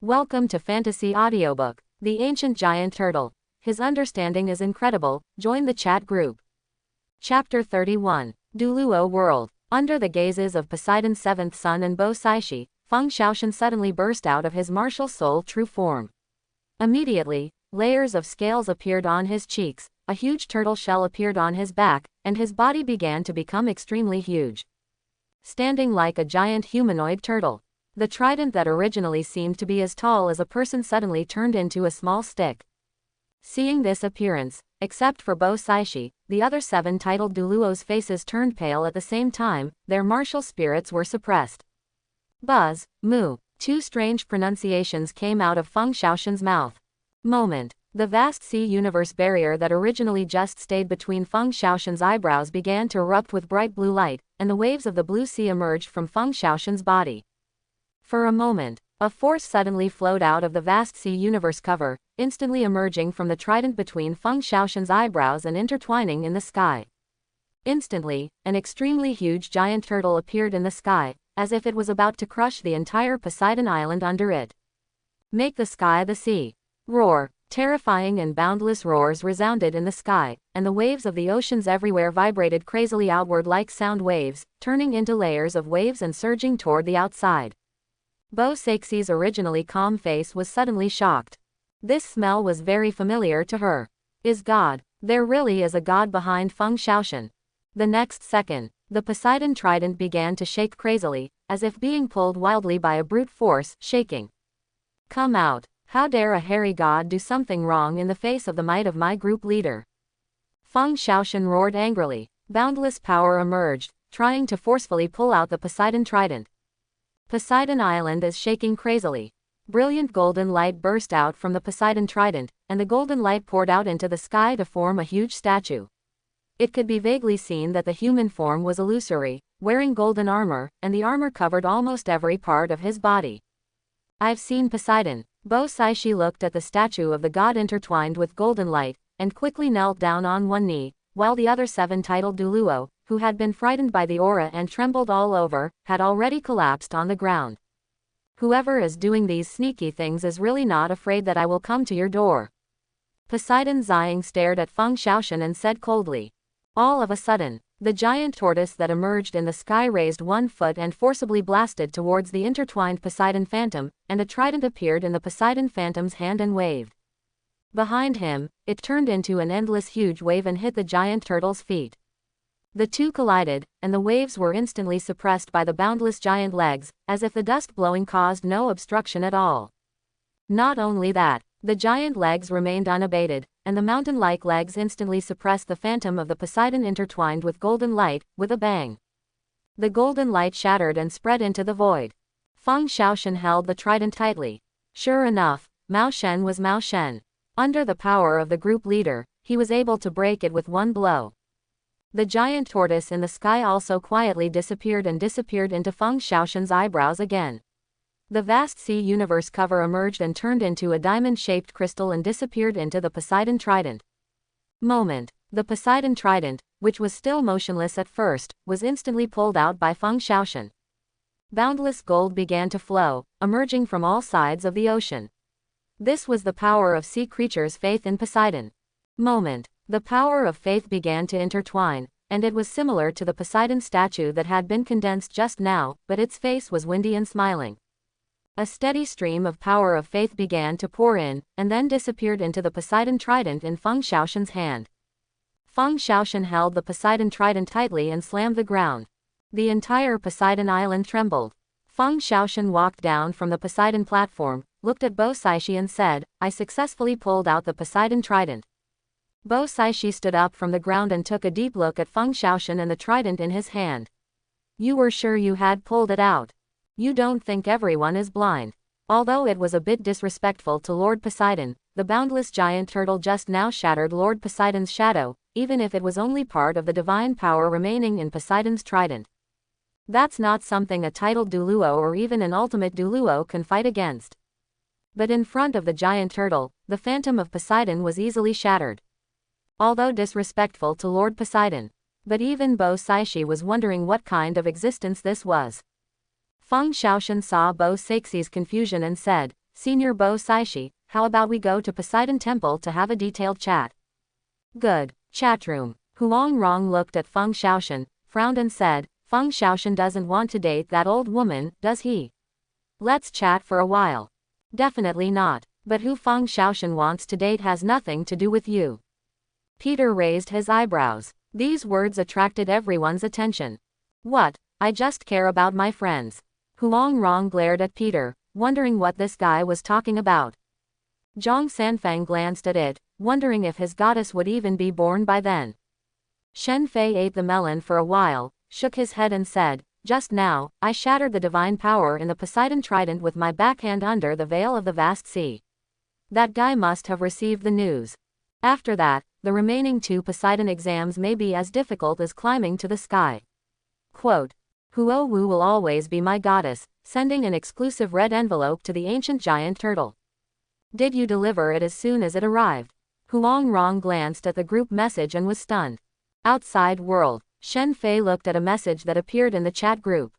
Welcome to Fantasy Audiobook, The Ancient Giant Turtle. His understanding is incredible, join the chat group. Chapter 31. Douluo World. Under the gazes of Poseidon's seventh son and Buzhou, Fang Shaan suddenly burst out of his martial soul true form. Immediately, layers of scales appeared on his cheeks, a huge turtle shell appeared on his back, and his body began to become extremely huge. Standing like a giant humanoid turtle, the trident that originally seemed to be as tall as a person suddenly turned into a small stick. Seeing this appearance, except for Buzhou, the other seven titled Douluo's faces turned pale at the same time, their martial spirits were suppressed. Buzz, moo, two strange pronunciations came out of Fang Shaoxin's mouth. Moment. The vast sea universe barrier that originally just stayed between Fang Shaoxin's eyebrows began to erupt with bright blue light, and the waves of the blue sea emerged from Fang Shaoxin's body. For a moment, a force suddenly flowed out of the vast sea universe cover, instantly emerging from the trident between Fang Shaoxin's eyebrows and intertwining in the sky. Instantly, an extremely huge giant turtle appeared in the sky, as if it was about to crush the entire Poseidon island under it. Make the sky the sea. Roar. Terrifying and boundless roars resounded in the sky, and the waves of the oceans everywhere vibrated crazily outward like sound waves, turning into layers of waves and surging toward the outside. Buzhou's originally calm face was suddenly shocked. This smell was very familiar to her. Is God? There really is a god behind Fang Shaan. The next second, the Poseidon trident began to shake crazily, as if being pulled wildly by a brute force, shaking. Come out. How dare a hairy god do something wrong in the face of the might of my group leader? Fang Shaan roared angrily. Boundless power emerged, trying to forcefully pull out the Poseidon trident. Poseidon Island is shaking crazily. Brilliant golden light burst out from the Poseidon trident, and the golden light poured out into the sky to form a huge statue. It could be vaguely seen that the human form was illusory, wearing golden armor, and the armor covered almost every part of his body. I've seen Poseidon. Buzhou looked at the statue of the god intertwined with golden light, and quickly knelt down on one knee, while the other seven titled Douluo, who had been frightened by the aura and trembled all over, had already collapsed on the ground. Whoever is doing these sneaky things is really not afraid that I will come to your door. Poseidon sighing stared at Fang Shaan and said coldly. All of a sudden, the giant tortoise that emerged in the sky raised one foot and forcibly blasted towards the intertwined Poseidon phantom, and a trident appeared in the Poseidon phantom's hand and waved. Behind him, it turned into an endless huge wave and hit the giant turtle's feet. The two collided, and the waves were instantly suppressed by the boundless giant legs, as if the dust blowing caused no obstruction at all. Not only that, the giant legs remained unabated, and the mountain-like legs instantly suppressed the phantom of the Poseidon intertwined with golden light, with a bang. The golden light shattered and spread into the void. Fang Shaan held the trident tightly. Sure enough, Mao Shen was Mao Shen. Under the power of the group leader, he was able to break it with one blow. The giant tortoise in the sky also quietly disappeared into Fang Shaoxin's eyebrows again. The vast sea universe cover emerged and turned into a diamond-shaped crystal and disappeared into the Poseidon trident. Moment. The Poseidon trident, which was still motionless at first, was instantly pulled out by Fang Shaan. Boundless gold began to flow, emerging from all sides of the ocean. This was the power of sea creatures' faith in Poseidon. Moment. The power of faith began to intertwine, and it was similar to the Poseidon statue that had been condensed just now, but its face was windy and smiling. A steady stream of power of faith began to pour in, and then disappeared into the Poseidon trident in Fang Shaoxin's hand. Fang Shaan held the Poseidon trident tightly and slammed the ground. The entire Poseidon island trembled. Fang Shaan walked down from the Poseidon platform, looked at Buzhou and said, I successfully pulled out the Poseidon trident. Buzhou stood up from the ground and took a deep look at Fang Shaan and the trident in his hand. You were sure you had pulled it out? You don't think everyone is blind? Although it was a bit disrespectful to Lord Poseidon, the boundless giant turtle just now shattered Lord Poseidon's shadow, even if it was only part of the divine power remaining in Poseidon's trident. That's not something a titled Douluo or even an ultimate Douluo can fight against. But in front of the giant turtle, the phantom of Poseidon was easily shattered. Although disrespectful to Lord Poseidon, but even Buzhou was wondering what kind of existence this was. Fang Shaan saw Buzhou's confusion and said, Senior Bo Saishi, how about we go to Poseidon Temple to have a detailed chat? Good. Chatroom. Huang Rong looked at Fang Shaan, frowned and said, Fang Shaan doesn't want to date that old woman, does he? Let's chat for a while. Definitely not. But who Fang Shaan wants to date has nothing to do with you. Peter raised his eyebrows. These words attracted everyone's attention. What? I just care about my friends. Huang Rong glared at Peter, wondering what this guy was talking about. Zhang Sanfang glanced at it, wondering if his goddess would even be born by then. Shen Fei ate the melon for a while, shook his head and said, just now, I shattered the divine power in the Poseidon Trident with my backhand under the veil of the vast sea. That guy must have received the news. After that, the remaining 2 Poseidon exams may be as difficult as climbing to the sky. Quote, Huo Wu will always be my goddess, sending an exclusive red envelope to the ancient giant turtle. Did you deliver it as soon as it arrived? Huang Rong glanced at the group message and was stunned. Outside world. Shen Fei looked at a message that appeared in the chat group.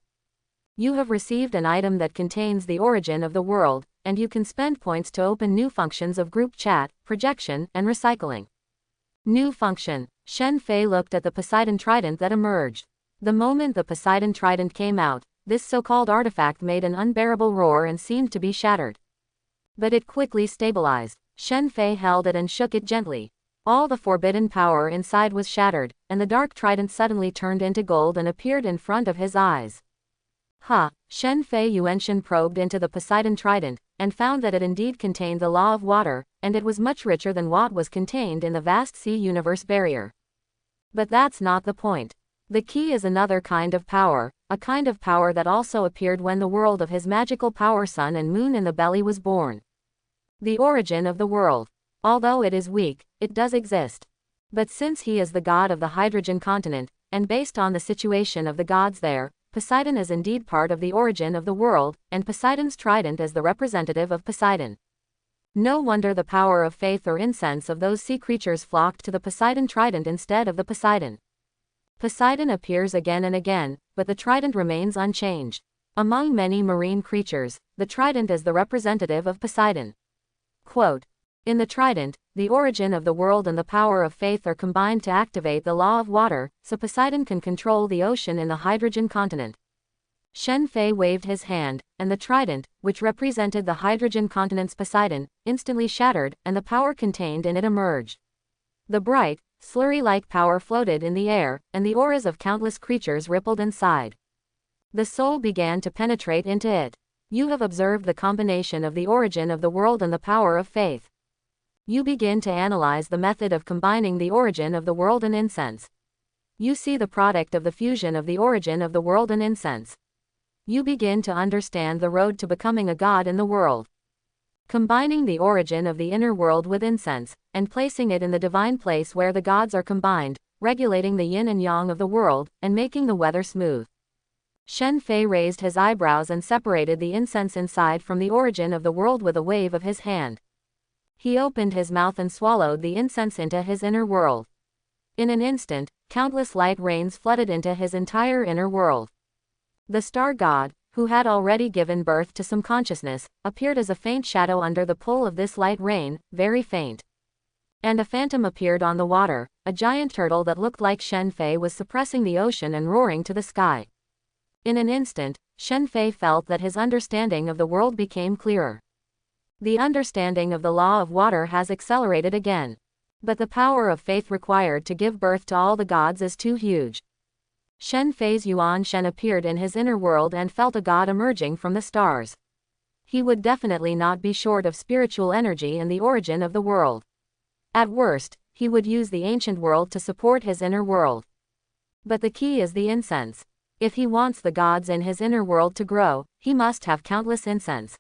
You have received an item that contains the origin of the world, and you can spend points to open new functions of group chat, projection, and recycling. New function. Shen Fei looked at the Poseidon Trident that emerged. The moment the Poseidon Trident came out, this so-called artifact made an unbearable roar and seemed to be shattered. But it quickly stabilized. Shen Fei held it and shook it gently. All the forbidden power inside was shattered, and the dark trident suddenly turned into gold and appeared in front of his eyes. Shen Fei Yuanshan probed into the Poseidon Trident, and found that it indeed contained the law of water, and it was much richer than what was contained in the vast sea universe barrier. But that's not the point. The key is another kind of power, a kind of power that also appeared when the world of his magical power sun and moon in the belly was born. The origin of the world. Although it is weak, it does exist. But since he is the god of the hydrogen continent, and based on the situation of the gods there, Poseidon is indeed part of the origin of the world, and Poseidon's trident is the representative of Poseidon. No wonder the power of faith or incense of those sea creatures flocked to the Poseidon trident instead of the Poseidon. Poseidon appears again and again, but the trident remains unchanged. Among many marine creatures, the trident is the representative of Poseidon. Quote, in the trident, the origin of the world and the power of faith are combined to activate the law of water, so Poseidon can control the ocean in the hydrogen continent. Shen Fei waved his hand, and the trident, which represented the hydrogen continent's Poseidon, instantly shattered, and the power contained in it emerged. The bright, slurry-like power floated in the air, and the auras of countless creatures rippled inside. The soul began to penetrate into it. You have observed the combination of the origin of the world and the power of faith. You begin to analyze the method of combining the origin of the world and incense. You see the product of the fusion of the origin of the world and incense. You begin to understand the road to becoming a god in the world. Combining the origin of the inner world with incense, and placing it in the divine place where the gods are combined, regulating the yin and yang of the world, and making the weather smooth. Shen Fei raised his eyebrows and separated the incense inside from the origin of the world with a wave of his hand. He opened his mouth and swallowed the incense into his inner world. In an instant, countless light rains flooded into his entire inner world. The star god, who had already given birth to some consciousness, appeared as a faint shadow under the pull of this light rain, very faint. And a phantom appeared on the water, a giant turtle that looked like Shen Fei was suppressing the ocean and roaring to the sky. In an instant, Shen Fei felt that his understanding of the world became clearer. The understanding of the law of water has accelerated again. But the power of faith required to give birth to all the gods is too huge. Shen Fei's Yuan Shen appeared in his inner world and felt a god emerging from the stars. He would definitely not be short of spiritual energy in the origin of the world. At worst, he would use the ancient world to support his inner world. But the key is the incense. If he wants the gods in his inner world to grow, he must have countless incense.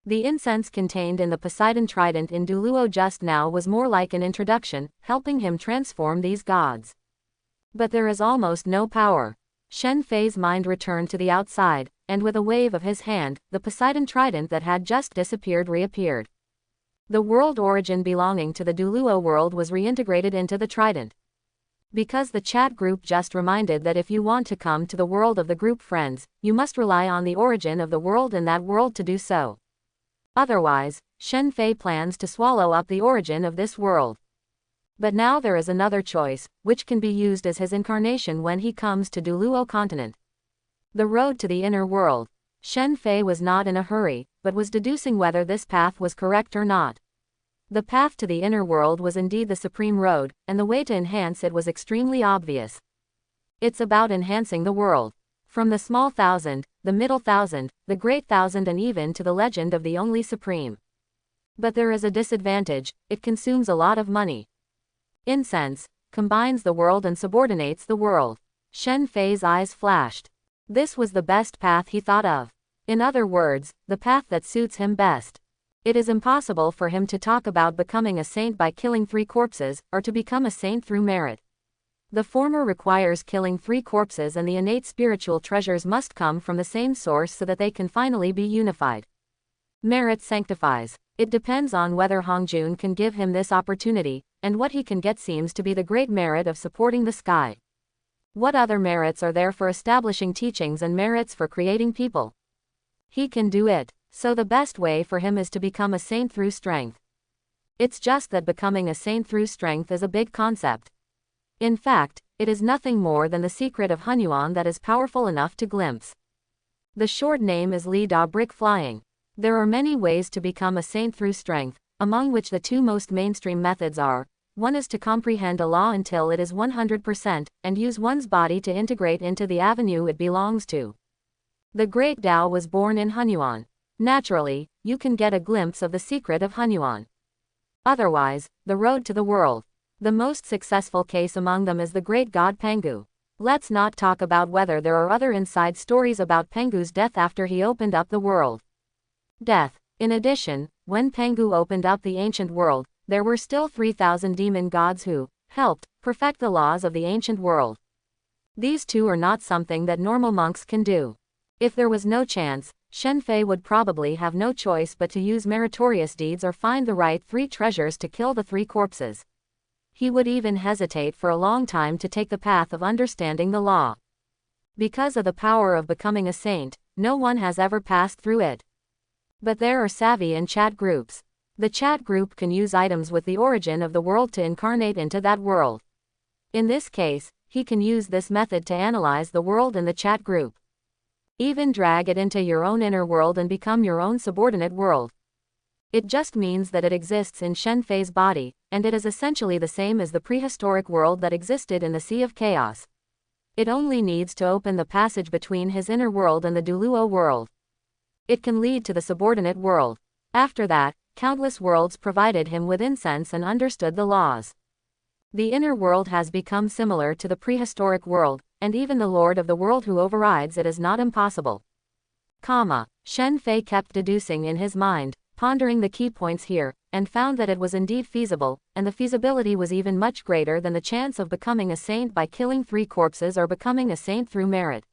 The incense contained in the Poseidon Trident in Douluo just now was more like an introduction, helping him transform these gods. But there is almost no power. Shen Fei's mind returned to the outside, and with a wave of his hand, the Poseidon Trident that had just disappeared reappeared. The world origin belonging to the Douluo world was reintegrated into the Trident. Because the chat group just reminded that if you want to come to the world of the group friends, you must rely on the origin of the world in that world to do so. Otherwise, Shen Fei plans to swallow up the origin of this world. But now there is another choice, which can be used as his incarnation when he comes to Douluo continent. The road to the inner world. Shen Fei was not in a hurry, but was deducing whether this path was correct or not. The path to the inner world was indeed the supreme road, and the way to enhance it was extremely obvious. It's about enhancing the world. From the small thousand, the middle thousand, the great thousand, and even to the legend of the only supreme. But there is a disadvantage: it consumes a lot of money. Incense combines the world and subordinates the world. Shen Fei's eyes flashed. This was the best path he thought of. In other words, the path that suits him best. It is impossible for him to talk about becoming a saint by killing 3 corpses, or to become a saint through merit. The former requires killing 3 corpses, and the innate spiritual treasures must come from the same source so that they can finally be unified. Merit sanctifies. It depends on whether Hongjun can give him this opportunity, and what he can get seems to be the great merit of supporting the sky. What other merits are there for establishing teachings and merits for creating people? He can do it. So the best way for him is to become a saint through strength. It's just that becoming a saint through strength is a big concept. In fact, it is nothing more than the secret of Hunyuan that is powerful enough to glimpse. The short name is Li Da Brick Flying. There are many ways to become a saint through strength, among which the 2 most mainstream methods are: one is to comprehend a law until it is 100%, and use one's body to integrate into the avenue it belongs to. The great Tao was born in Hunyuan. Naturally, you can get a glimpse of the secret of Hunyuan. Otherwise, the road to the world. The most successful case among them is the great god Pangu. Let's not talk about whether there are other inside stories about Pangu's death after he opened up the world. Death. In addition, when Pangu opened up the ancient world, there were still 3,000 demon gods who helped perfect the laws of the ancient world. These 2 are not something that normal monks can do. If there was no chance, Shen Fei would probably have no choice but to use meritorious deeds or find the right 3 treasures to kill the 3 corpses. He would even hesitate for a long time to take the path of understanding the law. Because of the power of becoming a saint, no one has ever passed through it. But there are savvy in chat groups. The chat group can use items with the origin of the world to incarnate into that world. In this case, he can use this method to analyze the world in the chat group. Even drag it into your own inner world and become your own subordinate world. It just means that it exists in Shen Fei's body, and it is essentially the same as the prehistoric world that existed in the Sea of Chaos. It only needs to open the passage between his inner world and the Douluo world. It can lead to the subordinate world. After that, countless worlds provided him with incense and understood the laws. The inner world has become similar to the prehistoric world, and even the Lord of the world who overrides it is not impossible. Shen Fei kept deducing in his mind, pondering the key points here, and found that it was indeed feasible, and the feasibility was even much greater than the chance of becoming a saint by killing 3 corpses or becoming a saint through merit.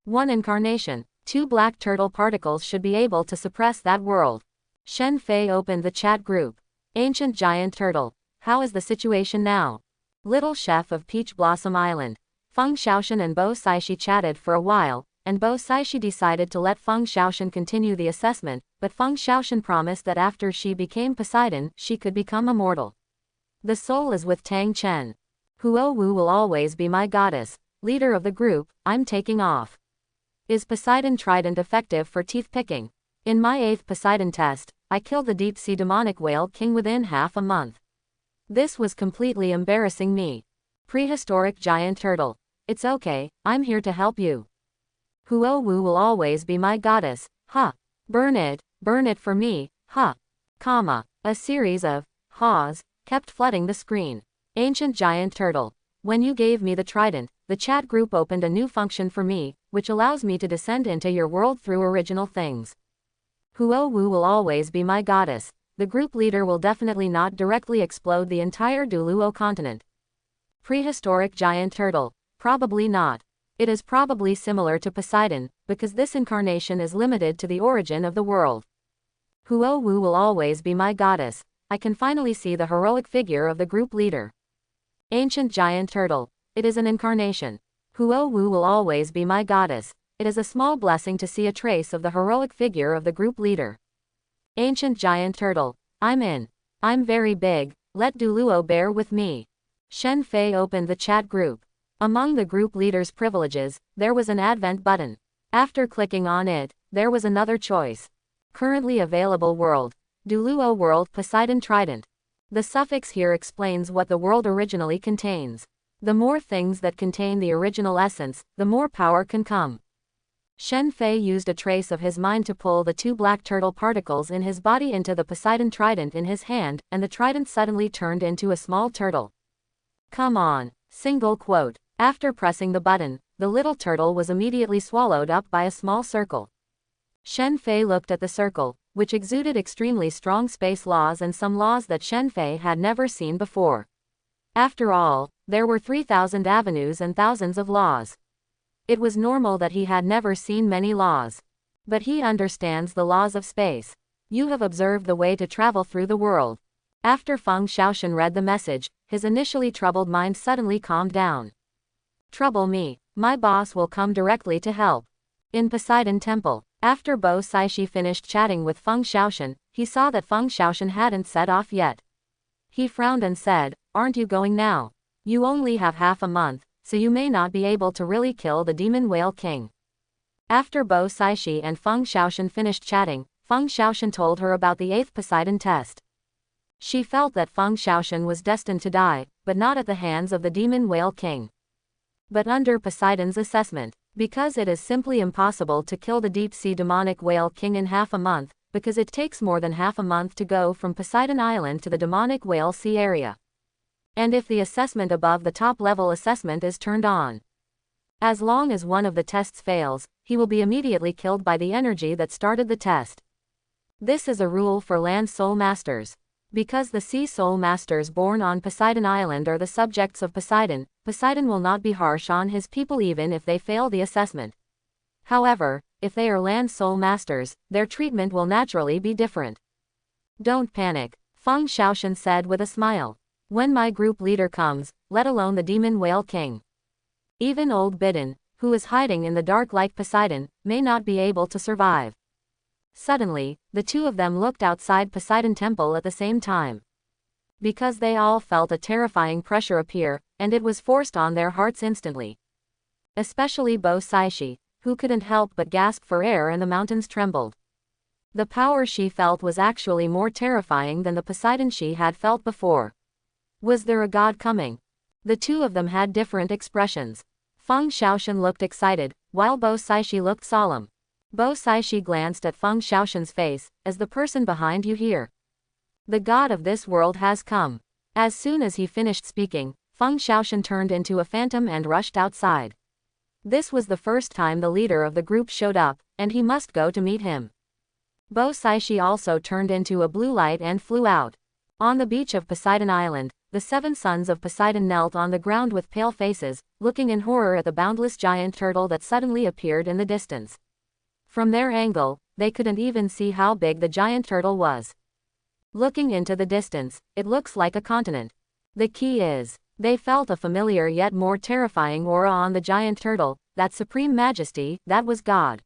1 incarnation, 2 black turtle particles should be able to suppress that world. Shen Fei opened the chat group. Ancient giant turtle. How is the situation now? Little chef of Peach Blossom Island. Fang Shaan and Bo Saishi chatted for a while, and Bo Saishi decided to let Fang Shaan continue the assessment, but Fang Shaan promised that after she became Poseidon, she could become immortal. The soul is with Tang Chen. Huo Wu will always be my goddess. Leader of the group, I'm taking off. Is Poseidon Trident effective for teeth picking? In my 8th Poseidon test, I killed the deep-sea demonic whale king within half a month. This was completely embarrassing me. Prehistoric giant turtle. It's okay, I'm here to help you. Huo Wu will always be my goddess, huh. Burn it for me, huh. A series of haws kept flooding the screen. Ancient giant turtle. When you gave me the trident, the chat group opened a new function for me, which allows me to descend into your world through original things. Huo Wu will always be my goddess. The group leader will definitely not directly explode the entire Douluo continent. Prehistoric giant turtle. Probably not. It is probably similar to Poseidon, because this incarnation is limited to the origin of the world. Huo Wu will always be my goddess. I can finally see the heroic figure of the group leader. Ancient giant turtle. It is an incarnation. Huo Wu will always be my goddess. It is a small blessing to see a trace of the heroic figure of the group leader. Ancient giant turtle. I'm in. I'm very big, let Douluo bear with me. Shen Fei opened the chat group. Among the group leader's privileges, there was an advent button. After clicking on it, there was another choice. Currently available world. Douluo world Poseidon Trident. The suffix here explains what the world originally contains. The more things that contain the original essence, the more power can come. Shen Fei used a trace of his mind to pull the 2 black turtle particles in his body into the Poseidon Trident in his hand, and the trident suddenly turned into a small turtle. Come on. Single quote. After pressing the button, the little turtle was immediately swallowed up by a small circle. Shen Fei looked at the circle, which exuded extremely strong space laws and some laws that Shen Fei had never seen before. After all, there were 3,000 avenues and thousands of laws. It was normal that he had never seen many laws. But he understands the laws of space. You have observed the way to travel through the world. After Fang Shaan read the message, his initially troubled mind suddenly calmed down. Trouble me. My boss will come directly to help. In Poseidon Temple, after Bo Saishi finished chatting with Fang Shaan, he saw that Fang Shaan hadn't set off yet. He frowned and said, "Aren't you going now? You only have half a month, so you may not be able to really kill the demon whale king." After Bo Saishi and Fang Shaan finished chatting, Fang Shaan told her about the 8th Poseidon test. She felt that Fang Shaan was destined to die, but not at the hands of the demon whale king, but under Poseidon's assessment. Because it is simply impossible to kill the deep-sea demonic whale king in half a month, because it takes more than half a month to go from Poseidon Island to the demonic whale sea area. And if the assessment above the top-level assessment is turned on, as long as one of the tests fails, he will be immediately killed by the energy that started the test. This is a rule for land soul masters. Because the sea soul masters born on Poseidon Island are the subjects of Poseidon, Poseidon will not be harsh on his people even if they fail the assessment. However, if they are land soul masters, their treatment will naturally be different. Don't panic, Fang Shaan said with a smile. When my group leader comes, let alone the demon whale king, even old Bidden, who is hiding in the dark like Poseidon, may not be able to survive. Suddenly, the 2 of them looked outside Poseidon Temple at the same time. Because they all felt a terrifying pressure appear, and it was forced on their hearts instantly. Especially Bo Saishi, who couldn't help but gasp for air and the mountains trembled. The power she felt was actually more terrifying than the Poseidon she had felt before. Was there a god coming? The 2 of them had different expressions. Fang Shaan looked excited, while Bo Saishi looked solemn. Bo Saishi glanced at Fang Shaoxin's face, as the person behind you here. The god of this world has come. As soon as he finished speaking, Fang Shaan turned into a phantom and rushed outside. This was the first time the leader of the group showed up, and he must go to meet him. Bo Saishi also turned into a blue light and flew out. On the beach of Poseidon Island, the 7 sons of Poseidon knelt on the ground with pale faces, looking in horror at the boundless giant turtle that suddenly appeared in the distance. From their angle, they couldn't even see how big the giant turtle was. Looking into the distance, it looks like a continent. The key is, they felt a familiar yet more terrifying aura on the giant turtle, that supreme majesty, that was God.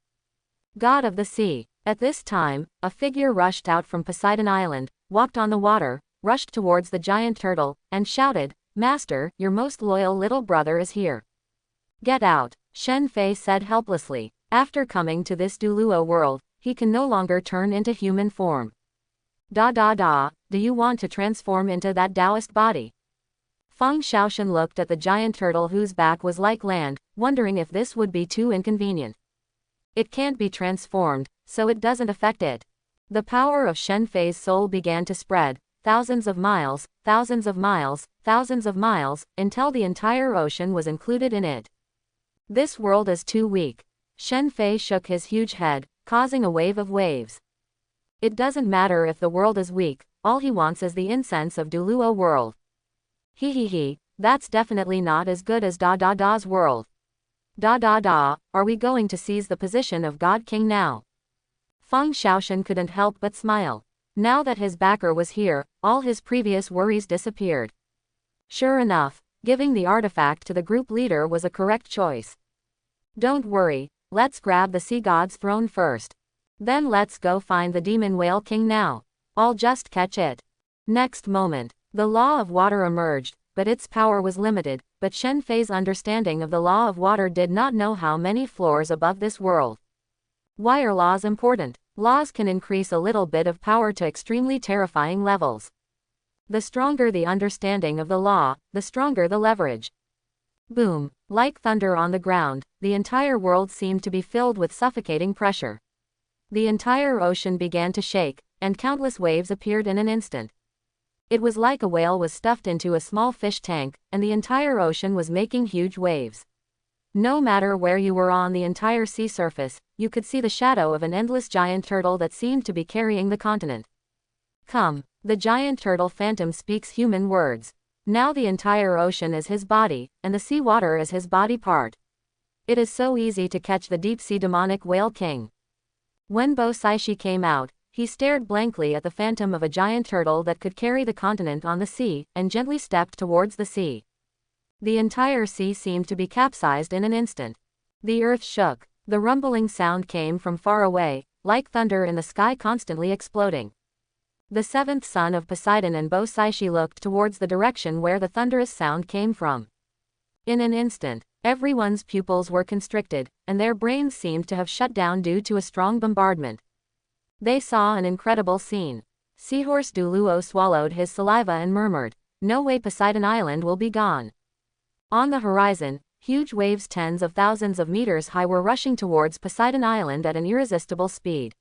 God of the sea. At this time, a figure rushed out from Poseidon Island, walked on the water, rushed towards the giant turtle, and shouted, "Master, your most loyal little brother is here." "Get out," Shen Fei said helplessly. After coming to this Douluo world, he can no longer turn into human form. Do you want to transform into that Taoist body?" Fang Shaan looked at the giant turtle whose back was like land, wondering if this would be too inconvenient. It can't be transformed, so it doesn't affect it. The power of Shen Fei's soul began to spread, thousands of miles, thousands of miles, thousands of miles, until the entire ocean was included in it. This world is too weak. Shen Fei shook his huge head, causing a wave of waves. It doesn't matter if the world is weak, all he wants is the incense of Douluo world. He, that's definitely not as good as Da's world. Are we going to seize the position of God King now? Fang Shaan couldn't help but smile. Now that his backer was here, all his previous worries disappeared. Sure enough, giving the artifact to the group leader was a correct choice. Don't worry, let's grab the sea god's throne first. Then let's go find the demon whale king now. I'll just catch it. Next moment, the law of water emerged, but its power was limited, but Shen Fei's understanding of the law of water did not know how many floors above this world. Why are laws important? Laws can increase a little bit of power to extremely terrifying levels. The stronger the understanding of the law, the stronger the leverage. Boom! Like thunder on the ground, the entire world seemed to be filled with suffocating pressure. The entire ocean began to shake, and countless waves appeared in an instant. It was like a whale was stuffed into a small fish tank, and the entire ocean was making huge waves. No matter where you were on the entire sea surface, you could see the shadow of an endless giant turtle that seemed to be carrying the continent. Come, the giant turtle phantom speaks human words. Now the entire ocean is his body, and the sea water is his body part. It is so easy to catch the deep-sea demonic whale king. When Bo Saishi came out, he stared blankly at the phantom of a giant turtle that could carry the continent on the sea, and gently stepped towards the sea. The entire sea seemed to be capsized in an instant. The earth shook. The rumbling sound came from far away, like thunder in the sky constantly exploding. The seventh son of Poseidon and Bo Saishi looked towards the direction where the thunderous sound came from. In an instant, everyone's pupils were constricted, and their brains seemed to have shut down due to a strong bombardment. They saw an incredible scene. Seahorse Douluo swallowed his saliva and murmured, "No way, Poseidon Island will be gone." On the horizon, huge waves tens of thousands of meters high were rushing towards Poseidon Island at an irresistible speed.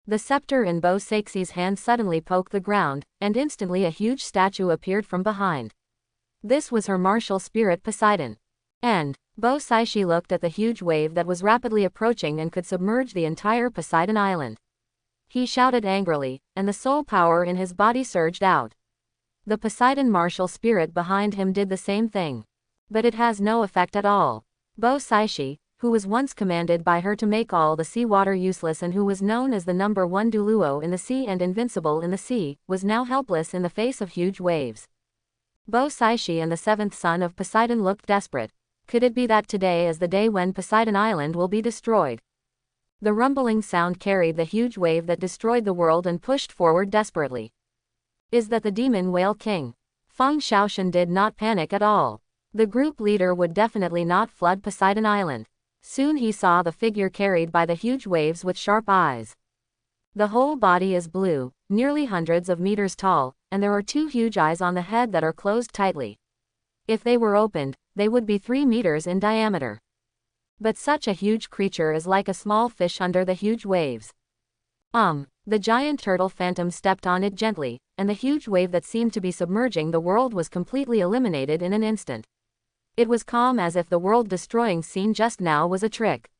The scepter in Bo Saixi's hand suddenly poked the ground, and instantly a huge statue appeared from behind. This was her martial spirit Poseidon. And Bo Saishi looked at the huge wave that was rapidly approaching and could submerge the entire Poseidon Island. He shouted angrily, and the soul power in his body surged out. The Poseidon martial spirit behind him did the same thing. But it has no effect at all. Bo Saishi, who was once commanded by her to make all the sea water useless and who was known as the number one Douluo in the sea and invincible in the sea, was now helpless in the face of huge waves. Bo Saishi and the seventh son of Poseidon looked desperate. Could it be that today is the day when Poseidon Island will be destroyed? The rumbling sound carried the huge wave that destroyed the world and pushed forward desperately. Is that the demon whale king? Fang Shaan did not panic at all. The group leader would definitely not flood Poseidon Island. Soon he saw the figure carried by the huge waves with sharp eyes. The whole body is blue, nearly hundreds of meters tall, and there are two huge eyes on the head that are closed tightly. If they were opened, they would be 3 meters in diameter. But such a huge creature is like a small fish under the huge waves. The giant turtle phantom stepped on it gently, and the huge wave that seemed to be submerging the world was completely eliminated in an instant. It was calm as if the world-destroying scene just now was a trick.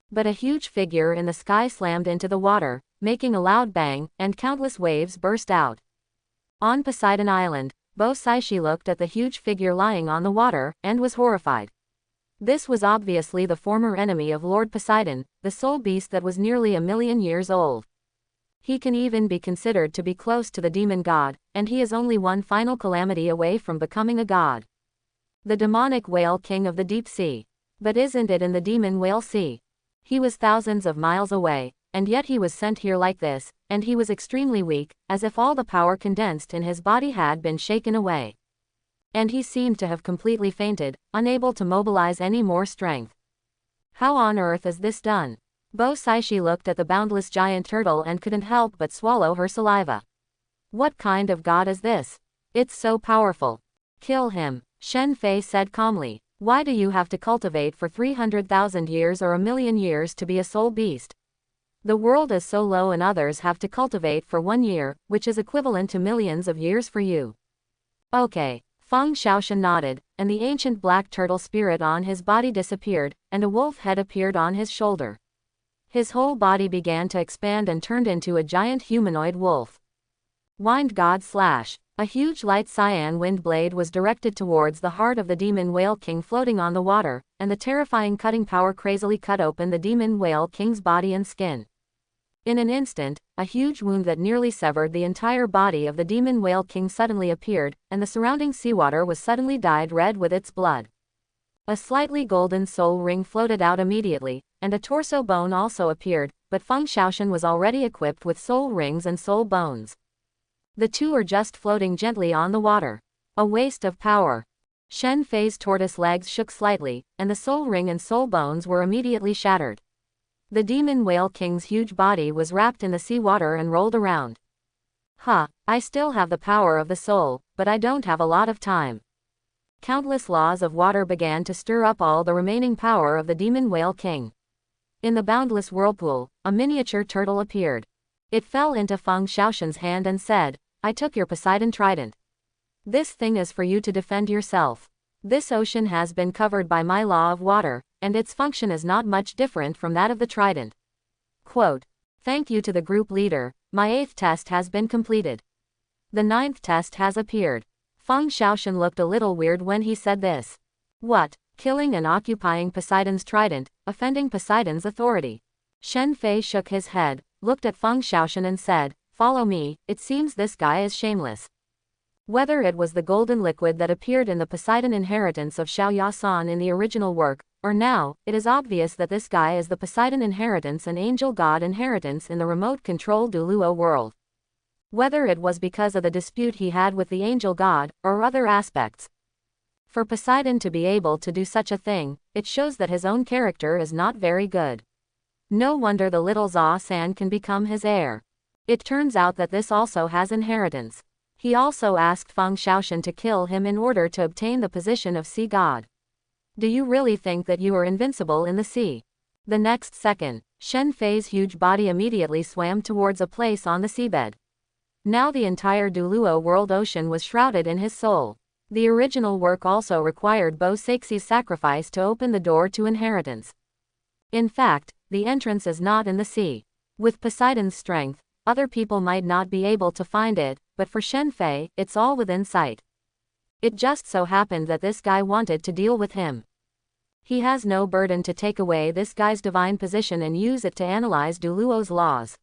But a huge figure in the sky slammed into the water, making a loud bang, and countless waves burst out. On Poseidon Island, Bo Saishi looked at the huge figure lying on the water, and was horrified. This was obviously the former enemy of Lord Poseidon, the soul beast that was nearly 1,000,000 years old. He can even be considered to be close to the demon god, and he is only one final calamity away from becoming a god. The demonic whale king of the deep sea. But isn't it in the demon whale sea? He was thousands of miles away, and yet he was sent here like this, and he was extremely weak, as if all the power condensed in his body had been shaken away. And he seemed to have completely fainted, unable to mobilize any more strength. How on earth is this done? Bo Saishi looked at the boundless giant turtle and couldn't help but swallow her saliva. What kind of god is this? It's so powerful. Kill him, Shen Fei said calmly. Why do you have to cultivate for 300,000 years or 1,000,000 years to be a soul beast? The world is so low and others have to cultivate for 1 year, which is equivalent to millions of years for you. Okay. Fang Shaan nodded, and the ancient black turtle spirit on his body disappeared, and a wolf head appeared on his shoulder. His whole body began to expand and turned into a giant humanoid wolf. Wind God / A huge light cyan wind blade was directed towards the heart of the demon whale king floating on the water, and the terrifying cutting power crazily cut open the demon whale king's body and skin. In an instant, a huge wound that nearly severed the entire body of the demon whale king suddenly appeared, and the surrounding seawater was suddenly dyed red with its blood. A slightly golden soul ring floated out immediately, and a torso bone also appeared, but Fang Shaan was already equipped with soul rings and soul bones. The two are just floating gently on the water. A waste of power. Shen Fei's tortoise legs shook slightly, and the soul ring and soul bones were immediately shattered. The demon whale king's huge body was wrapped in the sea water and rolled around. I still have the power of the soul, but I don't have a lot of time. Countless laws of water began to stir up all the remaining power of the demon whale king. In the boundless whirlpool, a miniature turtle appeared. It fell into Fang Shaoshan's hand and said, I took your Poseidon trident. This thing is for you to defend yourself. This ocean has been covered by my law of water, and its function is not much different from that of the trident. Quote, thank you to the group leader, my 8th test has been completed. The 9th test has appeared. Fang Shaoshan looked a little weird when he said this. What? Killing and occupying Poseidon's trident, offending Poseidon's authority. Shen Fei shook his head, looked at Fang Shaoshan and said, follow me, it seems this guy is shameless. Whether it was the golden liquid that appeared in the Poseidon inheritance of Xiao Yasan in the original work, or now, it is obvious that this guy is the Poseidon inheritance and angel god inheritance in the remote-controlled Douluo world. Whether it was because of the dispute he had with the angel god, or other aspects. For Poseidon to be able to do such a thing, it shows that his own character is not very good. No wonder the little Zha San can become his heir. It turns out that this also has inheritance. He also asked Fang Shaoshan to kill him in order to obtain the position of sea god. Do you really think that you are invincible in the sea? The next second, Shen Fei's huge body immediately swam towards a place on the seabed. Now the entire Douluo world ocean was shrouded in his soul. The original work also required Bo Seixi's sacrifice to open the door to inheritance. In fact, the entrance is not in the sea. With Poseidon's strength, other people might not be able to find it, but for Shen Fei, it's all within sight. It just so happened that this guy wanted to deal with him. He has no burden to take away this guy's divine position and use it to analyze Douluo's laws.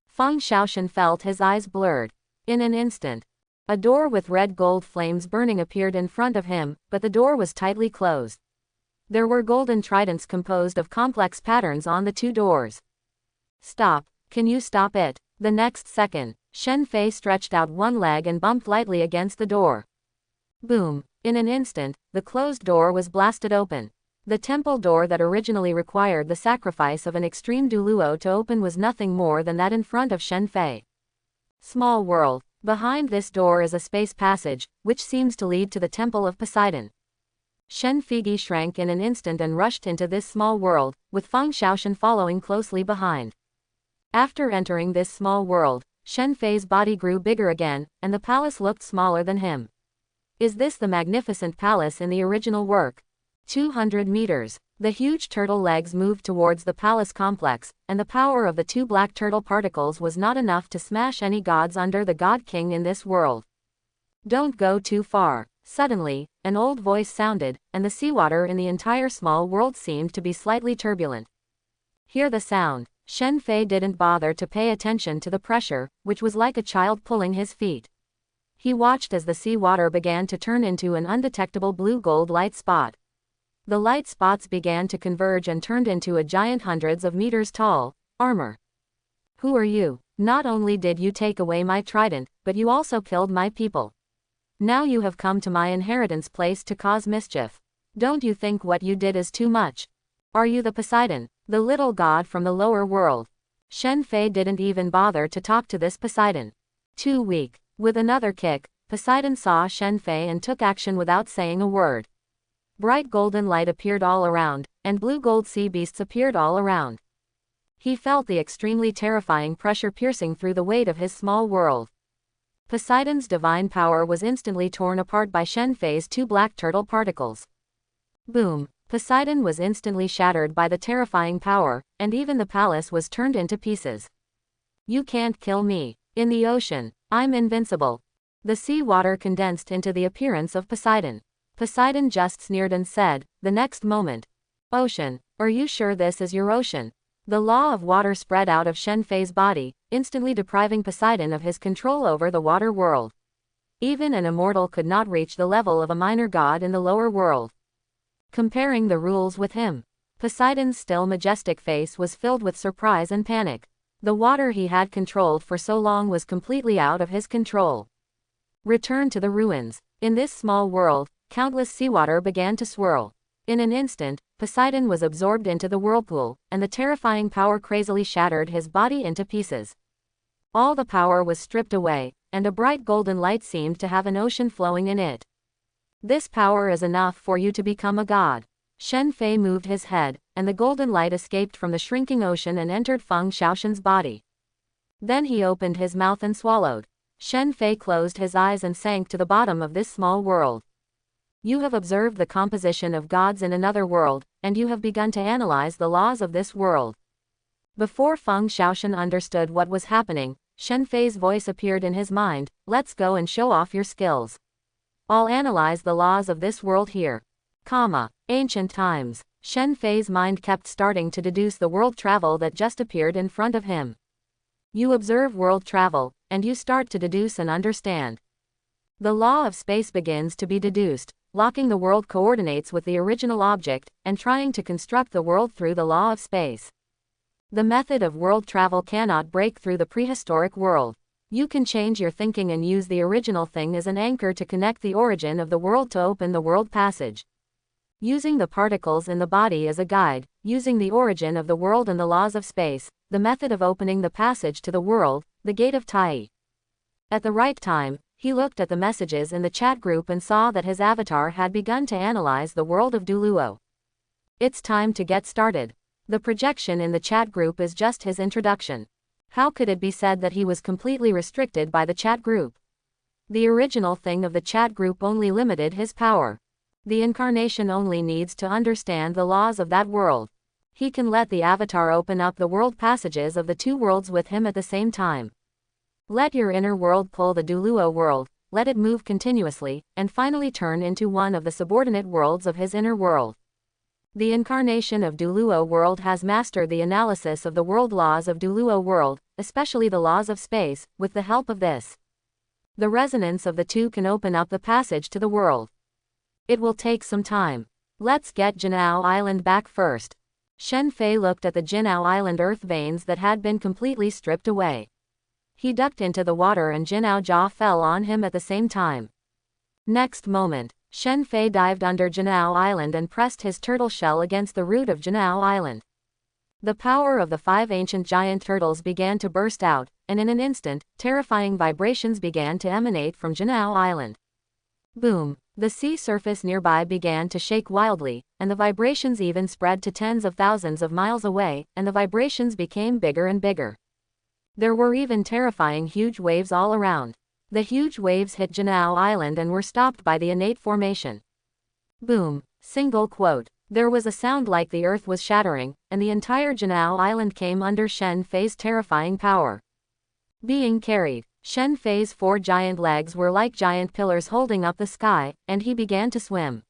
Fang Shaoshan felt his eyes blurred. In an instant, a door with red gold flames burning appeared in front of him, but the door was tightly closed. There were golden tridents composed of complex patterns on the two doors. Stop, can you stop it? The next second, Shen Fei stretched out one leg and bumped lightly against the door. Boom! In an instant, the closed door was blasted open. The temple door that originally required the sacrifice of an extreme Douluo to open was nothing more than that in front of Shen Fei. Small world. Behind this door is a space passage, which seems to lead to the temple of Poseidon. Shen Fei shrank in an instant and rushed into this small world, with Fang Shaoshan following closely behind. After entering this small world, Shen Fei's body grew bigger again, and the palace looked smaller than him. Is this the magnificent palace in the original work? 200 meters. The huge turtle legs moved towards the palace complex, and the power of the two black turtle particles was not enough to smash any gods under the God King in this world. Don't go too far. Suddenly, an old voice sounded, and the seawater in the entire small world seemed to be slightly turbulent. Hear the sound. Shen Fei didn't bother to pay attention to the pressure, which was like a child pulling his feet. He watched as the seawater began to turn into an undetectable blue-gold light spot. The light spots began to converge and turned into a giant hundreds of meters tall armor. Who are you? Not only did you take away my trident, but you also killed my people. Now you have come to my inheritance place to cause mischief. Don't you think what you did is too much? Are you the Poseidon, the little god from the lower world? Shen Fei didn't even bother to talk to this Poseidon. Too weak. With another kick, Poseidon saw Shen Fei and took action without saying a word. Bright golden light appeared all around, and blue-gold sea beasts appeared all around. He felt the extremely terrifying pressure piercing through the weight of his small world. Poseidon's divine power was instantly torn apart by Shen Fei's two black turtle particles. Boom! Poseidon was instantly shattered by the terrifying power, and even the palace was turned into pieces. You can't kill me. In the ocean, I'm invincible. The sea water condensed into the appearance of Poseidon. Poseidon just sneered and said, the next moment, Ocean, are you sure this is your ocean? The law of water spread out of Shen Fei's body, instantly depriving Poseidon of his control over the water world. Even an immortal could not reach the level of a minor god in the lower world. Comparing the rules with him, Poseidon's still majestic face was filled with surprise and panic. The water he had controlled for so long was completely out of his control. Return to the ruins. In this small world, countless seawater began to swirl. In an instant, Poseidon was absorbed into the whirlpool, and the terrifying power crazily shattered his body into pieces. All the power was stripped away, and a bright golden light seemed to have an ocean flowing in it. This power is enough for you to become a god. Shen Fei moved his head, and the golden light escaped from the shrinking ocean and entered Fang Shan's body. Then he opened his mouth and swallowed. Shen Fei closed his eyes and sank to the bottom of this small world. You have observed the composition of gods in another world, and you have begun to analyze the laws of this world. Before Fang Shan understood what was happening, Shen Fei's voice appeared in his mind, let's go and show off your skills. I'll analyze the laws of this world here. Ancient times. Shen Fei's mind kept starting to deduce the world travel that just appeared in front of him. You observe world travel, and you start to deduce and understand. The law of space begins to be deduced, locking the world coordinates with the original object, and trying to construct the world through the law of space. The method of world travel cannot break through the prehistoric world. You can change your thinking and use the original thing as an anchor to connect the origin of the world to open the world passage. Using the particles in the body as a guide, using the origin of the world and the laws of space, the method of opening the passage to the world, the gate of Tai. At the right time, he looked at the messages in the chat group and saw that his avatar had begun to analyze the world of Douluo. It's time to get started. The projection in the chat group is just his introduction. How could it be said that he was completely restricted by the chat group? The original thing of the chat group only limited his power. The incarnation only needs to understand the laws of that world. He can let the avatar open up the world passages of the two worlds with him at the same time. Let your inner world pull the Douluo world, let it move continuously, and finally turn into one of the subordinate worlds of his inner world. The incarnation of Douluo world has mastered the analysis of the world laws of Douluo world, especially the laws of space, with the help of this. The resonance of the two can open up the passage to the world. It will take some time. Let's get Jinao Island back first. Shen Fei looked at the Jinao Island earth veins that had been completely stripped away. He ducked into the water and Jinao jaw fell on him at the same time. Next moment, Shen Fei dived under Jinao Island and pressed his turtle shell against the root of Jinao Island. The power of the 5 ancient giant turtles began to burst out, and in an instant, terrifying vibrations began to emanate from Jinao Island. Boom! The sea surface nearby began to shake wildly, and the vibrations even spread to tens of thousands of miles away, and the vibrations became bigger and bigger. There were even terrifying huge waves all around. The huge waves hit Jinao Island and were stopped by the innate formation. Boom! Single quote. There was a sound like the earth was shattering, and the entire Jinao Island came under Shen Fei's terrifying power. Being carried. Shen Fei's 4 giant legs were like giant pillars holding up the sky, and he began to swim.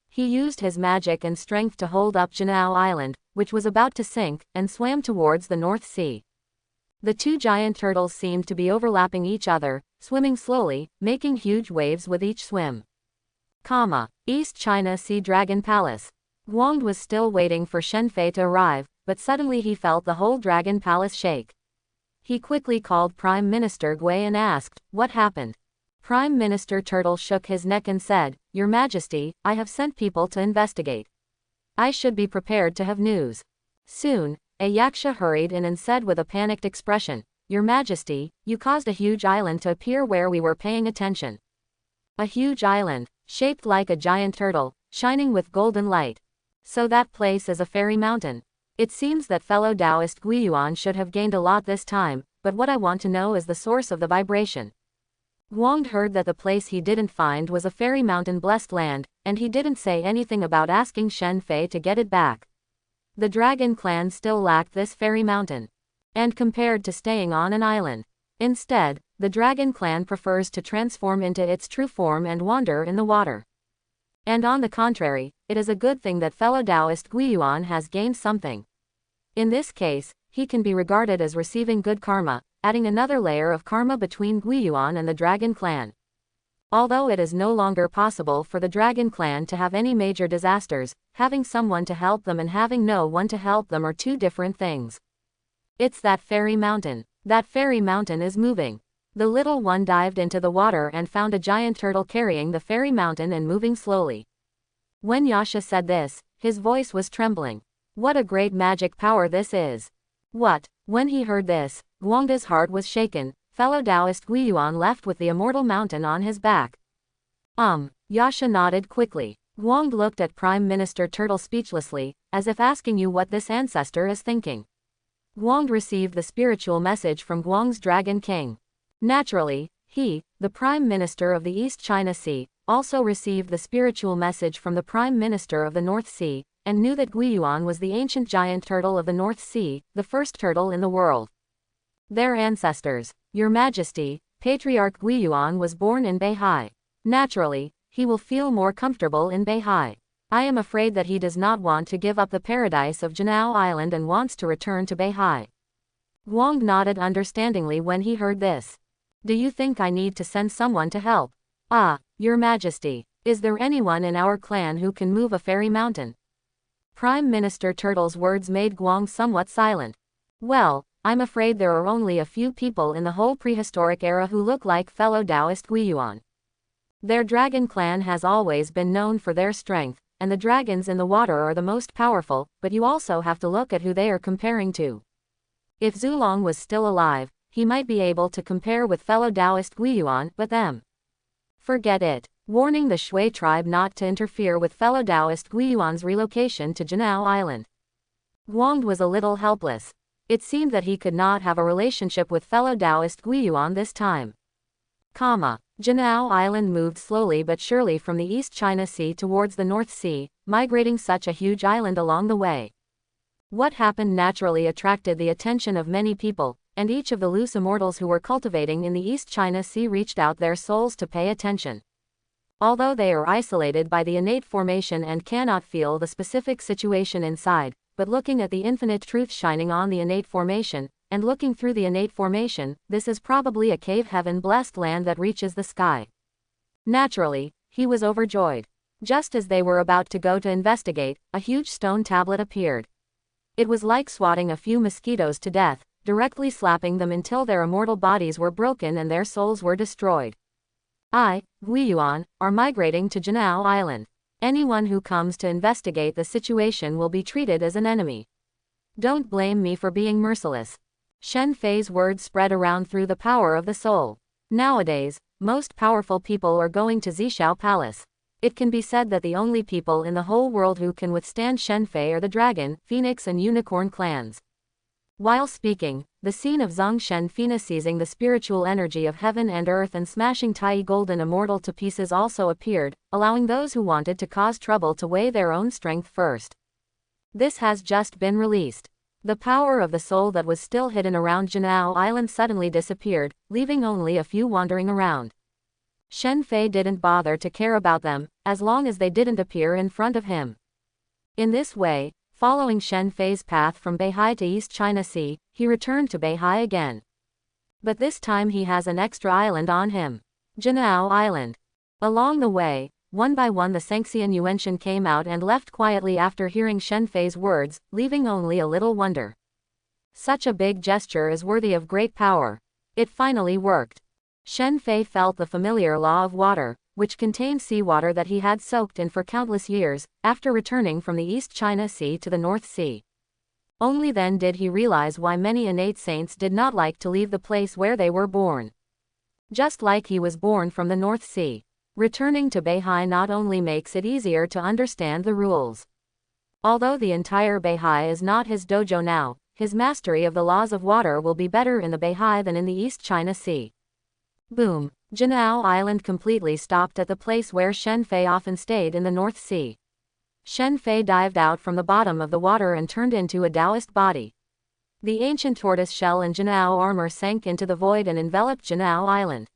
He used his magic and strength to hold up Jinao Island, which was about to sink, and swam towards the North Sea. The 2 giant turtles seemed to be overlapping each other, swimming slowly, making huge waves with each swim. East China Sea Dragon Palace. Wang was still waiting for Shen Fei to arrive, but suddenly he felt the whole Dragon Palace shake. He quickly called Prime Minister Gui and asked, what happened? Prime Minister Turtle shook his neck and said, Your Majesty, I have sent people to investigate. I should be prepared to have news. Soon, a yaksha hurried in and said with a panicked expression, Your Majesty, you caused a huge island to appear where we were paying attention. A huge island, shaped like a giant turtle, shining with golden light. So that place is a fairy mountain. It seems that fellow Taoist Guiyuan should have gained a lot this time, but what I want to know is the source of the vibration. Wang heard that the place he didn't find was a fairy mountain blessed land, and he didn't say anything about asking Shen Fei to get it back. The dragon clan still lacked this fairy mountain. And compared to staying on an island. Instead, the dragon clan prefers to transform into its true form and wander in the water. And on the contrary, it is a good thing that fellow Taoist Guiyuan has gained something. In this case, he can be regarded as receiving good karma, adding another layer of karma between Guiyuan and the dragon clan. Although it is no longer possible for the dragon clan to have any major disasters, having someone to help them and having no one to help them are two different things. It's that fairy mountain. That fairy mountain is moving. The little one dived into the water and found a giant turtle carrying the fairy mountain and moving slowly. When Yasha said this, his voice was trembling. What a great magic power this is. What? When he heard this, Guangda's heart was shaken. Fellow Taoist Guiyuan left with the immortal mountain on his back. Yasha nodded quickly. Guang looked at Prime Minister Turtle speechlessly, as if asking you what this ancestor is thinking. Guang received the spiritual message from Guang's Dragon King. Naturally, he, the Prime Minister of the East China Sea, also received the spiritual message from the Prime Minister of the North Sea, and knew that Guiyuan was the ancient giant turtle of the North Sea, the first turtle in the world. Their ancestors. Your Majesty, Patriarch Guiyuan was born in Beihai. Naturally, he will feel more comfortable in Beihai. I am afraid that he does not want to give up the paradise of Janao Island and wants to return to Beihai. Guang nodded understandingly when he heard this. Do you think I need to send someone to help? Your Majesty, is there anyone in our clan who can move a fairy mountain? Prime Minister Turtle's words made Guang somewhat silent. Well, I'm afraid there are only a few people in the whole prehistoric era who look like fellow Taoist Guiyuan. Their dragon clan has always been known for their strength, and the dragons in the water are the most powerful, but you also have to look at who they are comparing to. If Zulong was still alive, he might be able to compare with fellow Taoist Guiyuan, but them. Forget it. Warning the Shui tribe not to interfere with fellow Taoist Guiyuan's relocation to Janao Island. Guang was a little helpless. It seemed that he could not have a relationship with fellow Taoist Guiyuan this time. Janao Island moved slowly but surely from the East China Sea towards the North Sea, migrating such a huge island along the way. What happened naturally attracted the attention of many people, and each of the loose immortals who were cultivating in the East China Sea reached out their souls to pay attention. Although they are isolated by the innate formation and cannot feel the specific situation inside, but looking at the infinite truth shining on the innate formation, and looking through the innate formation, this is probably a cave heaven-blessed land that reaches the sky. Naturally, he was overjoyed. Just as they were about to go to investigate, a huge stone tablet appeared. It was like swatting a few mosquitoes to death, directly slapping them until their immortal bodies were broken and their souls were destroyed. Guiyuan, are migrating to Janao Island. Anyone who comes to investigate the situation will be treated as an enemy. Don't blame me for being merciless. Shen Fei's words spread around through the power of the soul. Nowadays, most powerful people are going to Zishao Palace. It can be said that the only people in the whole world who can withstand Shen Fei are the Dragon, Phoenix and Unicorn clans. While speaking, the scene of Zhang Shen Fina seizing the spiritual energy of heaven and earth and smashing Tai Golden Immortal to pieces also appeared, allowing those who wanted to cause trouble to weigh their own strength first. This has just been released. The power of the soul that was still hidden around Janao Island suddenly disappeared, leaving only a few wandering around. Shen Fei didn't bother to care about them, as long as they didn't appear in front of him. In this way, following Shen Fei's path from Beihai to East China Sea, he returned to Beihai again. But this time he has an extra island on him. Janao Island. Along the way, one by one the Sanxian Yuanshan came out and left quietly after hearing Shen Fei's words, leaving only a little wonder. Such a big gesture is worthy of great power. It finally worked. Shen Fei felt the familiar law of water, which contained seawater that he had soaked in for countless years, after returning from the East China Sea to the North Sea. Only then did he realize why many innate saints did not like to leave the place where they were born. Just like he was born from the North Sea. Returning to Beihai not only makes it easier to understand the rules. Although the entire Beihai is not his dojo now, his mastery of the laws of water will be better in the Beihai than in the East China Sea. Boom! Janao Island completely stopped at the place where Shen Fei often stayed in the North Sea. Shen Fei dived out from the bottom of the water and turned into a Taoist body. The ancient tortoise shell and Janao armor sank into the void and enveloped Janao Island.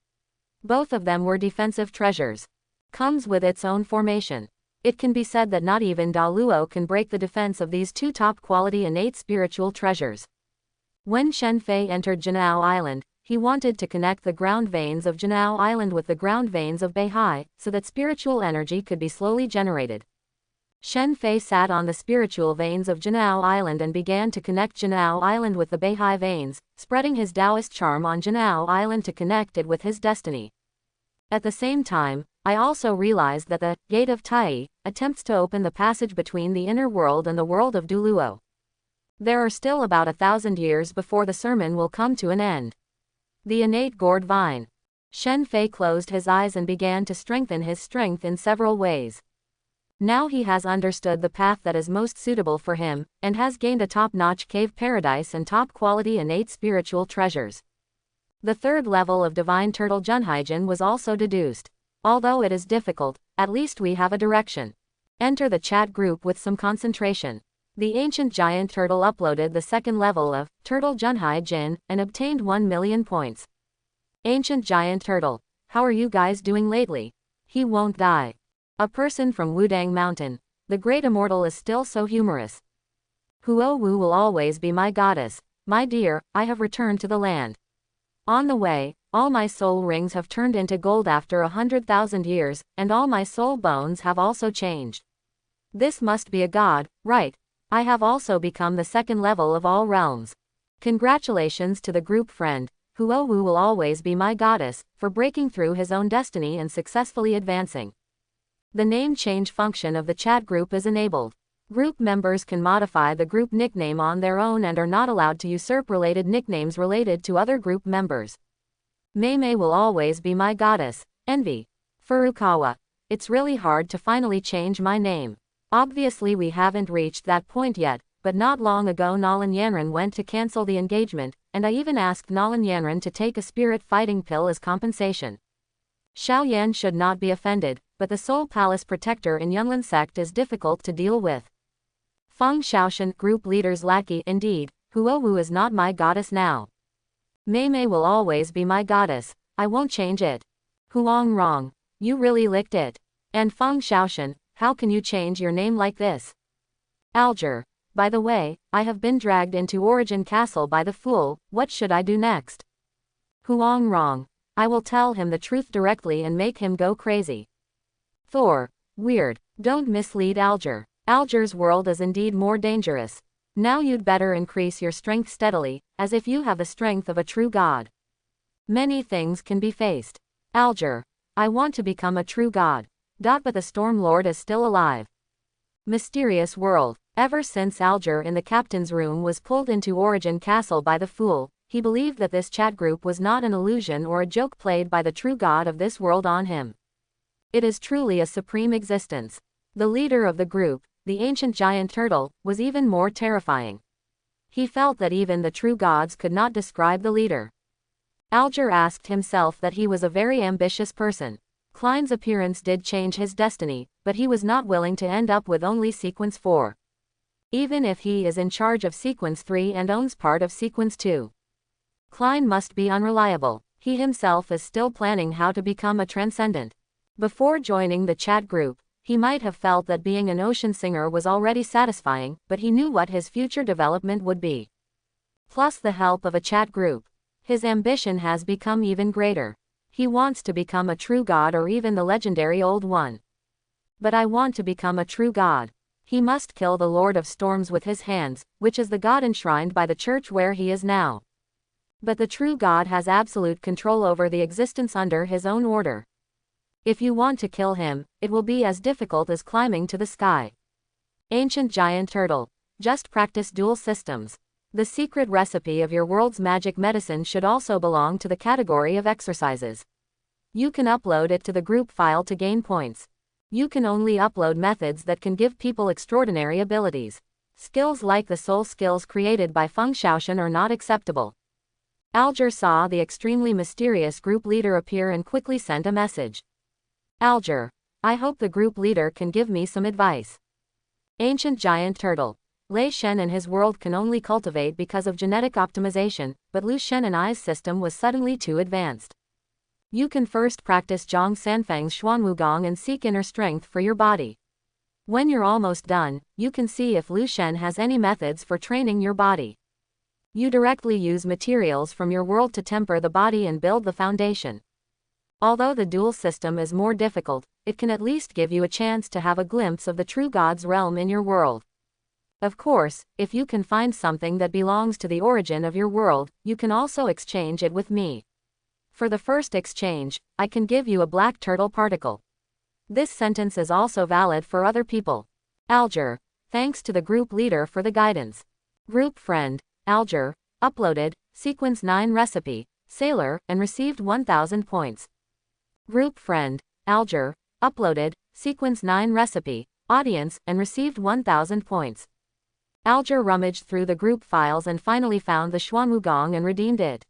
Both of them were defensive treasures. Comes with its own formation. It can be said that not even Douluo can break the defense of these two top-quality innate spiritual treasures. When Shen Fei entered Janao Island, he wanted to connect the ground veins of Janao Island with the ground veins of Beihai, so that spiritual energy could be slowly generated. Shen Fei sat on the spiritual veins of Janao Island and began to connect Janao Island with the Beihai veins, spreading his Taoist charm on Janao Island to connect it with his destiny. At the same time, I also realized that the Gate of Tai attempts to open the passage between the inner world and the world of Douluo. There are still about 1,000 years before the sermon will come to an end. The innate gourd vine. Shen Fei closed his eyes and began to strengthen his strength in several ways. Now he has understood the path that is most suitable for him, and has gained a top-notch cave paradise and top-quality innate spiritual treasures. The third level of Divine Turtle Junhaijin was also deduced. Although it is difficult, at least we have a direction. Enter the chat group with some concentration. The ancient giant turtle uploaded the second level of Turtle Junhaijin and obtained 1 million points. Ancient giant turtle, how are you guys doing lately? He won't die. A person from Wudang Mountain. The great immortal is still so humorous. Huo Wu will always be my goddess. My dear, I have returned to the land. On the way, all my soul rings have turned into gold after 100,000 years, and all my soul bones have also changed. This must be a god, right? I have also become the second level of all realms. Congratulations to the group friend, Huo Wu will always be my goddess, for breaking through his own destiny and successfully advancing. The name change function of the chat group is enabled. Group members can modify the group nickname on their own and are not allowed to usurp related nicknames related to other group members. Mei will always be my goddess. Envy. Furukawa. It's really hard to finally change my name. Obviously we haven't reached that point yet, but not long ago Nolan Yanran went to cancel the engagement, and I even asked Nolan Yanran to take a spirit fighting pill as compensation. Xiao Yan should not be offended, but the Soul Palace Protector in Yunlin sect is difficult to deal with. Fang Shaan, group leader's lackey, indeed, Huo Wu is not my goddess now. Mei will always be my goddess, I won't change it. Huang Rong, you really licked it. And Fang Shaan, how can you change your name like this? Alger, by the way, I have been dragged into Origin Castle by the fool, what should I do next? Huang Rong, I will tell him the truth directly and make him go crazy. Thor, weird, don't mislead Alger. Alger's world is indeed more dangerous. Now you'd better increase your strength steadily, as if you have the strength of a true god. Many things can be faced. Alger, I want to become a true god. But the Storm Lord is still alive. Mysterious world. Ever since Alger in the captain's room was pulled into Origin Castle by the fool, he believed that this chat group was not an illusion or a joke played by the true god of this world on him. It is truly a supreme existence. The leader of the group, the ancient giant turtle, was even more terrifying. He felt that even the true gods could not describe the leader. Alger asked himself that he was a very ambitious person. Klein's appearance did change his destiny, but he was not willing to end up with only Sequence 4. Even if he is in charge of Sequence 3 and owns part of Sequence 2. Klein must be unreliable. He himself is still planning how to become a transcendent. Before joining the chat group, he might have felt that being an ocean singer was already satisfying, but he knew what his future development would be. Plus the help of a chat group. His ambition has become even greater. He wants to become a true god or even the legendary Old One. But I want to become a true god. He must kill the Lord of Storms with his hands, which is the god enshrined by the church where he is now. But the true god has absolute control over the existence under his own order. If you want to kill him, it will be as difficult as climbing to the sky. Ancient giant turtle. Just practice dual systems. The secret recipe of your world's magic medicine should also belong to the category of exercises. You can upload it to the group file to gain points. You can only upload methods that can give people extraordinary abilities. Skills like the soul skills created by Feng Shaan are not acceptable. Alger saw the extremely mysterious group leader appear and quickly sent a message. Alger, I hope the group leader can give me some advice. Ancient giant turtle. Lei Shen and his world can only cultivate because of genetic optimization, but Lu Shen and I's system was suddenly too advanced. You can first practice Zhong Sanfang's Xuanwugong and seek inner strength for your body. When you're almost done, you can see if Lu Shen has any methods for training your body. You directly use materials from your world to temper the body and build the foundation. Although the dual system is more difficult, it can at least give you a chance to have a glimpse of the true God's realm in your world. Of course, if you can find something that belongs to the origin of your world, you can also exchange it with me. For the first exchange, I can give you a black turtle particle. This sentence is also valid for other people. Alger, thanks to the group leader for the guidance. Group friend, Alger, uploaded, sequence 9 recipe, sailor, and received 1000 points. Group friend, Alger, uploaded, sequence 9 recipe, audience, and received 1000 points. Alger rummaged through the group files and finally found the Xuanwugong and redeemed it.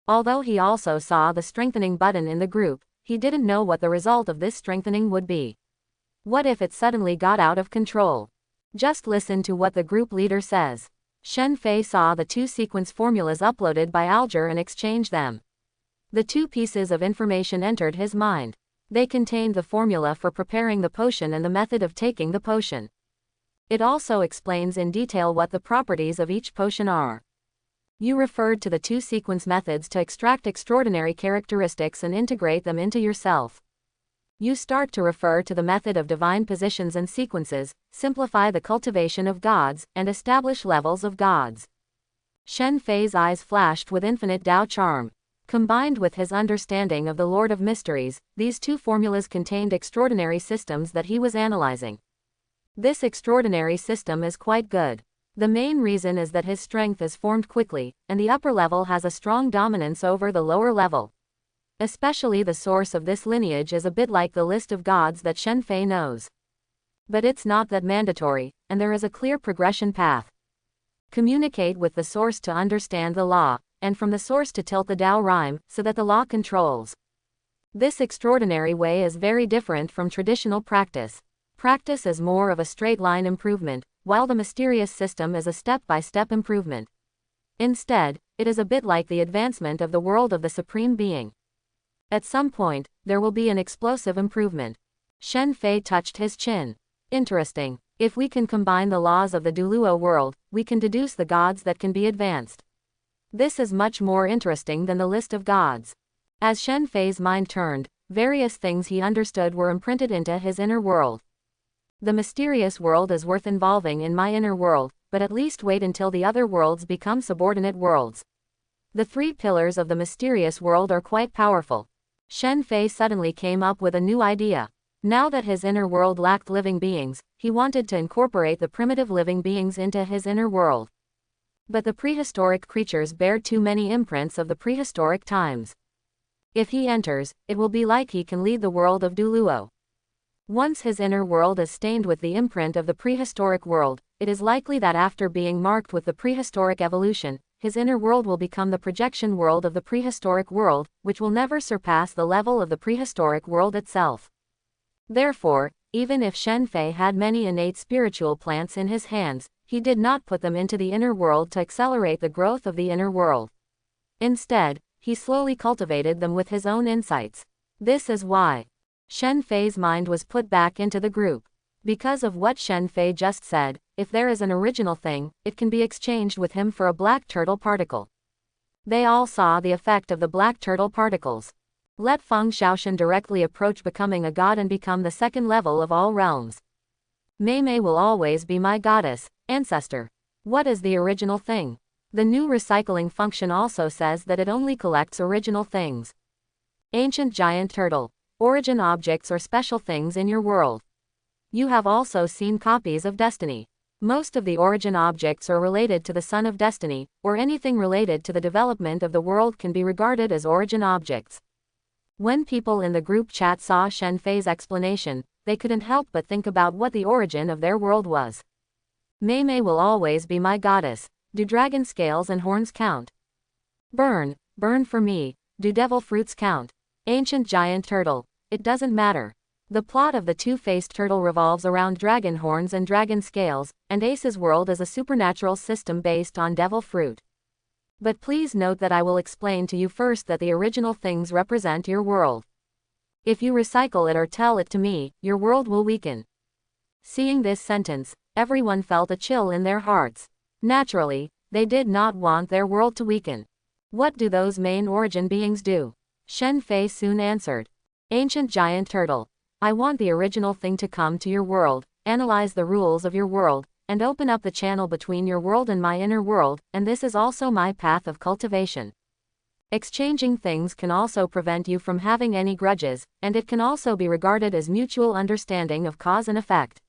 Although he also saw the strengthening button in the group, he didn't know what the result of this strengthening would be. What if it suddenly got out of control? Just listen to what the group leader says. Shen Fei saw the 2 sequence formulas uploaded by Alger and exchanged them. The 2 pieces of information entered his mind. They contained the formula for preparing the potion and the method of taking the potion. It also explains in detail what the properties of each potion are. You referred to the 2 sequence methods to extract extraordinary characteristics and integrate them into yourself. You start to refer to the method of divine positions and sequences, simplify the cultivation of gods, and establish levels of gods. Shen Fei's eyes flashed with infinite Dao charm. Combined with his understanding of the Lord of Mysteries, these 2 formulas contained extraordinary systems that he was analyzing. This extraordinary system is quite good. The main reason is that his strength is formed quickly, and the upper level has a strong dominance over the lower level. Especially the source of this lineage is a bit like the list of gods that Shen Fei knows. But it's not that mandatory, and there is a clear progression path. Communicate with the source to understand the law, and from the source to tilt the Dao rhyme, so that the law controls. This extraordinary way is very different from traditional practice. Practice is more of a straight line improvement, while the mysterious system is a step-by-step improvement. Instead, it is a bit like the advancement of the world of the Supreme Being. At some point, there will be an explosive improvement. Shen Fei touched his chin. Interesting. If we can combine the laws of the Douluo world, we can deduce the gods that can be advanced. This is much more interesting than the list of gods. As Shen Fei's mind turned, various things he understood were imprinted into his inner world. The mysterious world is worth involving in my inner world, but at least wait until the other worlds become subordinate worlds. The 3 pillars of the mysterious world are quite powerful. Shen Fei suddenly came up with a new idea. Now that his inner world lacked living beings, he wanted to incorporate the primitive living beings into his inner world. But the prehistoric creatures bear too many imprints of the prehistoric times. If he enters, it will be like he can lead the world of Douluo. Once his inner world is stained with the imprint of the prehistoric world, it is likely that after being marked with the prehistoric evolution, his inner world will become the projection world of the prehistoric world, which will never surpass the level of the prehistoric world itself. Therefore, even if Shen Fei had many innate spiritual plants in his hands, he did not put them into the inner world to accelerate the growth of the inner world. Instead, he slowly cultivated them with his own insights. This is why Shen Fei's mind was put back into the group. Because of what Shen Fei just said, if there is an original thing, it can be exchanged with him for a black turtle particle. They all saw the effect of the black turtle particles. Let Fang Shaan directly approach becoming a god and become the 2nd level of all realms. Mei Mei will always be my goddess, ancestor. What is the original thing? The new recycling function also says that it only collects original things. Ancient giant turtle. Origin objects or special things in your world. You have also seen copies of Destiny. Most of the origin objects are related to the Son of Destiny, or anything related to the development of the world can be regarded as origin objects. When people in the group chat saw Shen Fei's explanation, they couldn't help but think about what the origin of their world was. Mei Mei will always be my goddess. Do dragon scales and horns count? Burn for me. Do devil fruits count? Ancient giant turtle. It doesn't matter. The plot of the 2-faced turtle revolves around dragon horns and dragon scales, and Ace's world is a supernatural system based on devil fruit. But please note that I will explain to you first that the original things represent your world. If you recycle it or tell it to me, your world will weaken. Seeing this sentence, everyone felt a chill in their hearts. Naturally, They did not want their world to weaken. What do those main origin beings do? Shen Fei soon answered. Ancient giant turtle. I want the original thing to come to your world, analyze the rules of your world, and open up the channel between your world and my inner world, and this is also my path of cultivation. Exchanging things can also prevent you from having any grudges, and it can also be regarded as mutual understanding of cause and effect.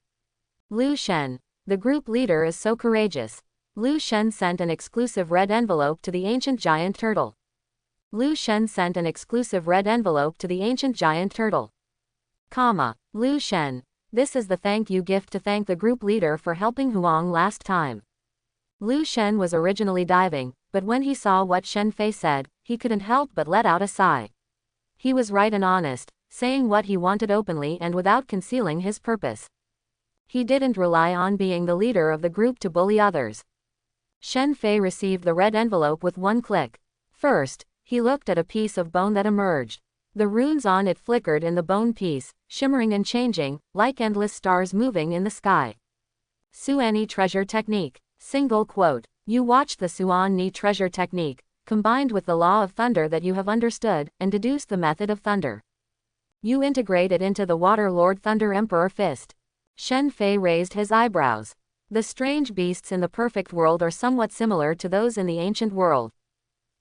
Lu Shen. The group leader is so courageous. Lu Shen sent an exclusive red envelope to the ancient giant turtle. Lu Shen sent an exclusive red envelope to the ancient giant turtle. Lu Shen. This is the thank you gift to thank the group leader for helping Huang last time. Lu Shen was originally diving, but when he saw what Shen Fei said, he couldn't help but let out a sigh. He was right and honest, saying what he wanted openly and without concealing his purpose. He didn't rely on being the leader of the group to bully others. Shen Fei received the red envelope with one click. First, he looked at a piece of bone that emerged. The runes on it flickered in the bone piece, shimmering and changing, like endless stars moving in the sky. Suan treasure technique. Single quote. You watched the Suan treasure technique, combined with the law of thunder that you have understood, and deduced the method of thunder. You integrate it into the Water Lord Thunder Emperor Fist. Shen Fei raised his eyebrows. The strange beasts in the perfect world are somewhat similar to those in the ancient world.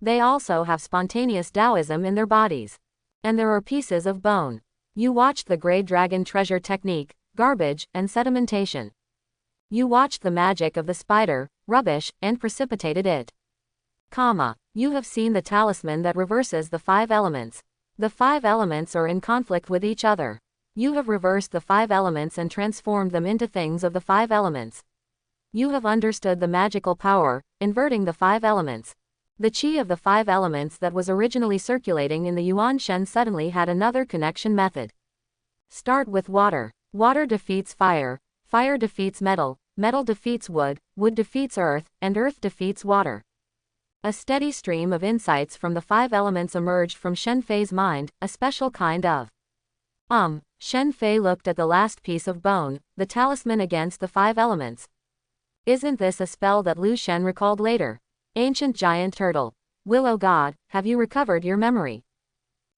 They also have spontaneous Taoism in their bodies. And there are pieces of bone. You watched the Grey Dragon treasure technique, garbage, and sedimentation. You watched the magic of the spider, rubbish, and precipitated it. You have seen the talisman that reverses the 5 elements. The 5 elements are in conflict with each other. You have reversed the 5 elements and transformed them into things of the 5 elements. You have understood the magical power, inverting the 5 elements. The qi of the 5 elements that was originally circulating in the Yuan Shen suddenly had another connection method. Start with water. Water defeats fire, fire defeats metal, metal defeats wood, wood defeats earth, and earth defeats water. A steady stream of insights from the 5 elements emerged from Shen Fei's mind, a special kind of. Shen Fei looked at the last piece of bone, the talisman against the 5 elements. Isn't this a spell that Lu Shen recalled later? Ancient giant turtle. Willow god, have you recovered your memory?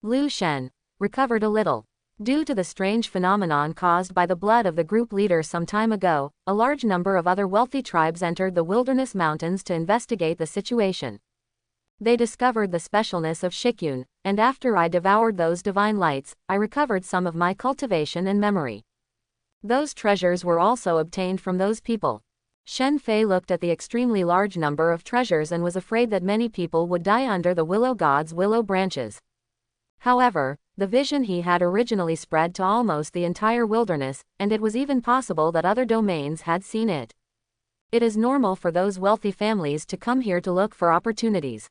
Lu Shen. Recovered a little. Due to the strange phenomenon caused by the blood of the group leader some time ago, a large number of other wealthy tribes entered the wilderness mountains to investigate the situation. They discovered the specialness of Shikyun, and after I devoured those divine lights, I recovered some of my cultivation and memory. Those treasures were also obtained from those people. Shen Fei looked at the extremely large number of treasures and was afraid that many people would die under the willow god's willow branches. However, the vision he had originally spread to almost the entire wilderness, and it was even possible that other domains had seen it. It is normal for those wealthy families to come here to look for opportunities.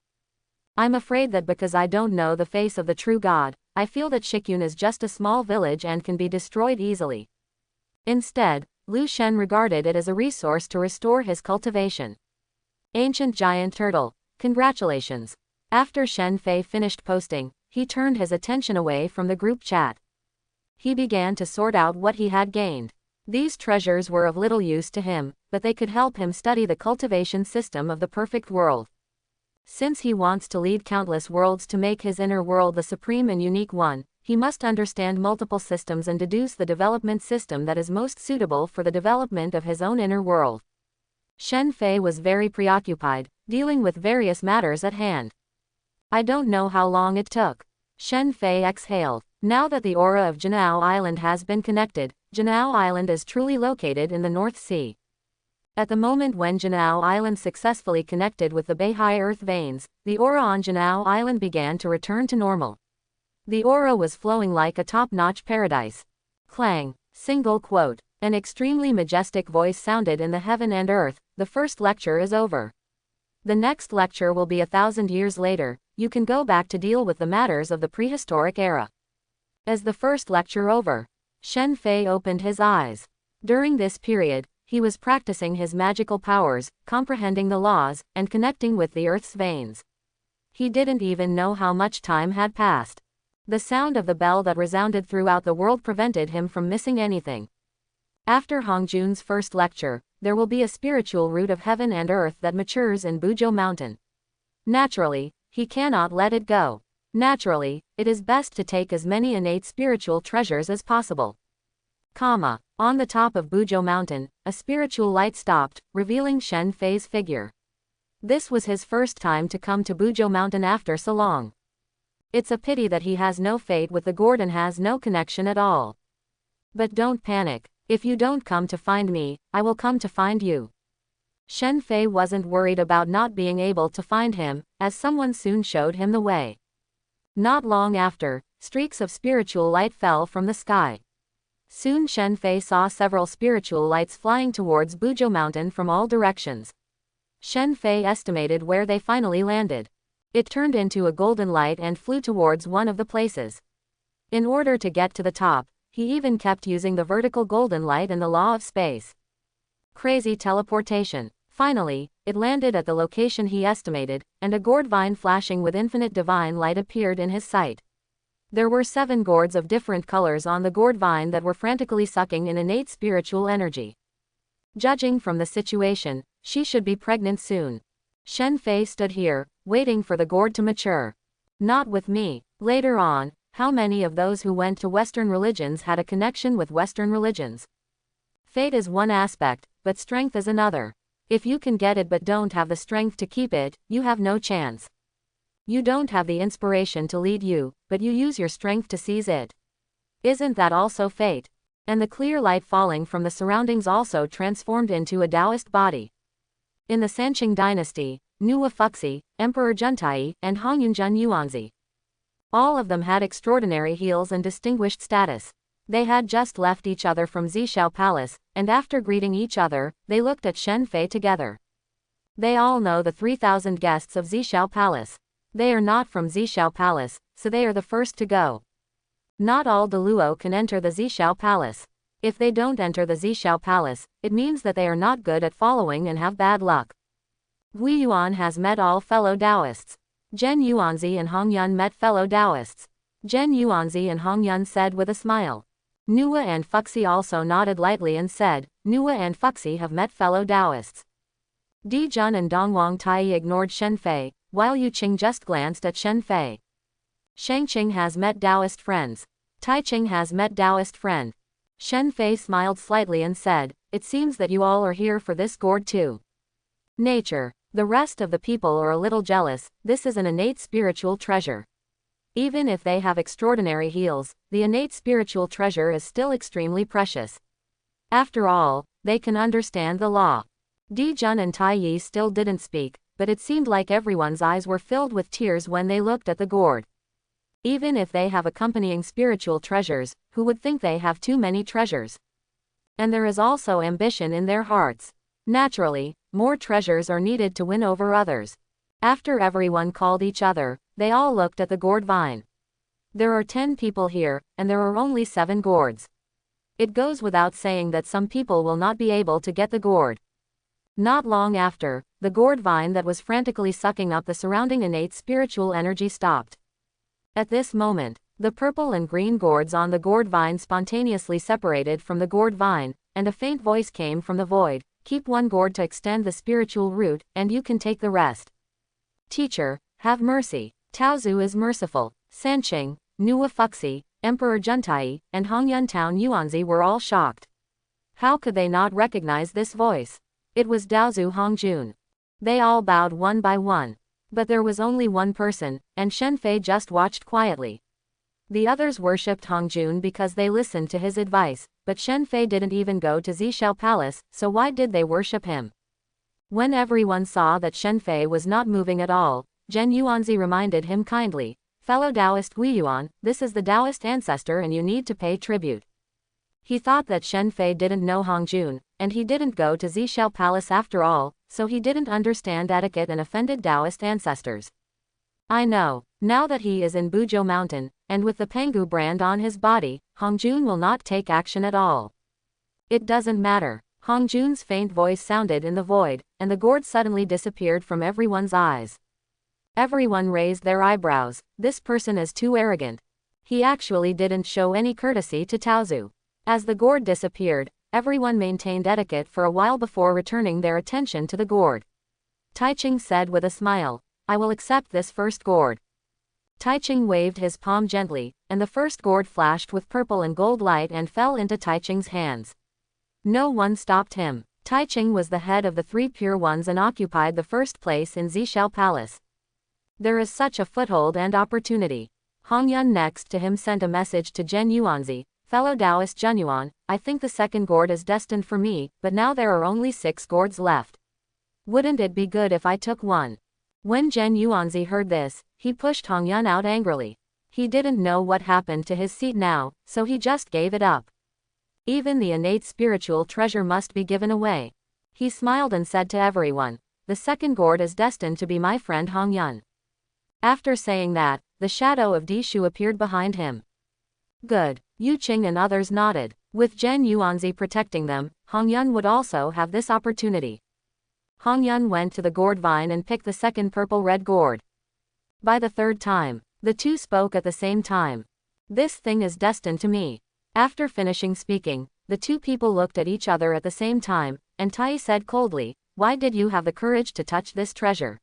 I'm afraid that because I don't know the face of the true God, I feel that Shikyun is just a small village and can be destroyed easily. Instead, Lu Shen regarded it as a resource to restore his cultivation. Ancient giant turtle. Congratulations. After Shen Fei finished posting, he turned his attention away from the group chat. He began to sort out what he had gained. These treasures were of little use to him, but they could help him study the cultivation system of the perfect world. Since he wants to lead countless worlds to make his inner world the supreme and unique one, he must understand multiple systems and deduce the development system that is most suitable for the development of his own inner world. Shen Fei was very preoccupied, dealing with various matters at hand. I don't know how long it took. Shen Fei exhaled. Now that the aura of Janao Island has been connected, Janao Island is truly located in the North Sea. At the moment when Janao Island successfully connected with the Beihai Earth veins, the aura on Janao Island began to return to normal. The aura was flowing like a top-notch paradise. Clang. Single quote. An extremely majestic voice sounded in the heaven and earth. The first lecture is over. The next lecture will be 1,000 years later. You can go back to deal with the matters of the prehistoric era. As the first lecture over, Shen Fei opened his eyes. During this period, he was practicing his magical powers, comprehending the laws, and connecting with the earth's veins. He didn't even know how much time had passed. The sound of the bell that resounded throughout the world prevented him from missing anything. After Hongjun's first lecture, there will be a spiritual root of heaven and earth that matures in Buzhou Mountain. Naturally, he cannot let it go. Naturally, it is best to take as many innate spiritual treasures as possible. On the top of Buzhou Mountain, a spiritual light stopped, revealing Shen Fei's figure. This was his first time to come to Buzhou Mountain after so long. It's a pity that he has no fate with the gourd and has no connection at all. But don't panic. If you don't come to find me, I will come to find you. Shen Fei wasn't worried about not being able to find him, as someone soon showed him the way. Not long after, streaks of spiritual light fell from the sky. Soon Shen Fei saw several spiritual lights flying towards Buzhou Mountain from all directions. Shen Fei estimated where they finally landed. It turned into a golden light and flew towards one of the places. In order to get to the top, he even kept using the vertical golden light and the law of space. Crazy teleportation. Finally, it landed at the location he estimated, and a gourd vine flashing with infinite divine light appeared in his sight. There were 7 gourds of different colors on the gourd vine that were frantically sucking in innate spiritual energy. Judging from the situation, she should be pregnant soon. Shen Fei stood here, waiting for the gourd to mature. Not with me. Later on, how many of those who went to Western religions had a connection with Western religions? Fate is one aspect, but strength is another. If you can get it but don't have the strength to keep it, you have no chance. You don't have the inspiration to lead you, but you use your strength to seize it. Isn't that also fate? And the clear light falling from the surroundings also transformed into a Taoist body. In the Sanqing dynasty, Nuwa Fuxi, Emperor Juntai, and Hongyunjun Yuanzi. All of them had extraordinary heals and distinguished status. They had just left each other from Zishao Palace, and after greeting each other, they looked at Shen Fei together. They all know the 3,000 guests of Zishao Palace. They are not from Zishao Palace, so they are the first to go. Not all Douluo can enter the Zishao Palace. If they don't enter the Zishao Palace, it means that they are not good at following and have bad luck. Wu Yuan has met all fellow Taoists. Zhen Yuanzi and Hongyun met fellow Taoists. Zhen Yuanzi and Hongyun said with a smile. Nuwa and Fuxi also nodded lightly and said, Nuwa and Fuxi have met fellow Taoists. Di Jun and Dongwang Tai ignored Shen Fei, while Yu Qing just glanced at Shen Fei. Shangqing has met Taoist friends. Tai Qing has met Taoist friend. Shen Fei smiled slightly and said, it seems that you all are here for this gourd too. Nature. The rest of the people are a little jealous. This is an innate spiritual treasure. Even if they have extraordinary heals, the innate spiritual treasure is still extremely precious. After all, they can understand the law. Di Jun and Tai Yi still didn't speak, but it seemed like everyone's eyes were filled with tears when they looked at the gourd. Even if they have accompanying spiritual treasures, who would think they have too many treasures? And there is also ambition in their hearts. Naturally, more treasures are needed to win over others. After everyone called each other, they all looked at the gourd vine. There are 10 people here, and there are only 7 gourds. It goes without saying that some people will not be able to get the gourd. Not long after, the gourd vine that was frantically sucking up the surrounding innate spiritual energy stopped. At this moment, the purple and green gourds on the gourd vine spontaneously separated from the gourd vine, and a faint voice came from the void. Keep one gourd to extend the spiritual root, and you can take the rest. Teacher, have mercy. Taozu is merciful. Sanqing, Nuwa Fuxi, Emperor Juntai, and Hongyun Town Yuanzi were all shocked. How could they not recognize this voice? It was Daozu Hongjun. They all bowed one by one. But there was only one person, and Shen Fei just watched quietly. The others worshipped Hongjun because they listened to his advice, but Shen Fei didn't even go to Zishao Palace, so why did they worship him? When everyone saw that Shen Fei was not moving at all, Zhen Yuanzi reminded him kindly, fellow Taoist Wu Yuan, this is the Taoist ancestor and you need to pay tribute. He thought that Shen Fei didn't know Hongjun, and he didn't go to Zishao Palace after all, so he didn't understand etiquette and offended Taoist ancestors. I know, now that he is in Buzhou Mountain, and with the Pangu brand on his body, Hongjun will not take action at all. It doesn't matter. Hongjun's faint voice sounded in the void, and the gourd suddenly disappeared from everyone's eyes. Everyone raised their eyebrows. This person is too arrogant. He actually didn't show any courtesy to Taozu. As the gourd disappeared, everyone maintained etiquette for a while before returning their attention to the gourd. Taiching said with a smile, "I will accept this first gourd." Taiching waved his palm gently, and the first gourd flashed with purple and gold light and fell into Taiching's hands. No one stopped him. Taiching was the head of the three pure ones and occupied the first place in Zishao Palace. There is such a foothold and opportunity. Hongyun next to him sent a message to Zhen Yuanzi, "Fellow Taoist Zhenyuan, I think the second gourd is destined for me, but now there are only 6 gourds left. Wouldn't it be good if I took one?" When Zhen Yuanzi heard this, he pushed Hongyun out angrily. He didn't know what happened to his seat now, so he just gave it up. Even the innate spiritual treasure must be given away. He smiled and said to everyone, "The second gourd is destined to be my friend Hongyun." After saying that, the shadow of Dishu appeared behind him. Good. Yu Qing and others nodded. With Zhen Yuanzi protecting them, Hongyun would also have this opportunity. Hongyun went to the gourd vine and picked the second purple-red gourd. By the third time, the two spoke at the same time. "This thing is destined to me." After finishing speaking, the two people looked at each other at the same time, and Tai said coldly, "Why did you have the courage to touch this treasure?"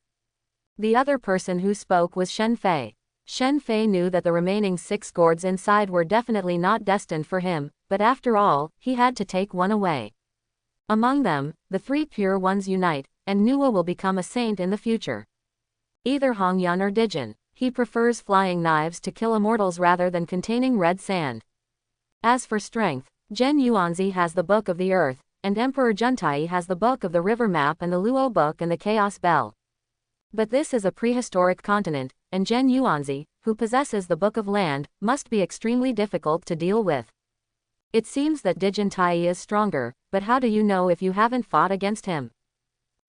The other person who spoke was Shen Fei. Shen Fei knew that the remaining 6 gourds inside were definitely not destined for him, but after all, he had to take one away. Among them, the 3 pure ones unite, and Nuo will become a saint in the future. Either Hongyun or Dijin, he prefers flying knives to kill immortals rather than containing red sand. As for strength, Zhen Yuanzi has the Book of the Earth, and Emperor Juntai has the Book of the River Map and the Luo Book and the Chaos Bell. But this is a prehistoric continent, and Zhen Yuanzi, who possesses the Book of Land, must be extremely difficult to deal with. It seems that Dijin Tai is stronger, but how do you know if you haven't fought against him?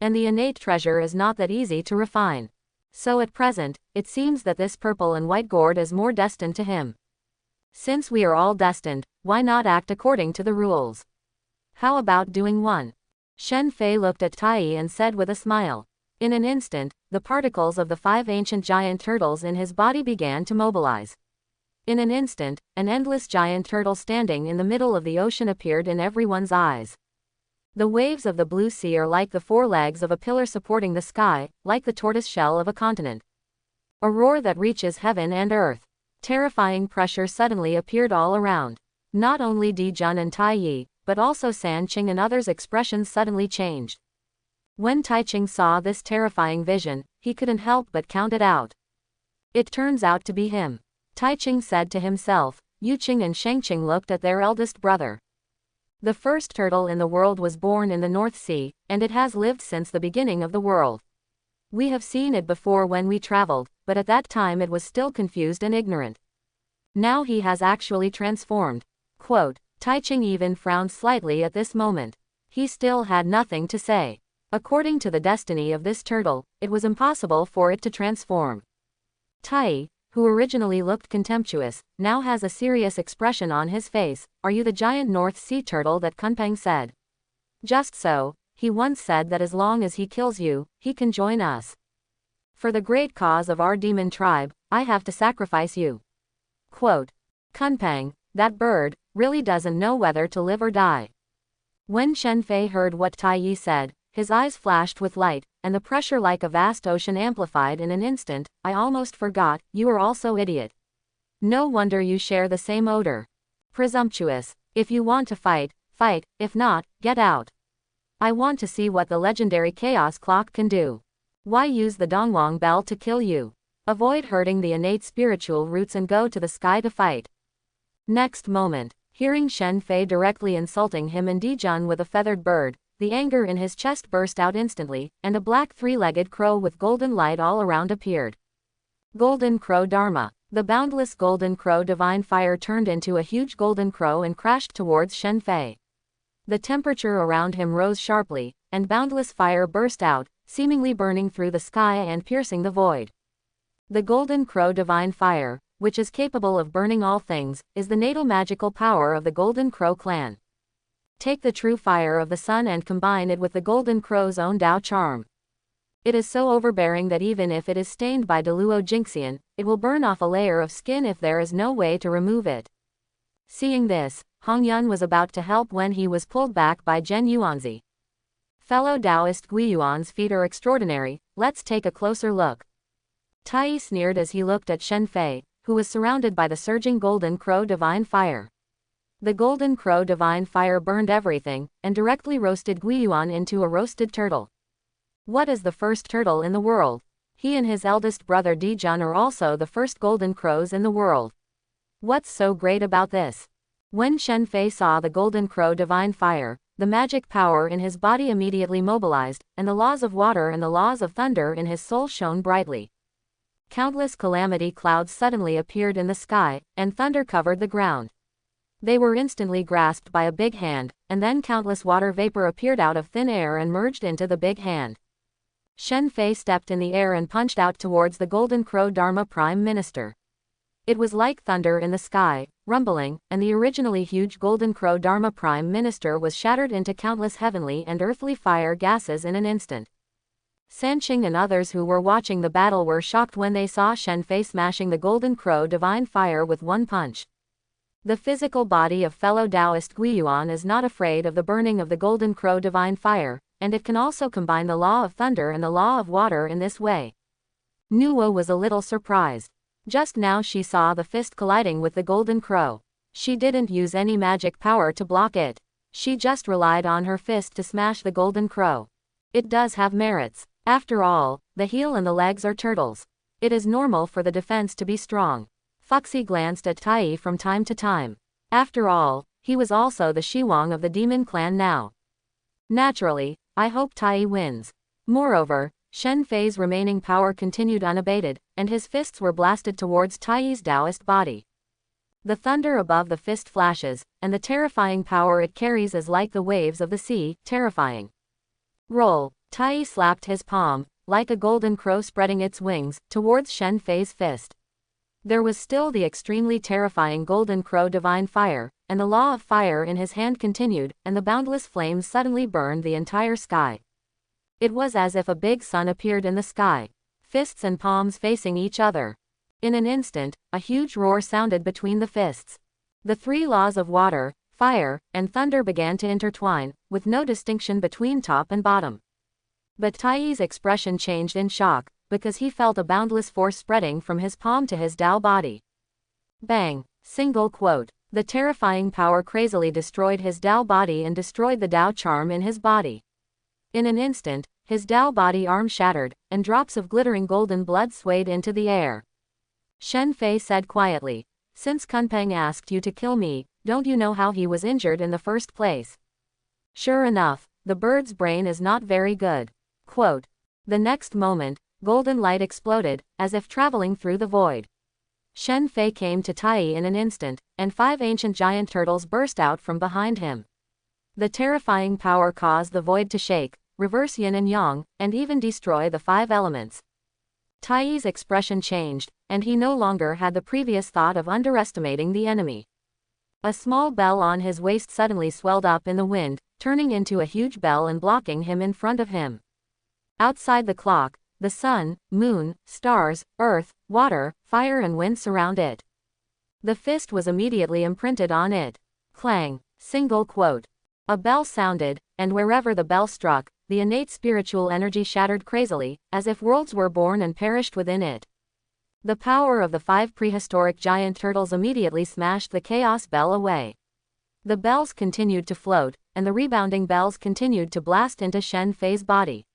And the innate treasure is not that easy to refine. So at present, it seems that this purple and white gourd is more destined to him. Since we are all destined, why not act according to the rules? How about doing one? Shen Fei looked at Tai and said with a smile. In an instant, the particles of the 5 ancient giant turtles in his body began to mobilize. In an instant, an endless giant turtle standing in the middle of the ocean appeared in everyone's eyes. The waves of the blue sea are like the 4 legs of a pillar supporting the sky, like the tortoise shell of a continent. A roar that reaches heaven and earth. Terrifying pressure suddenly appeared all around. Not only Di Jun and Tai Yi, but also San Qing and others' expressions suddenly changed. When Taiching saw this terrifying vision, he couldn't help but count it out. It turns out to be him. Taiching said to himself. Yu Qing and Shengqing looked at their eldest brother. The first turtle in the world was born in the North Sea, and it has lived since the beginning of the world. We have seen it before when we traveled, but at that time it was still confused and ignorant. Now he has actually transformed. Quote, Taiching even frowned slightly at this moment. He still had nothing to say. According to the destiny of this turtle, it was impossible for it to transform. Tai, who originally looked contemptuous, now has a serious expression on his face. Are you the giant North Sea turtle that Kunpeng said? Just so, he once said that as long as he kills you, he can join us. For the great cause of our demon tribe, I have to sacrifice you. Quote, Kunpeng, that bird, really doesn't know whether to live or die. When Shen Fei heard what Tai Yi said, his eyes flashed with light, and the pressure like a vast ocean amplified in an instant. I almost forgot, you are also idiot. No wonder you share the same odor. Presumptuous. If you want to fight, fight, if not, get out. I want to see what the legendary chaos clock can do. Why use the Dongwang bell to kill you? Avoid hurting the innate spiritual roots and go to the sky to fight. Next moment, hearing Shen Fei directly insulting him and Dijun with a feathered bird, the anger in his chest burst out instantly, and a black 3-legged crow with golden light all around appeared. Golden Crow Dharma. The boundless golden crow divine fire turned into a huge golden crow and crashed towards Shen Fei. The temperature around him rose sharply, and boundless fire burst out, seemingly burning through the sky and piercing the void. The golden crow divine fire, which is capable of burning all things, is the natal magical power of the Golden Crow clan. Take the true fire of the sun and combine it with the Golden Crow's own Dao charm. It is so overbearing that even if it is stained by Douluo Jinxian, it will burn off a layer of skin if there is no way to remove it. Seeing this, Hong Yun was about to help when he was pulled back by Zhen Yuanzi. Fellow Taoist Guiyuan's feat are extraordinary, let's take a closer look. Tai sneered as he looked at Shen Fei, who was surrounded by the surging Golden Crow Divine Fire. The Golden Crow Divine Fire burned everything, and directly roasted Guiyuan into a roasted turtle. What is the first turtle in the world? He and his eldest brother Dijun are also the first Golden Crows in the world. What's so great about this? When Shen Fei saw the Golden Crow Divine Fire, the magic power in his body immediately mobilized, and the laws of water and the laws of thunder in his soul shone brightly. Countless calamity clouds suddenly appeared in the sky, and thunder covered the ground. They were instantly grasped by a big hand, and then countless water vapor appeared out of thin air and merged into the big hand. Shen Fei stepped in the air and punched out towards the Golden Crow Dharma Prime Minister. It was like thunder in the sky, rumbling, and the originally huge Golden Crow Dharma Prime Minister was shattered into countless heavenly and earthly fire gases in an instant. Sanqing and others who were watching the battle were shocked when they saw Shen Fei smashing the Golden Crow Divine Fire with one punch. The physical body of fellow Taoist Guiyuan is not afraid of the burning of the Golden Crow Divine Fire, and it can also combine the law of thunder and the law of water in this way. Nuo was a little surprised. Just now she saw the fist colliding with the Golden Crow. She didn't use any magic power to block it. She just relied on her fist to smash the Golden Crow. It does have merits. After all, the heel and the legs are turtles. It is normal for the defense to be strong. Foxy glanced at Tai from time to time. After all, he was also the Shiwang of the demon clan now. Naturally, I hope Tai wins. Moreover, Shen Fei's remaining power continued unabated, and his fists were blasted towards Tai's Taoist body. The thunder above the fist flashes, and the terrifying power it carries is like the waves of the sea, terrifying. Roll. Tai slapped his palm, like a golden crow spreading its wings, towards Shen Fei's fist. There was still the extremely terrifying Golden Crow Divine Fire, and the law of fire in his hand continued, and the boundless flames suddenly burned the entire sky. It was as if a big sun appeared in the sky, fists and palms facing each other. In an instant, a huge roar sounded between the fists. The three laws of water, fire, and thunder began to intertwine, with no distinction between top and bottom. But Tai's expression changed in shock, because he felt a boundless force spreading from his palm to his Tao body. Bang! Single quote. The terrifying power crazily destroyed his Tao body and destroyed the Tao charm in his body. In an instant, his Tao body arm shattered, and drops of glittering golden blood swayed into the air. Shen Fei said quietly, "Since Kunpeng asked you to kill me, don't you know how he was injured in the first place?" Sure enough, the bird's brain is not very good. Quote. The next moment, golden light exploded, as if traveling through the void. Shen Fei came to Tai in an instant, and 5 ancient giant turtles burst out from behind him. The terrifying power caused the void to shake, reverse yin and yang, and even destroy the 5 elements. Tai's expression changed, and he no longer had the previous thought of underestimating the enemy. A small bell on his waist suddenly swelled up in the wind, turning into a huge bell and blocking him in front of him. Outside the clock, the sun, moon, stars, earth, water, fire and wind surround it. The fist was immediately imprinted on it. Clang. Single quote. A bell sounded, and wherever the bell struck, the innate spiritual energy shattered crazily, as if worlds were born and perished within it. The power of the 5 prehistoric giant turtles immediately smashed the chaos bell away. The bells continued to float, and the rebounding bells continued to blast into Shen Fei's body.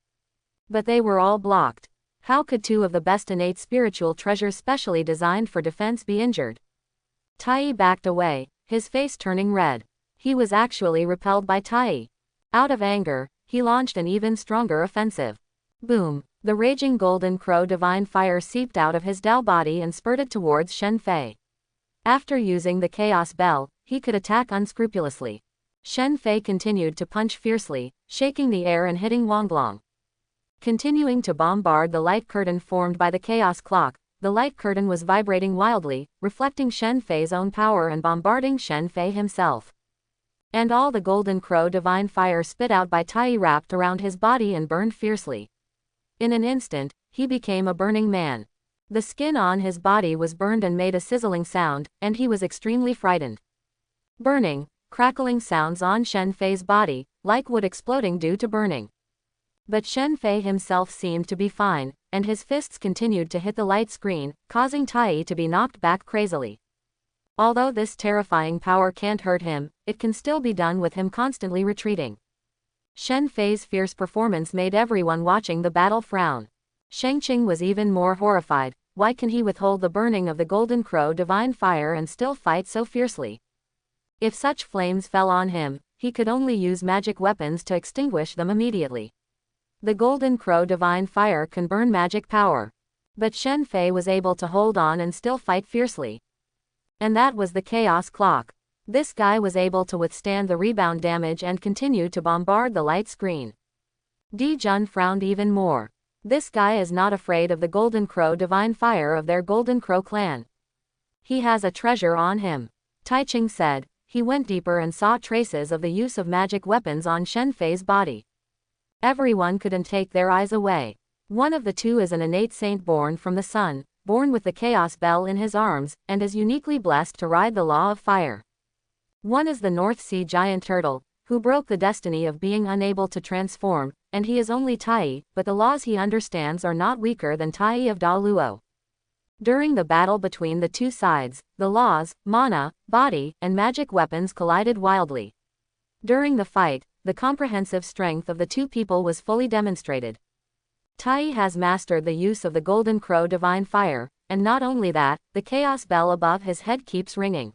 But they were all blocked. How could 2 of the best innate spiritual treasures specially designed for defense be injured? Tai backed away, his face turning red. He was actually repelled by Tai. Out of anger, he launched an even stronger offensive. Boom! The raging Golden Crow Divine Fire seeped out of his Tao body and spurted towards Shen Fei. After using the Chaos Bell, he could attack unscrupulously. Shen Fei continued to punch fiercely, shaking the air and hitting Wanglong. Continuing to bombard the light curtain formed by the chaos clock, the light curtain was vibrating wildly, reflecting Shen Fei's own power and bombarding Shen Fei himself. And all the Golden Crow Divine Fire spit out by Tai wrapped around his body and burned fiercely. In an instant, he became a burning man. The skin on his body was burned and made a sizzling sound, and he was extremely frightened. Burning, crackling sounds on Shen Fei's body, like wood exploding due to burning. But Shen Fei himself seemed to be fine, and his fists continued to hit the light screen, causing Tai to be knocked back crazily. Although this terrifying power can't hurt him, it can still be done with him constantly retreating. Shen Fei's fierce performance made everyone watching the battle frown. Shengqing was even more horrified. Why can he withhold the burning of the Golden Crow divine fire and still fight so fiercely? If such flames fell on him, he could only use magic weapons to extinguish them immediately. The Golden Crow divine fire can burn magic power. But Shen Fei was able to hold on and still fight fiercely. And that was the Chaos Clock. This guy was able to withstand the rebound damage and continue to bombard the light screen. Di Jun frowned even more. This guy is not afraid of the Golden Crow divine fire of their Golden Crow clan. He has a treasure on him. Taiching said. He went deeper and saw traces of the use of magic weapons on Shen Fei's body. Everyone couldn't take their eyes away. One of the two is an innate saint born from the sun, born with the Chaos Bell in his arms, and is uniquely blessed to ride the law of fire. One is the North Sea giant turtle, who broke the destiny of being unable to transform, and he is only Tai, but the laws he understands are not weaker than Tai of Douluo. During the battle between the two sides, the laws, mana, body, and magic weapons collided wildly. During the fight, the comprehensive strength of the two people was fully demonstrated. Tai has mastered the use of the Golden Crow divine fire, and not only that, the Chaos Bell above his head keeps ringing.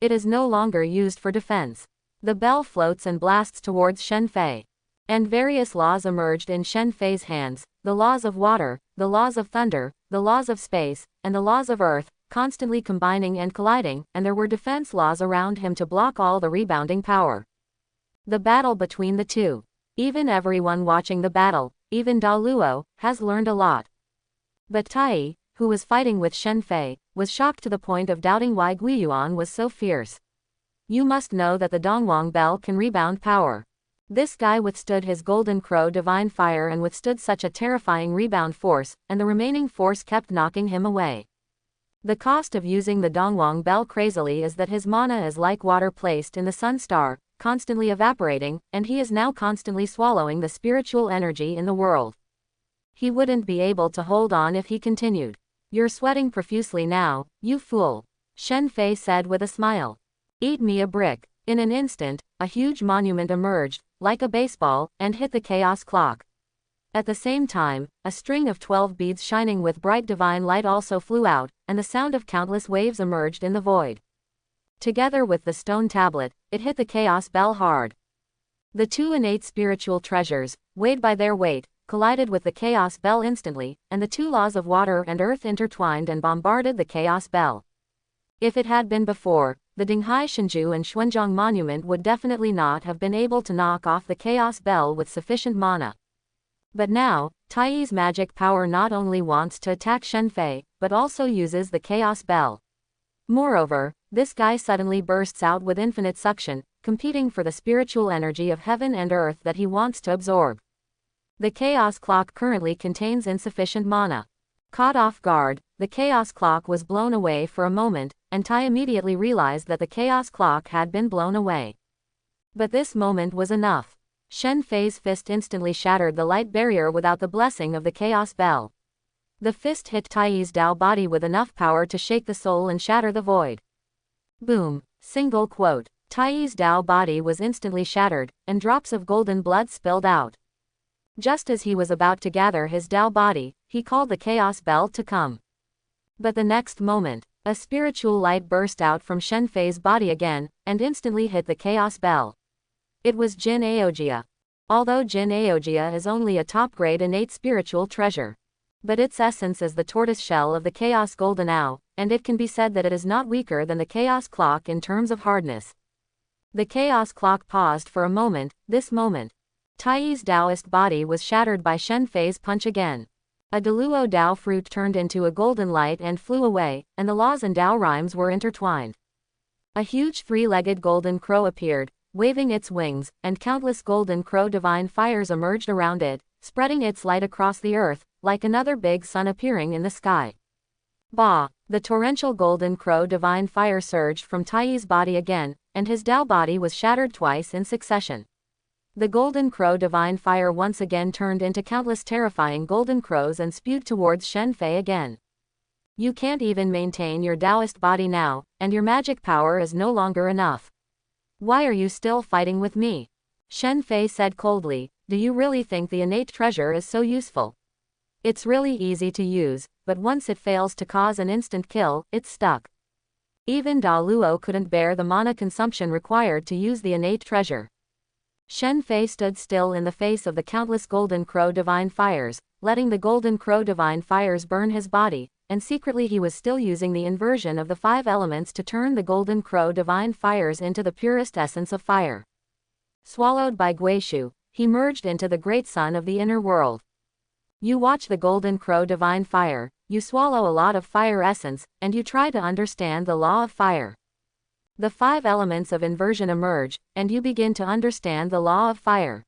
It is no longer used for defense. The bell floats and blasts towards Shen Fei. And various laws emerged in Shen Fei's hands, the laws of water, the laws of thunder, the laws of space, and the laws of earth, constantly combining and colliding, and there were defense laws around him to block all the rebounding power. The battle between the two. Even everyone watching the battle, even Douluo, has learned a lot. But Tai, who was fighting with Shen Fei, was shocked to the point of doubting why Guiyuan was so fierce. You must know that the Dongwang Bell can rebound power. This guy withstood his Golden Crow divine fire and withstood such a terrifying rebound force, and the remaining force kept knocking him away. The cost of using the Dongwang Bell crazily is that his mana is like water placed in the sun star, constantly evaporating, and he is now constantly swallowing the spiritual energy in the world. He wouldn't be able to hold on if he continued. You're sweating profusely now, you fool. Shen Fei said with a smile. Eat me a brick. In an instant, a huge monument emerged, like a baseball, and hit the Chaos Clock. At the same time, a string of 12 beads shining with bright divine light also flew out, and the sound of countless waves emerged in the void. Together with the stone tablet, it hit the Chaos Bell hard. The two innate spiritual treasures, weighed by their weight, collided with the Chaos Bell instantly, and the two laws of water and earth intertwined and bombarded the Chaos Bell. If it had been before, the Dinghai Shenju and Xuanzhong Monument would definitely not have been able to knock off the Chaos Bell with sufficient mana. But now, Tai's magic power not only wants to attack Shen Fei, but also uses the Chaos Bell. Moreover, this guy suddenly bursts out with infinite suction, competing for the spiritual energy of heaven and earth that he wants to absorb. The Chaos Clock currently contains insufficient mana. Caught off guard, the Chaos Clock was blown away for a moment, and Tai immediately realized that the Chaos Clock had been blown away. But this moment was enough. Shen Fei's fist instantly shattered the light barrier without the blessing of the Chaos Bell. The fist hit Tai's Dao body with enough power to shake the soul and shatter the void. Boom. Single quote. Tai's Dao body was instantly shattered, and drops of golden blood spilled out. Just as he was about to gather his Dao body, he called the Chaos Bell to come. But the next moment, a spiritual light burst out from Shen Fei's body again, and instantly hit the Chaos Bell. It was Jin Aogia. Although Jin Aogia is only a top-grade innate spiritual treasure. But its essence is the tortoise shell of the Chaos Golden Owl, and it can be said that it is not weaker than the Chaos Clock in terms of hardness. The Chaos Clock paused for a moment. This moment, Tai's Taoist body was shattered by Shen Fei's punch again. A Douluo Dao fruit turned into a golden light and flew away, and the laws and Dao rhymes were intertwined. A huge three-legged golden crow appeared, waving its wings, and countless golden crow divine fires emerged around it, spreading its light across the earth, like another big sun appearing in the sky. Bah! The torrential golden crow divine fire surged from Tai's body again, and his Dao body was shattered twice in succession. The golden crow divine fire once again turned into countless terrifying golden crows and spewed towards Shen Fei again. You can't even maintain your Taoist body now, and your magic power is no longer enough. Why are you still fighting with me? Shen Fei said coldly, do you really think the innate treasure is so useful? It's really easy to use, but once it fails to cause an instant kill, it's stuck. Even Douluo couldn't bear the mana consumption required to use the innate treasure. Shen Fei stood still in the face of the countless golden crow divine fires, letting the golden crow divine fires burn his body, and secretly he was still using the inversion of the 5 elements to turn the golden crow divine fires into the purest essence of fire. Swallowed by Guishu, he merged into the great sun of the inner world. You watch the golden crow divine fire, you swallow a lot of fire essence, and you try to understand the law of fire. The 5 elements of inversion emerge, and you begin to understand the law of fire.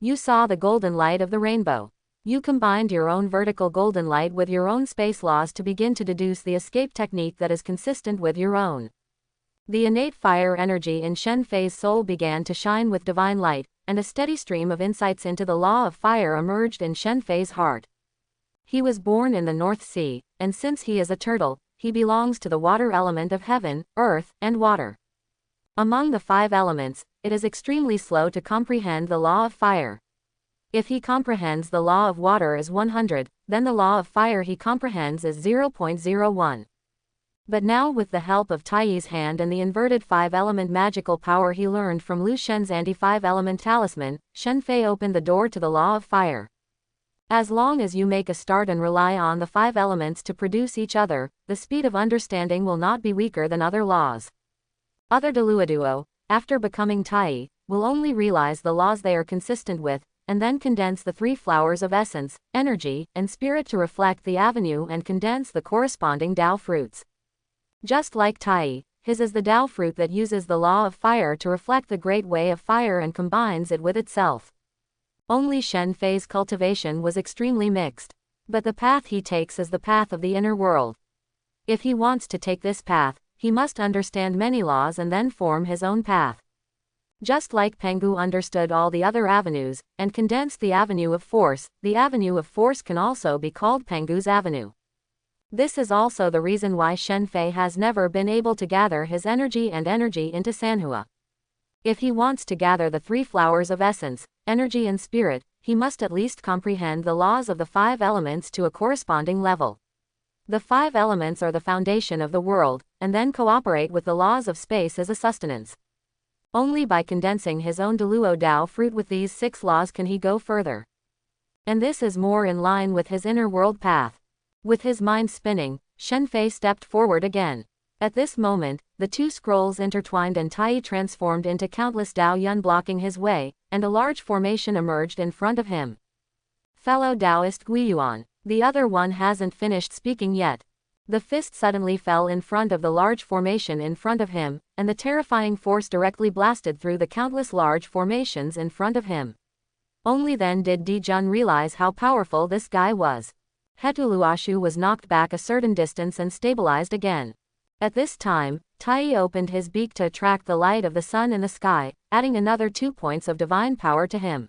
You saw the golden light of the rainbow. You combined your own vertical golden light with your own space laws to begin to deduce the escape technique that is consistent with your own. The innate fire energy in Shen Fei's soul began to shine with divine light, and a steady stream of insights into the law of fire emerged in Shen Fei's heart. He was born in the North Sea, and since he is a turtle, he belongs to the water element of heaven, earth, and water. Among the 5 elements, it is extremely slow to comprehend the law of fire. If he comprehends the law of water as 100, then the law of fire he comprehends as 0.01. But now with the help of Taiyi's hand and the inverted 5-element magical power he learned from Lu Shen's anti-5-element talisman, Shen Fei opened the door to the law of fire. As long as you make a start and rely on the 5 elements to produce each other, the speed of understanding will not be weaker than other laws. Other Douluo, after becoming Taiyi, will only realize the laws they are consistent with, and then condense the 3 flowers of essence, energy, and spirit to reflect the avenue and condense the corresponding Dao fruits. Just like Taiyi, his is the Dao fruit that uses the law of fire to reflect the great way of fire and combines it with itself. Only Shen Fei's cultivation was extremely mixed. But the path he takes is the path of the inner world. If he wants to take this path, he must understand many laws and then form his own path. Just like Pengu understood all the other avenues, and condensed the avenue of force, the avenue of force can also be called Pengu's avenue. This is also the reason why Shen Fei has never been able to gather his energy into Sanhua. If he wants to gather the 3 flowers of essence, energy and spirit, he must at least comprehend the laws of the 5 elements to a corresponding level. The 5 elements are the foundation of the world, and then cooperate with the laws of space as a sustenance. Only by condensing his own Douluo Dao fruit with these 6 laws can he go further. And this is more in line with his inner world path. With his mind spinning, Shen Fei stepped forward again. At this moment, the 2 scrolls intertwined and Taiyi transformed into countless Dao Yun blocking his way, and a large formation emerged in front of him. Fellow Taoist Guiyuan, the other one hasn't finished speaking yet. The fist suddenly fell in front of the large formation in front of him, and the terrifying force directly blasted through the countless large formations in front of him. Only then did Di Jun realize how powerful this guy was. Hetuluashu was knocked back a certain distance and stabilized again. At this time, Taiyi opened his beak to attract the light of the sun in the sky, adding another 2 points of divine power to him.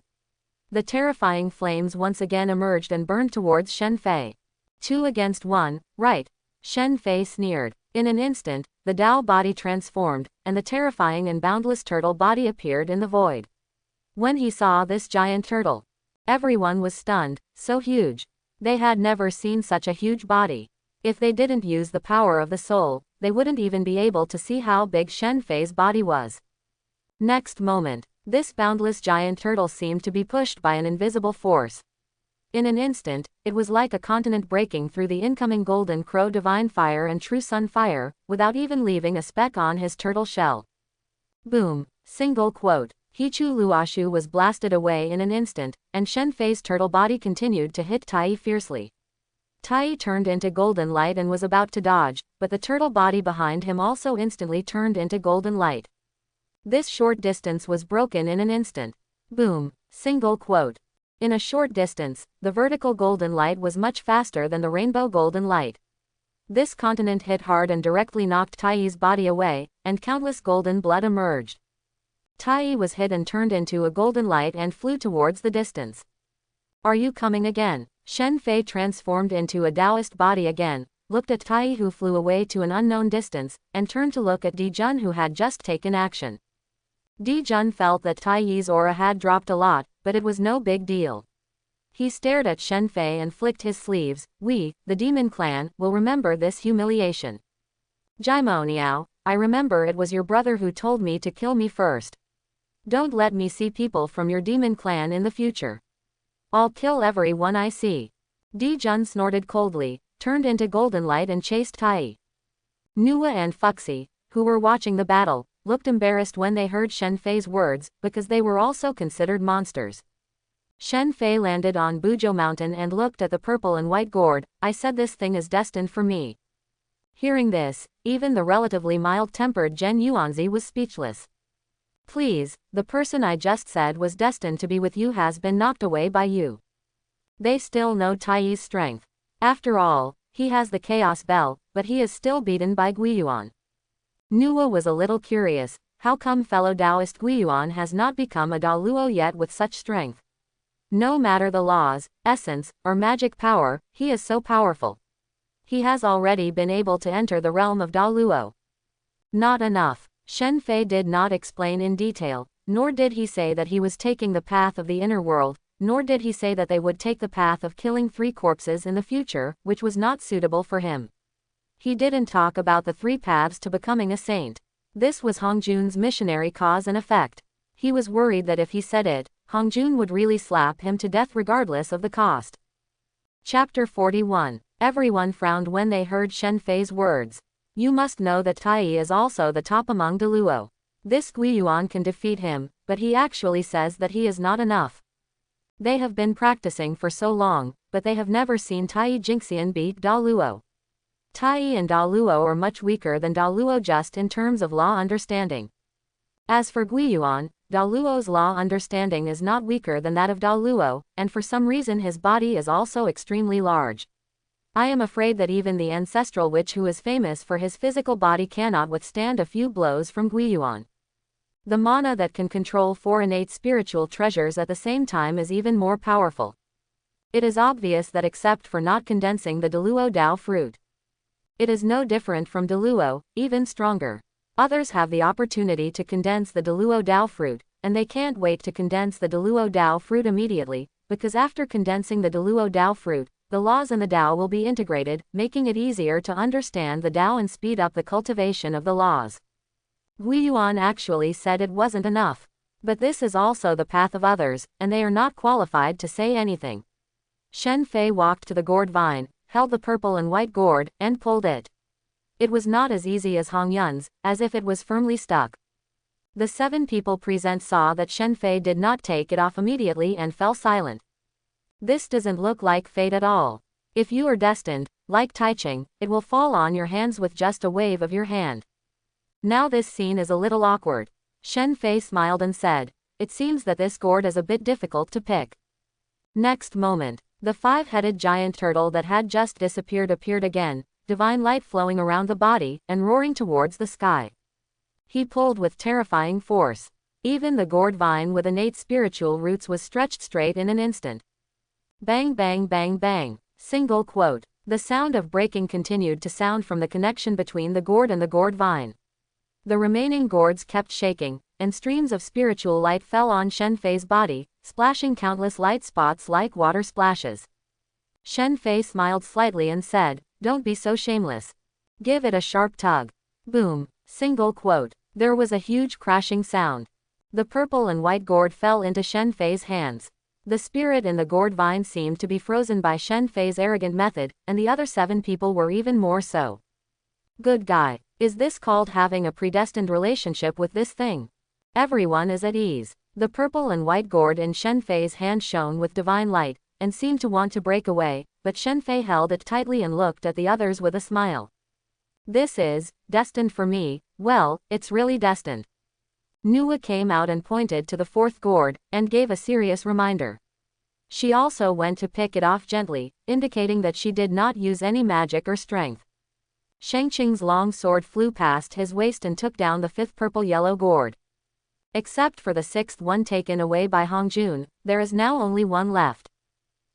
The terrifying flames once again emerged and burned towards Shen Fei. 2 against 1, right? Shen Fei sneered. In an instant, the Dao body transformed, and the terrifying and boundless turtle body appeared in the void. When he saw this giant turtle, everyone was stunned, so huge. They had never seen such a huge body. If they didn't use the power of the soul, they wouldn't even be able to see how big Shen Fei's body was. Next moment, this boundless giant turtle seemed to be pushed by an invisible force. In an instant, it was like a continent breaking through the incoming golden crow divine fire and true sun fire, without even leaving a speck on his turtle shell. Boom. Single quote. Hichu Luashu was blasted away in an instant, and Shen Fei's turtle body continued to hit Taiyi fiercely. Taiyi turned into golden light and was about to dodge, but the turtle body behind him also instantly turned into golden light. This short distance was broken in an instant. Boom. Single quote. In a short distance, the vertical golden light was much faster than the rainbow golden light. This continent hit hard and directly knocked Taiyi's body away, and countless golden blood emerged. Taiyi was hit and turned into a golden light and flew towards the distance. Are you coming again? Shen Fei transformed into a Taoist body again, looked at Taiyi who flew away to an unknown distance, and turned to look at Di Jun who had just taken action. Di Jun felt that Taiyi's aura had dropped a lot, but it was no big deal. He stared at Shen Fei and flicked his sleeves. We, the demon clan, will remember this humiliation. Jaimo Niao, I remember it was your brother who told me to kill me first. Don't let me see people from your demon clan in the future. I'll kill everyone I see. Di Jun snorted coldly, turned into golden light and chased Taiyi. Nua and Fuxi, who were watching the battle, looked embarrassed when they heard Shen Fei's words, because they were also considered monsters. Shen Fei landed on Buzhou Mountain and looked at the purple and white gourd. I said this thing is destined for me. Hearing this, even the relatively mild-tempered Zhen Yuanzi was speechless. Please, the person I just said was destined to be with you has been knocked away by you. They still know Taiyi's strength. After all, he has the Chaos Bell, but he is still beaten by Guiyuan. Nua was a little curious, how come fellow Taoist Guiyuan has not become a Douluo yet with such strength? No matter the laws, essence, or magic power, he is so powerful. He has already been able to enter the realm of Douluo. Not enough. Shen Fei did not explain in detail, nor did he say that he was taking the path of the inner world, nor did he say that they would take the path of killing 3 corpses in the future, which was not suitable for him. He didn't talk about the 3 paths to becoming a saint. This was Hongjun's missionary cause and effect. He was worried that if he said it, Hongjun would really slap him to death regardless of the cost. Chapter 41. Everyone frowned when they heard Shen Fei's words. You must know that Taiyi is also the top among Douluo. This Guiyuan can defeat him, but he actually says that he is not enough. They have been practicing for so long, but they have never seen Taiyi Jingxian beat Douluo. Taiyi and Douluo are much weaker than Douluo just in terms of law understanding. As for Guiyuan, Douluo's law understanding is not weaker than that of Douluo, and for some reason his body is also extremely large. I am afraid that even the ancestral witch who is famous for his physical body cannot withstand a few blows from Guiyuan. The mana that can control 4 innate spiritual treasures at the same time is even more powerful. It is obvious that except for not condensing the Douluo Dao fruit, it is no different from Douluo, even stronger. Others have the opportunity to condense the Douluo Dao fruit, and they can't wait to condense the Douluo Dao fruit immediately, because after condensing the Douluo Dao fruit, the laws in the Dao will be integrated, making it easier to understand the Dao and speed up the cultivation of the laws. Guiyuan actually said it wasn't enough. But this is also the path of others, and they are not qualified to say anything. Shen Fei walked to the gourd vine, held the purple and white gourd, and pulled it. It was not as easy as Hong Yun's, as if it was firmly stuck. The 7 people present saw that Shen Fei did not take it off immediately and fell silent. This doesn't look like fate at all. If you are destined, like Taiching, it will fall on your hands with just a wave of your hand. Now this scene is a little awkward. Shen Fei smiled and said, it seems that this gourd is a bit difficult to pick. Next moment, the 5-headed giant turtle that had just disappeared appeared again, divine light flowing around the body, and roaring towards the sky. He pulled with terrifying force. Even the gourd vine with innate spiritual roots was stretched straight in an instant. Bang bang bang bang. Single quote. The sound of breaking continued to sound from the connection between the gourd and the gourd vine. The remaining gourds kept shaking, and streams of spiritual light fell on Shen Fei's body, splashing countless light spots like water splashes. Shen Fei smiled slightly and said, don't be so shameless. Give it a sharp tug. Boom. Single quote. There was a huge crashing sound. The purple and white gourd fell into Shen Fei's hands. The spirit in the gourd vine seemed to be frozen by Shen Fei's arrogant method, and the other 7 people were even more so. Good guy. Is this called having a predestined relationship with this thing? Everyone is at ease. The purple and white gourd in Shen Fei's hand shone with divine light, and seemed to want to break away, but Shen Fei held it tightly and looked at the others with a smile. This is destined for me. Well, it's really destined. Nua came out and pointed to the 4th gourd, and gave a serious reminder. She also went to pick it off gently, indicating that she did not use any magic or strength. Shengqing's long sword flew past his waist and took down the 5th purple-yellow gourd. Except for the 6th one taken away by Hongjun, there is now only one left.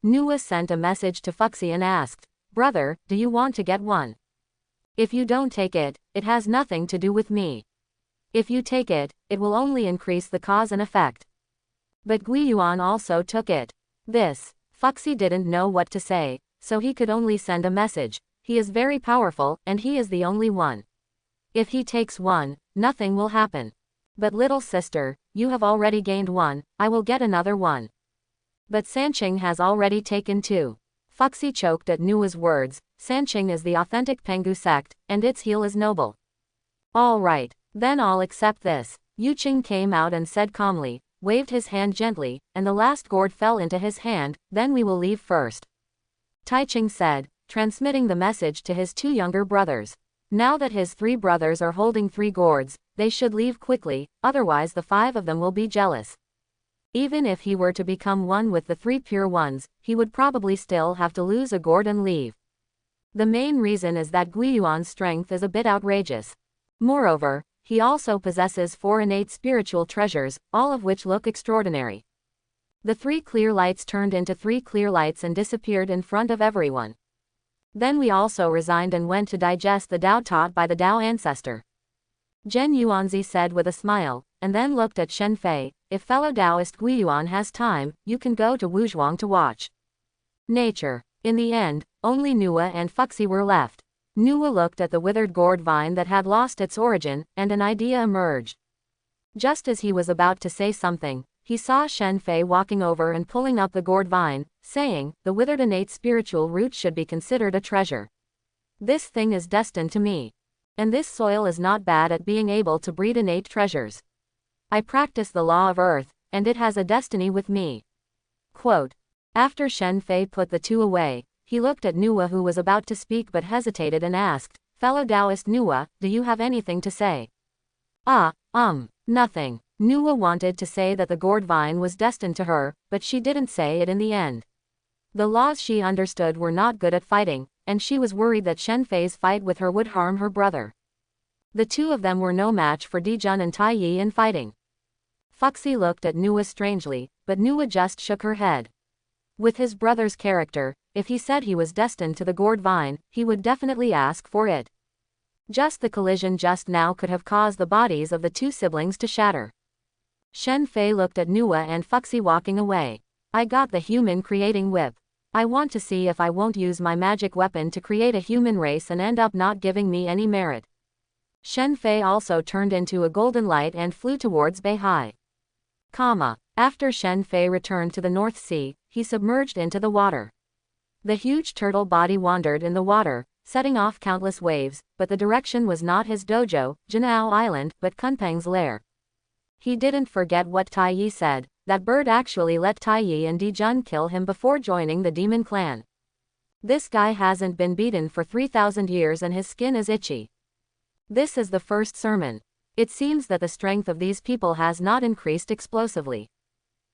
Nuwa sent a message to Fuxi and asked, "Brother, do you want to get one? If you don't take it, it has nothing to do with me. If you take it, it will only increase the cause and effect." But Guiyuan also took it. This, Fuxi didn't know what to say, so he could only send a message. He is very powerful, and he is the only one. If he takes one, nothing will happen. But little sister, you have already gained one, I will get another one. But Sanqing has already taken two. Fuxi choked at Nuwa's words. Sanqing is the authentic Penghu sect, and its heel is noble. All right, then I'll accept this. Yuqing came out and said calmly, waved his hand gently, and the last gourd fell into his hand. Then we will leave first. Taiqing said, transmitting the message to his 2 younger brothers. Now that his 3 brothers are holding 3 gourds, they should leave quickly, otherwise the 5 of them will be jealous. Even if he were to become one with the 3 pure ones, he would probably still have to lose a gourd and leave. The main reason is that Guiyuan's strength is a bit outrageous. Moreover, he also possesses 4 innate spiritual treasures, all of which look extraordinary. The 3 clear lights turned into 3 clear lights and disappeared in front of everyone. Then we also resigned and went to digest the Dao taught by the Dao ancestor. Zhen Yuanzi said with a smile, and then looked at Shen Fei. If fellow Taoist Guiyuan has time, you can go to Wuzhuang to watch nature. In the end, only Nuwa and Fuxi were left. Nuwa looked at the withered gourd vine that had lost its origin, and an idea emerged. Just as he was about to say something, he saw Shen Fei walking over and pulling up the gourd vine, saying, "The withered innate spiritual root should be considered a treasure. This thing is destined to me. And this soil is not bad at being able to breed innate treasures. I practice the law of earth, and it has a destiny with me." Quote. After Shen Fei put the 2 away, he looked at Nuwa who was about to speak but hesitated and asked, "Fellow Taoist Nuwa, do you have anything to say?" Nothing. Nuwa wanted to say that the gourd vine was destined to her, but she didn't say it in the end. The laws she understood were not good at fighting, and she was worried that Shen Fei's fight with her would harm her brother. The 2 of them were no match for Dijun and Tai Yi in fighting. Fuxi looked at Nuwa strangely, but Nuwa just shook her head. With his brother's character, if he said he was destined to the gourd vine, he would definitely ask for it. Just the collision just now could have caused the bodies of the 2 siblings to shatter. Shen Fei looked at Nuwa and Fuxi walking away. "I got the human creating whip. I want to see if I won't use my magic weapon to create a human race and end up not giving me any merit." Shen Fei also turned into a golden light and flew towards Beihai. After Shen Fei returned to the North Sea, he submerged into the water. The huge turtle body wandered in the water, setting off countless waves, but the direction was not his dojo, Jinao Island, but Kunpeng's lair. He didn't forget what Tai Yi said. That bird actually let Tai Yi and Dijun kill him before joining the demon clan. This guy hasn't been beaten for 3,000 years and his skin is itchy. This is the first sermon. It seems that the strength of these people has not increased explosively.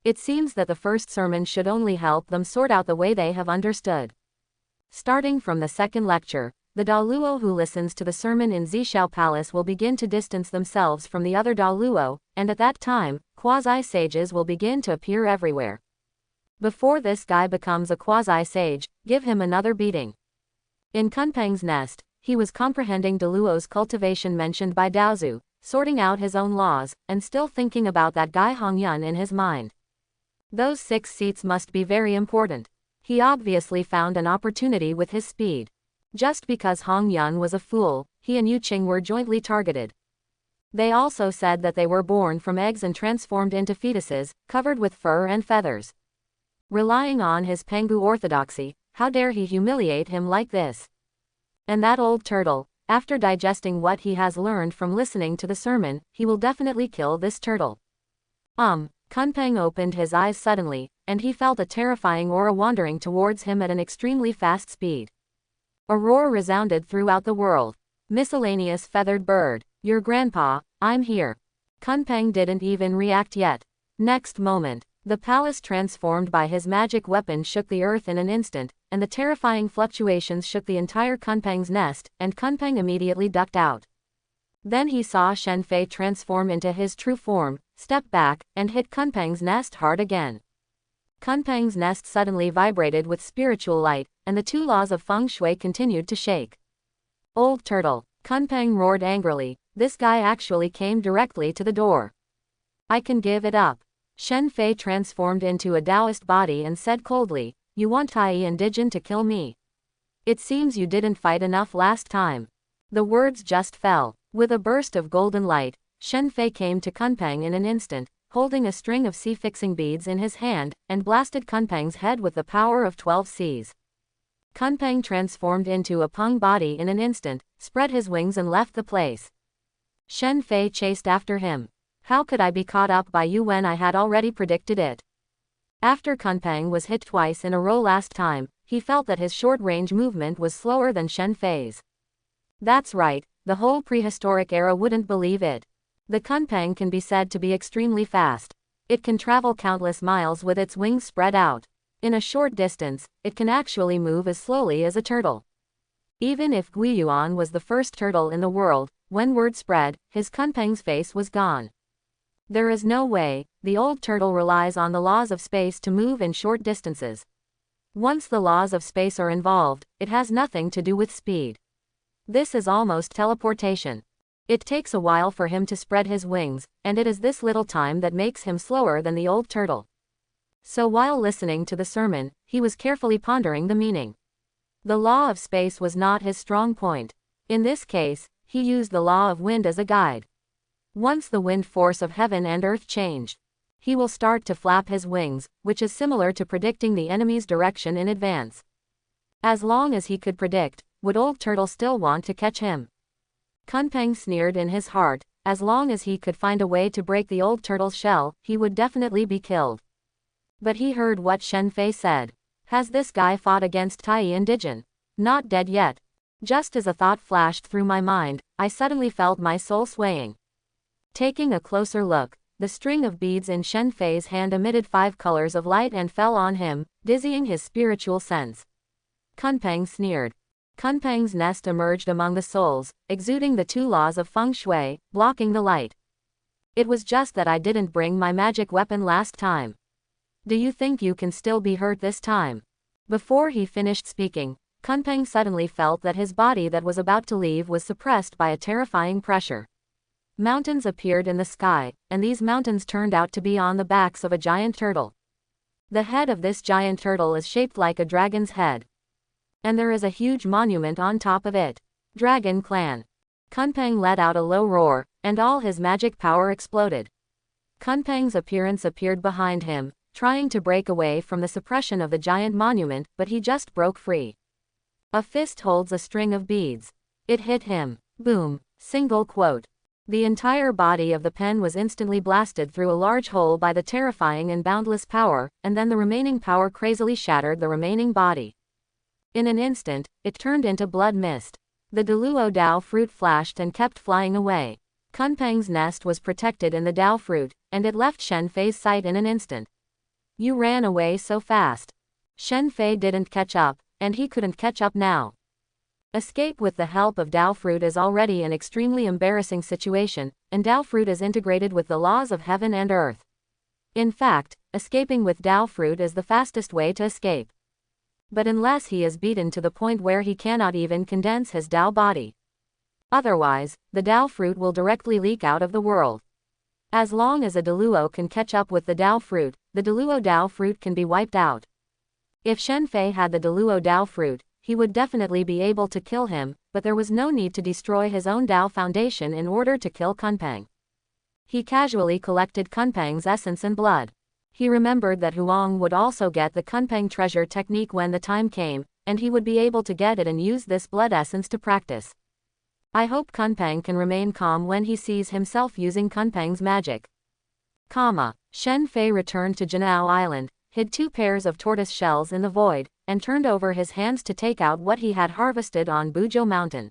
It seems that the first sermon should only help them sort out the way they have understood. Starting from the second lecture, the Douluo who listens to the sermon in Zishao Palace will begin to distance themselves from the other Douluo, and at that time, quasi-sages will begin to appear everywhere. Before this guy becomes a quasi-sage, give him another beating. In Kunpeng's nest, he was comprehending Douluo's cultivation mentioned by Daozu, sorting out his own laws, and still thinking about that guy Hongyun in his mind. Those 6 seats must be very important. He obviously found an opportunity with his speed. Just because Hongyun was a fool, he and Yuqing were jointly targeted. They also said that they were born from eggs and transformed into fetuses, covered with fur and feathers. Relying on his Penghu orthodoxy, how dare he humiliate him like this? And that old turtle, after digesting what he has learned from listening to the sermon, he will definitely kill this turtle. Kunpeng opened his eyes suddenly, and he felt a terrifying aura wandering towards him at an extremely fast speed. A roar resounded throughout the world. Miscellaneous feathered bird. Your grandpa, I'm here. Kunpeng didn't even react yet. Next moment, the palace transformed by his magic weapon shook the earth in an instant, and the terrifying fluctuations shook the entire Kunpeng's nest, and Kunpeng immediately ducked out. Then he saw Shen Fei transform into his true form, step back, and hit Kunpeng's nest hard again. Kunpeng's nest suddenly vibrated with spiritual light, and the two laws of feng shui continued to shake. Old turtle, Kunpeng roared angrily, this guy actually came directly to the door. I can give it up. Shen Fei transformed into a Taoist body and said coldly, you want Tai and Dijin to kill me? It seems you didn't fight enough last time. The words just fell. With a burst of golden light, Shen Fei came to Kunpeng in an instant, holding a string of sea-fixing beads in his hand, and blasted Kunpeng's head with the power of 12 seas. Kunpeng transformed into a Peng body in an instant, spread his wings and left the place. Shen Fei chased after him. How could I be caught up by you when I had already predicted it? After Kunpeng was hit twice in a row last time, he felt that his short-range movement was slower than Shen Fei's. That's right, the whole prehistoric era wouldn't believe it. The Kunpeng can be said to be extremely fast. It can travel countless miles with its wings spread out. In a short distance, it can actually move as slowly as a turtle. Even if Guiyuan was the first turtle in the world, when word spread, his Kunpeng's face was gone. There is no way, the old turtle relies on the laws of space to move in short distances. Once the laws of space are involved, it has nothing to do with speed. This is almost teleportation. It takes a while for him to spread his wings, and it is this little time that makes him slower than the old turtle. So while listening to the sermon, he was carefully pondering the meaning. The law of space was not his strong point. In this case, he used the law of wind as a guide. Once the wind force of heaven and earth change, he will start to flap his wings, which is similar to predicting the enemy's direction in advance. As long as he could predict, would old turtle still want to catch him? Kunpeng sneered in his heart, as long as he could find a way to break the old turtle's shell, he would definitely be killed. But he heard what Shen Fei said. Has this guy fought against Tai and Dijin? Not dead yet. Just as a thought flashed through my mind, I suddenly felt my soul swaying. Taking a closer look, the string of beads in Shen Fei's hand emitted 5 colors of light and fell on him, dizzying his spiritual sense. Kunpeng sneered. Kunpeng's nest emerged among the souls, exuding the 2 laws of feng shui, blocking the light. It was just that I didn't bring my magic weapon last time. Do you think you can still be hurt this time? Before he finished speaking, Kunpeng suddenly felt that his body that was about to leave was suppressed by a terrifying pressure. Mountains appeared in the sky, and these mountains turned out to be on the backs of a giant turtle. The head of this giant turtle is shaped like a dragon's head. And there is a huge monument on top of it. Dragon Clan. Kunpeng let out a low roar, and all his magic power exploded. Kunpeng's appearance appeared behind him, trying to break away from the suppression of the giant monument, but he just broke free. A fist holds a string of beads. It hit him. Boom. Single quote. The entire body of the pen was instantly blasted through a large hole by the terrifying and boundless power, and then the remaining power crazily shattered the remaining body. In an instant, it turned into blood mist. The Douluo Dao fruit flashed and kept flying away. Kunpeng's nest was protected in the Dao fruit, and it left Shen Fei's sight in an instant. You ran away so fast. Shen Fei didn't catch up, and he couldn't catch up now. Escape with the help of Dao fruit is already an extremely embarrassing situation, and Dao fruit is integrated with the laws of heaven and earth. In fact, escaping with Dao fruit is the fastest way to escape. But unless he is beaten to the point where he cannot even condense his Dao body. Otherwise, the Dao fruit will directly leak out of the world. As long as a Douluo can catch up with the Dao fruit, the Douluo Dao fruit can be wiped out. If Shen Fei had the Douluo Dao fruit, he would definitely be able to kill him, but there was no need to destroy his own Dao foundation in order to kill Kunpeng. He casually collected Kunpeng's essence and blood. He remembered that Huang would also get the Kunpeng treasure technique when the time came, and he would be able to get it and use this blood essence to practice. I hope Kunpeng can remain calm when he sees himself using Kunpeng's magic. Shen Fei returned to Janao Island, hid 2 pairs of tortoise shells in the void, and turned over his hands to take out what he had harvested on Buzhou Mountain.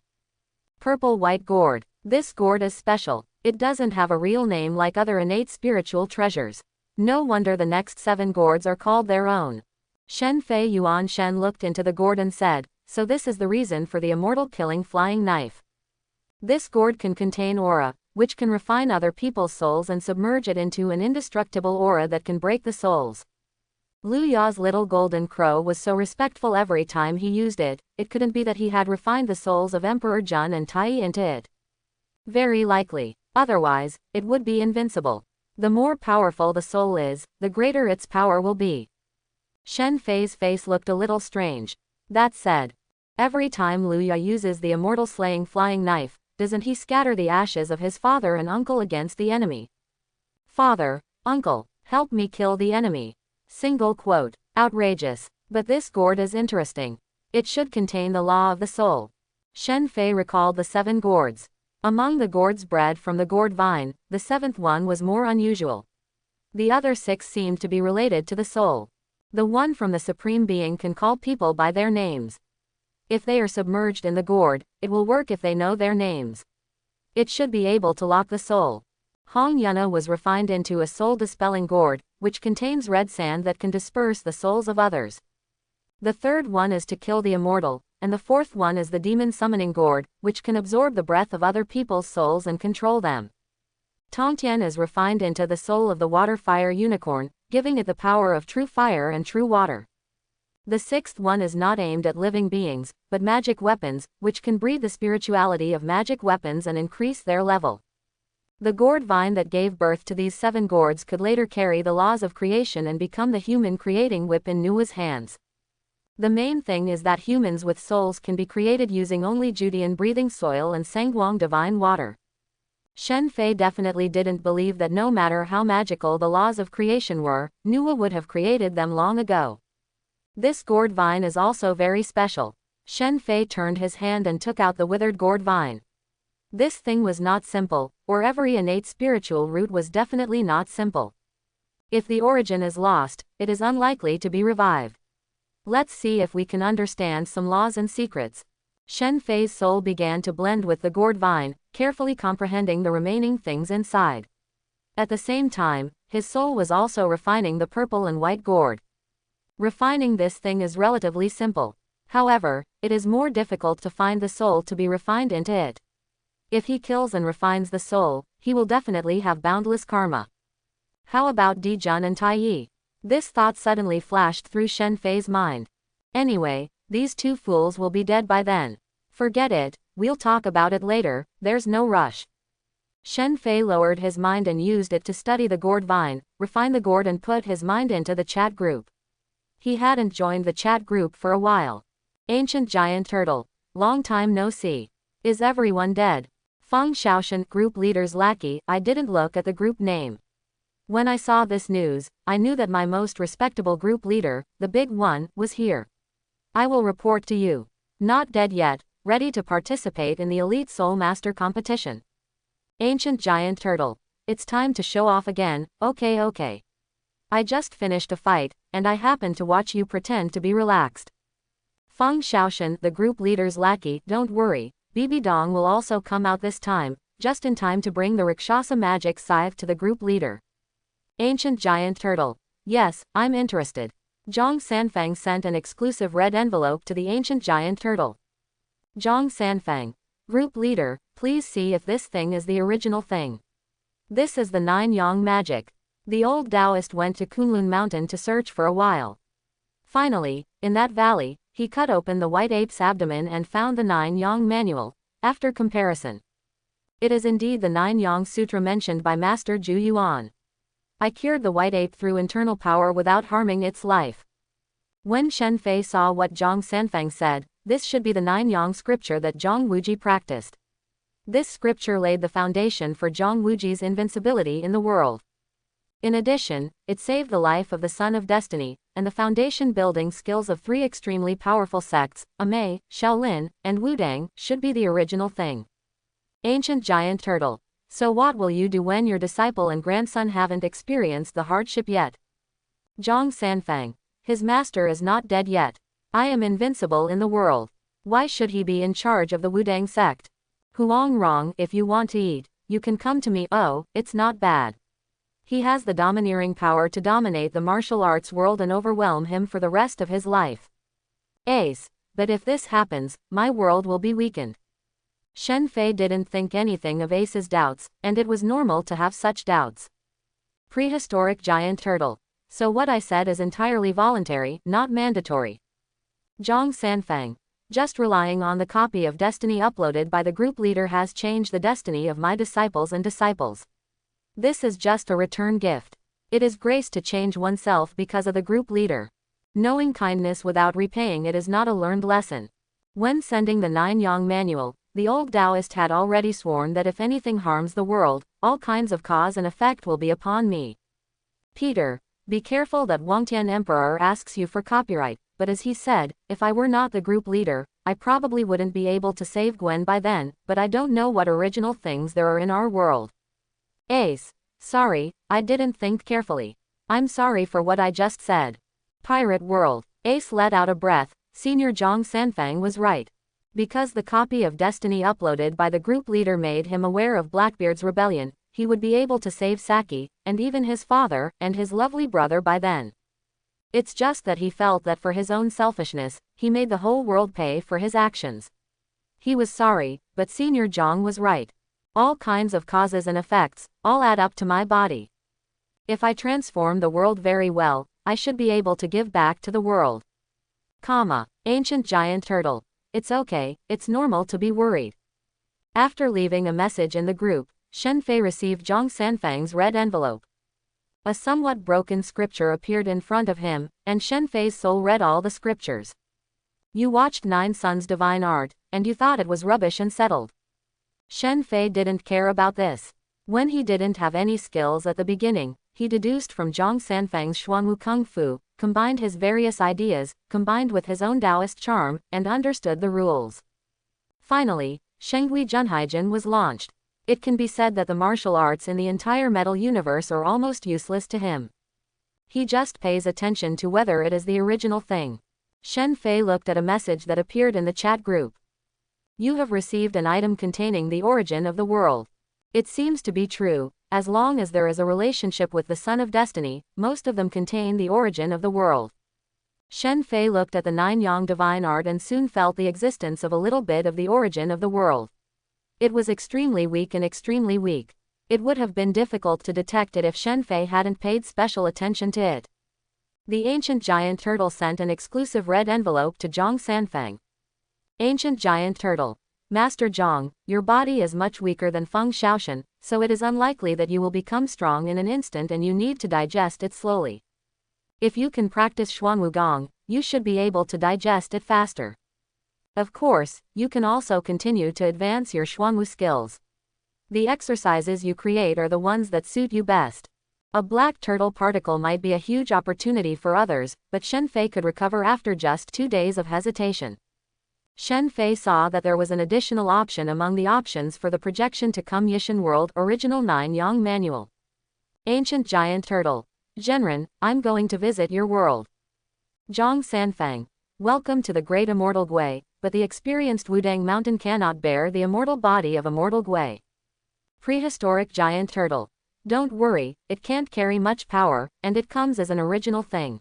Purple white gourd. This gourd is special. It doesn't have a real name like other innate spiritual treasures. No wonder the next 7 gourds are called their own. Shen Fei Yuan Shen looked into the gourd and said, so this is the reason for the immortal killing flying knife. This gourd can contain aura, which can refine other people's souls and submerge it into an indestructible aura that can break the souls. Lu Ya's little golden crow was so respectful every time he used it, it couldn't be that he had refined the souls of Emperor Jun and Tai into it. Very likely. Otherwise, it would be invincible. The more powerful the soul is, the greater its power will be. Shen Fei's face looked a little strange. That said, every time Lu Ya uses the immortal slaying flying knife, doesn't he scatter the ashes of his father and uncle against the enemy? Father, uncle, help me kill the enemy. Single quote. Outrageous. But this gourd is interesting. It should contain the law of the soul. Shen Fei recalled the 7 gourds. Among the gourds bred from the gourd vine, the 7th one was more unusual. The other 6 seemed to be related to the soul. The one from the Supreme Being can call people by their names. If they are submerged in the gourd, it will work if they know their names. It should be able to lock the soul. Hong Yuna was refined into a soul-dispelling gourd, which contains red sand that can disperse the souls of others. The 3rd one is to kill the immortal, and the 4th one is the demon summoning gourd, which can absorb the breath of other people's souls and control them. Tongtian is refined into the soul of the water-fire unicorn, giving it the power of true fire and true water. The 6th one is not aimed at living beings, but magic weapons, which can breathe the spirituality of magic weapons and increase their level. The gourd vine that gave birth to these 7 gourds could later carry the laws of creation and become the human creating whip in Nua's hands. The main thing is that humans with souls can be created using only Judean breathing soil and Sangwang divine water. Shen Fei definitely didn't believe that no matter how magical the laws of creation were, Nua would have created them long ago. This gourd vine is also very special. Shen Fei turned his hand and took out the withered gourd vine. This thing was not simple, or every innate spiritual root was definitely not simple. If the origin is lost, it is unlikely to be revived. Let's see if we can understand some laws and secrets. Shen Fei's soul began to blend with the gourd vine, carefully comprehending the remaining things inside. At the same time, his soul was also refining the purple and white gourd. Refining this thing is relatively simple. However, it is more difficult to find the soul to be refined into it. If he kills and refines the soul, he will definitely have boundless karma. How about Dijun and Taiyi? This thought suddenly flashed through Shen Fei's mind. Anyway, these 2 fools will be dead by then. Forget it, we'll talk about it later, there's no rush. Shen Fei lowered his mind and used it to study the gourd vine, refine the gourd and put his mind into the chat group. He hadn't joined the chat group for a while. Ancient giant turtle. Long time no see. Is everyone dead? Fang Shaan, group leader's lackey. I didn't look at the group name. When I saw this news, I knew that my most respectable group leader, the big one, was here. I will report to you. Not dead yet, ready to participate in the Elite Soul Master competition. Ancient giant turtle. It's time to show off again, okay. I just finished a fight, and I happened to watch you pretend to be relaxed. Fang Shaan, the group leader's lackey, don't worry, Bibi Dong will also come out this time, just in time to bring the Rakshasa magic scythe to the group leader. Ancient giant turtle. Yes, I'm interested. Zhang Sanfang sent an exclusive red envelope to the ancient giant turtle. Zhang Sanfang. Group leader, please see if this thing is the original thing. This is the 9 Yang magic. The old Taoist went to Kunlun Mountain to search for a while. Finally, in that valley, he cut open the white ape's abdomen and found the 9 Yang manual. After comparison, it is indeed the 9 Yang Sutra mentioned by Master Zhu Yuan. I cured the white ape through internal power without harming its life. When Shen Fei saw what Zhang Sanfang said, this should be the 9 Yang scripture that Zhang Wuji practiced. This scripture laid the foundation for Zhang Wuji's invincibility in the world. In addition, it saved the life of the Son of Destiny, and the foundation building skills of 3 extremely powerful sects, Amei, Shaolin, and Wudang, should be the original thing. Ancient giant turtle. So what will you do when your disciple and grandson haven't experienced the hardship yet? Zhang Sanfang. His master is not dead yet. I am invincible in the world. Why should he be in charge of the Wudang sect? Huang Rong, if you want to eat, you can come to me. Oh, it's not bad. He has the domineering power to dominate the martial arts world and overwhelm him for the rest of his life. Ace. But if this happens, my world will be weakened. Shen Fei didn't think anything of Ace's doubts, and it was normal to have such doubts. Prehistoric giant turtle. So what I said is entirely voluntary, not mandatory. Zhang Sanfang. Just relying on the copy of destiny uploaded by the group leader has changed the destiny of my disciples and disciples. This is just a return gift. It is grace to change oneself because of the group leader. Knowing kindness without repaying it is not a learned lesson. When sending the 9 Yang manual, the old Taoist had already sworn that if anything harms the world, all kinds of cause and effect will be upon me. Peter, be careful that Wangtian Emperor asks you for copyright, but as he said, if I were not the group leader, I probably wouldn't be able to save Gwen by then, but I don't know what original things there are in our world. Ace. Sorry, I didn't think carefully. I'm sorry for what I just said. Pirate world. Ace let out a breath. Senior Zhang Sanfang was right. Because the copy of Destiny uploaded by the group leader made him aware of Blackbeard's rebellion, he would be able to save Saki, and even his father, and his lovely brother by then. It's just that he felt that for his own selfishness, he made the whole world pay for his actions. He was sorry, but Senior Zhang was right. All kinds of causes and effects, all add up to my body. If I transform the world very well, I should be able to give back to the world. Ancient giant turtle. It's okay, it's normal to be worried. After leaving a message in the group, Shen Fei received Zhang Sanfang's red envelope. A somewhat broken scripture appeared in front of him, and Shen Fei's soul read all the scriptures. You watched 9 Suns Divine Art, and you thought it was rubbish and settled. Shen Fei didn't care about this. When he didn't have any skills at the beginning, he deduced from Zhang Sanfang's Xuanwu Kung Fu, combined his various ideas, combined with his own Taoist charm, and understood the rules. Finally, Shenghui Junhaijin was launched. It can be said that the martial arts in the entire metal universe are almost useless to him. He just pays attention to whether it is the original thing. Shen Fei looked at a message that appeared in the chat group. You have received an item containing the origin of the world. It seems to be true. As long as there is a relationship with the Son of Destiny, most of them contain the origin of the world. Shen Fei looked at the 9 Yang divine art and soon felt the existence of a little bit of the origin of the world. It was extremely weak and extremely weak. It would have been difficult to detect it if Shen Fei hadn't paid special attention to it. The ancient giant turtle sent an exclusive red envelope to Zhang Sanfang. Ancient giant turtle. Master Zhang, your body is much weaker than Fang Shaan, so it is unlikely that you will become strong in an instant and you need to digest it slowly. If you can practice Xuanwu Gong, you should be able to digest it faster. Of course, you can also continue to advance your Xuanwu skills. The exercises you create are the ones that suit you best. A black turtle particle might be a huge opportunity for others, but Shen Fei could recover after just 2 days of hesitation. Shen Fei saw that there was an additional option among the options for the projection to come Yishan World Original 9 Yang Manual. Ancient Giant Turtle. Zhenren, I'm going to visit your world. Zhang Sanfang. Welcome to the great immortal Gui, but the experienced Wudang Mountain cannot bear the immortal body of immortal Gui. Prehistoric Giant Turtle. Don't worry, it can't carry much power, and it comes as an original thing.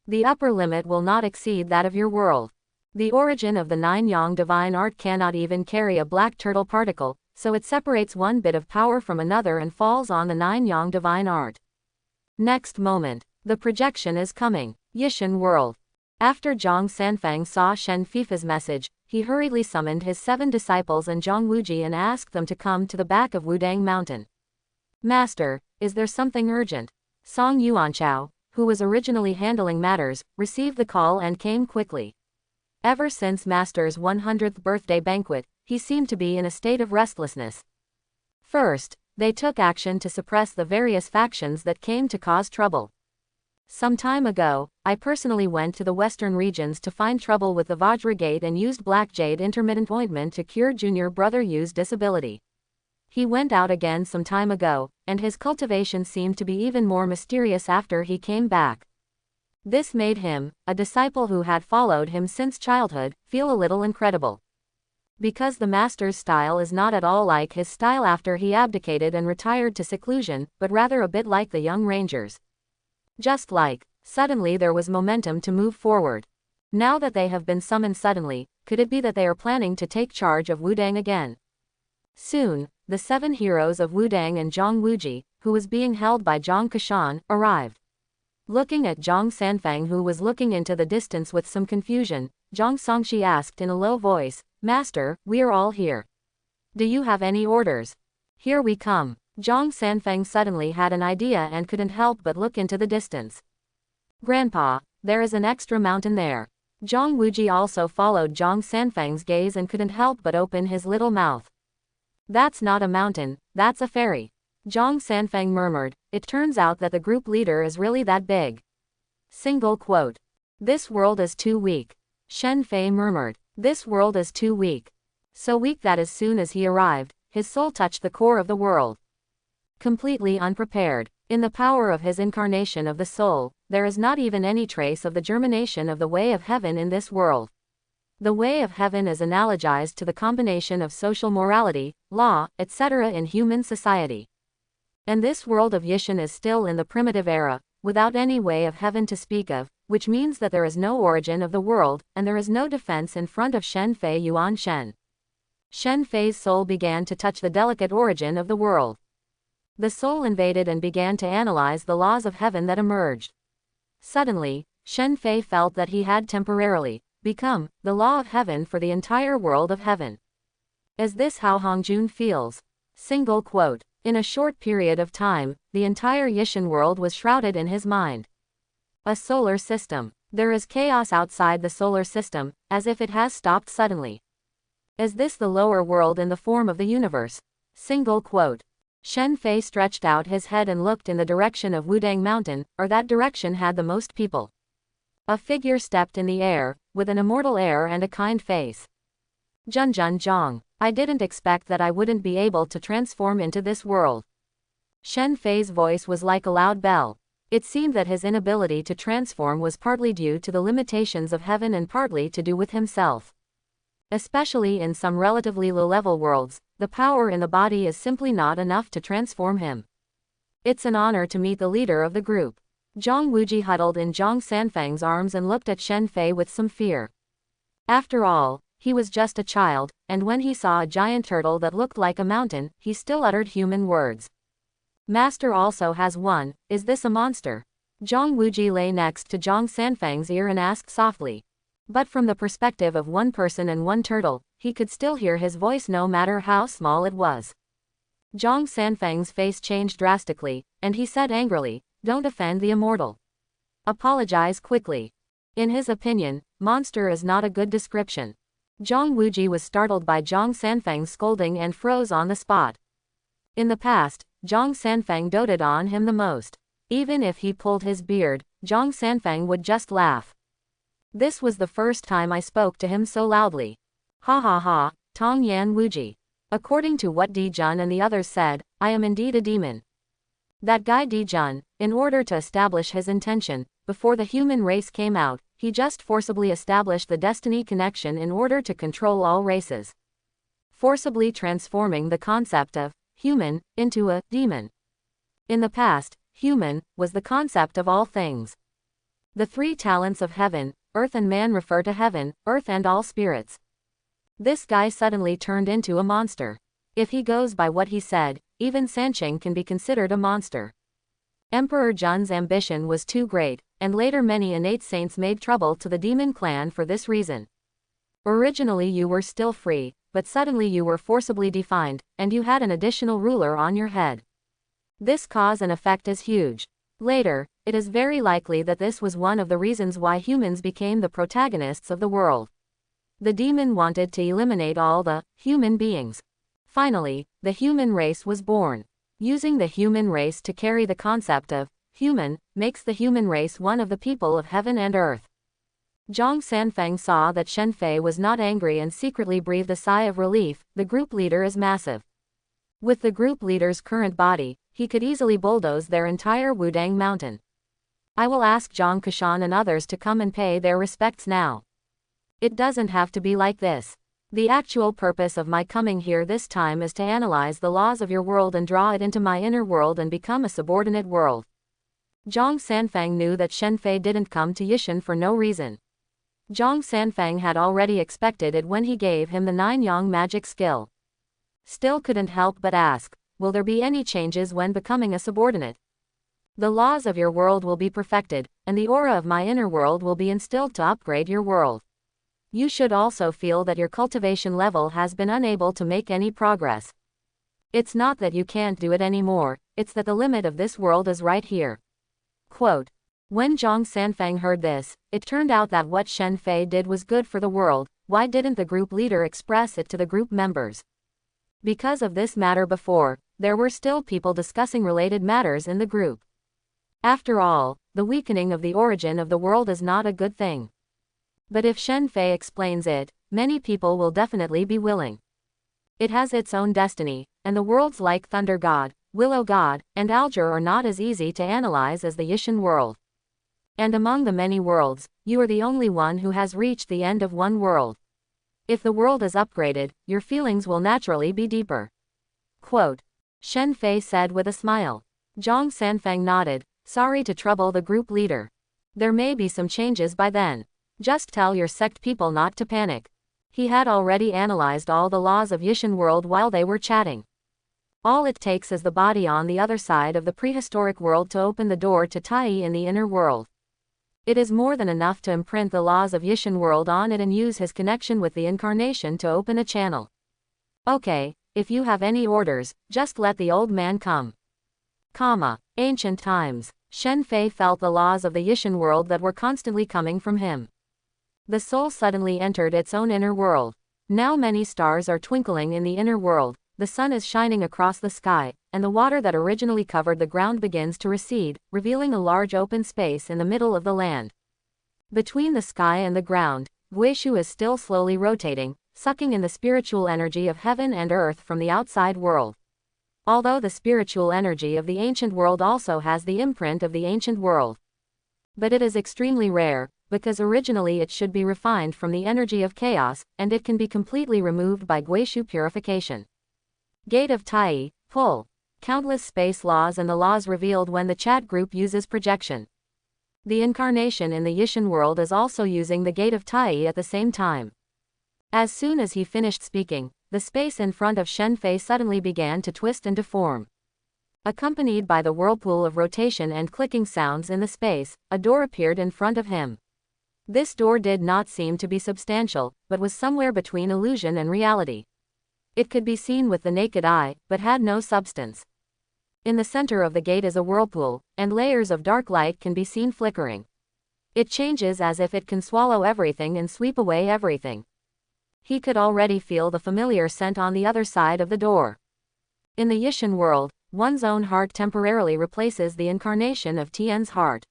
The upper limit will not exceed that of your world. The origin of the 9 Yang divine art cannot even carry a black turtle particle, so it separates one bit of power from another and falls on the 9 Yang divine art. Next moment, the projection is coming. Yishan World. After Zhang Sanfang saw Shen Fei's message, he hurriedly summoned his 7 disciples and Zhang Wuji and asked them to come to the back of Wudang Mountain. Master, is there something urgent? Song Yuanchao, who was originally handling matters, received the call and came quickly. Ever since Master's 100th birthday banquet, he seemed to be in a state of restlessness. First, they took action to suppress the various factions that came to cause trouble. Some time ago, I personally went to the western regions to find trouble with the Vajragate and used Black Jade intermittent ointment to cure Junior Brother Yu's disability. He went out again some time ago, and his cultivation seemed to be even more mysterious after he came back. This made him, a disciple who had followed him since childhood, feel a little incredible. Because the master's style is not at all like his style after he abdicated and retired to seclusion, but rather a bit like the young rangers. Just like, suddenly there was momentum to move forward. Now that they have been summoned suddenly, could it be that they are planning to take charge of Wudang again? Soon, the 7 heroes of Wudang and Zhang Wuji, who was being held by Zhang Kashan, arrived. Looking at Zhang Sanfang, who was looking into the distance with some confusion, Zhang Songshi asked in a low voice, "Master, we are all here. Do you have any orders?" "Here we come." Zhang Sanfang suddenly had an idea and couldn't help but look into the distance. "Grandpa, there is an extra mountain there." Zhang Wuji also followed Zhang Sanfang's gaze and couldn't help but open his little mouth. "That's not a mountain, that's a fairy." Zhang Sanfang murmured. It turns out that the group leader is really that big. Single quote. "This world is too weak." Shen Fei murmured. "This world is too weak." So weak that as soon as he arrived, his soul touched the core of the world. Completely unprepared, in the power of his incarnation of the soul, there is not even any trace of the germination of the way of heaven in this world. The way of heaven is analogized to the combination of social morality, law, etc. in human society. And this world of Yishan is still in the primitive era, without any way of heaven to speak of, which means that there is no origin of the world, and there is no defense in front of Shen Fei Yuan Shen. Shen Fei's soul began to touch the delicate origin of the world. The soul invaded and began to analyze the laws of heaven that emerged. Suddenly, Shen Fei felt that he had temporarily become the law of heaven for the entire world of heaven. Is this how Hongjun feels? Single quote. In a short period of time, the entire Yishan world was shrouded in his mind. A solar system. There is chaos outside the solar system, as if it has stopped suddenly. Is this the lower world in the form of the universe? Single quote. Shen Fei stretched out his head and looked in the direction of Wudang Mountain, or that direction had the most people. A figure stepped in the air, with an immortal air and a kind face. Junjun Zhang. I didn't expect that I wouldn't be able to transform into this world. Shen Fei's voice was like a loud bell. It seemed that his inability to transform was partly due to the limitations of heaven and partly to do with himself. Especially in some relatively low-level worlds, the power in the body is simply not enough to transform him. It's an honor to meet the leader of the group. Zhang Wuji huddled in Zhang Sanfang's arms and looked at Shen Fei with some fear. After all, he was just a child, and when he saw a giant turtle that looked like a mountain, he still uttered human words. Master also has one, is this a monster? Zhang Wuji lay next to Zhang Sanfang's ear and asked softly. But from the perspective of one person and one turtle, he could still hear his voice no matter how small it was. Zhang Sanfang's face changed drastically, and he said angrily, "Don't offend the immortal. Apologize quickly." In his opinion, monster is not a good description. Zhang Wuji was startled by Zhang Sanfang's scolding and froze on the spot. In the past, Zhang Sanfang doted on him the most. Even if he pulled his beard, Zhang Sanfang would just laugh. This was the first time I spoke to him so loudly. Ha ha ha, Tong Yan Wuji. According to what Di Jun and the others said, I am indeed a demon. That guy Di Jun, in order to establish his intention, before the human race came out, he just forcibly established the destiny connection in order to control all races. Forcibly transforming the concept of human into a demon. In the past, human was the concept of all things. The 3 talents of heaven, earth and man refer to heaven, earth and all spirits. This guy suddenly turned into a monster. If he goes by what he said, even Sanqing can be considered a monster. Emperor Jun's ambition was too great, and later many innate saints made trouble to the demon clan for this reason. Originally you were still free, but suddenly you were forcibly defined, and you had an additional ruler on your head. This cause and effect is huge. Later, it is very likely that this was one of the reasons why humans became the protagonists of the world. The demon wanted to eliminate all the human beings. Finally, the human race was born. Using the human race to carry the concept of human makes the human race one of the people of heaven and earth. Zhang Sanfang saw that Shen Fei was not angry and secretly breathed a sigh of relief. The group leader is massive. With the group leader's current body, he could easily bulldoze their entire Wudang Mountain. I will ask Zhang Kashan and others to come and pay their respects now. It doesn't have to be like this. The actual purpose of my coming here this time is to analyze the laws of your world and draw it into my inner world and become a subordinate world. Zhang Sanfang knew that Shen Fei didn't come to Yishan for no reason. Zhang Sanfang had already expected it when he gave him the 9-yang magic skill. Still couldn't help but ask, will there be any changes when becoming a subordinate? The laws of your world will be perfected, and the aura of my inner world will be instilled to upgrade your world. You should also feel that your cultivation level has been unable to make any progress. It's not that you can't do it anymore, it's that the limit of this world is right here. Quote. When Zhang Sanfang heard this, it turned out that what Shen Fei did was good for the world. Why didn't the group leader express it to the group members? Because of this matter before, there were still people discussing related matters in the group. After all, the weakening of the origin of the world is not a good thing. But if Shen Fei explains it, many people will definitely be willing. It has its own destiny, and the worlds like Thunder God, Willow God, and Alger are not as easy to analyze as the Yishan world. And among the many worlds, you are the only one who has reached the end of one world. If the world is upgraded, your feelings will naturally be deeper. Quote. Shen Fei said with a smile. Zhang Sanfang nodded, sorry to trouble the group leader. There may be some changes by then. Just tell your sect people not to panic. He had already analyzed all the laws of Yishan world while they were chatting. All it takes is the body on the other side of the prehistoric world to open the door to Tai in the inner world. It is more than enough to imprint the laws of Yishan world on it and use his connection with the incarnation to open a channel. Okay, if you have any orders, just let the old man come. Ancient times. Shen Fei felt the laws of the Yishan world that were constantly coming from him. The soul suddenly entered its own inner world. Now many stars are twinkling in the inner world, the sun is shining across the sky, and the water that originally covered the ground begins to recede, revealing a large open space in the middle of the land. Between the sky and the ground, Buzhou is still slowly rotating, sucking in the spiritual energy of heaven and earth from the outside world. Although the spiritual energy of the ancient world also has the imprint of the ancient world. But it is extremely rare, because originally it should be refined from the energy of chaos, and it can be completely removed by Guishu purification. Gate of Tai, pull. Countless space laws and the laws revealed when the chat group uses projection. The incarnation in the Yishan world is also using the Gate of Tai at the same time. As soon as he finished speaking, the space in front of Shen Fei suddenly began to twist and deform. Accompanied by the whirlpool of rotation and clicking sounds in the space, a door appeared in front of him. This door did not seem to be substantial, but was somewhere between illusion and reality. It could be seen with the naked eye, but had no substance. In the center of the gate is a whirlpool, and layers of dark light can be seen flickering. It changes as if it can swallow everything and sweep away everything. He could already feel the familiar scent on the other side of the door. In the Yishan world, one's own heart temporarily replaces the incarnation of Tian's heart.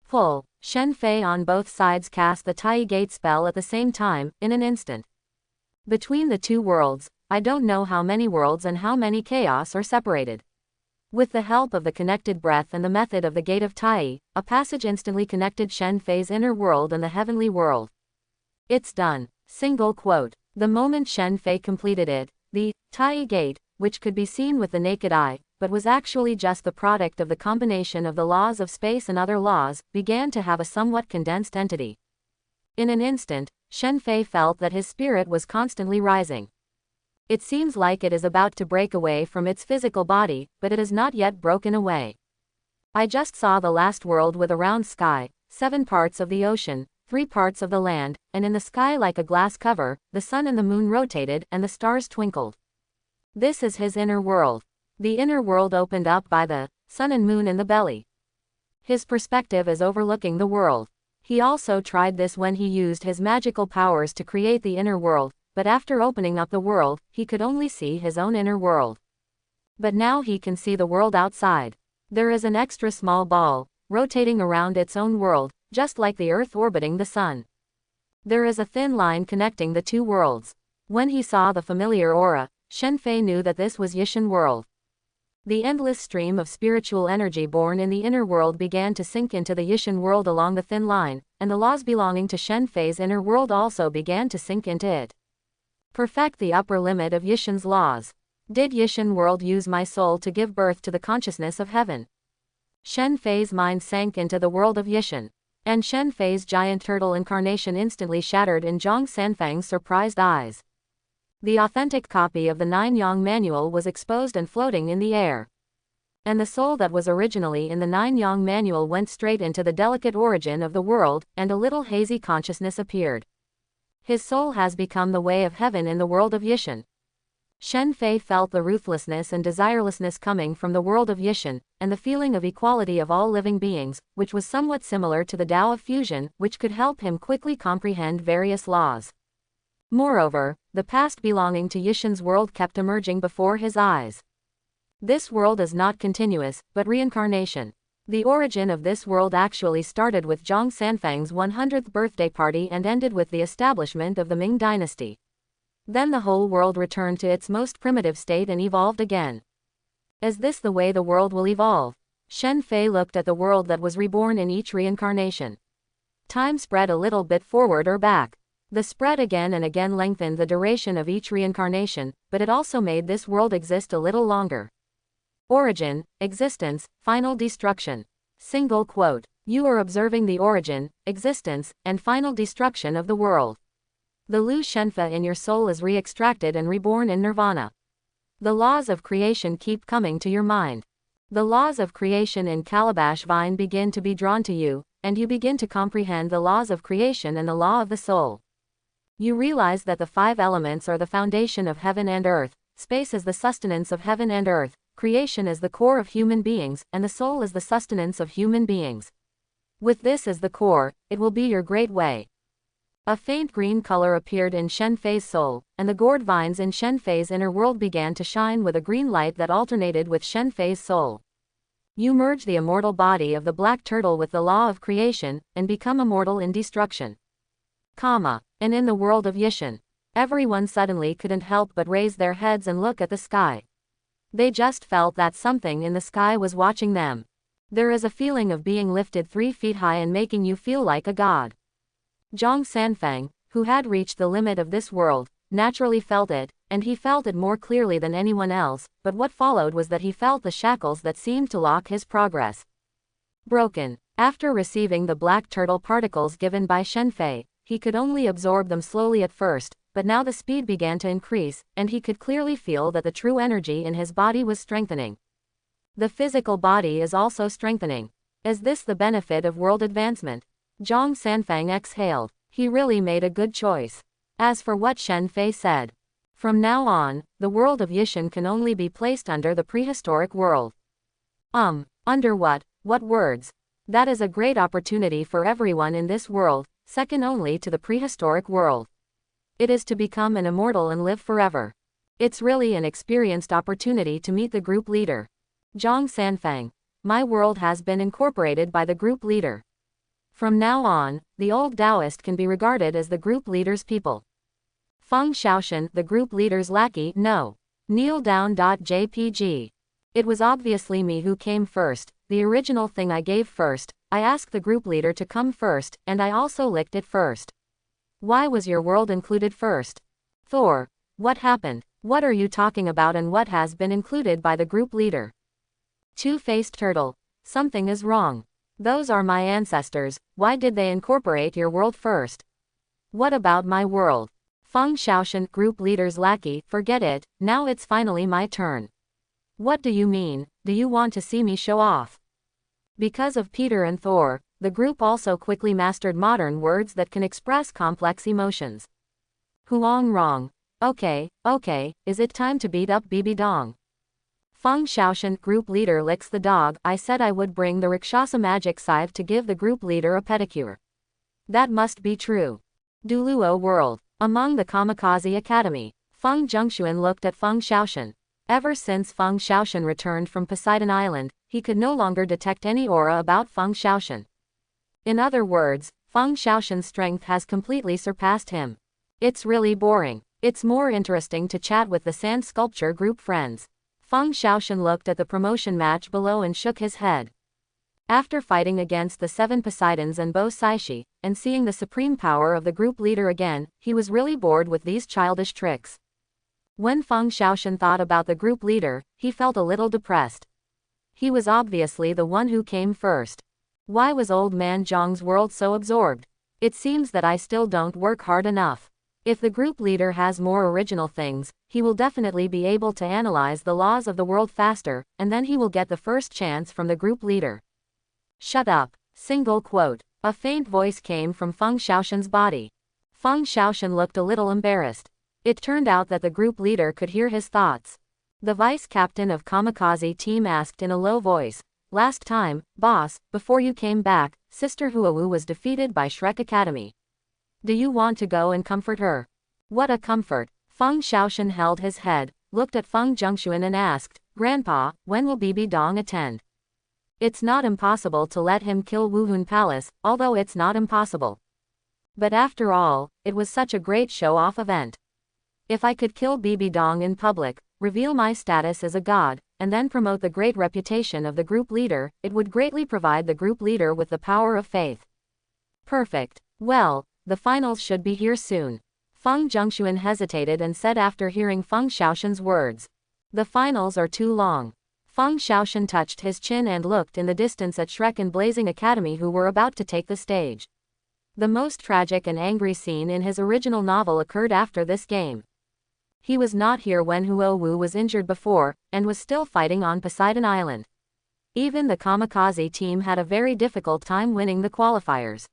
Pull. Shen Fei on both sides cast the Tai Gate spell at the same time, in an instant. Between the two worlds, I don't know how many worlds and how many chaos are separated. With the help of the connected breath and the method of the Gate of Tai, a passage instantly connected Shen Fei's inner world and the heavenly world. It's done. Single quote. The moment Shen Fei completed it, the Tai Gate, which could be seen with the naked eye, but was actually just the product of the combination of the laws of space and other laws, began to have a somewhat condensed entity. In an instant, Shen Fei felt that his spirit was constantly rising. It seems like it is about to break away from its physical body, but it is not yet broken away. I just saw the last world with a round sky, 7 parts of the ocean, 3 parts of the land, and in the sky like a glass cover, the sun and the moon rotated and the stars twinkled. This is his inner world. The inner world opened up by the sun and moon in the belly. His perspective is overlooking the world. He also tried this when he used his magical powers to create the inner world, but after opening up the world, he could only see his own inner world. But now he can see the world outside. There is an extra small ball, rotating around its own world, just like the Earth orbiting the Sun. There is a thin line connecting the two worlds. When he saw the familiar aura, Shen Fei knew that this was Yishan world. The endless stream of spiritual energy born in the inner world began to sink into the Yishan world along the thin line, and the laws belonging to Shen Fei's inner world also began to sink into it. Perfect the upper limit of Yishan's laws. Did Yishan world use my soul to give birth to the consciousness of heaven? Shen Fei's mind sank into the world of Yishan, and Shen Fei's giant turtle incarnation instantly shattered in Zhang Sanfang's surprised eyes. The authentic copy of the Nine Yang manual was exposed and floating in the air. And the soul that was originally in the Nine Yang manual went straight into the delicate origin of the world, and a little hazy consciousness appeared. His soul has become the way of heaven in the world of Yishan. Shen Fei felt the ruthlessness and desirelessness coming from the world of Yishan, and the feeling of equality of all living beings, which was somewhat similar to the Tao of fusion, which could help him quickly comprehend various laws. Moreover, the past belonging to Yishan's world kept emerging before his eyes. This world is not continuous, but reincarnation. The origin of this world actually started with Zhang Sanfang's 100th birthday party and ended with the establishment of the Ming dynasty. Then the whole world returned to its most primitive state and evolved again. Is this the way the world will evolve? Shen Fei looked at the world that was reborn in each reincarnation. Time spread a little bit forward or back. The spread again and again lengthened the duration of each reincarnation, but it also made this world exist a little longer. Origin, existence, final destruction. Single quote. You are observing the origin, existence, and final destruction of the world. The Lu Shenfa in your soul is re-extracted and reborn in nirvana. The laws of creation keep coming to your mind. The laws of creation in Calabash Vine begin to be drawn to you, and you begin to comprehend the laws of creation and the law of the soul. You realize that the 5 elements are the foundation of heaven and earth, space is the sustenance of heaven and earth, creation is the core of human beings, and the soul is the sustenance of human beings. With this as the core, it will be your great way. A faint green color appeared in Shen Fei's soul, and the gourd vines in Shen Fei's inner world began to shine with a green light that alternated with Shen Fei's soul. You merge the immortal body of the black turtle with the law of creation, and become immortal in destruction. And in the world of Yishan, everyone suddenly couldn't help but raise their heads and look at the sky. They just felt that something in the sky was watching them. There is a feeling of being lifted 3 feet high and making you feel like a god. Zhang Sanfang, who had reached the limit of this world, naturally felt it, and he felt it more clearly than anyone else, but what followed was that he felt the shackles that seemed to lock his progress. Broken. After receiving the black turtle particles given by Shen Fei, he could only absorb them slowly at first, but now the speed began to increase, and he could clearly feel that the true energy in his body was strengthening. The physical body is also strengthening. Is this the benefit of world advancement? Zhang Sanfang exhaled. He really made a good choice. As for what Shen Fei said, from now on, the world of Yishan can only be placed under the prehistoric world. Under what? What words? That is a great opportunity for everyone in this world, second only to the prehistoric world. It is to become an immortal and live forever. It's really an experienced opportunity to meet the group leader. Zhang Sanfang. My world has been incorporated by the group leader. From now on, the old Taoist can be regarded as the group leader's people. Fang Shaan, the group leader's lackey, no. Kneel down. JPG. It was obviously me who came first, the original thing I gave first. I asked the group leader to come first, and I also licked it first. Why was your world included first? Thor. What happened? What are you talking about and what has been included by the group leader? Two-faced turtle. Something is wrong. Those are my ancestors, why did they incorporate your world first? What about my world? Fang Shaan, group leader's lackey, forget it, now it's finally my turn. What do you mean, do you want to see me show off? Because of Peter and Thor, the group also quickly mastered modern words that can express complex emotions. Huang Rong. Okay, is it time to beat up Bibi Dong? Fang Shaan, group leader licks the dog. I said I would bring the Rakshasa magic scythe to give the group leader a pedicure. That must be true. Douluo world. Among the Kamikaze Academy, Feng Zhengxuan looked at Feng Shaan. Ever since Feng Shaan returned from Poseidon Island, he could no longer detect any aura about Feng Shaan. In other words, Feng Shaoxian's strength has completely surpassed him. It's really boring. It's more interesting to chat with the sand sculpture group friends. Feng Shaan looked at the promotion match below and shook his head. After fighting against the 7 Poseidons and Bo Saishi, and seeing the supreme power of the group leader again, he was really bored with these childish tricks. When Fang Shaan thought about the group leader, he felt a little depressed. He was obviously the one who came first. Why was old man Zhang's world so absorbed? It seems that I still don't work hard enough. If the group leader has more original things, he will definitely be able to analyze the laws of the world faster, and then he will get the first chance from the group leader. Shut up. Single quote. A faint voice came from Fang Shan's body. Fang Shan looked a little embarrassed. It turned out that the group leader could hear his thoughts. The vice captain of Kamikaze team asked in a low voice, "Last time, boss, before you came back, Sister Huowu was defeated by Shrek Academy. Do you want to go and comfort her?" What a comfort. Fang Shan held his head, looked at Feng Zhongshuan and asked, "Grandpa, when will Bibi Dong attend?" It's not impossible to let him kill Wuhun Palace, although it's not impossible. But after all, it was such a great show-off event. If I could kill Bibi Dong in public, reveal my status as a god, and then promote the great reputation of the group leader, it would greatly provide the group leader with the power of faith. Perfect. Well, the finals should be here soon. Feng Zhongshuan hesitated and said after hearing Feng Shan's words. The finals are too long. Feng Shan touched his chin and looked in the distance at Shrek and Blazing Academy who were about to take the stage. The most tragic and angry scene in his original novel occurred after this game. He was not here when Huowu was injured before, and was still fighting on Poseidon Island. Even the Kamikaze team had a very difficult time winning the qualifiers.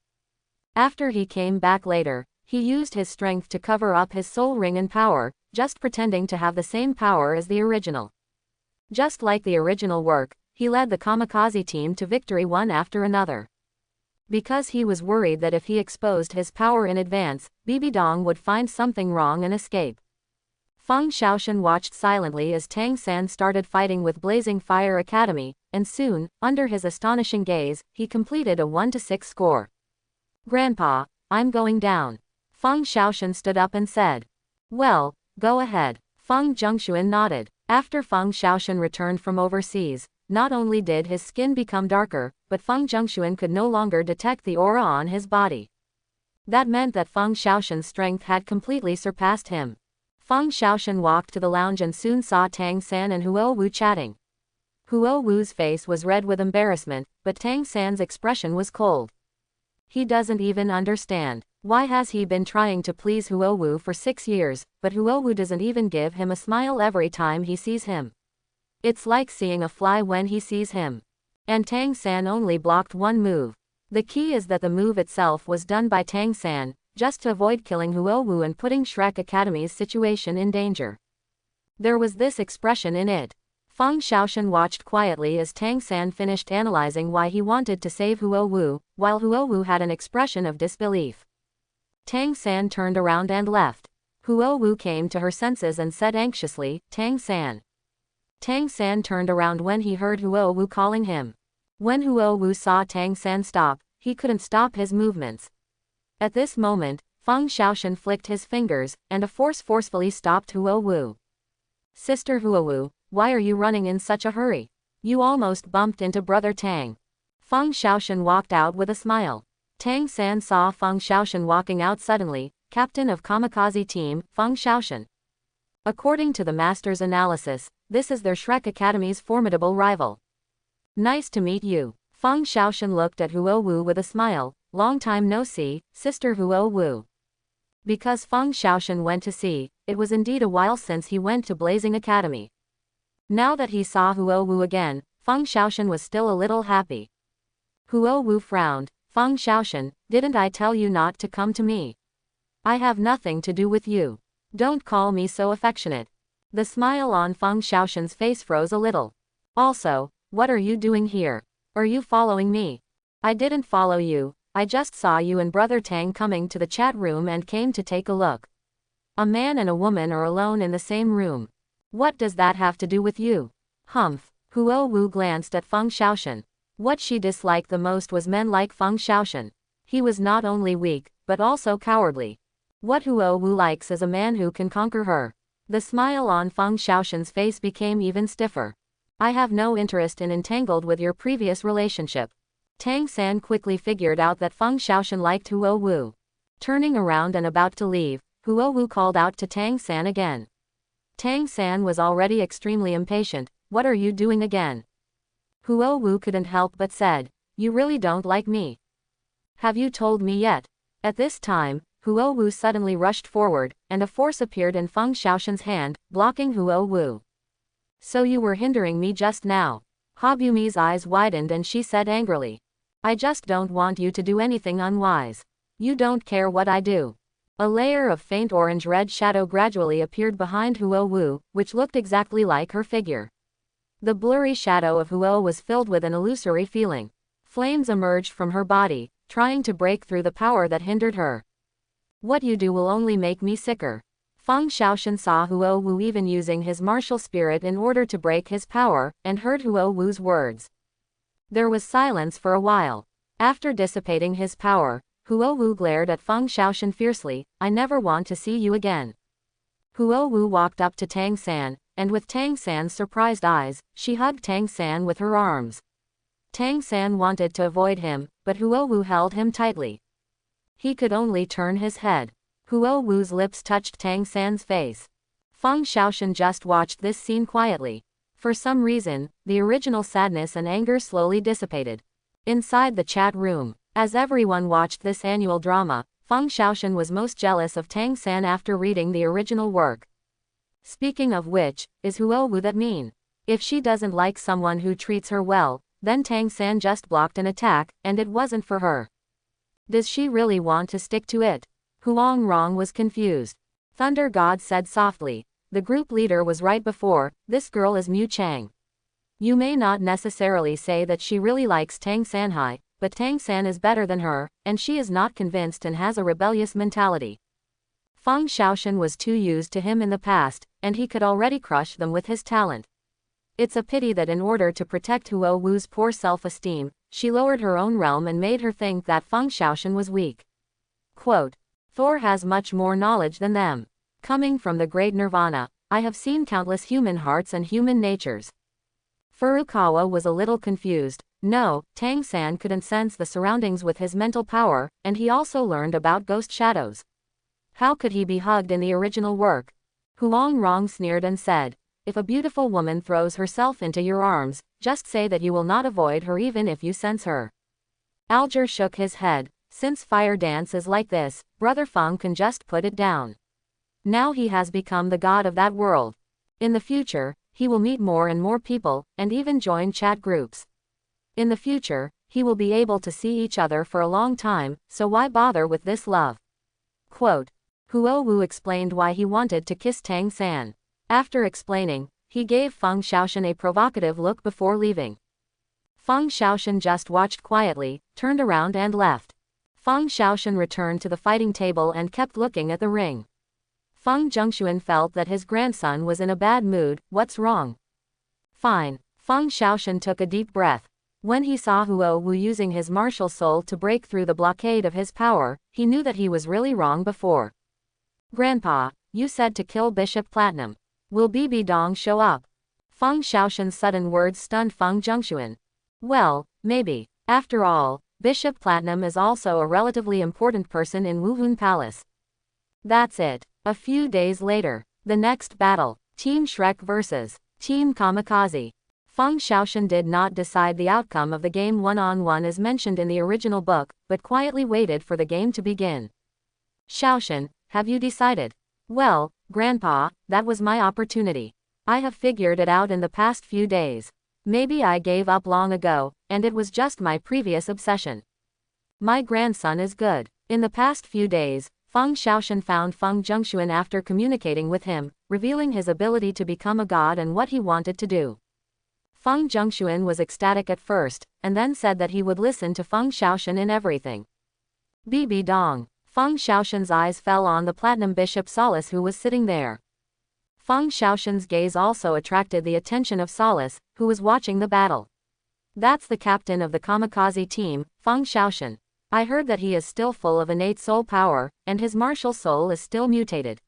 After he came back later, he used his strength to cover up his soul ring and power, just pretending to have the same power as the original. Just like the original work, he led the Kamikaze team to victory one after another. Because he was worried that if he exposed his power in advance, Bibi Dong would find something wrong and escape. Feng Shan watched silently as Tang San started fighting with Blazing Fire Academy, and soon, under his astonishing gaze, he completed a 1-6 score. "Grandpa, I'm going down." Feng Shan stood up and said. "Well, go ahead." Feng Zhongshuan nodded. After Feng Shan returned from overseas, not only did his skin become darker, but Feng Zhongshuan could no longer detect the aura on his body. That meant that Feng Shan's strength had completely surpassed him. Feng Shan walked to the lounge and soon saw Tang San and Huowu chatting. Huowu's face was red with embarrassment, but Tang San's expression was cold. He doesn't even understand. Why has he been trying to please Huowu for 6 years, but Huowu doesn't even give him a smile every time he sees him. It's like seeing a fly when he sees him. And Tang San only blocked one move. The key is that the move itself was done by Tang San, just to avoid killing Huowu and putting Shrek Academy's situation in danger. There was this expression in it. Feng Shan watched quietly as Tang San finished analyzing why he wanted to save Huowu, while Huowu had an expression of disbelief. Tang San turned around and left. Huowu came to her senses and said anxiously, "Tang San." Tang San turned around when he heard Huowu calling him. When Huowu saw Tang San stop, he couldn't stop his movements. At this moment, Feng Shan flicked his fingers, and a force forcefully stopped Huowu. "Sister Huowu, why are you running in such a hurry? You almost bumped into Brother Tang." Feng Shan walked out with a smile. Tang San saw Feng Shan walking out suddenly. Captain of Kamikaze team, Feng Shan. According to the master's analysis, this is their Shrek Academy's formidable rival. "Nice to meet you." Feng Shan looked at Huowu with a smile. "Long time no see, Sister Huowu." Because Feng Shan went to sea, it was indeed a while since he went to Blazing Academy. Now that he saw Huowu again, Feng Shan was still a little happy. Huowu frowned. "Feng Shan, didn't I tell you not to come to me? I have nothing to do with you. Don't call me so affectionate." The smile on Feng Shan's face froze a little. "Also, what are you doing here? Are you following me?" "I didn't follow you, I just saw you and Brother Tang coming to the chat room and came to take a look. A man and a woman are alone in the same room. What does that have to do with you?" "Humph." Huowu glanced at Feng Shan. What she disliked the most was men like Feng Shan. He was not only weak, but also cowardly. What Huowu likes is a man who can conquer her. The smile on Feng Shan's face became even stiffer. "I have no interest in entangled with your previous relationship. Tang San quickly figured out that Fang Shaan liked Huo Wu. Turning around and about to leave, Huo Wu called out to Tang San again. Tang San was already extremely impatient. What are you doing again? Huo Wu couldn't help but said, you really don't like me. Have you told me yet? At this time, Huo Wu suddenly rushed forward, and a force appeared in Fang Shaoshan's hand, blocking Huo Wu. So you were hindering me just now. Habumi's eyes widened and she said angrily. I just don't want you to do anything unwise. You don't care what I do. A layer of faint orange-red shadow gradually appeared behind Huo Wu, which looked exactly like her figure. The blurry shadow of Huo was filled with an illusory feeling. Flames emerged from her body, trying to break through the power that hindered her. What you do will only make me sicker. Fang Shaan saw Huo Wu even using his martial spirit in order to break his power, and heard Huo Wu's words. There was silence for a while. After dissipating his power, Huo Wu glared at Fang Shaan fiercely, I never want to see you again. Huo Wu walked up to Tang San, and with Tang San's surprised eyes, she hugged Tang San with her arms. Tang San wanted to avoid him, but Huo Wu held him tightly. He could only turn his head. Huo Wu's lips touched Tang San's face. Fang Shaan just watched this scene quietly. For some reason, the original sadness and anger slowly dissipated. Inside the chat room, as everyone watched this annual drama, Fang Shaan was most jealous of Tang San after reading the original work. Speaking of which, is Huo Wu that mean? If she doesn't like someone who treats her well, then Tang San just blocked an attack, and it wasn't for her. Does she really want to stick to it? Huang Rong was confused. Thunder God said softly. The group leader was right before, this girl is Mu Chang. You may not necessarily say that she really likes Tang Sanhai, but Tang San is better than her, and she is not convinced and has a rebellious mentality. Fang Shaan was too used to him in the past, and he could already crush them with his talent. It's a pity that in order to protect Huo Wu's poor self-esteem, she lowered her own realm and made her think that Fang Shaan was weak. Quote, Thor has much more knowledge than them. Coming from the great Nirvana, I have seen countless human hearts and human natures. Furukawa was a little confused. No, Tang San couldn't sense the surroundings with his mental power, and he also learned about ghost shadows. How could he be hugged in the original work? Huang Rong sneered and said, if a beautiful woman throws herself into your arms, just say that you will not avoid her even if you sense her. Alger shook his head. Since fire dance is like this, Brother Fang can just put it down. Now he has become the god of that world. In the future, he will meet more and more people, and even join chat groups. In the future, he will be able to see each other for a long time, so why bother with this love? Quote, Huo Wu explained why he wanted to kiss Tang San. After explaining, he gave Fang Shaan a provocative look before leaving. Fang Shaan just watched quietly, turned around and left. Fang Shaan returned to the fighting table and kept looking at the ring. Fang Zhongshuan felt that his grandson was in a bad mood. What's wrong? Fine. Fang Shaan took a deep breath. When he saw Huo Wu using his martial soul to break through the blockade of his power, he knew that he was really wrong before. Grandpa, you said to kill Bishop Platinum. Will Bibi Dong show up? Fang Shan's sudden words stunned Fang Zhongshuan. Well, maybe. After all, Bishop Platinum is also a relatively important person in Wuhun Palace. That's it. A few days later, the next battle, Team Shrek vs. Team Kamikaze. Fang Shaan did not decide the outcome of the game one-on-one as mentioned in the original book, but quietly waited for the game to begin. Shaan, have you decided? Well, Grandpa, that was my opportunity. I have figured it out in the past few days. Maybe I gave up long ago, and it was just my previous obsession. My grandson is good. In the past few days, Fang Shaan found Fang Zhongshuan after communicating with him, revealing his ability to become a god and what he wanted to do. Fang Zhongshuan was ecstatic at first, and then said that he would listen to Fang Shaan in everything. Bibi Dong. Fang Shan's eyes fell on the Platinum Bishop Solace who was sitting there. Fang Shan's gaze also attracted the attention of Solace, who was watching the battle. That's the captain of the Kamikaze team, Fang Shaan. I heard that he is still full of innate soul power, and his martial soul is still mutated.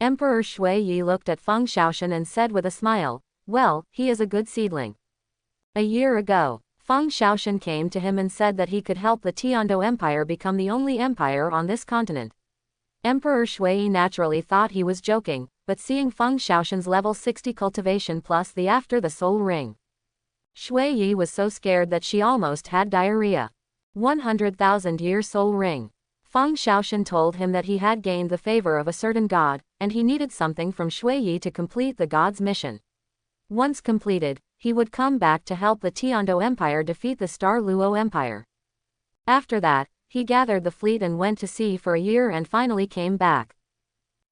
Emperor Shui Yi looked at Fang Shaan and said with a smile, well, he is a good seedling. A year ago, Fang Shaan came to him and said that he could help the Tiando Empire become the only empire on this continent. Emperor Shui naturally thought he was joking, but seeing Fang Shaoxin's level 60 cultivation plus the after the soul ring, Shui was so scared that she almost had diarrhea. 100,000-year soul ring. Fang Shaan told him that he had gained the favor of a certain god, and he needed something from Shui to complete the god's mission. Once completed, he would come back to help the Tiando Empire defeat the Star Luo Empire. After that, he gathered the fleet and went to sea for a year and finally came back.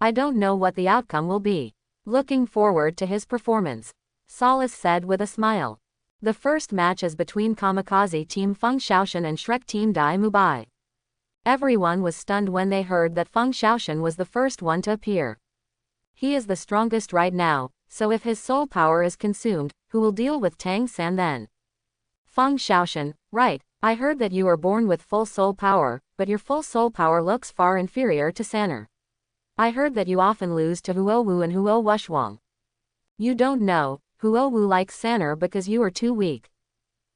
I don't know what the outcome will be. Looking forward to his performance, Solace said with a smile. The first match is between Kamikaze Team Fang Shaan and Shrek Team Dai Mubai. Everyone was stunned when they heard that Fang Shaan was the first one to appear. He is the strongest right now, so if his soul power is consumed, who will deal with Tang San then? Fang Shaan, right, I heard that you are born with full soul power, but your full soul power looks far inferior to San'er. I heard that you often lose to Huowu and Huo Wushwang. You don't know, Huowu likes San'er because you are too weak.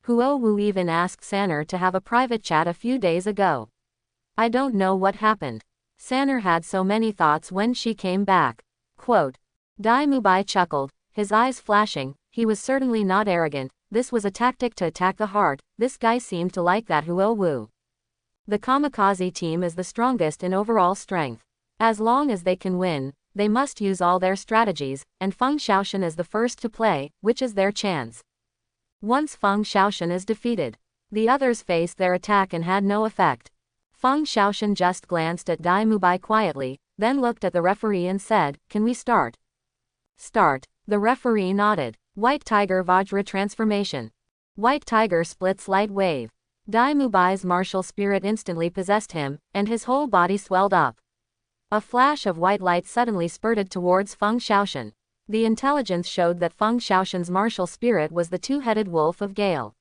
Huowu even asked San'er to have a private chat a few days ago. I don't know what happened. San'er had so many thoughts when she came back. Quote. Dai Mubai chuckled, his eyes flashing. He was certainly not arrogant. This was a tactic to attack the heart. This guy seemed to like that Huowu. The Kamikaze team is the strongest in overall strength. As long as they can win, they must use all their strategies, and Fang Shaan is the first to play, which is their chance. Once Fang Shaan is defeated, the others faced their attack and had no effect. Fang Shaan just glanced at Dai Mubai quietly, then looked at the referee and said, "Can we start?" Start. The referee nodded. White Tiger Vajra transformation. White Tiger splits light wave. Dai Mubai's martial spirit instantly possessed him, and his whole body swelled up. A flash of white light suddenly spurted towards Fang Shaan. The intelligence showed that Fang Shaoxin's martial spirit was the two-headed wolf of Gale.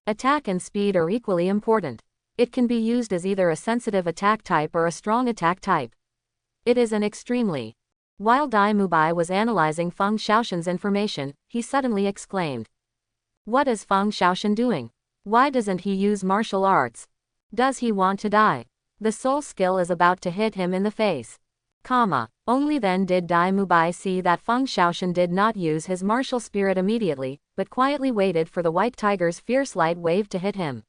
Attack and speed are equally important. It can be used as either a sensitive attack type or a strong attack type. It is an extremely. While Dai Mubai was analyzing Fang Shaoxin's information, he suddenly exclaimed. What is Fang Shaan doing? Why doesn't he use martial arts? Does he want to die? The soul skill is about to hit him in the face. Only then did Dai Mubai see that Fang Shaan did not use his martial spirit immediately, but quietly waited for the White Tiger's fierce light wave to hit him.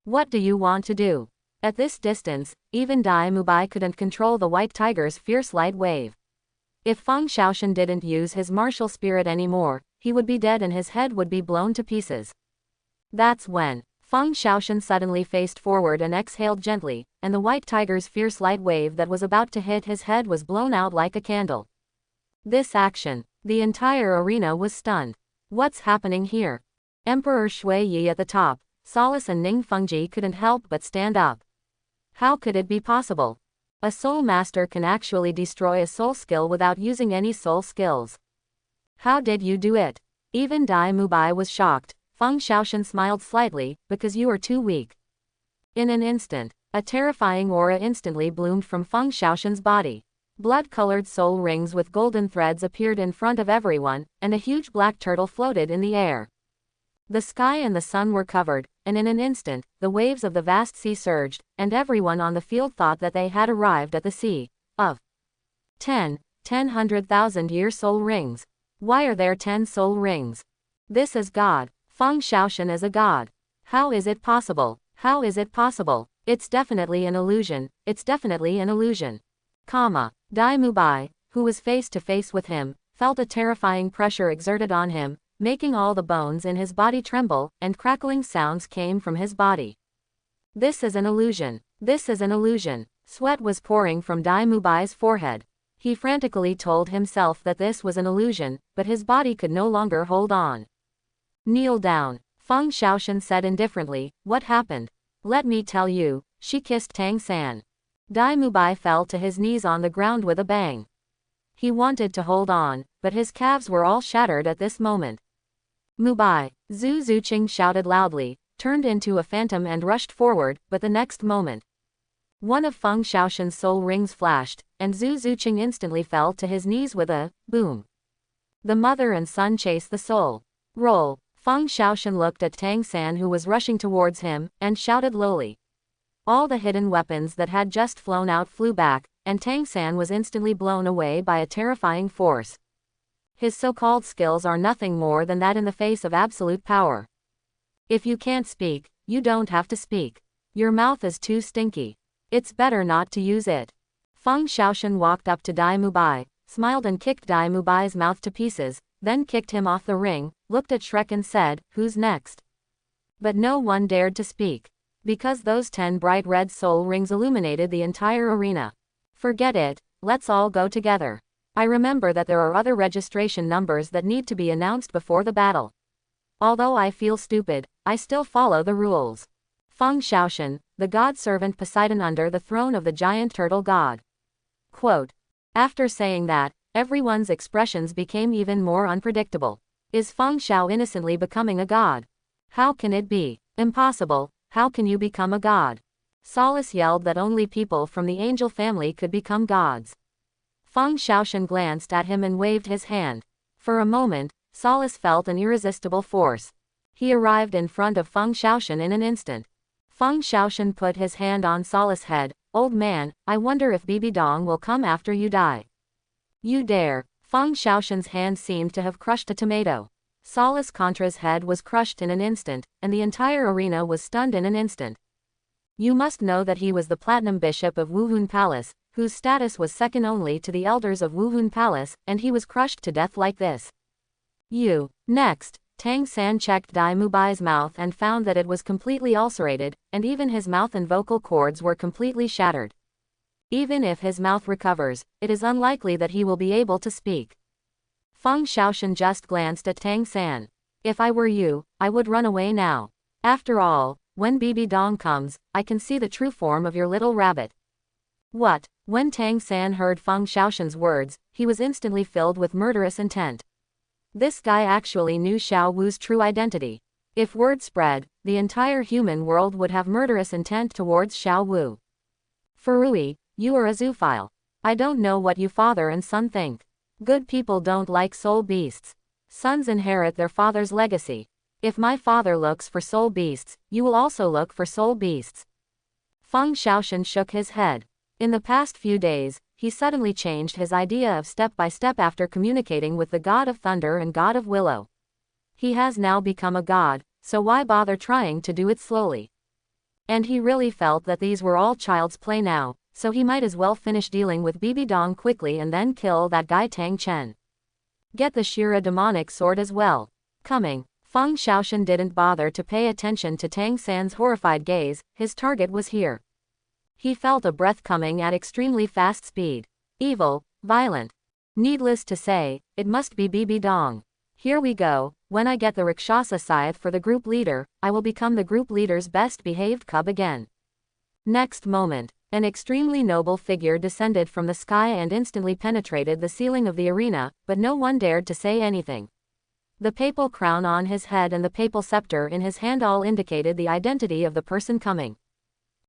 What do you want to do? At this distance, even Dai Mubai couldn't control the White Tiger's fierce light wave. If Fang Shaan didn't use his martial spirit anymore, he would be dead and his head would be blown to pieces. That's when Fang Shaan suddenly faced forward and exhaled gently, and the White Tiger's fierce light wave that was about to hit his head was blown out like a candle. This action, the entire arena was stunned. What's happening here? Emperor Shui at the top, Solace and Ning Fengji couldn't help but stand up. How could it be possible? A soul master can actually destroy a soul skill without using any soul skills. How did you do it? Even Dai Mubai was shocked. Fang Shaan smiled slightly, because you are too weak. In an instant, a terrifying aura instantly bloomed from Fang Shaoxin's body. Blood-colored soul rings with golden threads appeared in front of everyone, and a huge black turtle floated in the air. The sky and the sun were covered, and in an instant, the waves of the vast sea surged, and everyone on the field thought that they had arrived at the sea of 10,000-year soul rings. Why are there 10 soul rings? This is God. Fang Shaan is a god. How is it possible? How is it possible? It's definitely an illusion. It's definitely an illusion. Dai Mubai, who was face to face with him, felt a terrifying pressure exerted on him, making all the bones in his body tremble, and crackling sounds came from his body. This is an illusion. This is an illusion. Sweat was pouring from Dai Mubai's forehead. He frantically told himself that this was an illusion, but his body could no longer hold on. Kneel down, Fang Shaan said indifferently. What happened? Let me tell you, she kissed Tang San. Dai Mubai fell to his knees on the ground with a bang. He wanted to hold on, but his calves were all shattered at this moment. Mubai, Zhu Zuqing shouted loudly, turned into a phantom and rushed forward, but the next moment, one of Fang Shaoxin's soul rings flashed, and Zhu Zuqing instantly fell to his knees with a boom. The mother and son chase the soul. Roll. Fang Shaan looked at Tang San, who was rushing towards him, and shouted lowly. All the hidden weapons that had just flown out flew back, and Tang San was instantly blown away by a terrifying force. His so-called skills are nothing more than that in the face of absolute power. If you can't speak, you don't have to speak. Your mouth is too stinky. It's better not to use it. Fang Shaan walked up to Dai Mubai, smiled and kicked Dai Mubai's mouth to pieces, then kicked him off the ring, looked at Shrek and said, "Who's next?" But no one dared to speak, because those 10 bright red soul rings illuminated the entire arena. Forget it, let's all go together. I remember that there are other registration numbers that need to be announced before the battle. Although I feel stupid, I still follow the rules. Fang Shaan, the god servant Poseidon under the throne of the giant turtle god. Quote. After saying that, everyone's expressions became even more unpredictable. Is Fang Shaan innocently becoming a god? How can it be? Impossible, how can you become a god? Solace yelled that only people from the angel family could become gods. Fang Shaan glanced at him and waved his hand. For a moment, Solace felt an irresistible force. He arrived in front of Fang Shaan in an instant. Fang Shaan put his hand on Solace's head. "Old man, I wonder if Bibi Dong will come after you die." "You dare." Fang Shan's hand seemed to have crushed a tomato. Solace Contra's head was crushed in an instant, and the entire arena was stunned in an instant. You must know that he was the Platinum Bishop of Wuhun Palace, whose status was second only to the elders of Wuhun Palace, and he was crushed to death like this. You. Next, Tang San checked Dai Mubai's mouth and found that it was completely ulcerated, and even his mouth and vocal cords were completely shattered. Even if his mouth recovers, it is unlikely that he will be able to speak. Fang Shaan just glanced at Tang San. If I were you, I would run away now. After all, when Bibi Dong comes, I can see the true form of your little rabbit. What? When Tang San heard Fang Shan's words, he was instantly filled with murderous intent. This guy actually knew Xiao Wu's true identity. If word spread, the entire human world would have murderous intent towards Xiao Wu. Furui, you are a zoophile. I don't know what you father and son think. Good people don't like soul beasts. Sons inherit their father's legacy. If my father looks for soul beasts, you will also look for soul beasts. Fang Shaan shook his head. In the past few days, he suddenly changed his idea of step by step after communicating with the god of thunder and god of willow. He has now become a god, so why bother trying to do it slowly? And he really felt that these were all child's play now, so he might as well finish dealing with Bibi Dong quickly and then kill that guy Tang Chen. Get the Shira demonic sword as well. Coming. Fang Shaan didn't bother to pay attention to Tang San's horrified gaze, his target was here. He felt a breath coming at extremely fast speed. Evil, violent. Needless to say, it must be Bibi Dong. Here we go. When I get the Rakshasa scythe for the group leader, I will become the group leader's best behaved cub again. Next moment, an extremely noble figure descended from the sky and instantly penetrated the ceiling of the arena, but no one dared to say anything. The papal crown on his head and the papal scepter in his hand all indicated the identity of the person coming.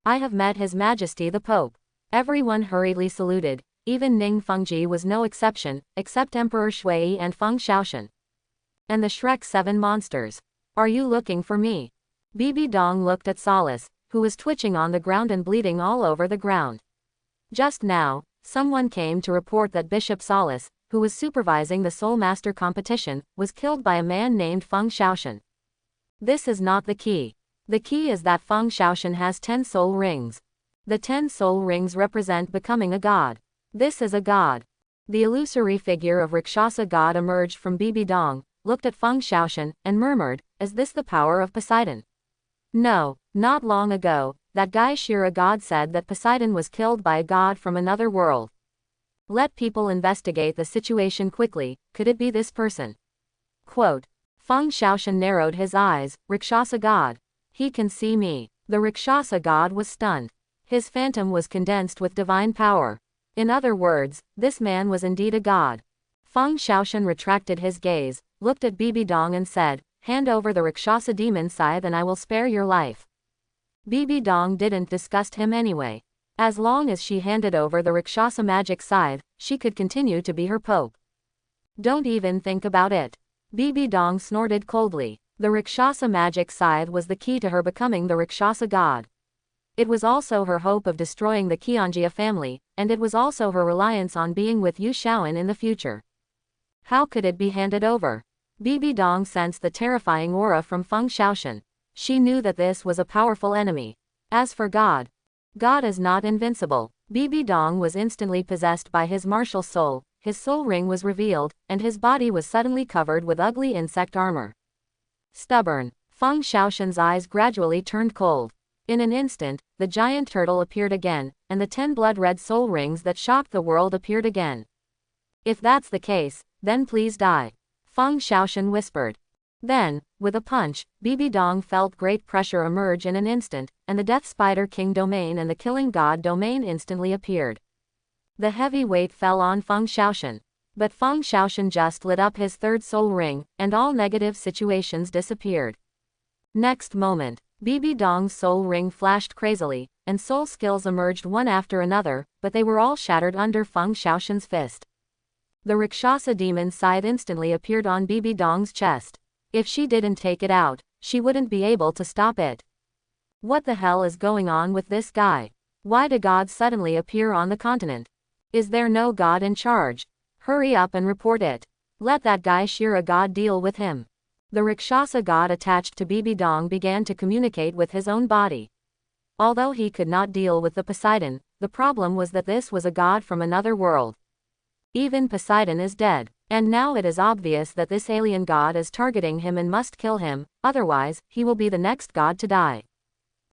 I have met His Majesty the Pope. Everyone hurriedly saluted. Even Ning Fengji was no exception, except Emperor Shui and Fang Shaan. And the Shrek 7 monsters. Are you looking for me? Bibi Dong looked at Solace, who was twitching on the ground and bleeding all over the ground. Just now, someone came to report that Bishop Solace, who was supervising the Soul Master competition, was killed by a man named Fang Shaan. This is not the key. The key is that Fang Shaan has 10 soul rings. The 10 soul rings represent becoming a god. This is a god. The illusory figure of Rakshasa god emerged from Bibi Dong, looked at Fang Shaan, and murmured, "Is this the power of Poseidon?" No, not long ago, that guy Shira god said that Poseidon was killed by a god from another world. Let people investigate the situation quickly. Could it be this person? Quote. Fang Shaan narrowed his eyes. Rakshasa god. He can see me. The Rakshasa god was stunned. His phantom was condensed with divine power. In other words, this man was indeed a god. Fang Shaan retracted his gaze, looked at Bibi Dong and said, "Hand over the Rakshasa demon scythe and I will spare your life." Bibi Dong didn't disgust him anyway. As long as she handed over the Rakshasa magic scythe, she could continue to be her pope. Don't even think about it. Bibi Dong snorted coldly. The Rakshasa magic scythe was the key to her becoming the Rakshasa god. It was also her hope of destroying the Qianjia family, and it was also her reliance on being with Yu Shaoan in the future. How could it be handed over? Bibi Dong sensed the terrifying aura from Fang Shaan. She knew that this was a powerful enemy. As for God, God is not invincible. Bibi Dong was instantly possessed by his martial soul, his soul ring was revealed, and his body was suddenly covered with ugly insect armor. Stubborn. Fang Shan's eyes gradually turned cold. In an instant, the giant turtle appeared again, and the 10 blood-red soul rings that shocked the world appeared again. If that's the case, then please die. Fang Shan whispered. Then, with a punch, Bibi Dong felt great pressure emerge in an instant, and the Death Spider King domain and the Killing God domain instantly appeared. The heavy weight fell on Fang Shan. But Fang Shan just lit up his 3rd soul ring, and all negative situations disappeared. Next moment, Bibi Dong's soul ring flashed crazily, and soul skills emerged one after another, but they were all shattered under Fang Shan's fist. The Rakshasa demon scythe instantly appeared on Bibi Dong's chest. If she didn't take it out, she wouldn't be able to stop it. What the hell is going on with this guy? Why do gods suddenly appear on the continent? Is there no god in charge? Hurry up and report it. Let that guy Shira god deal with him. The Rakshasa god attached to Bibi Dong began to communicate with his own body. Although he could not deal with the Poseidon, the problem was that this was a god from another world. Even Poseidon is dead, and now it is obvious that this alien god is targeting him and must kill him, otherwise, he will be the next god to die.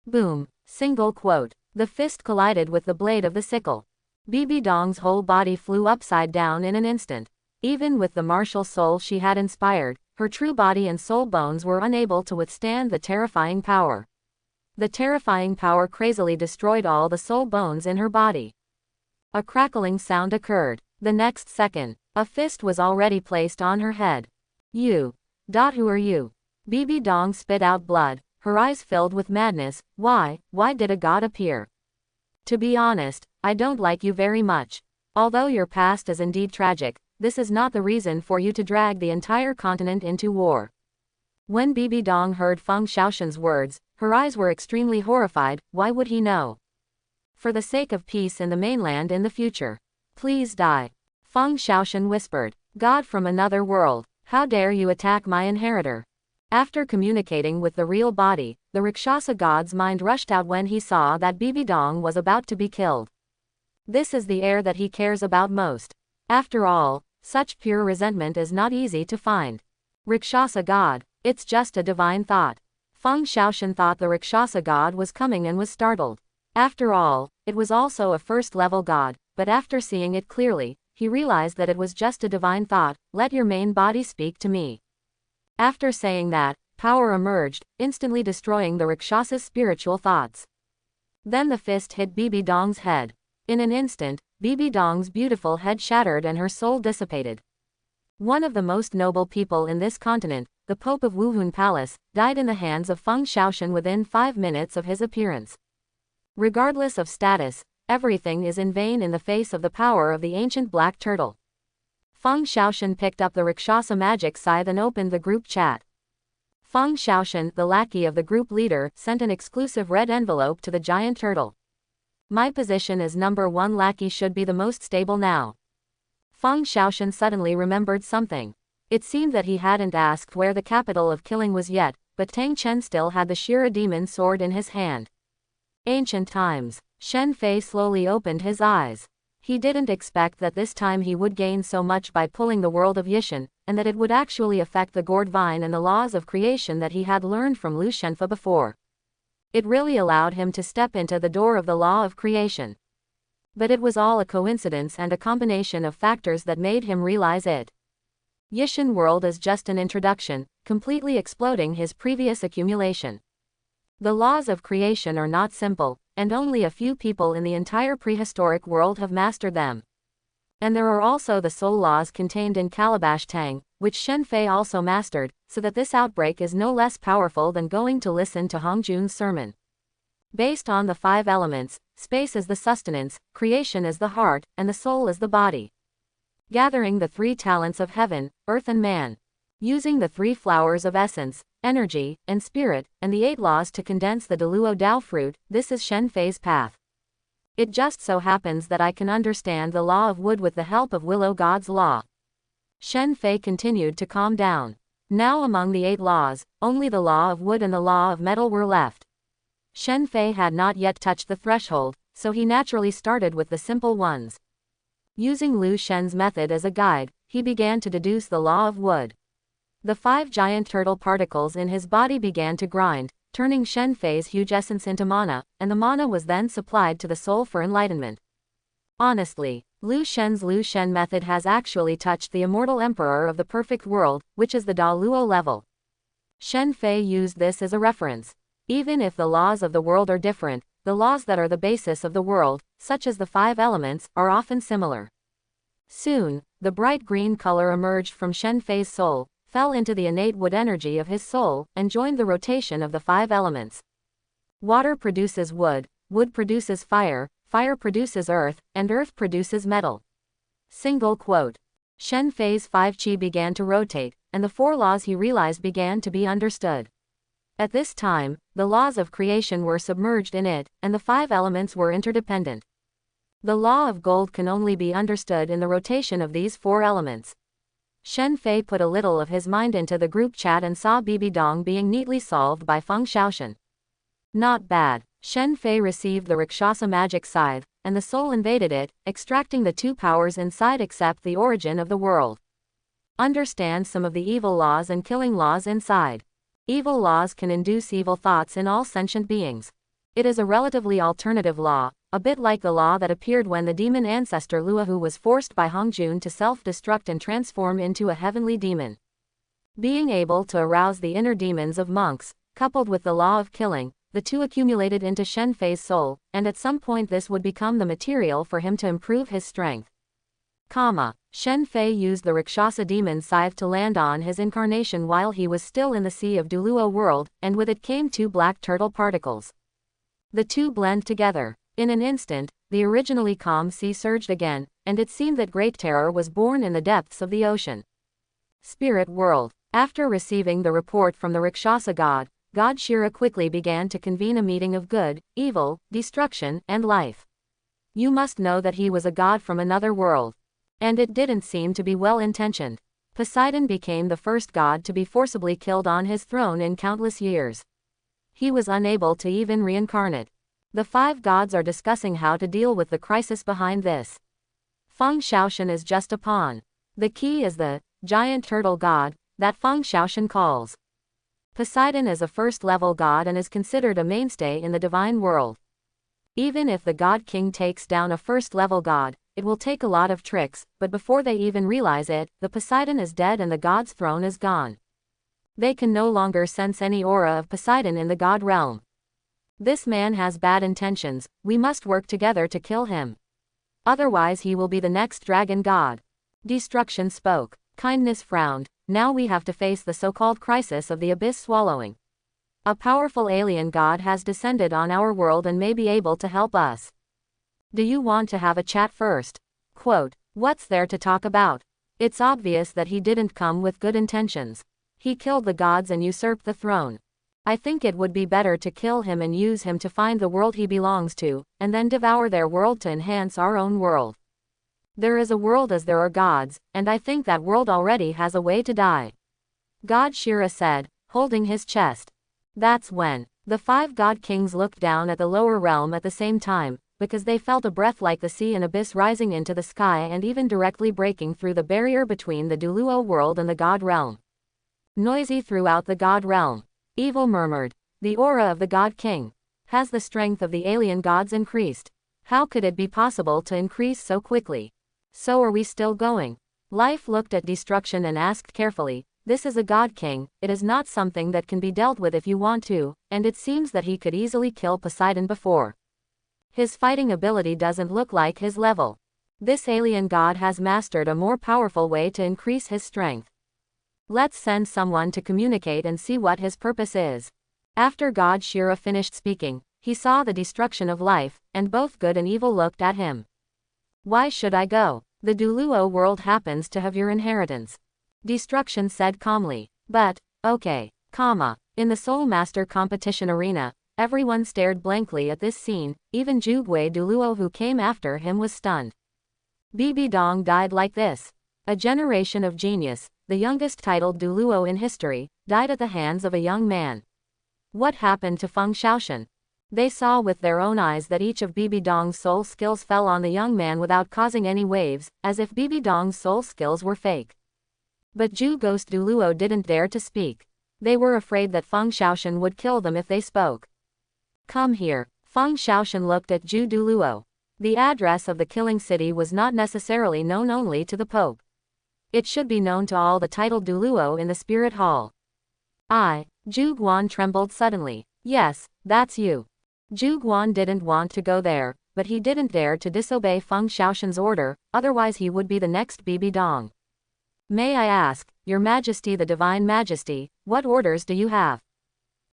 Boom. Single quote. The fist collided with the blade of the sickle. Bibi Dong's whole body flew upside down in an instant. Even with the martial soul she had inspired, her true body and soul bones were unable to withstand the terrifying power. The terrifying power crazily destroyed all the soul bones in her body. A crackling sound occurred. The next second, a fist was already placed on her head. Who are you? Bibi Dong spit out blood, her eyes filled with madness. Why did a god appear? To be honest, I don't like you very much. Although your past is indeed tragic, this is not the reason for you to drag the entire continent into war. When Bibi Dong heard Fang Shan's words, her eyes were extremely horrified. Why would he know? For the sake of peace in the mainland in the future. Please die. Fang Shan whispered. God from another world, how dare you attack my inheritor? After communicating with the real body, the Rakshasa god's mind rushed out when he saw that Bibi Dong was about to be killed. This is the heir that he cares about most. After all, such pure resentment is not easy to find. Rakshasa god, it's just a divine thought. Fang Shan thought the Rakshasa god was coming and was startled. After all, it was also a first-level god, but after seeing it clearly, he realized that it was just a divine thought. Let your main body speak to me. After saying that, power emerged, instantly destroying the Rakshasa's spiritual thoughts. Then the fist hit Bibi Dong's head. In an instant, Bibi Dong's beautiful head shattered and her soul dissipated. One of the most noble people in this continent, the Pope of Wuhun Palace, died in the hands of Fang Shan within 5 minutes of his appearance. Regardless of status, everything is in vain in the face of the power of the ancient black turtle. Fang Shan picked up the Rakshasa magic scythe and opened the group chat. Fang Shan, the lackey of the group leader, sent an exclusive red envelope to the giant turtle. My position as number 1 lackey should be the most stable now. Fang Shan suddenly remembered something. It seemed that he hadn't asked where the capital of killing was yet, but Tang Chen still had the Shira demon sword in his hand. Ancient times. Shen Fei slowly opened his eyes. He didn't expect that this time he would gain so much by pulling the world of Yishan, and that it would actually affect the gourd vine and the laws of creation that he had learned from Lu Shenfa before. It really allowed him to step into the door of the law of creation. But it was all a coincidence and a combination of factors that made him realize it. Yishan world is just an introduction, completely exploding his previous accumulation. The laws of creation are not simple, and only a few people in the entire prehistoric world have mastered them. And there are also the soul laws contained in Calabash Tang, which Shen Fei also mastered, so that this outbreak is no less powerful than going to listen to Hong Jun's sermon. Based on the 5 elements, space is the sustenance, creation is the heart, and the soul is the body. Gathering the 3 talents of heaven, earth and man. Using the 3 flowers of essence, energy, and spirit, and the 8 laws to condense the Douluo Dao fruit. This is Shen Fei's path. It just so happens that I can understand the law of wood with the help of Willow God's law. Shen Fei continued to calm down. Now among the 8 laws, only the law of wood and the law of metal were left. Shen Fei had not yet touched the threshold, so he naturally started with the simple ones. Using Lu Shen's method as a guide, he began to deduce the law of wood. The 5 giant turtle particles in his body began to grind, turning Shen Fei's huge essence into mana, and the mana was then supplied to the soul for enlightenment. Honestly, Lu Shen's Lu Shen method has actually touched the immortal emperor of the perfect world, which is the Douluo level. Shen Fei used this as a reference. Even if the laws of the world are different, the laws that are the basis of the world, such as the 5 elements, are often similar. Soon, the bright green color emerged from Shen Fei's soul, fell into the innate wood energy of his soul, and joined the rotation of the 5 elements. Water produces wood, wood produces fire, fire produces earth, and earth produces metal. Single quote. Shen Fei's 5 qi began to rotate, and the 4 laws he realized began to be understood. At this time, the laws of creation were submerged in it, and the 5 elements were interdependent. The law of gold can only be understood in the rotation of these 4 elements. Shen Fei put a little of his mind into the group chat and saw Bibi Dong being neatly solved by Fang Shaan. Not bad. Shen Fei received the Rakshasa magic scythe, and the soul invaded it, extracting the 2 powers inside except the origin of the world. Understand some of the evil laws and killing laws inside. Evil laws can induce evil thoughts in all sentient beings. It is a relatively alternative law, a bit like the law that appeared when the demon ancestor Luohu was forced by Hongjun to self-destruct and transform into a heavenly demon. Being able to arouse the inner demons of monks, coupled with the law of killing, the 2 accumulated into Shen Fei's soul, and at some point this would become the material for him to improve his strength. Shen Fei used the Rakshasa demon scythe to land on his incarnation while he was still in the sea of Douluo world, and with it came 2 black turtle particles. The 2 blend together. In an instant, the originally calm sea surged again, and it seemed that great terror was born in the depths of the ocean. Spirit world. After receiving the report from the Rakshasa god, God Shira quickly began to convene a meeting of good, evil, destruction, and life. You must know that he was a god from another world. And it didn't seem to be well-intentioned. Poseidon became the first god to be forcibly killed on his throne in countless years. He was unable to even reincarnate. The 5 gods are discussing how to deal with the crisis behind this. Fang Shaan is just a pawn. The key is the giant turtle god that Fang Shaan calls. Poseidon is a first-level god and is considered a mainstay in the divine world. Even if the god king takes down a first-level god, it will take a lot of tricks, but before they even realize it, the Poseidon is dead and the god's throne is gone. They can no longer sense any aura of Poseidon in the god realm. This man has bad intentions, we must work together to kill him. Otherwise he will be the next dragon god. Destruction spoke. Kindness frowned. Now we have to face the so-called crisis of the abyss swallowing. A powerful alien god has descended on our world and may be able to help us. Do you want to have a chat first? Quote, what's there to talk about? It's obvious that he didn't come with good intentions. He killed the gods and usurped the throne. I think it would be better to kill him and use him to find the world he belongs to, and then devour their world to enhance our own world. There is a world as there are gods, and I think that world already has a way to die. God Shira said, holding his chest. That's when the 5 god kings looked down at the lower realm at the same time, because they felt a breath like the sea and abyss rising into the sky and even directly breaking through the barrier between the Douluo world and the god realm. Noisy throughout the god realm. Evil murmured. The aura of the god king. Has the strength of the alien gods increased? How could it be possible to increase so quickly? So are we still going? Life looked at destruction and asked carefully, this is a god king, it is not something that can be dealt with if you want to, and it seems that he could easily kill Poseidon before. His fighting ability doesn't look like his level. This alien god has mastered a more powerful way to increase his strength. Let's send someone to communicate and see what his purpose is. After God Shira finished speaking, he saw the destruction of life, and both good and evil looked at him. Why should I go? The Douluo world happens to have your inheritance. Destruction said calmly. But, okay. In the Soul Master competition arena, everyone stared blankly at this scene, even Zhuge Douluo who came after him was stunned. Bibi Dong died like this. A generation of genius, the youngest titled Douluo in history, died at the hands of a young man. What happened to Fang Shaan? They saw with their own eyes that each of Bibi Dong's soul skills fell on the young man without causing any waves, as if Bibi Dong's soul skills were fake. But Ghost Douluo didn't dare to speak. They were afraid that Fang Shaan would kill them if they spoke. Come here. Fang Shaan looked at Zhu Douluo. The address of the killing city was not necessarily known only to the Pope. It should be known to all the titled Douluo in the Spirit Hall. Zhu Guan trembled suddenly. Yes, that's you. Zhu Guan didn't want to go there, but he didn't dare to disobey Fang Shaoshan's order, otherwise he would be the next Bibi Dong. May I ask, Your Majesty the Divine Majesty, what orders do you have?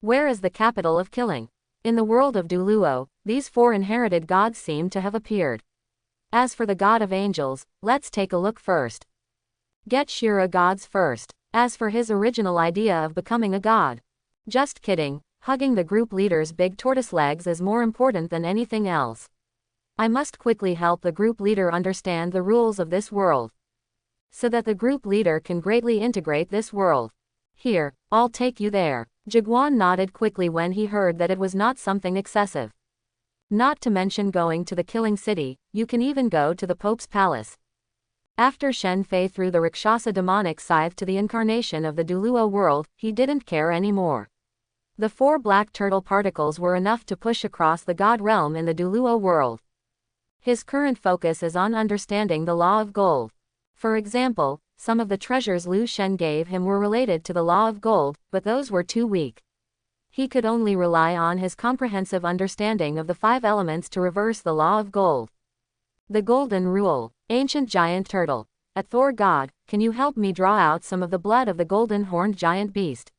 Where is the capital of killing? In the world of Douluo, these four inherited gods seem to have appeared. As for the god of angels, let's take a look first. Get Shira gods first. As for his original idea of becoming a god. Just kidding, hugging the group leader's big tortoise legs is more important than anything else. I must quickly help the group leader understand the rules of this world, so that the group leader can greatly integrate this world. Here, I'll take you there. Zhuguan nodded quickly when he heard that it was not something excessive. Not to mention going to the killing city, you can even go to the Pope's palace. After Shen Fei threw the Rakshasa demonic scythe to the incarnation of the Douluo world, he didn't care anymore. The 4 black turtle particles were enough to push across the god realm in the Douluo world. His current focus is on understanding the law of gold. For example, some of the treasures Lu Shen gave him were related to the law of gold, but those were too weak. He could only rely on his comprehensive understanding of the 5 elements to reverse the law of gold. The Golden Rule. Ancient Giant Turtle. At Thor God, can you help me draw out some of the blood of the golden horned giant beast?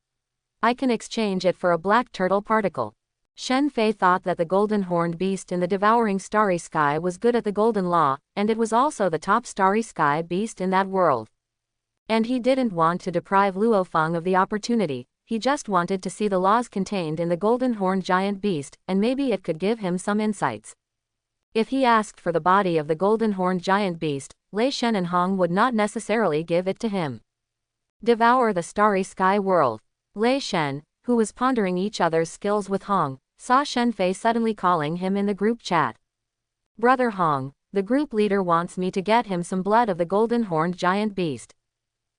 I can exchange it for a black turtle particle. Shen Fei thought that the golden horned beast in the devouring starry sky was good at the golden law, and it was also the top starry sky beast in that world. And he didn't want to deprive Luo Feng of the opportunity, he just wanted to see the laws contained in the golden horned giant beast, and maybe it could give him some insights. If he asked for the body of the golden horned giant beast, Lei Shen and Hong would not necessarily give it to him. Devour the starry sky world. Lei Shen, who was pondering each other's skills with Hong, saw Shen Fei suddenly calling him in the group chat. Brother Hong, the group leader wants me to get him some blood of the golden horned giant beast.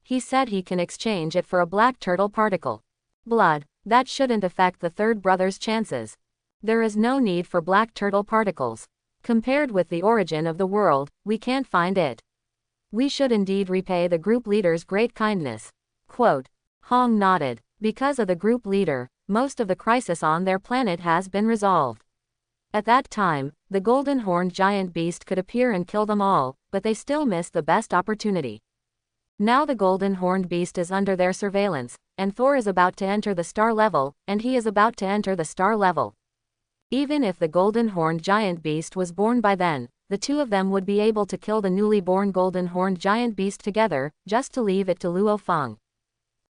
He said he can exchange it for a black turtle particle. Blood, that shouldn't affect the third brother's chances. There is no need for black turtle particles. Compared with the origin of the world, we can't find it. We should indeed repay the group leader's great kindness. Quote. Hong nodded. Because of the group leader, most of the crisis on their planet has been resolved. At that time, the golden horned giant beast could appear and kill them all, but they still missed the best opportunity. Now the golden horned beast is under their surveillance, and Thor is about to enter the star level, and he is about to enter the star level. Even if the golden horned giant beast was born by then, the two of them would be able to kill the newly born golden horned giant beast together, just to leave it to Luo Feng.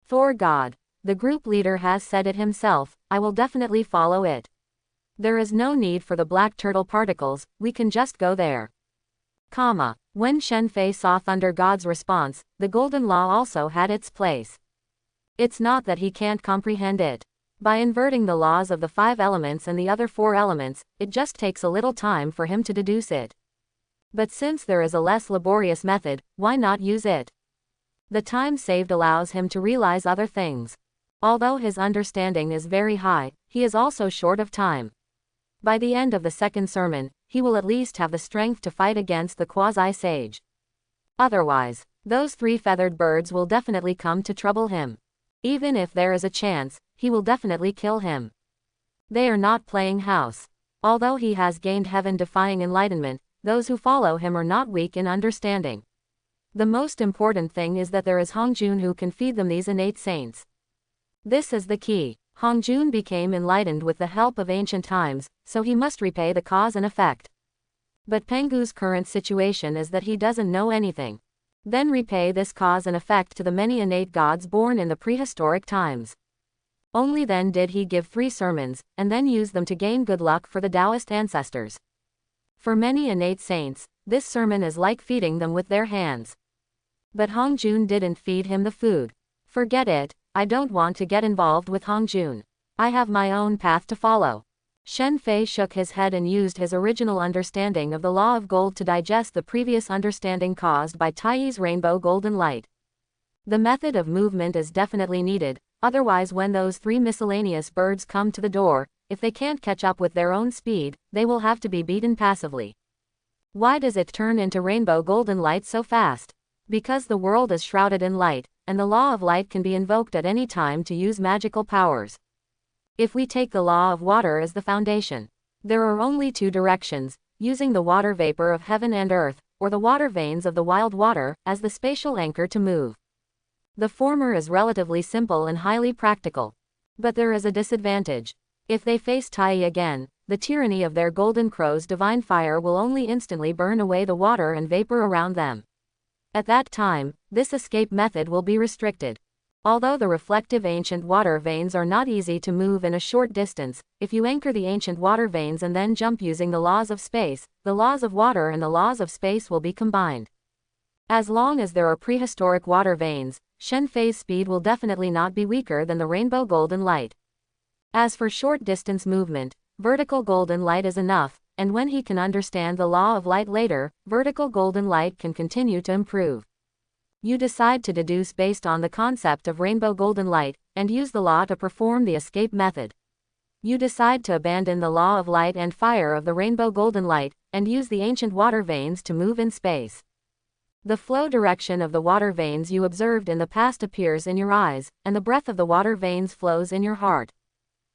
Thor God. The group leader has said it himself, I will definitely follow it. There is no need for the black turtle particles, we can just go there. When Shen Fei saw Thunder God's response, the golden law also had its place. It's not that he can't comprehend it. By inverting the laws of the 5 elements and the other 4 elements, it just takes a little time for him to deduce it. But since there is a less laborious method, why not use it? The time saved allows him to realize other things. Although his understanding is very high, he is also short of time. By the end of the second sermon, he will at least have the strength to fight against the quasi-sage. Otherwise, those 3 feathered birds will definitely come to trouble him. Even if there is a chance, he will definitely kill him. They are not playing house. Although he has gained heaven-defying enlightenment, those who follow him are not weak in understanding. The most important thing is that there is Hongjun who can feed them these innate saints. This is the key. Hongjun became enlightened with the help of ancient times, so he must repay the cause and effect. But Pengu's current situation is that he doesn't know anything. Then repay this cause and effect to the many innate gods born in the prehistoric times. Only then did he give 3 sermons, and then use them to gain good luck for the Taoist ancestors. For many innate saints, this sermon is like feeding them with their hands. But Hongjun didn't feed him the food. Forget it, I don't want to get involved with Hongjun. I have my own path to follow. Shen Fei shook his head and used his original understanding of the law of gold to digest the previous understanding caused by Taiyi's rainbow golden light. The method of movement is definitely needed, otherwise when those 3 miscellaneous birds come to the door, if they can't catch up with their own speed, they will have to be beaten passively. Why does it turn into rainbow golden light so fast? Because the world is shrouded in light, and the law of light can be invoked at any time to use magical powers. If we take the law of water as the foundation, there are only 2 directions, using the water vapor of heaven and earth, or the water veins of the wild water, as the spatial anchor to move. The former is relatively simple and highly practical. But there is a disadvantage. If they face Taiyi again, the tyranny of their golden crow's divine fire will only instantly burn away the water and vapor around them. At that time, this escape method will be restricted. Although the reflective ancient water veins are not easy to move in a short distance, if you anchor the ancient water veins and then jump using the laws of space, the laws of water and the laws of space will be combined. As long as there are prehistoric water veins, Shen Fei's speed will definitely not be weaker than the rainbow golden light. As for short distance movement, vertical golden light is enough, and when he can understand the law of light later, vertical golden light can continue to improve. You decide to deduce based on the concept of rainbow golden light, and use the law to perform the escape method. You decide to abandon the law of light and fire of the rainbow golden light, and use the ancient water veins to move in space. The flow direction of the water veins you observed in the past appears in your eyes, and the breath of the water veins flows in your heart.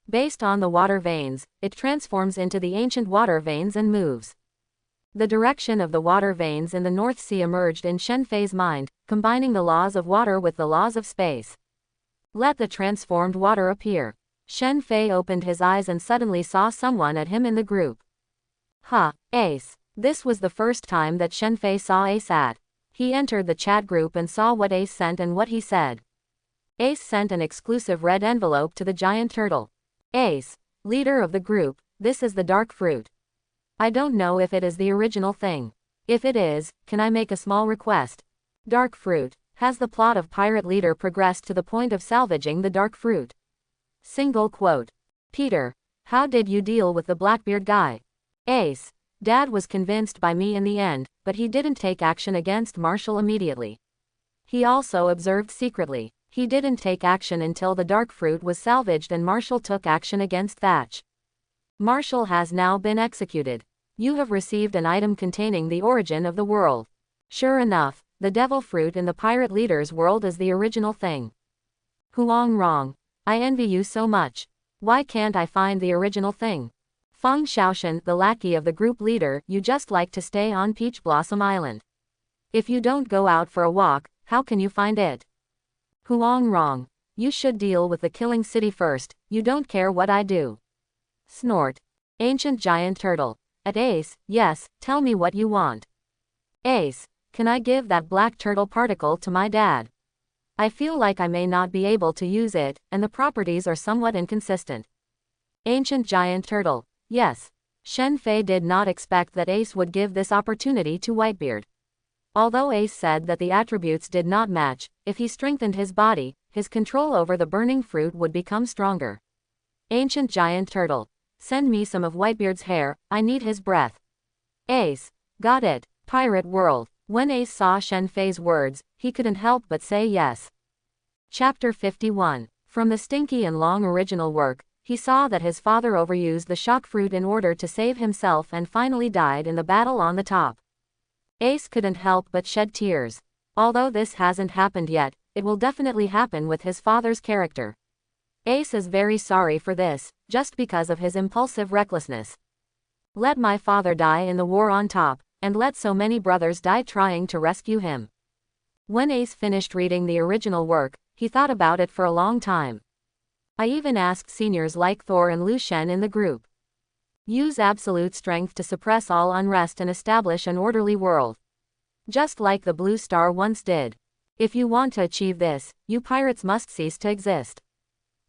Based on the water veins, it transforms into the ancient water veins and moves. The direction of the water veins in the North Sea emerged in Shen Fei's mind, combining the laws of water with the laws of space. Let the transformed water appear. Shen Fei opened his eyes and suddenly saw someone at him in the group. Ace. This was the first time that Shen Fei saw Ace at. He entered the chat group and saw what Ace sent and what he said. Ace sent an exclusive red envelope to the giant turtle. Ace, leader of the group, this is the dark fruit. I don't know if it is the original thing. If it is, can I make a small request? Dark fruit. Has the plot of Pirate Leader progressed to the point of salvaging the dark fruit? Single quote. Peter, how did you deal with the Blackbeard guy? Ace, Dad was convinced by me in the end, but he didn't take action against Marshall immediately. He also observed secretly. He didn't take action until the dark fruit was salvaged and Marshall took action against Thatch. Marshall has now been executed. You have received an item containing the origin of the world. Sure enough, the devil fruit in the pirate leader's world is the original thing. Huang Rong, I envy you so much. Why can't I find the original thing? Fang Shaan, the lackey of the group leader, you just like to stay on Peach Blossom Island. If you don't go out for a walk, how can you find it? Huang Rong, you should deal with the killing city first, you don't care what I do. Snort. Ancient giant turtle. At Ace, yes, tell me what you want. Ace, can I give that black turtle particle to my dad? I feel like I may not be able to use it, and the properties are somewhat inconsistent. Ancient giant turtle. Yes. Shen Fei did not expect that Ace would give this opportunity to Whitebeard. Although Ace said that the attributes did not match, if he strengthened his body, his control over the burning fruit would become stronger. Ancient giant turtle. Send me some of Whitebeard's hair, I need his breath. Ace. Got it. Pirate world. When Ace saw Shen Fei's words, he couldn't help but say yes. Chapter 51. From the stinky and long original work, he saw that his father overused the shock fruit in order to save himself and finally died in the battle on the top. Ace couldn't help but shed tears. Although this hasn't happened yet, it will definitely happen with his father's character. Ace is very sorry for this, just because of his impulsive recklessness. Let my father die in the war on top, and let so many brothers die trying to rescue him. When Ace finished reading the original work, he thought about it for a long time. I even asked seniors like Thor and Lu Shen in the group. Use absolute strength to suppress all unrest and establish an orderly world. Just like the Blue Star once did. If you want to achieve this, you pirates must cease to exist.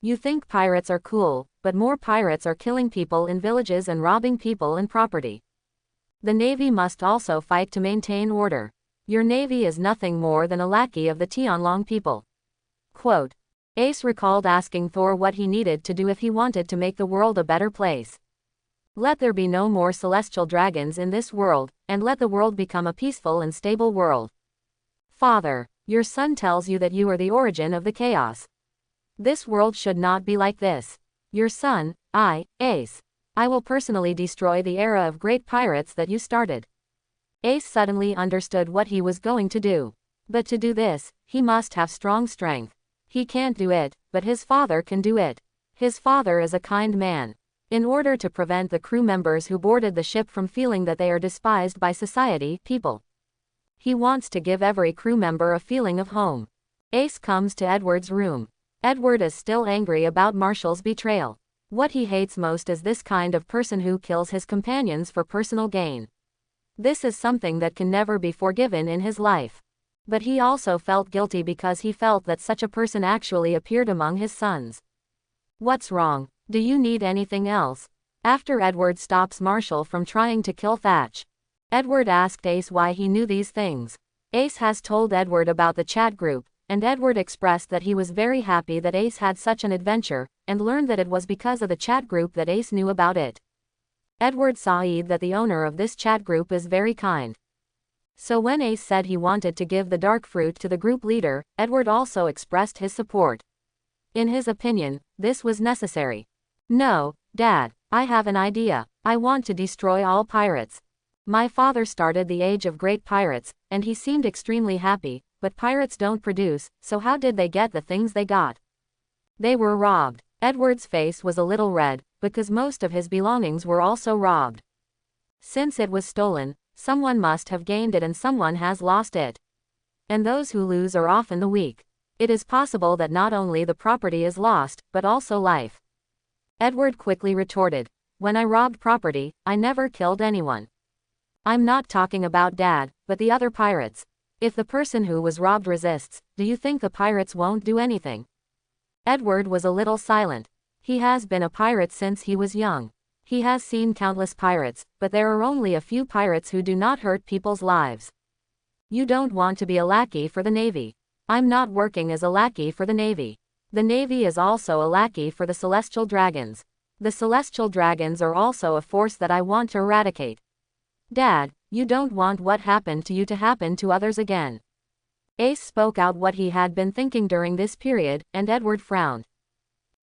You think pirates are cool, but more pirates are killing people in villages and robbing people and property. The navy must also fight to maintain order. Your navy is nothing more than a lackey of the Tianlong people. Quote. Ace recalled asking Thor what he needed to do if he wanted to make the world a better place. Let there be no more celestial dragons in this world, and let the world become a peaceful and stable world. Father, your son tells you that you are the origin of the chaos. This world should not be like this. Your son, Ace. I will personally destroy the era of great pirates that you started. Ace suddenly understood what he was going to do. But to do this, he must have strong strength. He can't do it, but his father can do it. His father is a kind man. In order to prevent the crew members who boarded the ship from feeling that they are despised by society, people, he wants to give every crew member a feeling of home. Ace comes to Edward's room. Edward is still angry about Marshall's betrayal. What he hates most is this kind of person who kills his companions for personal gain. This is something that can never be forgiven in his life. But he also felt guilty because he felt that such a person actually appeared among his sons. What's wrong? Do you need anything else? After Edward stops Marshall from trying to kill Thatch, Edward asked Ace why he knew these things. Ace has told Edward about the chat group, and Edward expressed that he was very happy that Ace had such an adventure, and learned that it was because of the chat group that Ace knew about it. Edward saw that the owner of this chat group is very kind. So when Ace said he wanted to give the dark fruit to the group leader, Edward also expressed his support. In his opinion, this was necessary. No, Dad, I have an idea. I want to destroy all pirates. My father started the age of great pirates, and he seemed extremely happy, but pirates don't produce, so how did they get the things they got? They were robbed. Edward's face was a little red, because most of his belongings were also robbed. Since it was stolen, someone must have gained it and someone has lost it. And those who lose are often the weak. It is possible that not only the property is lost, but also life. Edward quickly retorted. When I robbed property, I never killed anyone. I'm not talking about Dad, but the other pirates. If the person who was robbed resists, do you think the pirates won't do anything? Edward was a little silent. He has been a pirate since he was young. He has seen countless pirates, but there are only a few pirates who do not hurt people's lives. You don't want to be a lackey for the Navy. I'm not working as a lackey for the Navy. The Navy is also a lackey for the Celestial Dragons. The Celestial Dragons are also a force that I want to eradicate. Dad, you don't want what happened to you to happen to others again. Ace spoke out what he had been thinking during this period, and Edward frowned.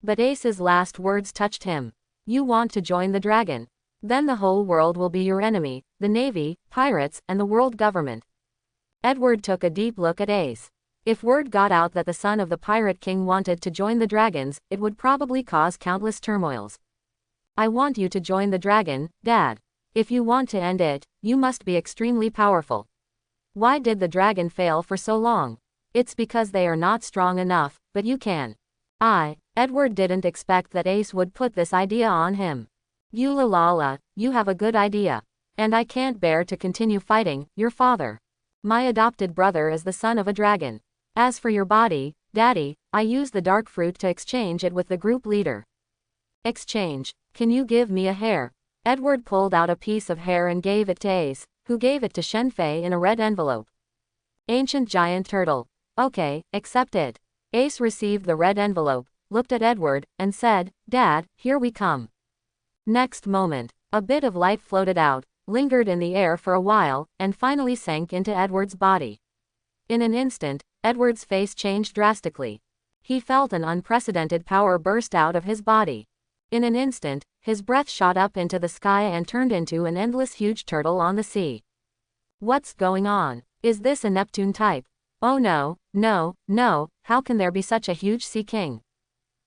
But Ace's last words touched him. You want to join the dragon. Then the whole world will be your enemy, the Navy, pirates, and the world government. Edward took a deep look at Ace. If word got out that the son of the Pirate King wanted to join the dragons, it would probably cause countless turmoils. I want you to join the dragon, Dad. If you want to end it, you must be extremely powerful. Why did the dragon fail for so long? It's because they are not strong enough, but you can. Edward didn't expect that Ace would put this idea on him. You you have a good idea. And I can't bear to continue fighting your father. My adopted brother is the son of a dragon. As for your body, Daddy, I use the dark fruit to exchange it with the group leader. Exchange? Can you give me a hair? Edward pulled out a piece of hair and gave it to Ace, who gave it to Shenfei in a red envelope. Ancient giant turtle. Okay, accept it. Ace received the red envelope, looked at Edward, and said, Dad, here we come. Next moment, a bit of light floated out, lingered in the air for a while, and finally sank into Edward's body. In an instant, Edward's face changed drastically. He felt an unprecedented power burst out of his body. In an instant, his breath shot up into the sky and turned into an endless huge turtle on the sea. What's going on? Is this a Neptune type? Oh no, how can there be such a huge sea king?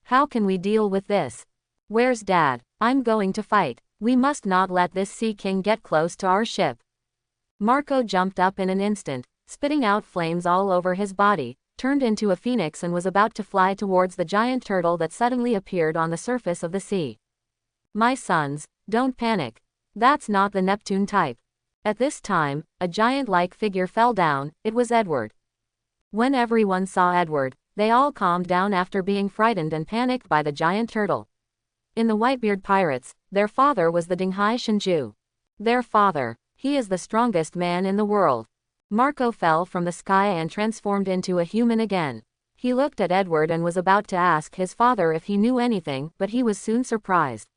How can we deal with this? Where's Dad? I'm going to fight. We must not let this sea king get close to our ship. Marco jumped up in an instant, spitting out flames all over his body, turned into a phoenix and was about to fly towards the giant turtle that suddenly appeared on the surface of the sea. My sons, don't panic. That's not the Neptune type. At this time, a giant-like figure fell down. It was Edward. When everyone saw Edward, they all calmed down after being frightened and panicked by the giant turtle. In the Whitebeard pirates, their father was the Dinghai Shenju. Their father. He is the strongest man in the world. Marco fell from the sky and transformed into a human again. He looked at Edward and was about to ask his father if he knew anything, but he was soon surprised.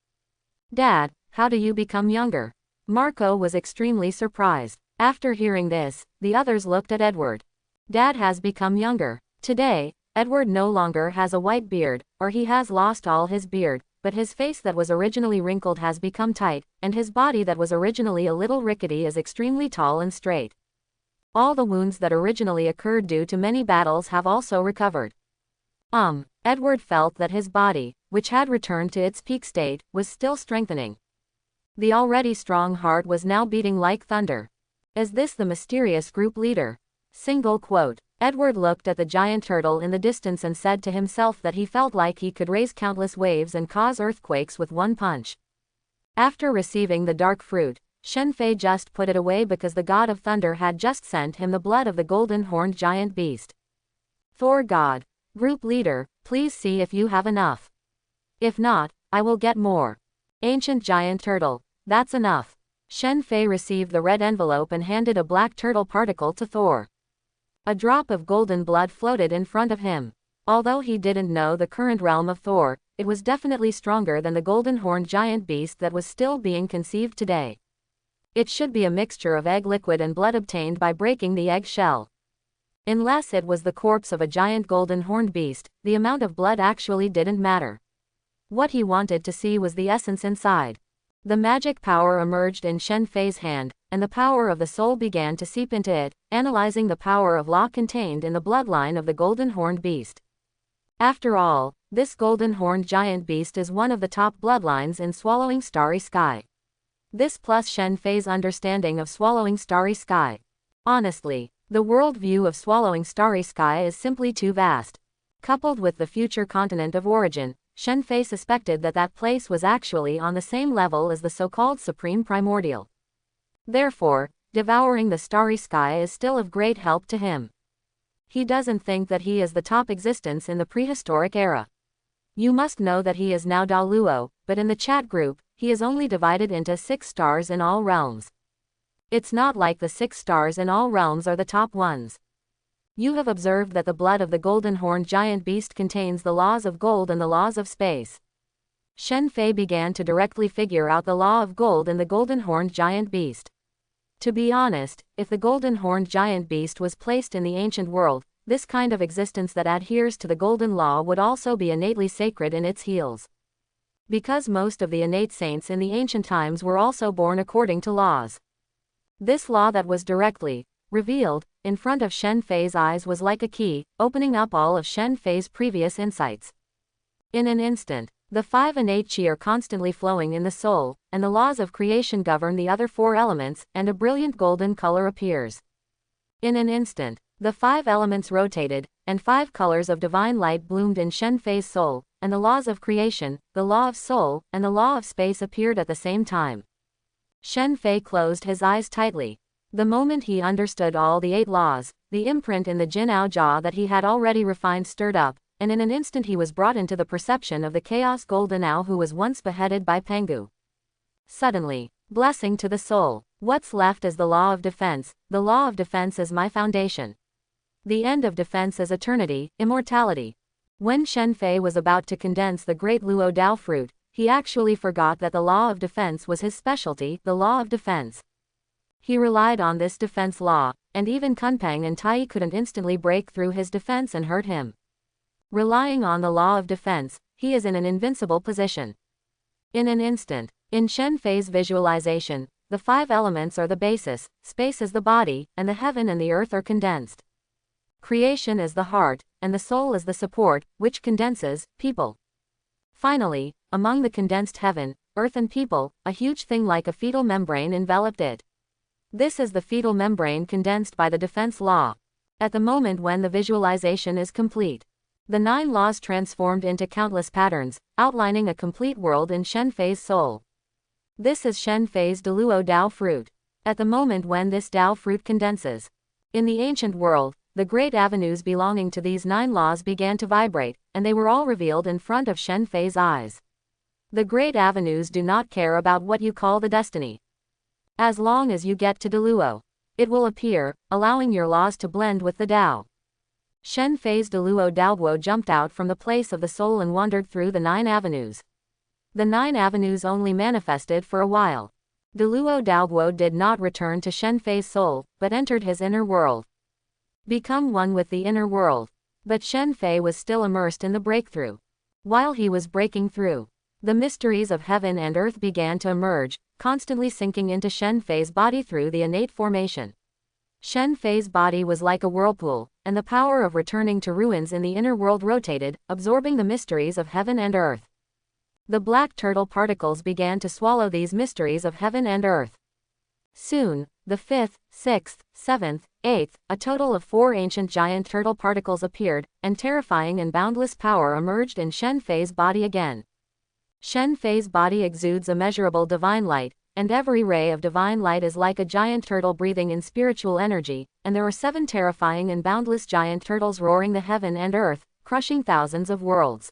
Dad, how do you become younger? Marco was extremely surprised. After hearing this, the others looked at Edward. Dad has become younger. Today, Edward no longer has a white beard, or he has lost all his beard, but his face that was originally wrinkled has become tight, and his body that was originally a little rickety is extremely tall and straight. All the wounds that originally occurred due to many battles have also recovered. Edward felt that his body, which had returned to its peak state, was still strengthening. The already strong heart was now beating like thunder. Is this the mysterious group leader? Single quote. Edward looked at the giant turtle in the distance and said to himself that he felt like he could raise countless waves and cause earthquakes with one punch. After receiving the dark fruit, Shen Fei just put it away because the god of thunder had just sent him the blood of the golden-horned giant beast. Thor God. Group leader, please see if you have enough. If not, I will get more. Ancient giant turtle, that's enough. Shen Fei received the red envelope and handed a black turtle particle to Thor. A drop of golden blood floated in front of him. Although he didn't know the current realm of Thor, it was definitely stronger than the golden-horned giant beast that was still being conceived today. It should be a mixture of egg liquid and blood obtained by breaking the egg shell. Unless it was the corpse of a giant golden-horned beast, the amount of blood actually didn't matter. What he wanted to see was the essence inside. The magic power emerged in Shen Fei's hand, and the power of the soul began to seep into it, analyzing the power of law contained in the bloodline of the golden-horned beast. After all, this golden-horned giant beast is one of the top bloodlines in Swallowing Starry Sky. This plus Shen Fei's understanding of Swallowing Starry Sky. Honestly, the world view of Swallowing Starry Sky is simply too vast. Coupled with the future continent of origin, Shen Fei suspected that that place was actually on the same level as the so-called Supreme Primordial. Therefore, devouring the starry sky is still of great help to him. He doesn't think that he is the top existence in the prehistoric era. You must know that he is now Douluo, but in the chat group, he is only divided into 6 stars in all realms. It's not like the 6 stars in all realms are the top ones. You have observed that the blood of the golden-horned giant beast contains the laws of gold and the laws of space. Shen Fei began to directly figure out the law of gold in the golden-horned giant beast. To be honest, if the golden-horned giant beast was placed in the ancient world, this kind of existence that adheres to the golden law would also be innately sacred in its heels. Because most of the innate saints in the ancient times were also born according to laws. This law that was directly revealed in front of Shen Fei's eyes was like a key, opening up all of Shen Fei's previous insights. In an instant, the 5 innate qi are constantly flowing in the soul, and the laws of creation govern the other 4 elements, and a brilliant golden color appears. In an instant, the 5 elements rotated, and 5 colors of divine light bloomed in Shen Fei's soul, and the laws of creation, the law of soul, and the law of space appeared at the same time. Shen Fei closed his eyes tightly. The moment he understood all the 8 laws, the imprint in the Jinao jaw that he had already refined stirred up, and in an instant he was brought into the perception of the chaos golden owl who was once beheaded by Pengu. Suddenly, blessing to the soul, what's left is the law of defense. The law of defense is my foundation. The end of defense is eternity, immortality. When Shen Fei was about to condense the great Luo Dao fruit, he actually forgot that the law of defense was his specialty, the law of defense. He relied on this defense law, and even Kunpeng and Tai couldn't instantly break through his defense and hurt him. Relying on the law of defense, he is in an invincible position. In an instant, in Shen Fei's visualization, the 5 elements are the basis, space is the body, and the heaven and the earth are condensed. Creation is the heart, and the soul is the support, which condenses people. Finally, among the condensed heaven, earth and people, a huge thing like a fetal membrane enveloped it. This is the fetal membrane condensed by the defense law. At the moment when the visualization is complete, the 9 laws transformed into countless patterns, outlining a complete world in Shen Fei's soul. This is Shen Fei's Douluo Dao fruit. At the moment when this Dao fruit condenses, in the ancient world, the great avenues belonging to these 9 laws began to vibrate, and they were all revealed in front of Shen Fei's eyes. The great avenues do not care about what you call the destiny. As long as you get to Douluo, it will appear, allowing your laws to blend with the Dao. Shen Fei's Douluo jumped out from the place of the soul and wandered through the 9 avenues. The 9 avenues only manifested for a while. Douluo did not return to Shen Fei's soul, but entered his inner world. Become one with the inner world. But Shen Fei was still immersed in the breakthrough. While he was breaking through, the mysteries of heaven and earth began to emerge, constantly sinking into Shen Fei's body through the innate formation. Shen Fei's body was like a whirlpool, and the power of returning to ruins in the inner world rotated, absorbing the mysteries of heaven and earth. The black turtle particles began to swallow these mysteries of heaven and earth. Soon, the 5th, 6th, 7th, 8th, a total of 4 ancient giant turtle particles appeared, and terrifying and boundless power emerged in Shen Fei's body again. Shen Fei's body exudes immeasurable divine light, and every ray of divine light is like a giant turtle breathing in spiritual energy, and there are 7 terrifying and boundless giant turtles roaring the heaven and earth, crushing thousands of worlds.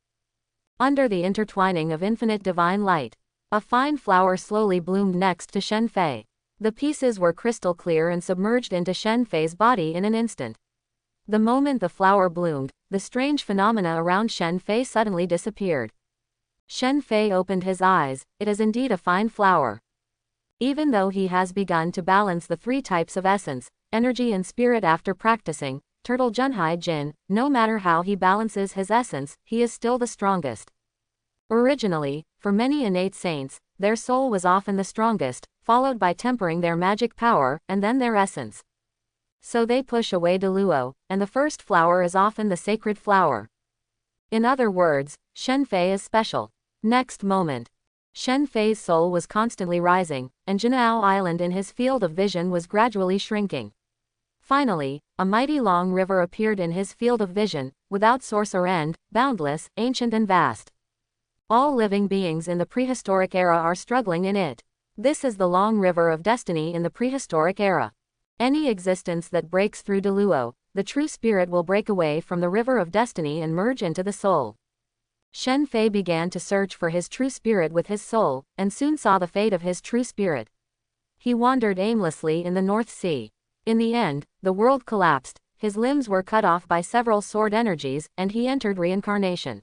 Under the intertwining of infinite divine light, a fine flower slowly bloomed next to Shen Fei. The pieces were crystal clear and submerged into Shen Fei's body in an instant. The moment the flower bloomed, the strange phenomena around Shen Fei suddenly disappeared. Shen Fei opened his eyes. It is indeed a fine flower. Even though he has begun to balance the 3 types of essence, energy and spirit after practicing Turtle Junhai Jin, no matter how he balances his essence, he is still the strongest. Originally, for many innate saints, their soul was often the strongest, followed by tempering their magic power, and then their essence. So they push away Douluo, and the first flower is often the sacred flower. In other words, Shen Fei is special. Next moment, Shen Fei's soul was constantly rising, and Jinao Island in his field of vision was gradually shrinking. Finally, a mighty long river appeared in his field of vision, without source or end, boundless, ancient and vast. All living beings in the prehistoric era are struggling in it. This is the long river of destiny in the prehistoric era. Any existence that breaks through Douluo, the true spirit will break away from the river of destiny and merge into the soul. Shen Fei began to search for his true spirit with his soul, and soon saw the fate of his true spirit. He wandered aimlessly in the North Sea. In the end, the world collapsed, his limbs were cut off by several sword energies, and he entered reincarnation.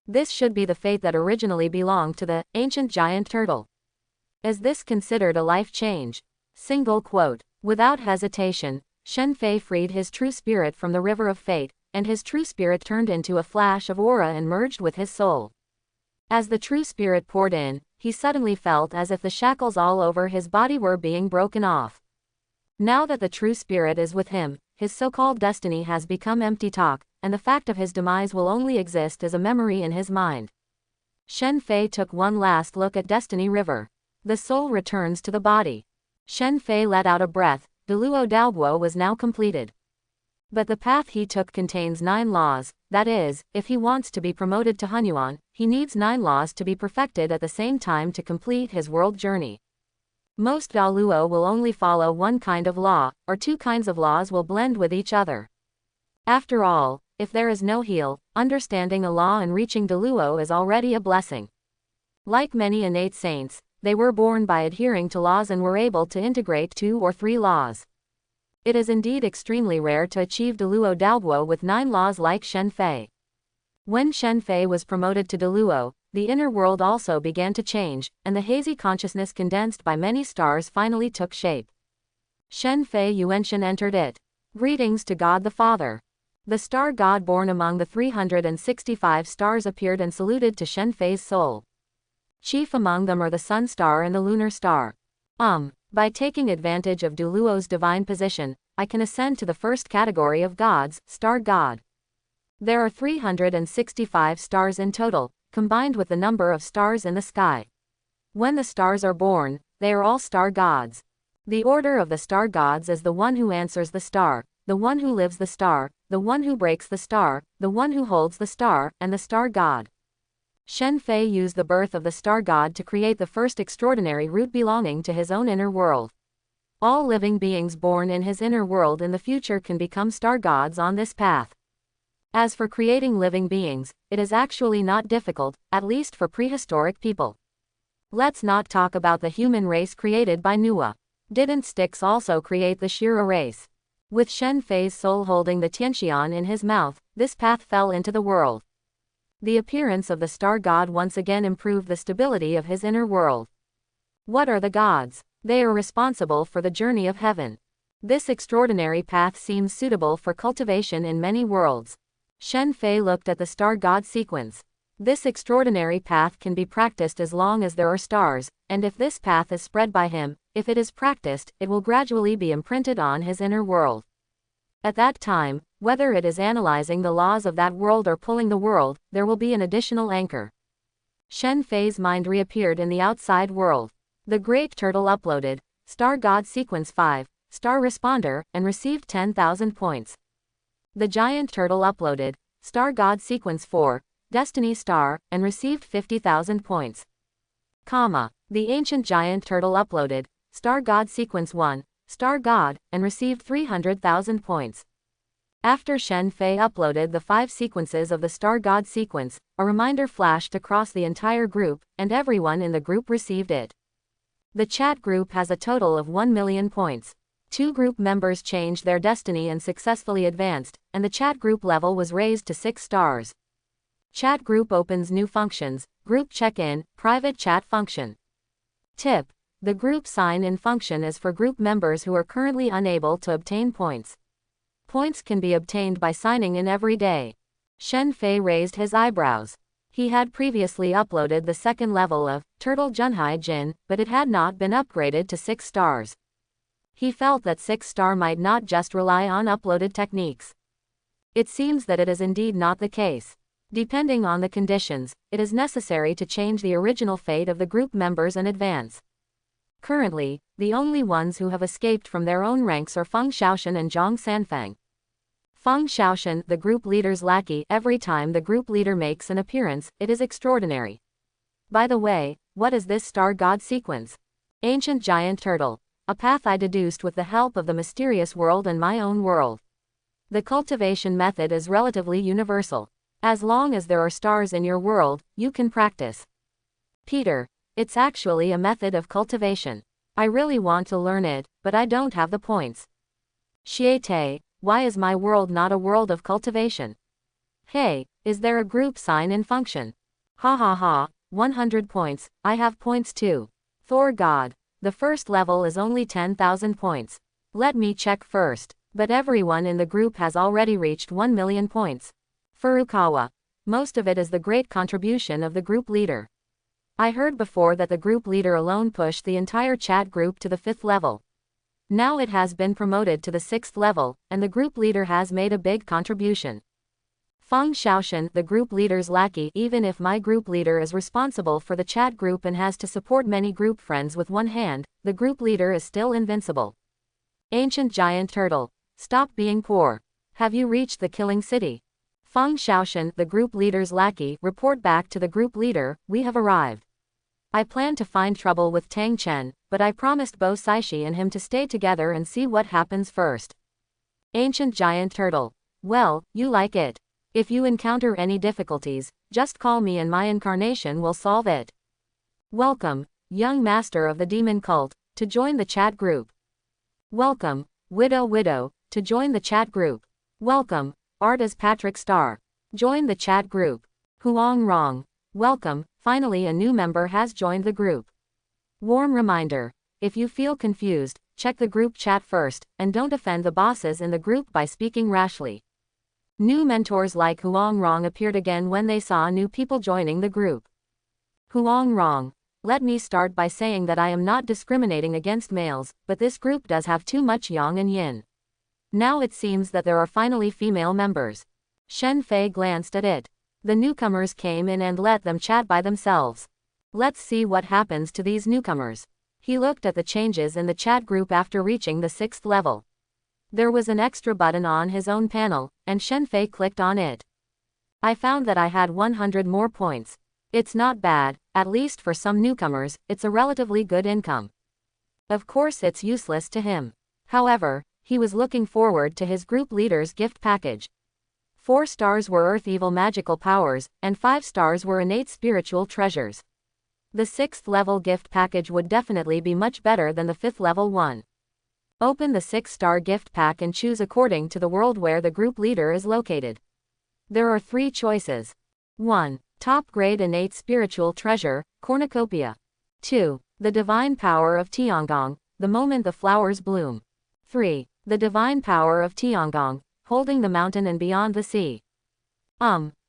This should be the fate that originally belonged to the ancient giant turtle. Is this considered a life change? Single quote. Without hesitation, Shen Fei freed his true spirit from the river of fate, and his true spirit turned into a flash of aura and merged with his soul. As the true spirit poured in, he suddenly felt as if the shackles all over his body were being broken off. Now that the true spirit is with him, his so-called destiny has become empty talk, and the fact of his demise will only exist as a memory in his mind. Shen Fei took one last look at Destiny River. The soul returns to the body. Shen Fei let out a breath. Douluo was now completed. But the path he took contains 9 laws, that is, if he wants to be promoted to Hunyuan, he needs 9 laws to be perfected at the same time to complete his world journey. Most Douluo will only follow one kind of law, or 2 kinds of laws will blend with each other. After all, if there is no heal, understanding a law and reaching Douluo is already a blessing. Like many innate saints, they were born by adhering to laws and were able to integrate 2 or 3 laws. It is indeed extremely rare to achieve Douluo with 9 laws like Shen Fei. When Shen Fei was promoted to Douluo, the inner world also began to change, and the hazy consciousness condensed by many stars finally took shape. Shen Fei Yuanshan entered it. Greetings to God the Father. The star god born among the 365 stars appeared and saluted to Shen Fei's soul. Chief among them are the sun star and the lunar star. By taking advantage of Douluo's divine position, I can ascend to the first category of gods, star god. There are 365 stars in total, combined with the number of stars in the sky. When the stars are born, they are all star gods. The order of the star gods is the one who answers the star, the one who lives the star, the one who breaks the star, the one who holds the star, and the star god. Shen Fei used the birth of the star god to create the first extraordinary route belonging to his own inner world. All living beings born in his inner world in the future can become star gods on this path. As for creating living beings, it is actually not difficult, at least for prehistoric people. Let's not talk about the human race created by Nuwa. Didn't Styx also create the Shira race? With Shen Fei's soul holding the Tianxian in his mouth, this path fell into the world. The appearance of the star god once again improved the stability of his inner world. What are the gods? They are responsible for the journey of heaven. This extraordinary path seems suitable for cultivation in many worlds. Shen Fei looked at the star god sequence. This extraordinary path can be practiced as long as there are stars, and if this path is spread by him, if it is practiced, it will gradually be imprinted on his inner world. At that time, whether it is analyzing the laws of that world or pulling the world, there will be an additional anchor. Shen Fei's mind reappeared in the outside world. The Great Turtle uploaded Star God Sequence 5, Star Responder, and received 10,000 points. The Giant Turtle uploaded Star God Sequence 4, Destiny Star, and received 50,000 points. The Ancient Giant Turtle uploaded Star God Sequence 1, Star God, and received 300,000 points. After Shen Fei uploaded the 5 sequences of the Star God sequence, a reminder flashed across the entire group, and everyone in the group received it. The chat group has a total of 1 million points. 2 group members changed their destiny and successfully advanced, and the chat group level was raised to 6 stars. Chat group opens new functions, group check-in, private chat function. Tip: the group sign-in function is for group members who are currently unable to obtain points. Points can be obtained by signing in every day. Shen Fei raised his eyebrows. He had previously uploaded the second level of Turtle Junhai Jin, but it had not been upgraded to 6 stars. He felt that 6 star might not just rely on uploaded techniques. It seems that it is indeed not the case. Depending on the conditions, it is necessary to change the original fate of the group members in advance. Currently, the only ones who have escaped from their own ranks are Fang Shaan and Zhang Sanfang. Fang Shaan, the group leader's lackey, every time the group leader makes an appearance, it is extraordinary. By the way, what is this star god sequence? Ancient Giant Turtle. A path I deduced with the help of the mysterious world and my own world. The cultivation method is relatively universal. As long as there are stars in your world, you can practice. Peter. It's actually a method of cultivation. I really want to learn it, but I don't have the points. Xiete. Why is my world not a world of cultivation? Hey, is there a group sign-in function? Ha ha ha, 100 points, I have points too. Thor God. The first level is only 10,000 points. Let me check first. But everyone in the group has already reached 1 million points. Furukawa. Most of it is the great contribution of the group leader. I heard before that the group leader alone pushed the entire chat group to the 5th level. Now it has been promoted to the 6th level, and the group leader has made a big contribution. Fang Shaan, the group leader's lackey. Even if my group leader is responsible for the chat group and has to support many group friends with one hand, the group leader is still invincible. Ancient Giant Turtle. Stop being poor. Have you reached the killing city? Fang Shaan, the group leader's lackey, report back to the group leader, we have arrived. I plan to find trouble with Tang Chen, but I promised Bo Saishi and him to stay together and see what happens first. Ancient Giant Turtle. Well, you like it. If you encounter any difficulties, just call me and my incarnation will solve it. Welcome, young master of the demon cult, to join the chat group. Welcome, Widow, to join the chat group. Welcome, Art as Patrick Star. Join the chat group. Huang Rong. Welcome, finally a new member has joined the group. Warm reminder. If you feel confused, check the group chat first, and don't offend the bosses in the group by speaking rashly. New mentors like Huang Rong appeared again when they saw new people joining the group. Huang Rong. Let me start by saying that I am not discriminating against males, but this group does have too much yang and yin. Now it seems that there are finally female members. Shen Fei glanced at it. The newcomers came in and let them chat by themselves. Let's see what happens to these newcomers. He looked at the changes in the chat group after reaching the 6th level. There was an extra button on his own panel, and Shen Fei clicked on it. I found that I had 100 more points. It's not bad, at least for some newcomers, it's a relatively good income. Of course it's useless to him. However, he was looking forward to his group leader's gift package. 4 stars were Earth Evil magical powers, and 5 stars were innate spiritual treasures. The 6th level gift package would definitely be much better than the 5th level one. Open the 6-star gift pack and choose according to the world where the group leader is located. There are 3 choices. 1. Top grade innate spiritual treasure, cornucopia. 2. The divine power of Tiangong, the moment the flowers bloom. 3. The divine power of Tiangong, holding the mountain and beyond the sea.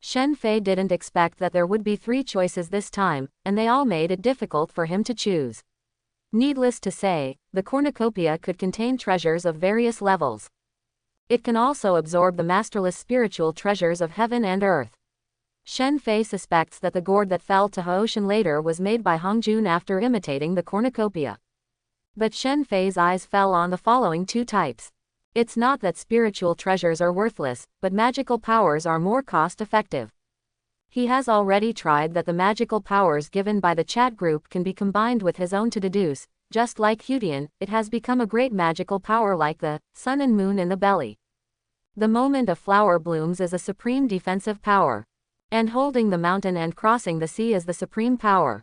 Shen Fei didn't expect that there would be 3 choices this time, and they all made it difficult for him to choose. Needless to say, the cornucopia could contain treasures of various levels. It can also absorb the masterless spiritual treasures of heaven and earth. Shen Fei suspects that the gourd that fell to Haoshan later was made by Hongjun after imitating the cornucopia. But Shen Fei's eyes fell on the following 2 types. It's not that spiritual treasures are worthless, but magical powers are more cost-effective. He has already tried that the magical powers given by the chat group can be combined with his own to deduce. Just like Hudian, it has become a great magical power like the sun and moon in the belly. The moment a flower blooms is a supreme defensive power. And holding the mountain and crossing the sea is the supreme power.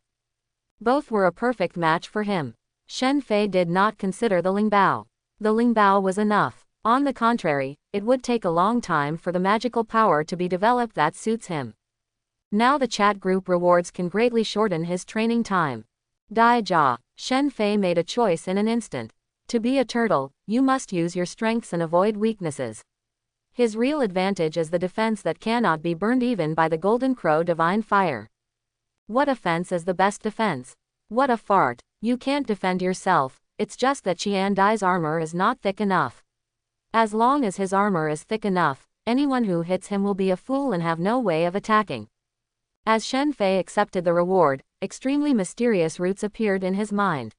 Both were a perfect match for him. Shen Fei did not consider the Lingbao. The Lingbao was enough. On the contrary, it would take a long time for the magical power to be developed that suits him. Now the chat group rewards can greatly shorten his training time. Dai Jia, Shen Fei made a choice in an instant. To be a turtle, you must use your strengths and avoid weaknesses. His real advantage is the defense that cannot be burned even by the golden crow divine fire. What offense is the best defense? What a fart, you can't defend yourself, it's just that Qian Dai's armor is not thick enough. As long as his armor is thick enough, anyone who hits him will be a fool and have no way of attacking. As Shen Fei accepted the reward, extremely mysterious roots appeared in his mind.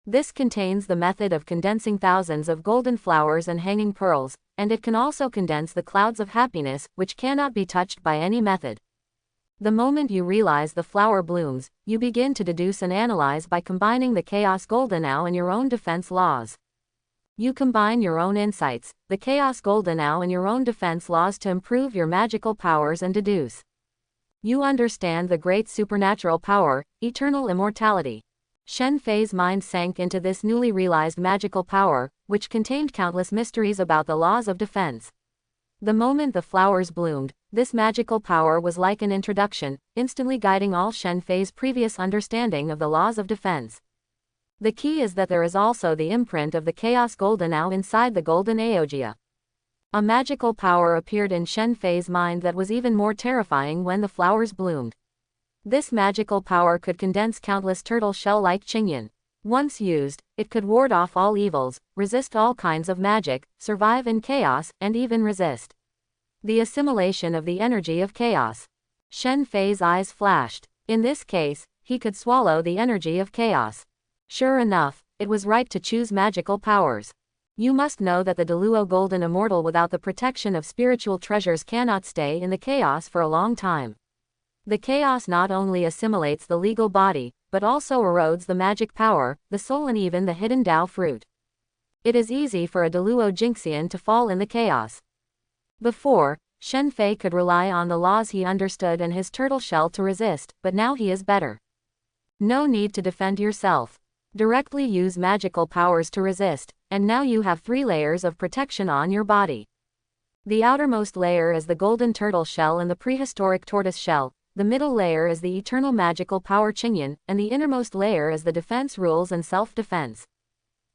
This contains the method of condensing thousands of golden flowers and hanging pearls, and it can also condense the clouds of happiness, which cannot be touched by any method. The moment you realize the flower blooms, you begin to deduce and analyze by combining the Chaos Goldenao and your own defense laws. You combine your own insights, the Chaos Goldenao and your own defense laws to improve your magical powers and deduce. You understand the great supernatural power, eternal immortality. Shen Fei's mind sank into this newly realized magical power, which contained countless mysteries about the laws of defense. The moment the flowers bloomed, this magical power was like an introduction, instantly guiding all Shen Fei's previous understanding of the laws of defense. The key is that there is also the imprint of the Chaos Goldenao inside the Golden Aogia. A magical power appeared in Shen Fei's mind that was even more terrifying when the flowers bloomed. This magical power could condense countless turtle shell-like Qingyan. Once used, it could ward off all evils, resist all kinds of magic, survive in chaos, and even resist the assimilation of the energy of chaos. Shen Fei's eyes flashed. In this case, he could swallow the energy of chaos. Sure enough, it was right to choose magical powers. You must know that the Douluo Golden Immortal without the protection of spiritual treasures cannot stay in the chaos for a long time. The chaos not only assimilates the legal body, but also erodes the magic power, the soul and even the hidden Dao fruit. It is easy for a Douluo Jinxian to fall in the chaos. Before, Shen Fei could rely on the laws he understood and his turtle shell to resist, but now he is better. No need to defend yourself. Directly use magical powers to resist, and now you have 3 layers of protection on your body. The outermost layer is the golden turtle shell and the prehistoric tortoise shell, the middle layer is the eternal magical power Qingyan, and the innermost layer is the defense rules and self-defense.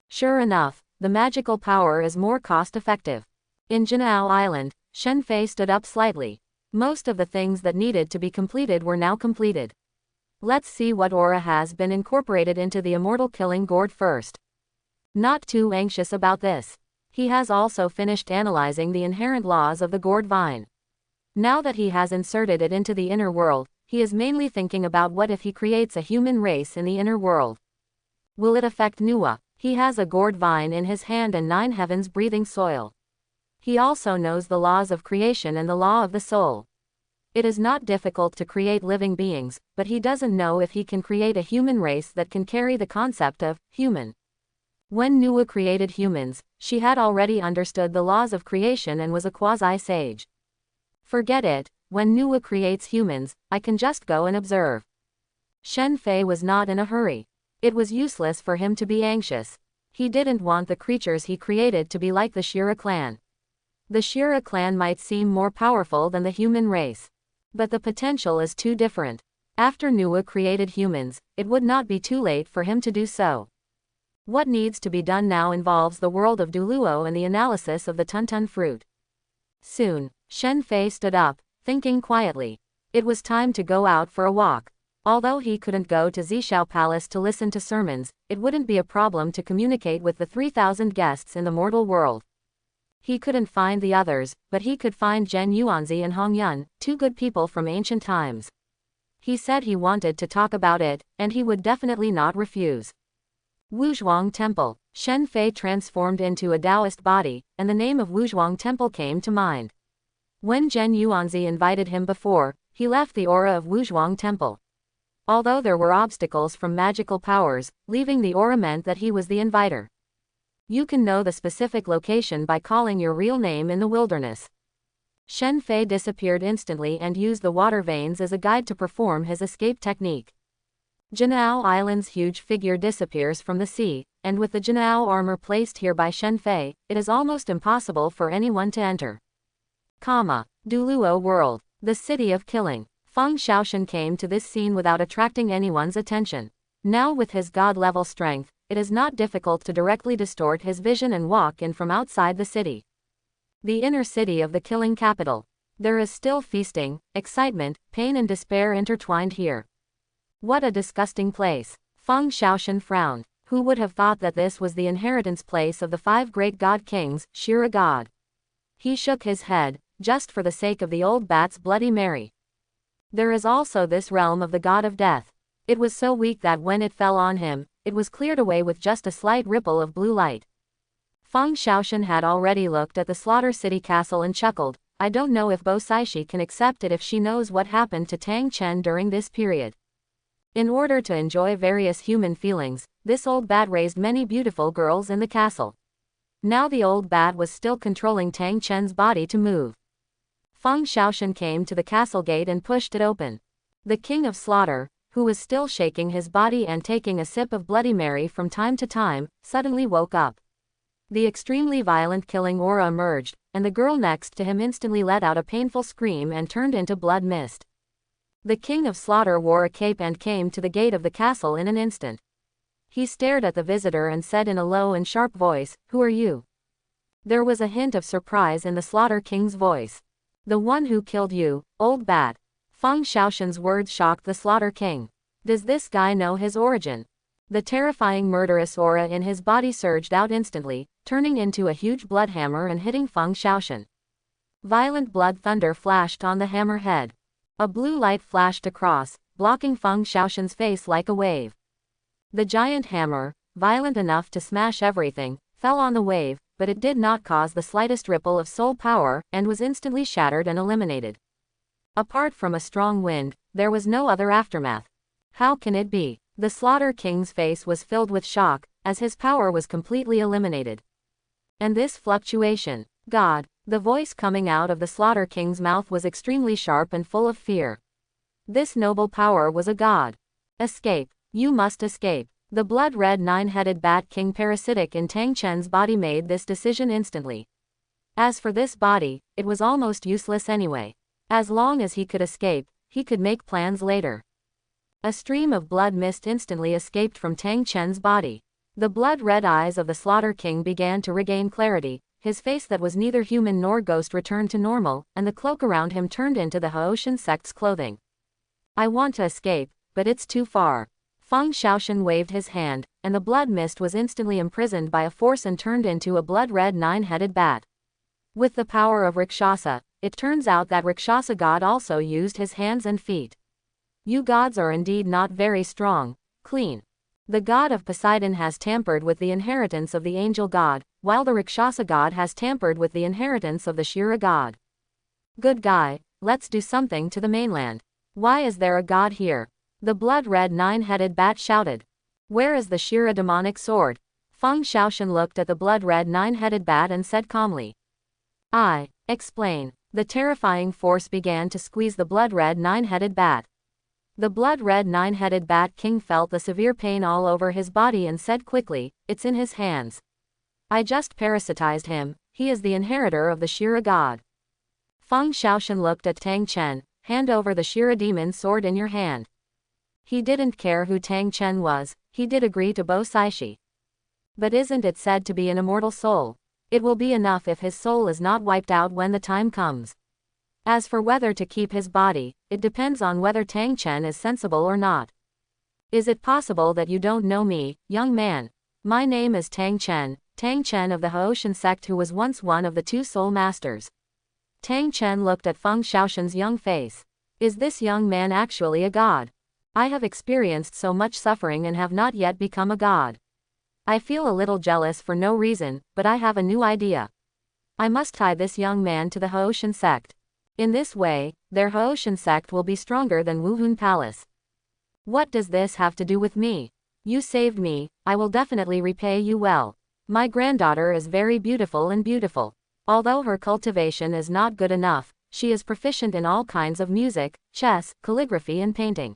Sure enough, the magical power is more cost-effective. In Jinao Island, Shen Fei stood up slightly. Most of the things that needed to be completed were now completed. Let's see what aura has been incorporated into the immortal killing gourd first. Not too anxious about this. He has also finished analyzing the inherent laws of the gourd vine. Now that he has inserted it into the inner world, he is mainly thinking about what if he creates a human race in the inner world. Will it affect Nuwa? He has a gourd vine in his hand and 9 heavens breathing soil. He also knows the laws of creation and the law of the soul. It is not difficult to create living beings, but he doesn't know if he can create a human race that can carry the concept of human. When Nuwa created humans, she had already understood the laws of creation and was a quasi-sage. Forget it, when Nuwa creates humans, I can just go and observe. Shen Fei was not in a hurry. It was useless for him to be anxious. He didn't want the creatures he created to be like the Shira clan. The Shira clan might seem more powerful than the human race. But the potential is too different. After Nuwa created humans, it would not be too late for him to do so. What needs to be done now involves the world of Douluo and the analysis of the Tuntun fruit. Soon, Shen Fei stood up, thinking quietly. It was time to go out for a walk. Although he couldn't go to Zishao Palace to listen to sermons, it wouldn't be a problem to communicate with the 3,000 guests in the mortal world. He couldn't find the others, but he could find Zhen Yuanzi and Hong Yun, two good people from ancient times. He said he wanted to talk about it, and he would definitely not refuse. Wuzhuang Temple. Shen Fei transformed into a Taoist body, and the name of Wuzhuang Temple came to mind. When Zhen Yuanzi invited him before, he left the aura of Wuzhuang Temple. Although there were obstacles from magical powers, leaving the aura meant that he was the inviter. You can know the specific location by calling your real name in the wilderness. Shen Fei disappeared instantly and used the water veins as a guide to perform his escape technique. Jinao Island's huge figure disappears from the sea, and with the Jinao armor placed here by Shen Fei, it is almost impossible for anyone to enter. Douluo World, the city of killing. Fang Shaan came to this scene without attracting anyone's attention. Now with his god-level strength, it is not difficult to directly distort his vision and walk in from outside the city. The inner city of the killing capital. There is still feasting, excitement, pain and despair intertwined here. What a disgusting place. Fang Shaan frowned. Who would have thought that this was the inheritance place of the 5 great god kings, Shira god? He shook his head, just for the sake of the old bat's Bloody Mary. There is also this realm of the god of death. It was so weak that when it fell on him, it was cleared away with just a slight ripple of blue light. Fang Shaan had already looked at the Slaughter City Castle and chuckled. I don't know if Bo Saishi can accept it if she knows what happened to Tang Chen during this period. In order to enjoy various human feelings, this old bat raised many beautiful girls in the castle. Now the old bat was still controlling Tang Chen's body to move. Fang Shaan came to the castle gate and pushed it open. The king of slaughter, who was still shaking his body and taking a sip of Bloody Mary from time to time, suddenly woke up. The extremely violent killing aura emerged, and the girl next to him instantly let out a painful scream and turned into blood mist. The king of slaughter wore a cape and came to the gate of the castle in an instant. He stared at the visitor and said in a low and sharp voice, "Who are you?" There was a hint of surprise in the slaughter king's voice. "The one who killed you, old bat." Fang Shan's words shocked the slaughter king. Does this guy know his origin? The terrifying murderous aura in his body surged out instantly, turning into a huge blood hammer and hitting Fang Shan. Violent blood thunder flashed on the hammer head. A blue light flashed across, blocking Fang Shan's face like a wave. The giant hammer, violent enough to smash everything, fell on the wave, but it did not cause the slightest ripple of soul power, and was instantly shattered and eliminated. Apart from a strong wind, there was no other aftermath. How can it be? The Slaughter King's face was filled with shock, as his power was completely eliminated. And this fluctuation, God, the voice coming out of the Slaughter King's mouth was extremely sharp and full of fear. This noble power was a god. Escape. You must escape. The blood-red 9-headed bat king parasitic in Tang Chen's body made this decision instantly. As for this body, it was almost useless anyway. As long as he could escape, he could make plans later. A stream of blood mist instantly escaped from Tang Chen's body. The blood-red eyes of the Slaughter King began to regain clarity, his face that was neither human nor ghost returned to normal, and the cloak around him turned into the Haoshan sect's clothing. I want to escape, but it's too far. Fang Shaan waved his hand, and the blood mist was instantly imprisoned by a force and turned into a blood-red 9-headed bat. With the power of Rakshasa, it turns out that Rakshasa god also used his hands and feet. You gods are indeed not very strong, clean. The god of Poseidon has tampered with the inheritance of the angel god, while the Rakshasa god has tampered with the inheritance of the Shira god. Good guy, let's do something to the mainland. Why is there a god here? The blood-red 9-headed bat shouted. Where is the Shira demonic sword? Fang Shaan looked at the blood-red nine-headed bat and said calmly. Explain. The terrifying force began to squeeze the blood-red nine-headed bat. The blood-red nine-headed bat king felt the severe pain all over his body and said quickly, it's in his hands. I just parasitized him, he is the inheritor of the Shira god. Fang Shaan looked at Tang Chen, hand over the Shira demon sword in your hand. He didn't care who Tang Chen was, he did agree to Bo Saishi. But isn't it said to be an immortal soul? It will be enough if his soul is not wiped out when the time comes. As for whether to keep his body, it depends on whether Tang Chen is sensible or not. Is it possible that you don't know me, young man? My name is Tang Chen of the Haoshan sect, who was once one of the two soul masters. Tang Chen looked at Fang Shan's young face. Is this young man actually a god? I have experienced so much suffering and have not yet become a god. I feel a little jealous for no reason, but I have a new idea. I must tie this young man to the Haoshan sect. In this way, their Haoshan sect will be stronger than Wuhun Palace. What does this have to do with me? You saved me, I will definitely repay you well. My granddaughter is very beautiful and beautiful. Although her cultivation is not good enough, she is proficient in all kinds of music, chess, calligraphy and painting.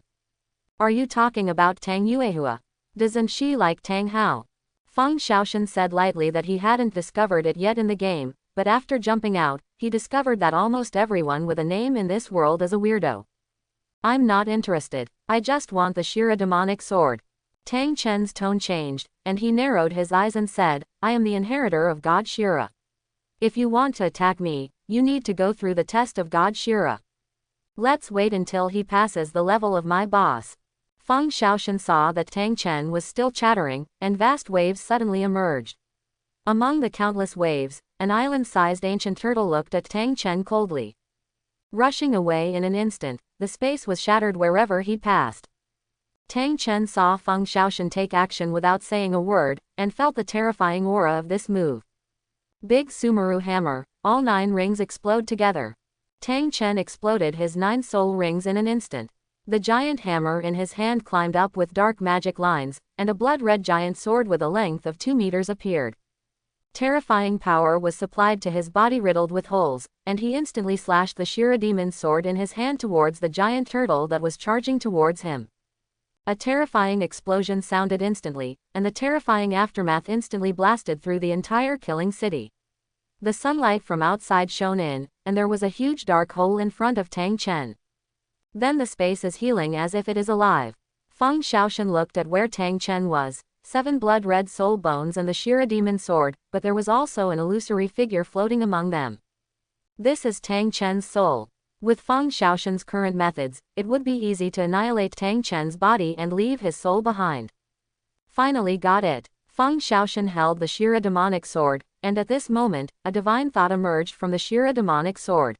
Are you talking about Tang Yuehua? Doesn't she like Tang Hao? Fang Shaan said lightly that he hadn't discovered it yet in the game, but after jumping out, he discovered that almost everyone with a name in this world is a weirdo. I'm not interested, I just want the Shira demonic sword. Tang Chen's tone changed, and he narrowed his eyes and said, I am the inheritor of God Shira. If you want to attack me, you need to go through the test of God Shira. Let's wait until he passes the level of my boss. Fang Shaan saw that Tang Chen was still chattering, and vast waves suddenly emerged. Among the countless waves, an island-sized ancient turtle looked at Tang Chen coldly. Rushing away in an instant, the space was shattered wherever he passed. Tang Chen saw Fang Shaan take action without saying a word, and felt the terrifying aura of this move. Big Sumeru hammer, all 9 rings explode together. Tang Chen exploded his 9 soul rings in an instant. The giant hammer in his hand climbed up with dark magic lines, and a blood-red giant sword with a length of 2 meters appeared. Terrifying power was supplied to his body riddled with holes, and he instantly slashed the Shira demon sword in his hand towards the giant turtle that was charging towards him. A terrifying explosion sounded instantly, and the terrifying aftermath instantly blasted through the entire killing city. The sunlight from outside shone in, and there was a huge dark hole in front of Tang Chen. Then the space is healing as if it is alive. Fang Shaan looked at where Tang Chen was, 7 blood-red soul bones and the Shira demon sword, but there was also an illusory figure floating among them. This is Tang Chen's soul. With Fang Shan's current methods, it would be easy to annihilate Tang Chen's body and leave his soul behind. Finally got it. Fang Shaan held the Shira demonic sword, and at this moment, a divine thought emerged from the Shira demonic sword.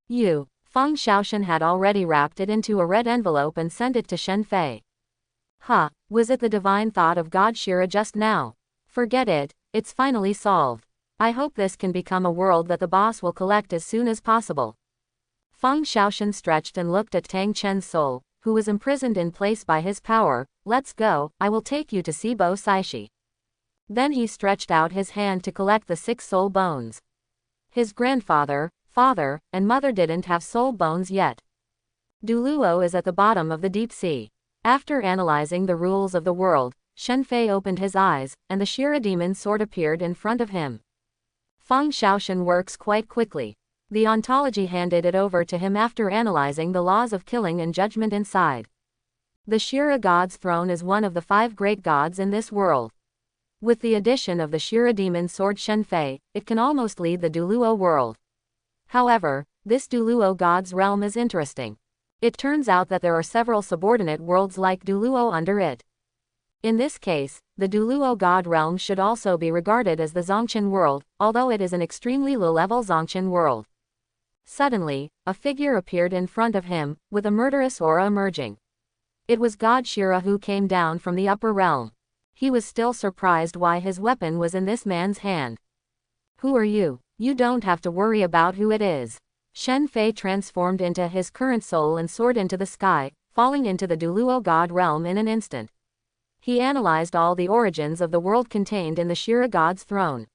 You. Fang Shaan had already wrapped it into a red envelope and sent it to Shen Fei. Was it the divine thought of God Shira just now? Forget it, it's finally solved. I hope this can become a world that the boss will collect as soon as possible. Fang Shaan stretched and looked at Tang Chen's soul, who was imprisoned in place by his power. Let's go, I will take you to see Bo Saishi. Then he stretched out his hand to collect the 6 soul bones. His grandfather, father, and mother didn't have soul bones yet. Douluo is at the bottom of the deep sea. After analyzing the rules of the world, Shen Fei opened his eyes, and the Shira demon sword appeared in front of him. Fang Shaan works quite quickly. The ontology handed it over to him after analyzing the laws of killing and judgment inside. The Shira god's throne is one of the 5 great gods in this world. With the addition of the Shira demon sword Shen Fei, it can almost lead the Douluo world. However, this Douluo god's realm is interesting. It turns out that there are several subordinate worlds like Douluo under it. In this case, the Douluo god realm should also be regarded as the Zongqian world, although it is an extremely low-level Zongqian world. Suddenly, a figure appeared in front of him, with a murderous aura emerging. It was God Shira who came down from the upper realm. He was still surprised why his weapon was in this man's hand. Who are you? You don't have to worry about who it is. Shen Fei transformed into his current soul and soared into the sky, falling into the Douluo god realm in an instant. He analyzed all the origins of the world contained in the Shira god's throne.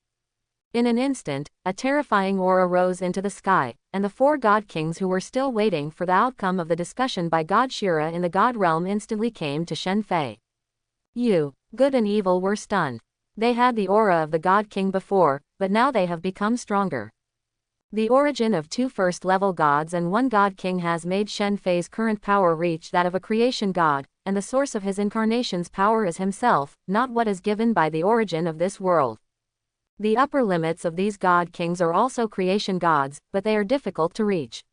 In an instant, a terrifying aura rose into the sky, and the 4 god kings who were still waiting for the outcome of the discussion by God Shira in the god realm instantly came to Shen Fei. Good and evil were stunned. They had the aura of the god king before, but now they have become stronger. The origin of 2 first-level gods and 1 god king has made Shen Fei's current power reach that of a creation god, and the source of his incarnation's power is himself, not what is given by the origin of this world. The upper limits of these god kings are also creation gods, but they are difficult to reach.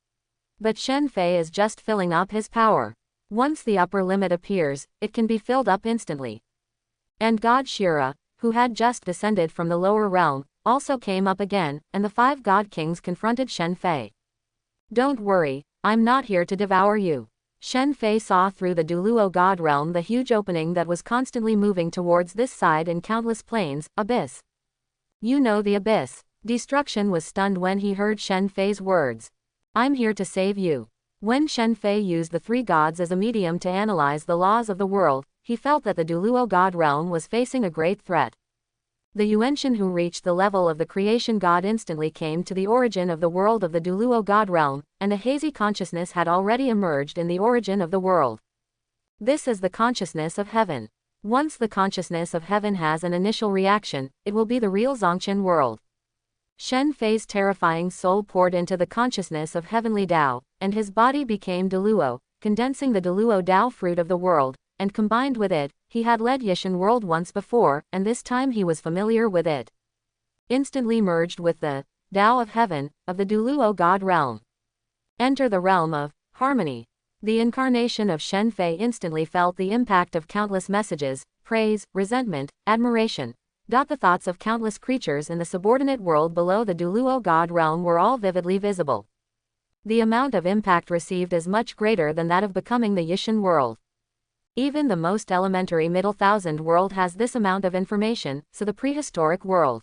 But Shen Fei is just filling up his power. Once the upper limit appears, it can be filled up instantly. And God Shira, who had just descended from the lower realm, also came up again, and the 5 god kings confronted Shen Fei. Don't worry, I'm not here to devour you. Shen Fei saw through the Douluo god realm the huge opening that was constantly moving towards this side in countless planes, abyss. You know the abyss. Destruction was stunned when he heard Shen Fei's words. I'm here to save you. When Shen Fei used the 3 gods as a medium to analyze the laws of the world, he felt that the Douluo god realm was facing a great threat. The Yuanshan who reached the level of the creation god instantly came to the origin of the world of the Douluo god realm, and a hazy consciousness had already emerged in the origin of the world. This is the consciousness of heaven. Once the consciousness of heaven has an initial reaction, it will be the real Zongchen world. Shen Fei's terrifying soul poured into the consciousness of heavenly Dao, and his body became Douluo, condensing the Douluo Dao fruit of the world, and combined with it, he had led Yishan world once before, and this time he was familiar with it. Instantly merged with the Dao of heaven, of the Douluo god realm. Enter the realm of harmony. The incarnation of Shen Fei instantly felt the impact of countless messages, praise, resentment, admiration. The thoughts of countless creatures in the subordinate world below the Douluo god realm were all vividly visible. The amount of impact received is much greater than that of becoming the Yishan world. Even the most elementary Middle Thousand world has this amount of information, so the prehistoric world.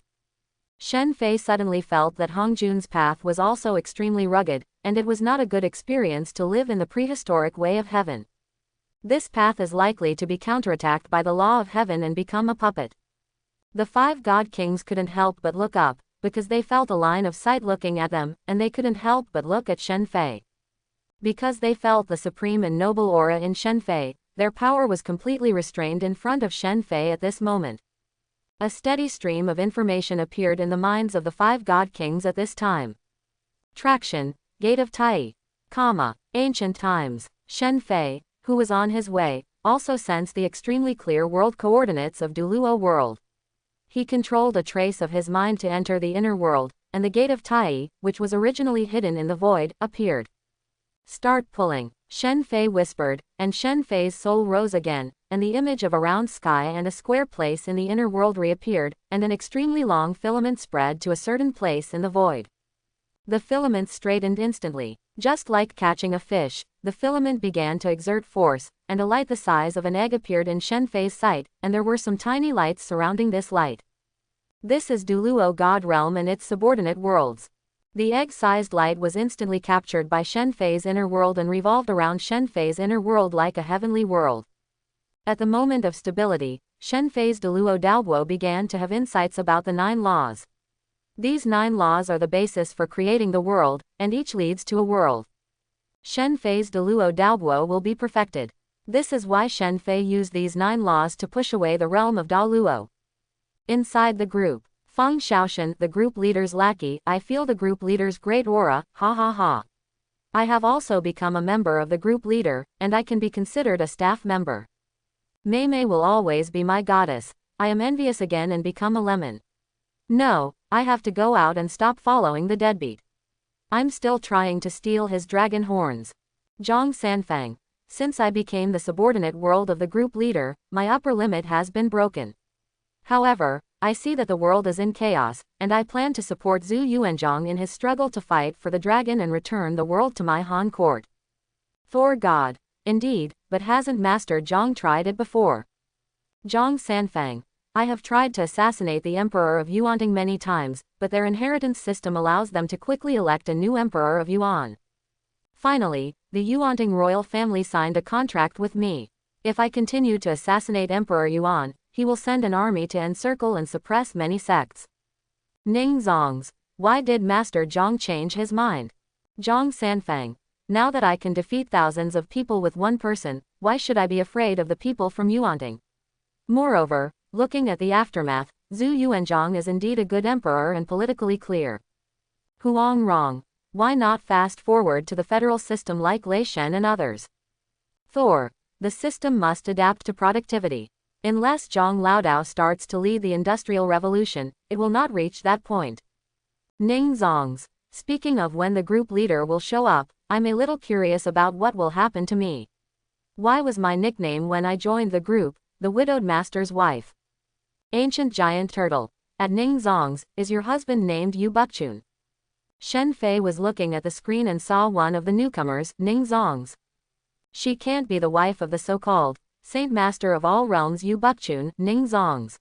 Shen Fei suddenly felt that Hongjun's path was also extremely rugged, and it was not a good experience to live in the prehistoric way of heaven. This path is likely to be counterattacked by the law of heaven and become a puppet. The 5 god kings couldn't help but look up, because they felt a line of sight looking at them, and they couldn't help but look at Shen Fei. Because they felt the supreme and noble aura in Shen Fei, their power was completely restrained in front of Shen Fei at this moment. A steady stream of information appeared in the minds of the 5 god kings at this time. Traction, Gate of Tai, Ancient Times. Shen Fei, who was on his way, also sensed the extremely clear world coordinates of Douluo world. He controlled a trace of his mind to enter the inner world, and the Gate of Tai, which was originally hidden in the void, appeared. Start pulling, Shen Fei whispered, and Shen Fei's soul rose again, and the image of a round sky and a square place in the inner world reappeared, and an extremely long filament spread to a certain place in the void. The filament straightened instantly. Just like catching a fish, the filament began to exert force, and a light the size of an egg appeared in Shen Fei's sight, and there were some tiny lights surrounding this light. This is Douluo God realm and its subordinate worlds. The egg-sized light was instantly captured by Shen Fei's inner world and revolved around Shen Fei's inner world like a heavenly world. At the moment of stability, Shen Fei's Douluo Douluo began to have insights about the 9 laws. These 9 laws are the basis for creating the world, and each leads to a world. Shen Fei's Douluo Douluo will be perfected. This is why Shen Fei used these 9 laws to push away the realm of Douluo. Inside the group, Fang Shaan, the group leader's lackey, I feel the group leader's great aura, ha ha ha. I have also become a member of the group leader, and I can be considered a staff member. Mei Mei will always be my goddess. I am envious again and become a lemon. No, I have to go out and stop following the deadbeat. I'm still trying to steal his dragon horns. Zhang Sanfang. Since I became the subordinate world of the group leader, my upper limit has been broken. However, I see that the world is in chaos, and I plan to support Zhu Yuanzhang in his struggle to fight for the dragon and return the world to my Han court. Thor God. Indeed, but hasn't Master Zhang tried it before? Zhang Sanfang. I have tried to assassinate the Emperor of Yuan many times, but their inheritance system allows them to quickly elect a new Emperor of Yuan. Finally, the Yuan royal family signed a contract with me. If I continue to assassinate Emperor Yuan, he will send an army to encircle and suppress many sects. Ning Zongs. Why did Master Zhang change his mind? Zhang Sanfang. Now that I can defeat thousands of people with one person, why should I be afraid of the people from Yuanting? Moreover, looking at the aftermath, Zhu Yuanzhang is indeed a good emperor and politically clear. Huang Rong. Why not fast forward to the federal system like Lei Shen and others? Thor. The system must adapt to productivity. Unless Zhang Laodao starts to lead the Industrial Revolution, it will not reach that point. Ning Zongs. Speaking of when the group leader will show up, I'm a little curious about what will happen to me. Why was my nickname when I joined the group, the widowed master's wife? Ancient Giant Turtle. At Ning Zongs, is your husband named Yu Bukchun? Shen Fei was looking at the screen and saw one of the newcomers, Ning Zongs. She can't be the wife of the so-called Saint Master of all realms Yu Bukchun, Ning Zongs.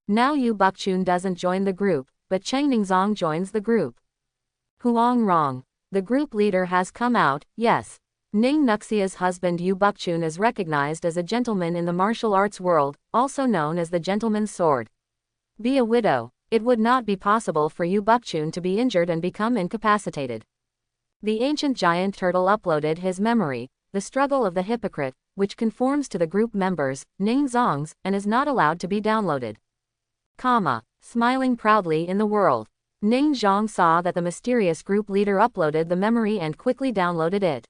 Now Yu Bukchun doesn't join the group, but Cheng Ningzong joins the group. Huang Rong. The group leader has come out, yes. Ning Nuxia's husband Yu Bukchun is recognized as a gentleman in the martial arts world, also known as the gentleman's sword. Be a widow. It would not be possible for Yu Bukchun to be injured and become incapacitated. The ancient giant turtle uploaded his memory, The Struggle of the Hypocrite, which conforms to the group members, Ning Zongs, and is not allowed to be downloaded. Smiling proudly in the world. Ning Zhang saw that the mysterious group leader uploaded the memory and quickly downloaded it.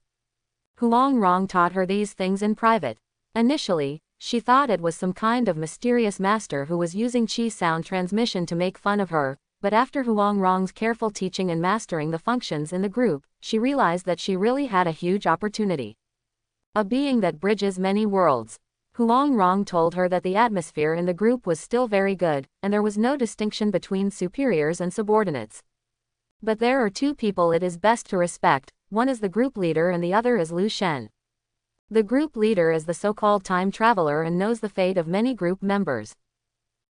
Huang Rong taught her these things in private. Initially, she thought it was some kind of mysterious master who was using Qi sound transmission to make fun of her, but after Huang Rong's careful teaching and mastering the functions in the group, she realized that she really had a huge opportunity. A being that bridges many worlds. Huang Rong told her that the atmosphere in the group was still very good, and there was no distinction between superiors and subordinates. But there are two people it is best to respect, one is the group leader and the other is Lu Shen. The group leader is the so-called time traveler and knows the fate of many group members.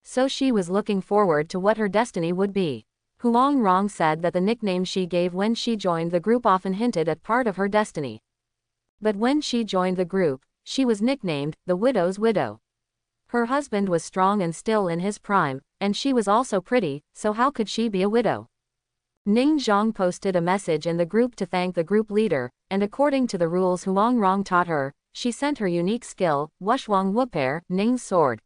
So she was looking forward to what her destiny would be. Huang Rong said that the nickname she gave when she joined the group often hinted at part of her destiny. But when she joined the group, she was nicknamed the widow's widow. Her husband was strong and still in his prime, and she was also pretty, so how could she be a widow? Ning Zhang posted a message in the group to thank the group leader, and according to the rules Huang Rong taught her, she sent her unique skill, Wushwang Wupair, Ning's sword.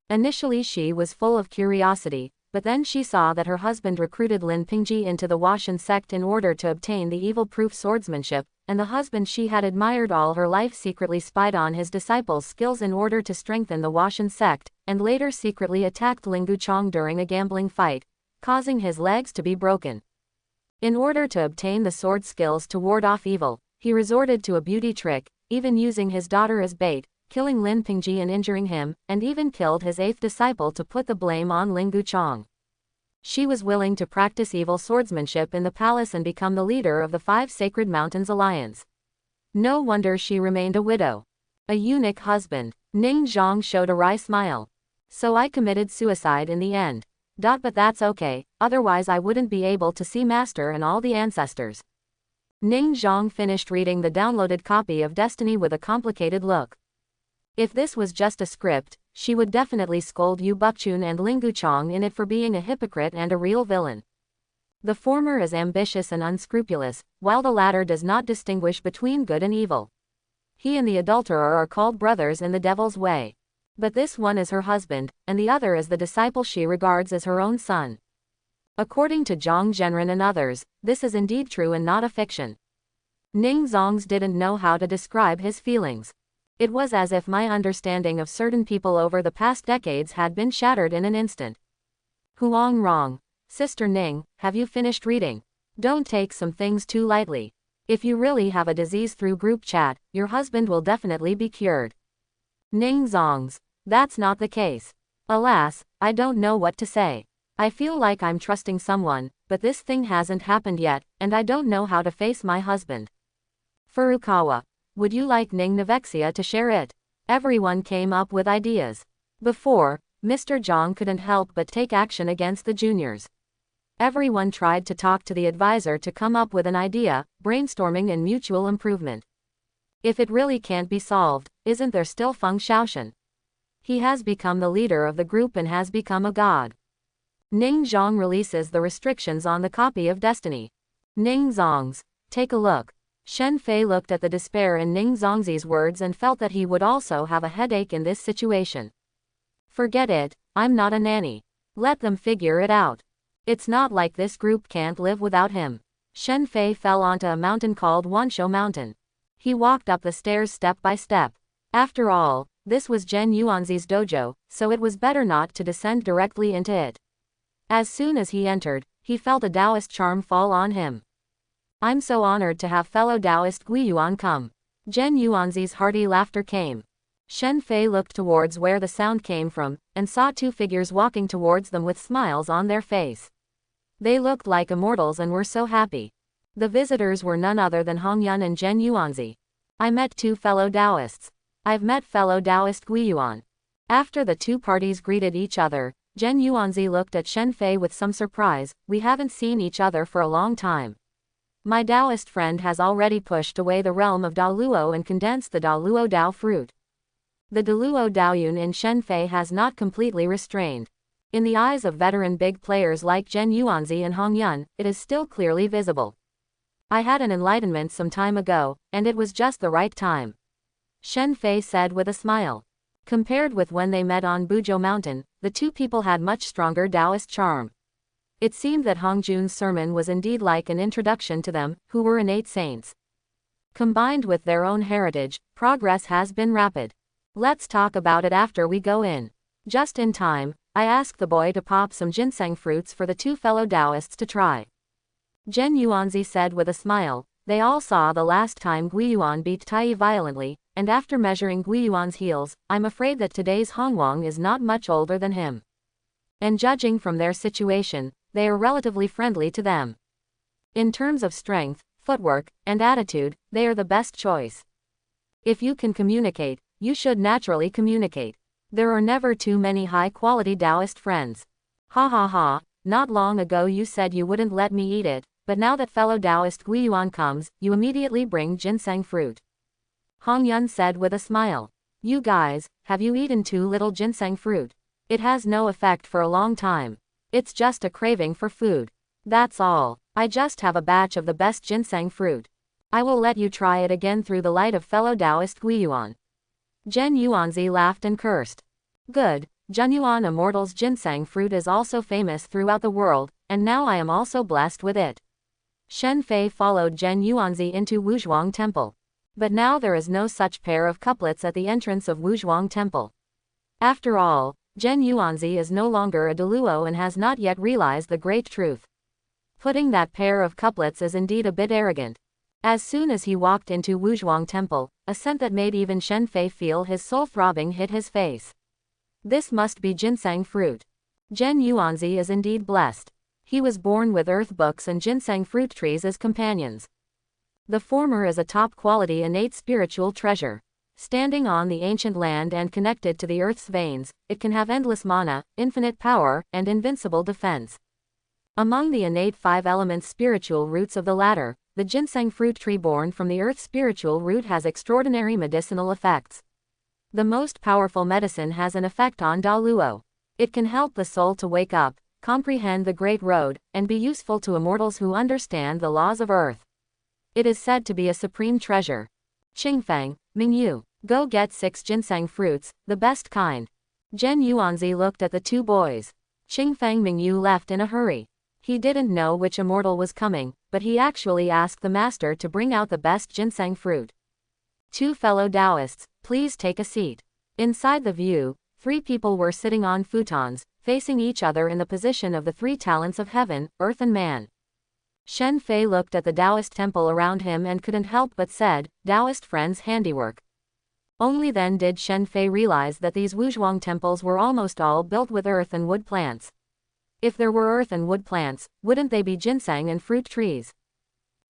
Initially she was full of curiosity, but then she saw that her husband recruited Lin Pingji into the Washan sect in order to obtain the evil-proof swordsmanship, and the husband she had admired all her life secretly spied on his disciples' skills in order to strengthen the Washan sect, and later secretly attacked Ling Guchong during a gambling fight, causing his legs to be broken. In order to obtain the sword skills to ward off evil, he resorted to a beauty trick, even using his daughter as bait, killing Lin Pingji and injuring him, and even killed his 8th disciple to put the blame on Ling Guchong. She was willing to practice evil swordsmanship in the palace and become the leader of the 5 Sacred Mountains Alliance. No wonder she remained a widow. A eunuch husband. Ning Zhang showed a wry smile. So I committed suicide in the end. But that's okay, otherwise I wouldn't be able to see Master and all the ancestors. Ning Zhang finished reading the downloaded copy of Destiny with a complicated look. If this was just a script, she would definitely scold Yu Bukchun and Ling Guchong in it for being a hypocrite and a real villain. The former is ambitious and unscrupulous, while the latter does not distinguish between good and evil. He and the adulterer are called brothers in the devil's way. But this one is her husband, and the other is the disciple she regards as her own son. According to Zhang Zhenren and others, this is indeed true and not a fiction. Ning Zongs didn't know how to describe his feelings. It was as if my understanding of certain people over the past decades had been shattered in an instant. Huang Rong. Sister Ning, have you finished reading? Don't take some things too lightly. If you really have a disease through group chat, your husband will definitely be cured. Ning Zongs. That's not the case. Alas, I don't know what to say. I feel like I'm trusting someone, but this thing hasn't happened yet, and I don't know how to face my husband. Furukawa. Would you like Ning Navexia to share it? Everyone came up with ideas. Before, Mr. Zhang couldn't help but take action against the juniors. Everyone tried to talk to the advisor to come up with an idea, brainstorming and mutual improvement. If it really can't be solved, isn't there still Fang Shaan? He has become the leader of the group and has become a god. Ning Zhang releases the restrictions on the copy of Destiny. Ning Zhang's. Take a look. Shen Fei looked at the despair in Ning Zhangzi's words and felt that he would also have a headache in this situation. Forget it, I'm not a nanny. Let them figure it out. It's not like this group can't live without him. Shen Fei fell onto a mountain called Wanshou Mountain. He walked up the stairs step by step. After all, this was Zhen Yuanzi's dojo, so it was better not to descend directly into it. As soon as he entered, he felt a Taoist charm fall on him. I'm so honored to have fellow Taoist Guiyuan come. Zhen Yuanzi's hearty laughter came. Shen Fei looked towards where the sound came from, and saw two figures walking towards them with smiles on their face. They looked like immortals and were so happy. The visitors were none other than Hong Yun and Zhen Yuanzi. I met two fellow Taoists. I've met fellow Taoist Guiyuan. After the two parties greeted each other, Zhen Yuanzi looked at Shen Fei with some surprise. We haven't seen each other for a long time. My Taoist friend has already pushed away the realm of Douluo and condensed the Douluo Dao fruit. The Douluo Daoyun in Shen Fei has not completely restrained. In the eyes of veteran big players like Zhen Yuanzi and Hong Yun, it is still clearly visible. I had an enlightenment some time ago, and it was just the right time. Shen Fei said with a smile. Compared with when they met on Buzhou Mountain, the two people had much stronger Taoist charm. It seemed that Hong Jun's sermon was indeed like an introduction to them, who were innate saints. Combined with their own heritage, progress has been rapid. Let's talk about it after we go in. Just in time, I asked the boy to pop some ginseng fruits for the two fellow Taoists to try. Zhen Yuanzi said with a smile. They all saw the last time Guiyuan beat Tai violently, and after measuring Guiyuan's heels, I'm afraid that today's Hongwang is not much older than him. And judging from their situation, they are relatively friendly to them. In terms of strength, footwork, and attitude, they are the best choice. If you can communicate, you should naturally communicate. There are never too many high-quality Taoist friends. Ha ha ha, not long ago you said you wouldn't let me eat it, but now that fellow Taoist Guiyuan comes, you immediately bring ginseng fruit. Hong Yun said with a smile. You guys, have you eaten too little ginseng fruit? It has no effect for a long time. It's just a craving for food. That's all. I just have a batch of the best ginseng fruit. I will let you try it again through the light of fellow Taoist Guiyuan. Zhen Yuanzi laughed and cursed. Good, Zhenyuan Immortal's ginseng fruit is also famous throughout the world, and now I am also blessed with it. Shen Fei followed Zhen Yuanzi into Wuzhuang Temple. But now there is no such pair of couplets at the entrance of Wuzhuang Temple. After all, Zhen Yuanzi is no longer a Douluo and has not yet realized the great truth. Putting that pair of couplets is indeed a bit arrogant. As soon as he walked into Wuzhuang Temple, a scent that made even Shen Fei feel his soul throbbing hit his face. This must be ginseng fruit. Zhen Yuanzi is indeed blessed. He was born with earth books and ginseng fruit trees as companions. The former is a top-quality innate spiritual treasure. Standing on the ancient land and connected to the earth's veins, it can have endless mana, infinite power, and invincible defense. Among the innate five elements spiritual roots of the latter, the ginseng fruit tree born from the earth's spiritual root has extraordinary medicinal effects. The most powerful medicine has an effect on Douluo. It can help the soul to wake up, comprehend the great road, and be useful to immortals who understand the laws of earth. It is said to be a supreme treasure. Qingfeng, Mingyu, go get 6 ginseng fruits, the best kind. Zhen Yuanzi looked at the two boys. Qingfeng Mingyu left in a hurry. He didn't know which immortal was coming, but he actually asked the master to bring out the best ginseng fruit. Two fellow Taoists, please take a seat. Inside the view, 3 people were sitting on futons, facing each other in the position of the 3 talents of heaven, earth and man. Shen Fei looked at the Taoist temple around him and couldn't help but said, Taoist friend's handiwork. Only then did Shen Fei realize that these Wuzhuang temples were almost all built with earth and wood plants. If there were earth and wood plants, wouldn't they be ginseng and fruit trees?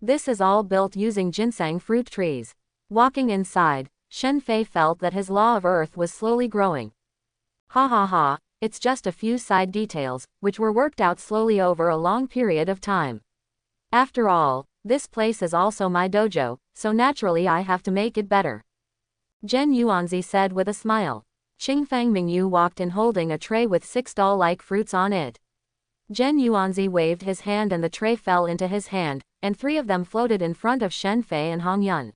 This is all built using ginseng fruit trees. Walking inside, Shen Fei felt that his law of earth was slowly growing. Ha ha ha, it's just a few side details, which were worked out slowly over a long period of time. After all, this place is also my dojo, so naturally I have to make it better. Zhen Yuanzi said with a smile. Qingfang Mingyu walked in holding a tray with 6 doll-like fruits on it. Zhen Yuanzi waved his hand and the tray fell into his hand, and 3 of them floated in front of Shen Fei and Hong Yun.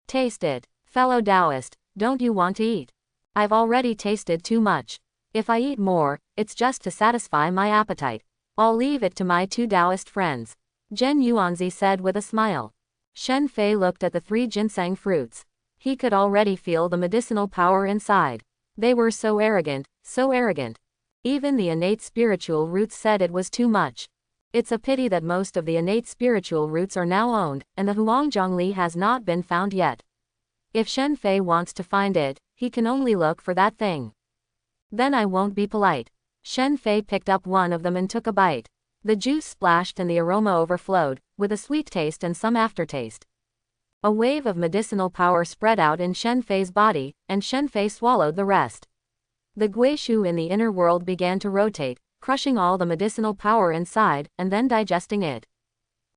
Taste it, fellow Taoist, don't you want to eat? I've already tasted too much. If I eat more, it's just to satisfy my appetite. I'll leave it to my 2 Taoist friends. Zhen Yuanzi said with a smile. Shen Fei looked at the 3 ginseng fruits. He could already feel the medicinal power inside. They were so arrogant, so arrogant. Even the innate spiritual roots said it was too much. It's a pity that most of the innate spiritual roots are now owned, and the Huangjiangli has not been found yet. If Shen Fei wants to find it, he can only look for that thing. Then I won't be polite. Shen Fei picked up one of them and took a bite. The juice splashed and the aroma overflowed, with a sweet taste and some aftertaste. A wave of medicinal power spread out in Shen Fei's body, and Shen Fei swallowed the rest. The guishu in the inner world began to rotate, crushing all the medicinal power inside, and then digesting it.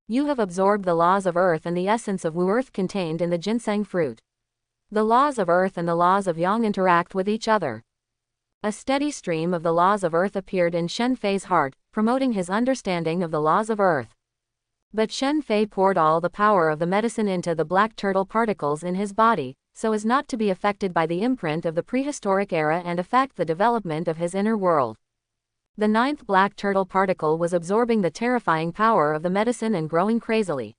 You have absorbed the laws of earth and the essence of Wu earth contained in the ginseng fruit. The laws of earth and the laws of yang interact with each other. A steady stream of the laws of earth appeared in Shen Fei's heart, promoting his understanding of the laws of earth. But Shen Fei poured all the power of the medicine into the black turtle particles in his body, so as not to be affected by the imprint of the prehistoric era and affect the development of his inner world. The 9th black turtle particle was absorbing the terrifying power of the medicine and growing crazily.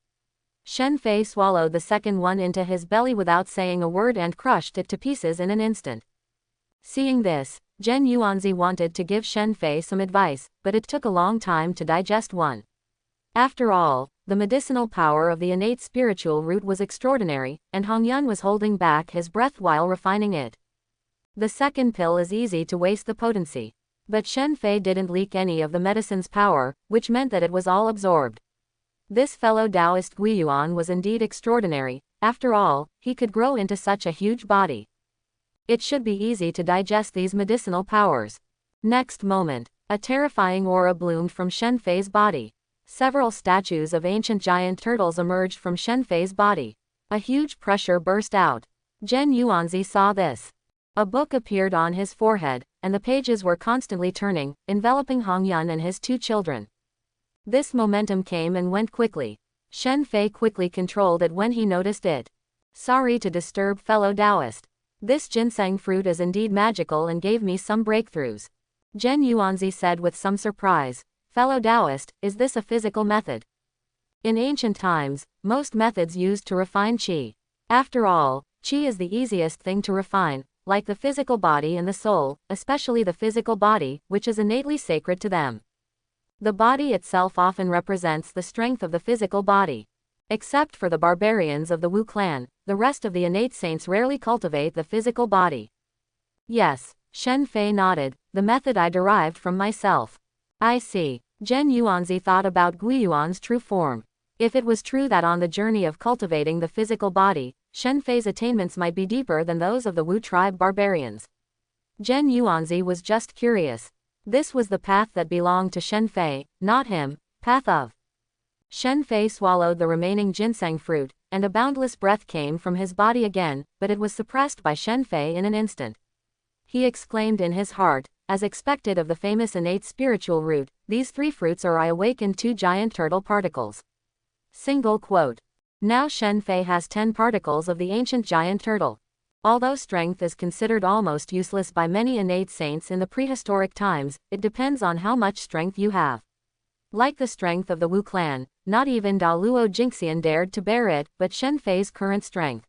Shen Fei swallowed the second one into his belly without saying a word and crushed it to pieces in an instant. Seeing this, Zhen Yuanzi wanted to give Shen Fei some advice, but it took a long time to digest one. After all, the medicinal power of the innate spiritual root was extraordinary, and Hong Yun was holding back his breath while refining it. The second pill is easy to waste the potency. But Shen Fei didn't leak any of the medicine's power, which meant that it was all absorbed. This fellow Taoist Guiyuan was indeed extraordinary. After all, he could grow into such a huge body. It should be easy to digest these medicinal powers. Next moment, a terrifying aura bloomed from Shen Fei's body. Several statues of ancient giant turtles emerged from Shen Fei's body. A huge pressure burst out. Zhen Yuanzi saw this. A book appeared on his forehead, and the pages were constantly turning, enveloping Hong Yun and his 2 children. This momentum came and went quickly. Shen Fei quickly controlled it when he noticed it. Sorry to disturb fellow Taoist. This ginseng fruit is indeed magical and gave me some breakthroughs. Zhen Yuanzi said with some surprise. Fellow Taoist, is this a physical method? In ancient times, most methods used to refine qi. After all, qi is the easiest thing to refine, like the physical body and the soul, especially the physical body, which is innately sacred to them. The body itself often represents the strength of the physical body. Except for the barbarians of the Wu clan, the rest of the innate saints rarely cultivate the physical body. Yes, Shen Fei nodded, the method I derived from myself. I see. Zhen Yuanzi thought about Guiyuan's true form. If it was true that on the journey of cultivating the physical body, Shen Fei's attainments might be deeper than those of the Wu tribe barbarians. Zhen Yuanzi was just curious. This was the path that belonged to Shen Fei, not him, path of. Shen Fei swallowed the remaining ginseng fruit, and a boundless breath came from his body again, but it was suppressed by Shen Fei in an instant. He exclaimed in his heart, as expected of the famous innate spiritual root, these 3 fruits are I awakened 2 giant turtle particles. Single quote. Now Shen Fei has 10 particles of the ancient giant turtle. Although strength is considered almost useless by many innate saints in the prehistoric times, it depends on how much strength you have. Like the strength of the Wu clan, not even Douluo Jingxian dared to bear it, but Shen Fei's current strength.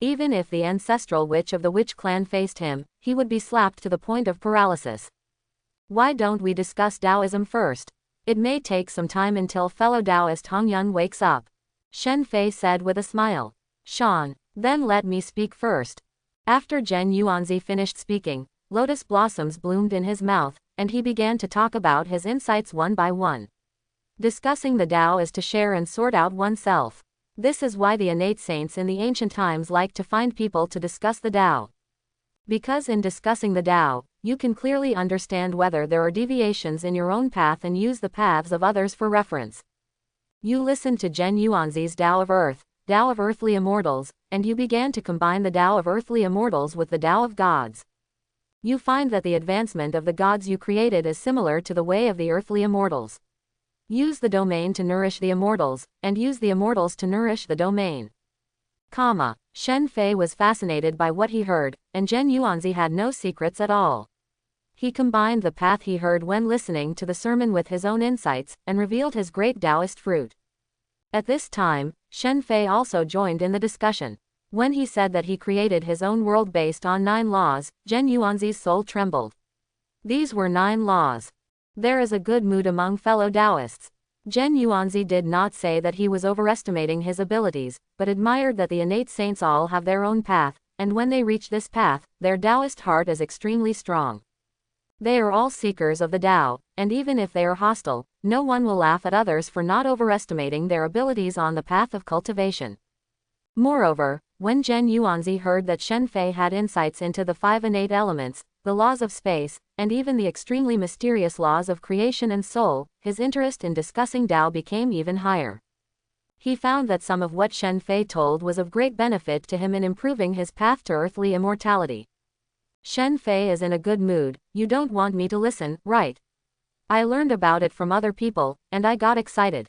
Even if the ancestral witch of the witch clan faced him, he would be slapped to the point of paralysis. Why don't we discuss Taoism first? It may take some time until fellow Taoist Hong Yun wakes up. Shen Fei said with a smile. Shaan, then let me speak first. After Zhen Yuanzi finished speaking, lotus blossoms bloomed in his mouth, and he began to talk about his insights one by one. Discussing the Tao is to share and sort out oneself. This is why the innate saints in the ancient times liked to find people to discuss the Tao. Because in discussing the Tao, you can clearly understand whether there are deviations in your own path and use the paths of others for reference. You listened to Zhen Yuanzi's Tao of Earth, Dao of earthly immortals, and you began to combine the Dao of earthly immortals with the Dao of gods. You find that the advancement of the gods you created is similar to the way of the earthly immortals. Use the domain to nourish the immortals, and use the immortals to nourish the domain. Shen Fei was fascinated by what he heard, and Zhen Yuanzi had no secrets at all. He combined the path he heard when listening to the sermon with his own insights, and revealed his great Taoist fruit. At this time, Shen Fei also joined in the discussion. When he said that he created his own world based on 9 laws, Zhen Yuanzi's soul trembled. These were 9 laws. There is a good mood among fellow Taoists. Zhen Yuanzi did not say that he was overestimating his abilities, but admired that the innate saints all have their own path, and when they reach this path, their Taoist heart is extremely strong. They are all seekers of the Tao, and even if they are hostile, no one will laugh at others for not overestimating their abilities on the path of cultivation. Moreover, when Zhen Yuanzi heard that Shen Fei had insights into the 5 innate elements, the laws of space, and even the extremely mysterious laws of creation and soul, his interest in discussing Tao became even higher. He found that some of what Shen Fei told was of great benefit to him in improving his path to earthly immortality. Shen Fei is in a good mood. You don't want me to listen, right? I learned about it from other people, and I got excited.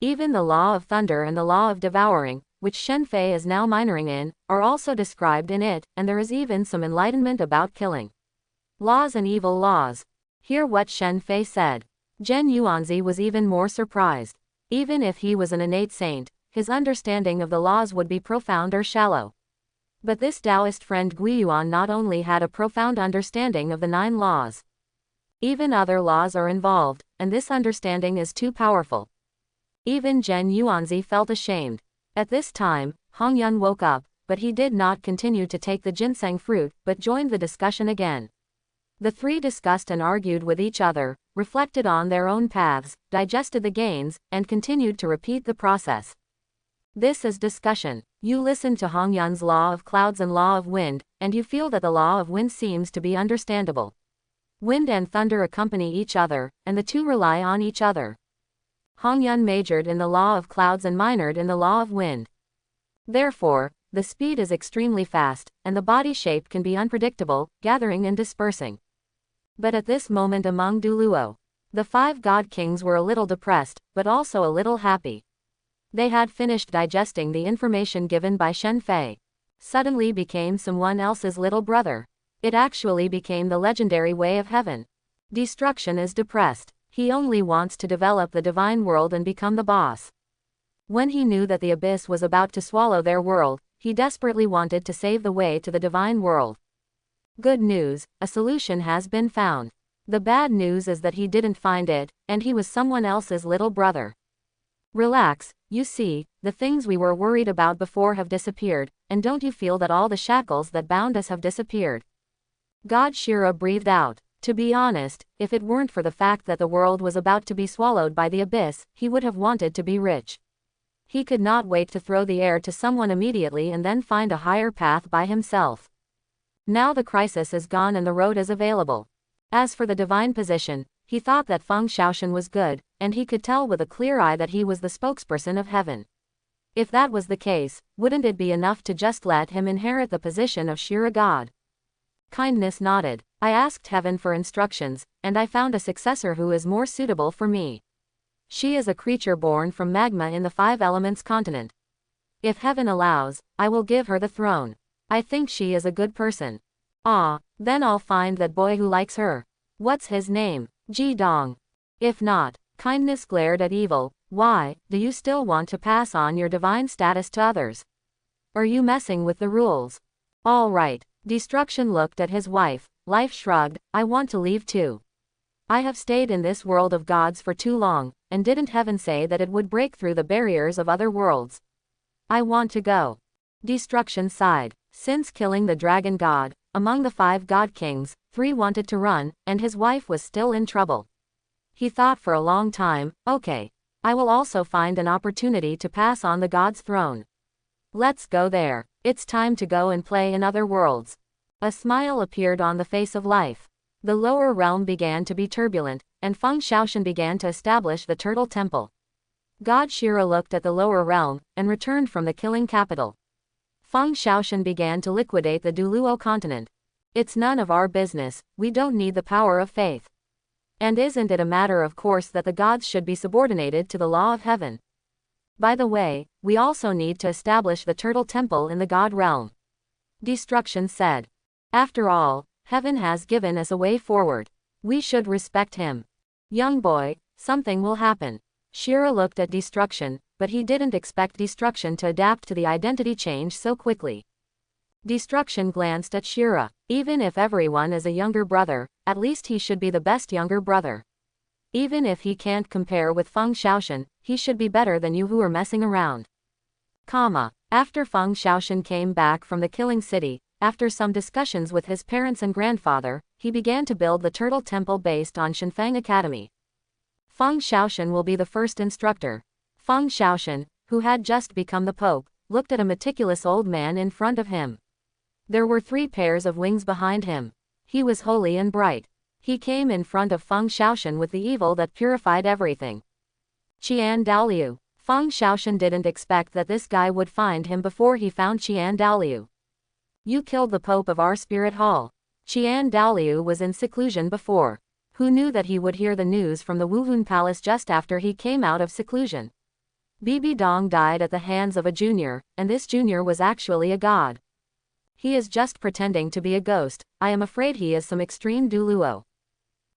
Even the law of thunder and the law of devouring, which Shen Fei is now minoring in, are also described in it, and there is even some enlightenment about killing. Laws and evil laws. Hear what Shen Fei said. Zhen Yuanzi was even more surprised. Even if he was an innate saint, his understanding of the laws would be profound or shallow. But this Taoist friend Guiyuan not only had a profound understanding of the 9 laws. Even other laws are involved, and this understanding is too powerful. Even Zhen Yuanzi felt ashamed. At this time, Hongyun woke up, but he did not continue to take the ginseng fruit, but joined the discussion again. The 3 discussed and argued with each other, reflected on their own paths, digested the gains, and continued to repeat the process. This is discussion. You listen to Hongyun's law of clouds and law of wind, and you feel that the law of wind seems to be understandable. Wind and thunder accompany each other, and the 2 rely on each other. Hongyun majored in the law of clouds and minored in the law of wind. Therefore, the speed is extremely fast, and the body shape can be unpredictable, gathering and dispersing. But at this moment among Douluo, the 5 god kings were a little depressed, but also a little happy. They had finished digesting the information given by Shen Fei. Suddenly became someone else's little brother. It actually became the legendary way of heaven. Destruction is depressed. He only wants to develop the divine world and become the boss. When he knew that the abyss was about to swallow their world, he desperately wanted to save the way to the divine world. Good news, a solution has been found. The bad news is that he didn't find it, and he was someone else's little brother. Relax, you see, the things we were worried about before have disappeared, and don't you feel that all the shackles that bound us have disappeared? God Shira breathed out. To be honest, if it weren't for the fact that the world was about to be swallowed by the abyss, he would have wanted to be rich. He could not wait to throw the heir to someone immediately and then find a higher path by himself. Now the crisis is gone and the road is available. As for the divine position, he thought that Fang Shaan was good, and he could tell with a clear eye that he was the spokesperson of heaven. If that was the case, wouldn't it be enough to just let him inherit the position of Shira God? Kindness nodded. I asked heaven for instructions, and I found a successor who is more suitable for me. She is a creature born from magma in the 5 elements continent. If heaven allows, I will give her the throne. I think she is a good person. Then I'll find that boy who likes her. What's his name? Ji Dong. If not, kindness glared at evil. Why, do you still want to pass on your divine status to others? Are you messing with the rules? All right. Destruction looked at his wife. Life shrugged. I want to leave too. I have stayed in this world of gods for too long, and didn't heaven say that it would break through the barriers of other worlds? I want to go. Destruction sighed. Since killing the dragon god, among the 5 god kings, 3 wanted to run, and his wife was still in trouble. He thought for a long time, okay, I will also find an opportunity to pass on the god's throne. Let's go there. It's time to go and play in other worlds. A smile appeared on the face of life. The lower realm began to be turbulent, and Fang Shaan began to establish the Turtle Temple. God Shira looked at the lower realm, and returned from the killing capital. Fang Shaan began to liquidate the Douluo continent. It's none of our business, we don't need the power of faith. And isn't it a matter of course that the gods should be subordinated to the law of heaven? By the way, we also need to establish the turtle temple in the god realm. Destruction said. After all, heaven has given us a way forward. We should respect him. Young boy, something will happen. Shira looked at Destruction, but he didn't expect Destruction to adapt to the identity change so quickly. Destruction glanced at Shira. Even if everyone is a younger brother, at least he should be the best younger brother. Even if he can't compare with Fang Shaan, he should be better than you who are messing around. After Fang Shaan came back from the killing city, after some discussions with his parents and grandfather, he began to build the turtle temple based on Shanfang Academy. Fang Shaan will be the first instructor. Fang Shaan, who had just become the pope, looked at a meticulous old man in front of him. There were 3 pairs of wings behind him. He was holy and bright. He came in front of Fang Shaan with the evil that purified everything. Qian Douluo. Fang Shaan didn't expect that this guy would find him before he found Qian Douluo. You killed the pope of our spirit hall. Qian Douluo was in seclusion before. Who knew that he would hear the news from the Wuhun palace just after he came out of seclusion? Bibi Dong died at the hands of a junior, and this junior was actually a god. He is just pretending to be a ghost. I am afraid he is some extreme Douluo.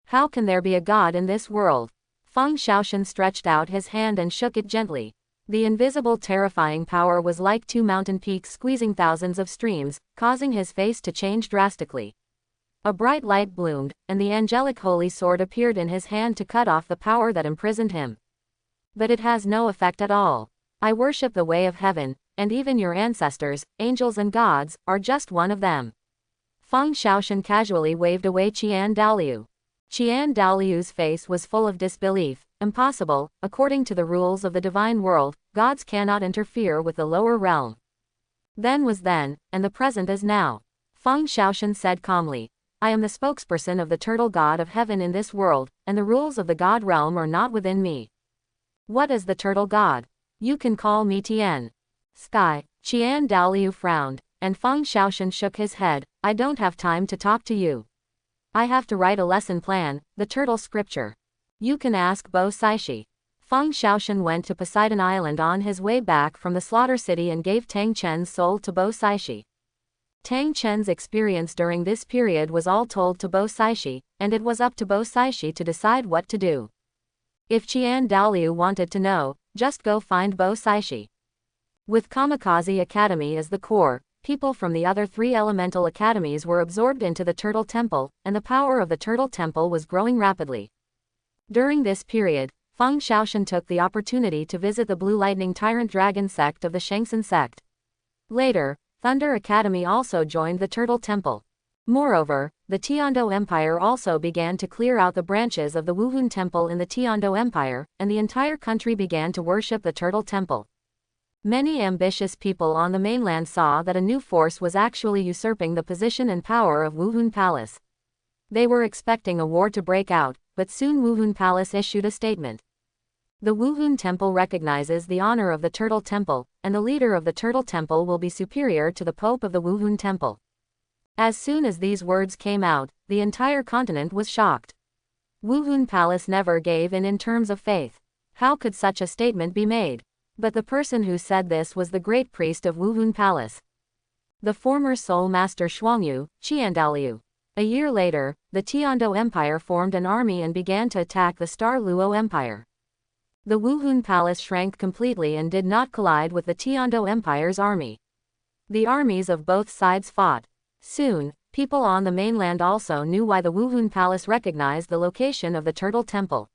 How can there be a god in this world? Fang Shaan stretched out his hand and shook it gently. The invisible terrifying power was like 2 mountain peaks squeezing thousands of streams, causing his face to change drastically. A bright light bloomed, and the angelic holy sword appeared in his hand to cut off the power that imprisoned him. But it has no effect at all. I worship the way of heaven, and even your ancestors, angels and gods, are just one of them. Fang Shaan casually waved away Qian Douluo. Qian Douluo's face was full of disbelief. Impossible, according to the rules of the divine world, gods cannot interfere with the lower realm. Then was then, and the present is now. Fang Shaan said calmly. I am the spokesperson of the turtle god of heaven in this world, and the rules of the god realm are not within me. What is the turtle god? You can call me Tian. Sky. Qian Douluo frowned, and Fang Shaan shook his head. I don't have time to talk to you. I have to write a lesson plan, the turtle scripture. You can ask Bo Saishi. Fang Shaan went to Poseidon Island on his way back from the slaughter city and gave Tang Chen's soul to Bo Saishi. Tang Chen's experience during this period was all told to Bo Saishi, and it was up to Bo Saishi to decide what to do. If Qian Douluo wanted to know, just go find Bo Saishi. With Kamikaze Academy as the core, people from the other 3 elemental academies were absorbed into the Turtle Temple, and the power of the Turtle Temple was growing rapidly. During this period, Fang Shaan took the opportunity to visit the Blue Lightning Tyrant Dragon sect of the Shangsan sect. Later, Thunder Academy also joined the Turtle Temple. Moreover, the Tiando Empire also began to clear out the branches of the Wuhun Temple in the Tiando Empire, and the entire country began to worship the Turtle Temple. Many ambitious people on the mainland saw that a new force was actually usurping the position and power of Wuhun Palace. They were expecting a war to break out, but soon Wuhun Palace issued a statement. The Wuhun Temple recognizes the honor of the Turtle Temple, and the leader of the Turtle Temple will be superior to the Pope of the Wuhun Temple. As soon as these words came out, the entire continent was shocked. Wuhun Palace never gave in terms of faith. How could such a statement be made? But the person who said this was the great priest of Wuhun Palace. The former Soul Master Shuangyu, Qian Douluo. A year later, the Tiando Empire formed an army and began to attack the Star Luo Empire. The Wuhun Palace shrank completely and did not collide with the Tiando Empire's army. The armies of both sides fought. Soon, people on the mainland also knew why the Wuhun Palace recognized the location of the Turtle Temple.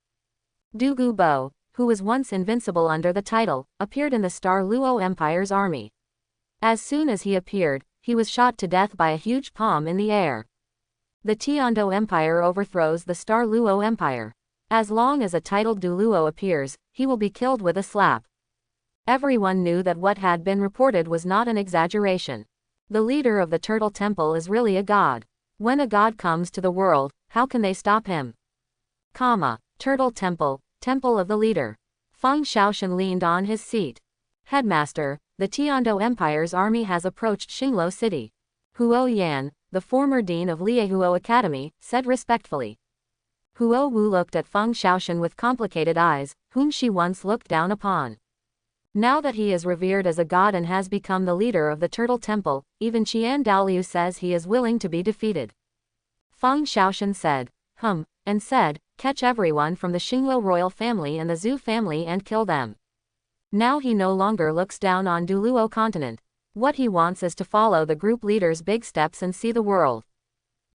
Dugu Bo, who was once invincible under the title, appeared in the Star Luo Empire's army. As soon as he appeared, he was shot to death by a huge palm in the air. The Tiando Empire overthrows the Star Luo Empire. As long as a titled Douluo appears, he will be killed with a slap. Everyone knew that what had been reported was not an exaggeration. The leader of the Turtle Temple is really a god. When a god comes to the world, how can they stop him? Turtle Temple, Temple of the Leader. Fang Shaan leaned on his seat. Headmaster, the Tiando Empire's army has approached Xingluo City. Huo Yan, the former dean of Liehuo Academy, said respectfully. Huo Wu looked at Fang Shaan with complicated eyes, whom she once looked down upon. Now that he is revered as a god and has become the leader of the Turtle Temple, even Qian Douluo says he is willing to be defeated. Fang Shaan said, and said, catch everyone from the Xingluo royal family and the Zhu family and kill them. Now he no longer looks down on Douluo continent. What he wants is to follow the group leader's big steps and see the world.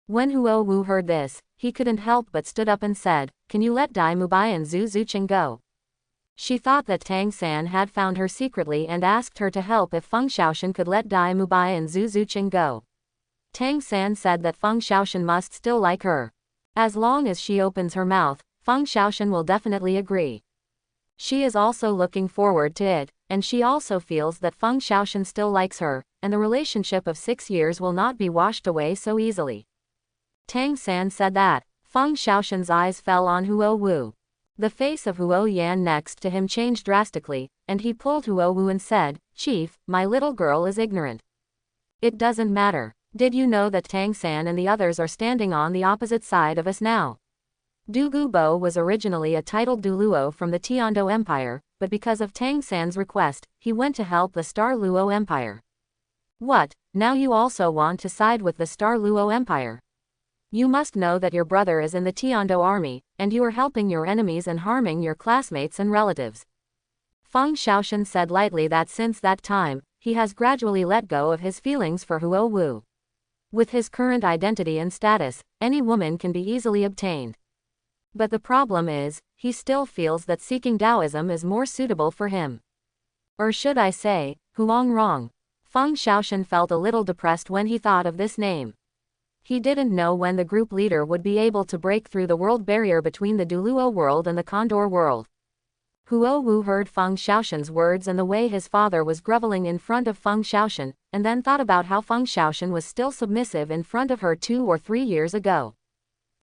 When Huo Wu heard this, he couldn't help but stood up and said, can you let Dai Mubai and Zhu Zuqing go? She thought that Tang San had found her secretly and asked her to help if Fang Shaan could let Dai Mubai and Zhu Zuqing go. Tang San said that Fang Shaan must still like her. As long as she opens her mouth, Fang Shaan will definitely agree. She is also looking forward to it, and she also feels that Fang Shaan still likes her, and the relationship of 6 years will not be washed away so easily. Tang San said that. Fang Shaoxin's eyes fell on Huo Wu. The face of Huo Yan next to him changed drastically, and he pulled Huo Wu and said, Chief, my little girl is ignorant. It doesn't matter. Did you know that Tang San and the others are standing on the opposite side of us now? Du Gubo was originally a titled Douluo from the Tiando Empire, but because of Tang San's request, he went to help the Star Luo Empire. What, now you also want to side with the Star Luo Empire? You must know that your brother is in the Tiando army, and you are helping your enemies and harming your classmates and relatives. Fang Shaan said lightly that since that time, he has gradually let go of his feelings for Huo Wu. With his current identity and status, any woman can be easily obtained. But the problem is, he still feels that seeking Taoism is more suitable for him. Or should I say, Huang Rong. Fang Shaan felt a little depressed when he thought of this name. He didn't know when the group leader would be able to break through the world barrier between the Douluo world and the Condor world. Huo Wu heard Fang Shan's words and the way his father was groveling in front of Fang Shan, and then thought about how Fang Shan was still submissive in front of her 2 or 3 years ago.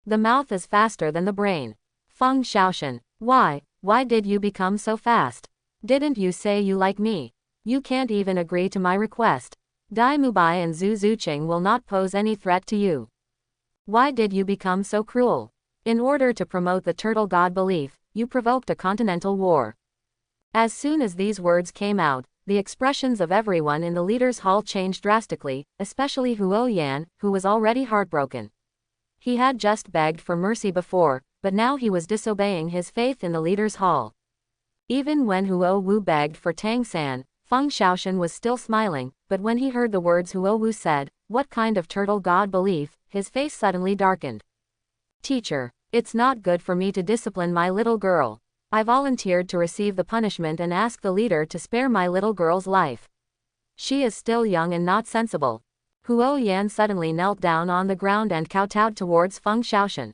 The mouth is faster than the brain. Fang Shan, why did you become so fast? Didn't you say you like me? You can't even agree to my request. Dai Mubai and Zhu Zuqing will not pose any threat to you. Why did you become so cruel? In order to promote the turtle god belief, you provoked a continental war. As soon as these words came out, the expressions of everyone in the leaders' hall changed drastically, especially Huo Yan, who was already heartbroken. He had just begged for mercy before, but now he was disobeying his faith in the leaders' hall. Even when Huo Wu begged for Tang San, Fang Shan was still smiling, but when he heard the words Huo Wu said, what kind of turtle god belief, his face suddenly darkened. Teacher, it's not good for me to discipline my little girl. I volunteered to receive the punishment and ask the leader to spare my little girl's life. She is still young and not sensible. Huo Yan suddenly knelt down on the ground and kowtowed towards Fang Shan.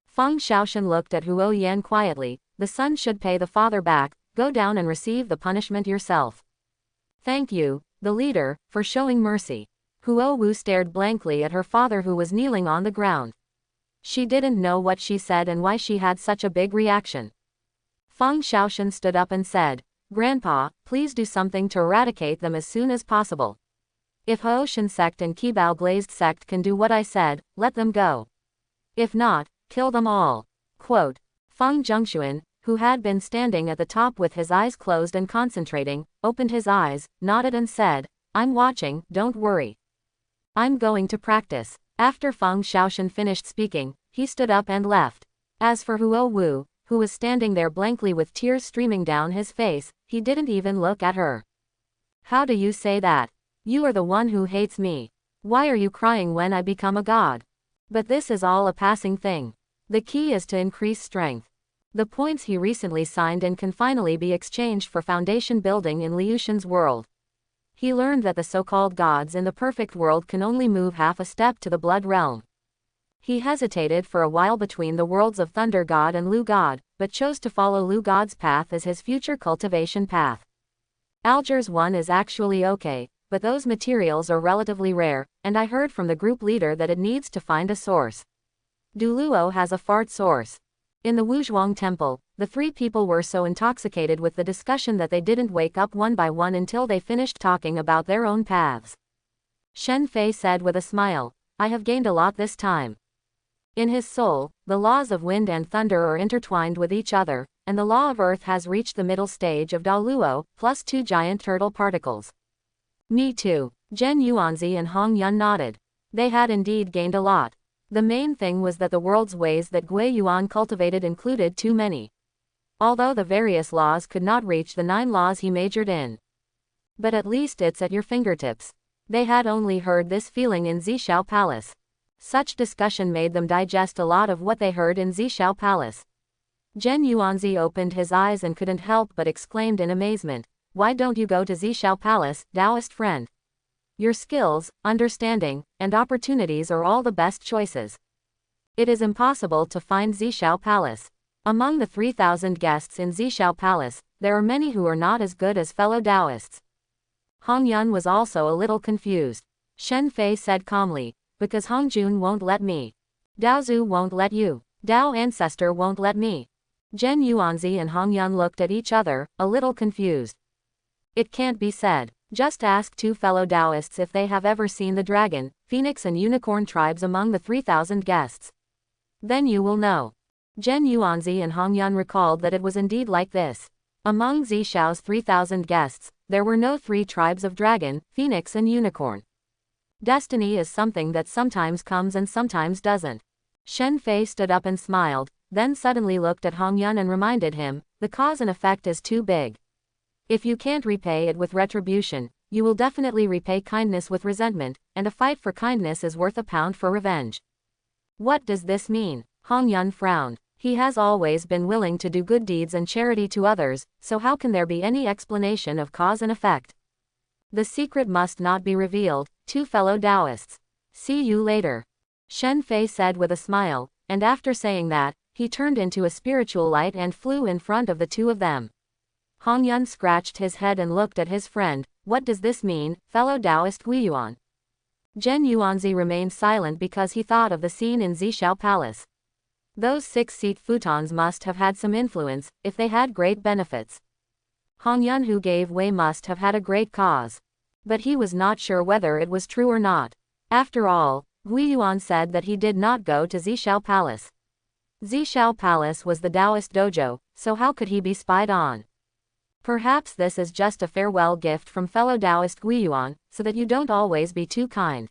Fang Shan looked at Huo Yan quietly. The son should pay the father back. Go down and receive the punishment yourself. Thank you, the leader, for showing mercy. Huo Wu stared blankly at her father who was kneeling on the ground. She didn't know what she said and why she had such a big reaction. Fang Shan stood up and said, Grandpa, please do something to eradicate them as soon as possible. If Haoshan sect and Qibao glazed sect can do what I said, let them go. If not, kill them all. Quote. Fang Zhongshuan, who had been standing at the top with his eyes closed and concentrating, opened his eyes, nodded and said, I'm watching, don't worry. I'm going to practice. After Fang Shan finished speaking, he stood up and left. As for Huo Wu, who was standing there blankly with tears streaming down his face, he didn't even look at her. How do you say that? You are the one who hates me. Why are you crying when I become a god? But this is all a passing thing. The key is to increase strength. The points he recently signed and can finally be exchanged for foundation building in Liushan's world. He learned that the so-called gods in the perfect world can only move half a step to the blood realm. He hesitated for a while between the worlds of Thunder God and Lu God, but chose to follow Lu God's path as his future cultivation path. Alger's one is actually okay, but those materials are relatively rare, and I heard from the group leader that it needs to find a source. Douluo has a fart source. In the Wuzhuang temple, the three people were so intoxicated with the discussion that they didn't wake up one by one until they finished talking about their own paths. Shen Fei said with a smile, I have gained a lot this time. In his soul, the laws of wind and thunder are intertwined with each other, and the law of earth has reached the middle stage of Douluo, plus 2 giant turtle particles. Me too. Zhen Yuanzi and Hong Yun nodded. They had indeed gained a lot. The main thing was that the world's ways that Gui Yuan cultivated included too many. Although the various laws could not reach the 9 laws he majored in. But at least it's at your fingertips. They had only heard this feeling in Zishao Palace. Such discussion made them digest a lot of what they heard in Zishao Palace. Zhen Yuanzi opened his eyes and couldn't help but exclaimed in amazement, why don't you go to Zishao Palace, Taoist friend? Your skills, understanding, and opportunities are all the best choices. It is impossible to find Zishao Palace. Among the 3,000 guests in Zishao Palace, there are many who are not as good as fellow Taoists. Hong Yun was also a little confused. Shen Fei said calmly, because Hongjun won't let me. Daozu won't let you. Dao Ancestor won't let me. Zhen Yuanzi and Hong Yun looked at each other, a little confused. It can't be said. Just ask 2 fellow Taoists if they have ever seen the dragon, phoenix and unicorn tribes among the 3,000 guests. Then you will know. Zhen Yuanzi and Hong Yun recalled that it was indeed like this. Among Zishao's 3,000 guests, there were no 3 tribes of dragon, phoenix and unicorn. Destiny is something that sometimes comes and sometimes doesn't. Shen Fei stood up and smiled, then suddenly looked at Hong Yun and reminded him, the cause and effect is too big. If you can't repay it with retribution, you will definitely repay kindness with resentment, and a fight for kindness is worth a pound for revenge. What does this mean? Hong Yun frowned. He has always been willing to do good deeds and charity to others, so how can there be any explanation of cause and effect? The secret must not be revealed, 2 fellow Taoists. See you later. Shen Fei said with a smile, and after saying that, he turned into a spiritual light and flew in front of the 2 of them. Hong Yun scratched his head and looked at his friend, what does this mean, fellow Taoist Guiyuan? Zhen Yuanzi remained silent because he thought of the scene in Zishao Palace. Those 6-seat futons must have had some influence, if they had great benefits. Hong Yun who gave way must have had a great cause. But he was not sure whether it was true or not. After all, Guiyuan said that he did not go to Zishao Palace. Zishao Palace was the Taoist dojo, so how could he be spied on? Perhaps this is just a farewell gift from fellow Taoist Guiyuan, so that you don't always be too kind.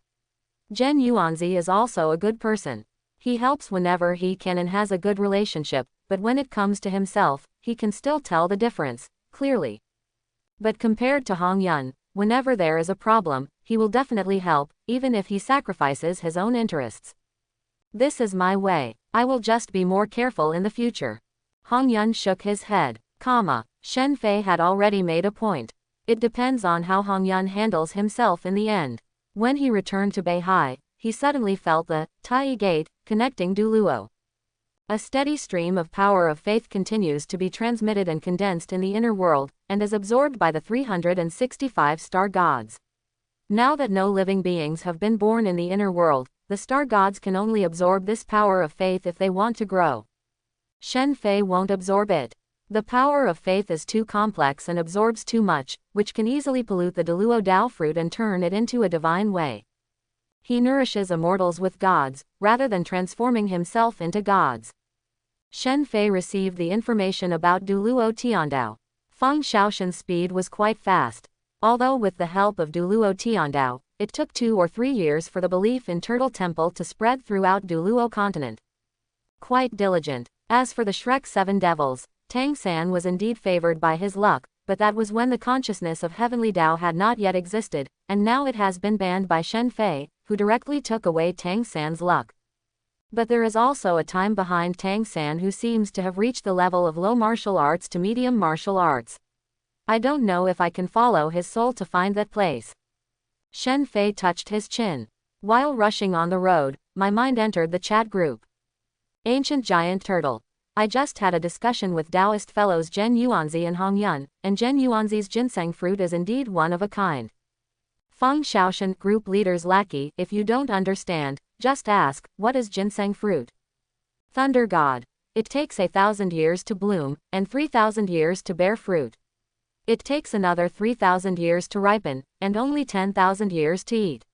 Zhen Yuanzi is also a good person. He helps whenever he can and has a good relationship, but when it comes to himself, he can still tell the difference, clearly. But compared to Hong Yun, whenever there is a problem, he will definitely help, even if he sacrifices his own interests. This is my way. I will just be more careful in the future. Hong Yun shook his head. Shen Fei had already made a point. It depends on how Hong Yun handles himself in the end. When he returned to Beihai, he suddenly felt the Tai Gate connecting Douluo. A steady stream of power of faith continues to be transmitted and condensed in the inner world, and is absorbed by the 365 star gods. Now that no living beings have been born in the inner world, the star gods can only absorb this power of faith if they want to grow. Shen Fei won't absorb it. The power of faith is too complex and absorbs too much, which can easily pollute the Douluo Dao fruit and turn it into a divine way. He nourishes immortals with gods, rather than transforming himself into gods. Shen Fei received the information about Douluo Tiandao. Fang Shaan speed was quite fast. Although with the help of Douluo Tiandao, it took 2 or 3 years for the belief in Turtle Temple to spread throughout Douluo continent. Quite diligent. As for the Shrek 7 Devils, Fang Shaan was indeed favored by his luck, but that was when the consciousness of heavenly Tao had not yet existed, and now it has been banned by Shen Fei, who directly took away Fang Shaan's luck. But there is also a time behind Fang Shaan who seems to have reached the level of low martial arts to medium martial arts. I don't know if I can follow his soul to find that place. Shen Fei touched his chin. While rushing on the road, my mind entered the chat group. Ancient Giant Turtle. I just had a discussion with Taoist fellows Zhen Yuanzi and Hong Yun, and Zhen Yuanzi's ginseng fruit is indeed one of a kind. Fang Shaan group leader's lackey, if you don't understand, just ask, what is ginseng fruit? Thunder God. It takes 1,000 years to bloom, and 3,000 years to bear fruit. It takes another 3,000 years to ripen, and only 10,000 years to eat.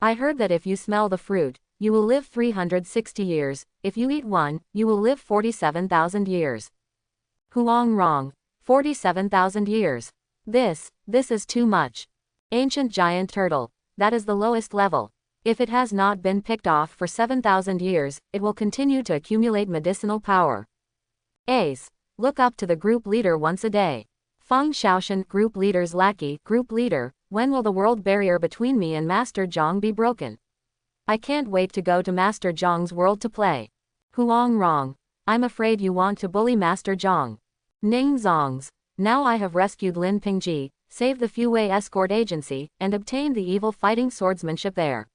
I heard that if you smell the fruit, you will live 360 years, if you eat one, you will live 47,000 years. Huang wrong. 47,000 years. This is too much. Ancient giant turtle. That is the lowest level. If it has not been picked off for 7,000 years, it will continue to accumulate medicinal power. Ace. Look up to the group leader once a day. Fang Shaan, group leader's lackey. Group leader, when will the world barrier between me and Master Zhang be broken? I can't wait to go to Master Zhang's world to play. Huang wrong. I'm afraid you want to bully Master Zhang. Ning Zongs. Now I have rescued Lin Pingji, saved the Fuwei escort agency, and obtained the evil fighting swordsmanship there.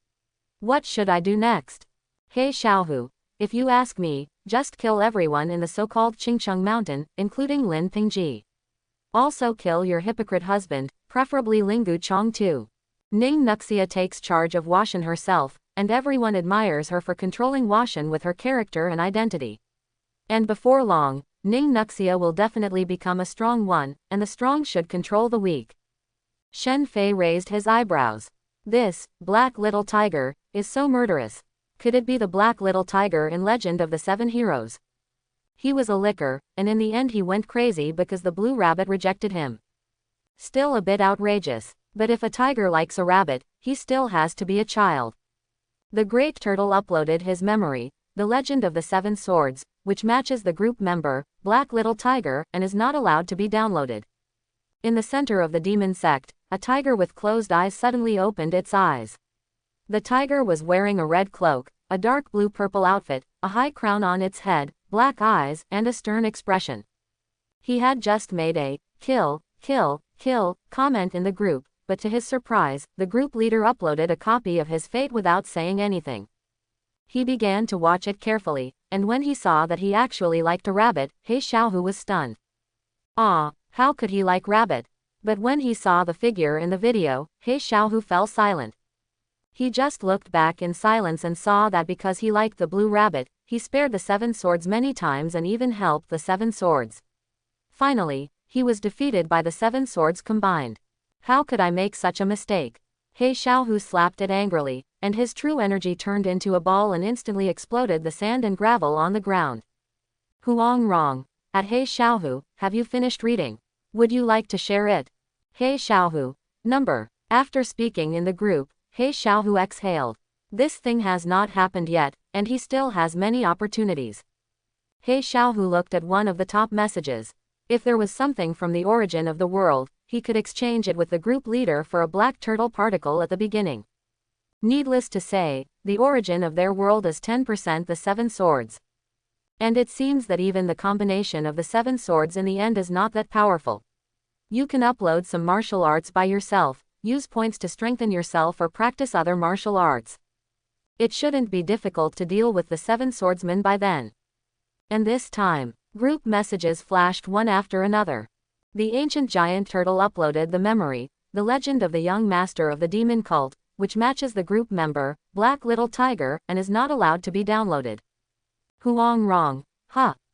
What should I do next? He Xiaohu. If you ask me, just kill everyone in the so-called Qingcheng mountain, including Lin Pingji. Also kill your hypocrite husband, preferably Lingu Chong too. Ning Nuxia takes charge of Washan herself, and everyone admires her for controlling Washan with her character and identity. And before long, Ning Nuxia will definitely become a strong one, and the strong should control the weak. Shen Fei raised his eyebrows. This, black little tiger, is so murderous. Could it be the black little tiger in Legend of the Seven Heroes? He was a licker, and in the end he went crazy because the blue rabbit rejected him. Still a bit outrageous, but if a tiger likes a rabbit, he still has to be a child. The great turtle uploaded his memory, The Legend of the Seven Swords, which matches the group member, Black Little Tiger, and is not allowed to be downloaded. In the center of the demon sect, a tiger with closed eyes suddenly opened its eyes. The tiger was wearing a red cloak, a dark blue-purple outfit, a high crown on its head, black eyes, and a stern expression. He had just made a kill comment in the group, but to his surprise, the group leader uploaded a copy of his fate without saying anything. He began to watch it carefully, and when he saw that he actually liked a rabbit, He Xiaohu was stunned. Ah, how could he like rabbit? But when he saw the figure in the video, He Xiaohu fell silent. He just looked back in silence and saw that because he liked the blue rabbit, he spared the seven swords many times and even helped the seven swords. Finally, he was defeated by the seven swords combined. How could I make such a mistake? He Xiaohu slapped it angrily, and his true energy turned into a ball and instantly exploded the sand and gravel on the ground. Huang wrong. At He Xiaohu, have you finished reading? Would you like to share it? He Xiaohu. Number. After speaking in the group, He Xiaohu exhaled. This thing has not happened yet, and he still has many opportunities. He Xiaohu looked at one of the top messages. If there was something from the origin of the world, he could exchange it with the group leader for a black turtle particle at the beginning. Needless to say, the origin of their world is 10% the seven swords. And it seems that even the combination of the seven swords in the end is not that powerful. You can upload some martial arts by yourself, use points to strengthen yourself or practice other martial arts. It shouldn't be difficult to deal with the seven swordsmen by then. And this time, group messages flashed one after another. The ancient giant turtle uploaded the memory, The Legend of the Young Master of the Demon Cult, which matches the group member, Black Little Tiger, and is not allowed to be downloaded. Huang wrong.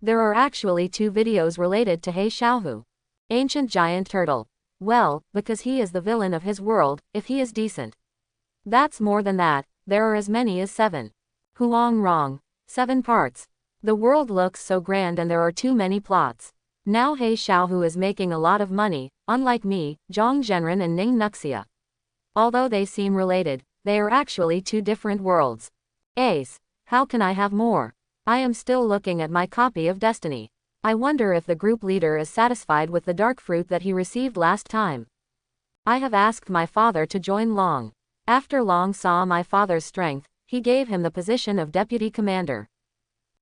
There are actually two videos related to He Xiaohu. Ancient giant turtle. Well, because he is the villain of his world, if he is decent. That's more than that, there are as many as 7. Huang wrong. 7 parts. The world looks so grand and there are too many plots. Now He Xiaohu is making a lot of money, unlike me, Zhang Zhenren and Ning Nuxia. Although they seem related, they are actually two different worlds. Ace. How can I have more? I am still looking at my copy of Destiny. I wonder if the group leader is satisfied with the dark fruit that he received last time. I have asked my father to join Long. After Long saw my father's strength, he gave him the position of deputy commander.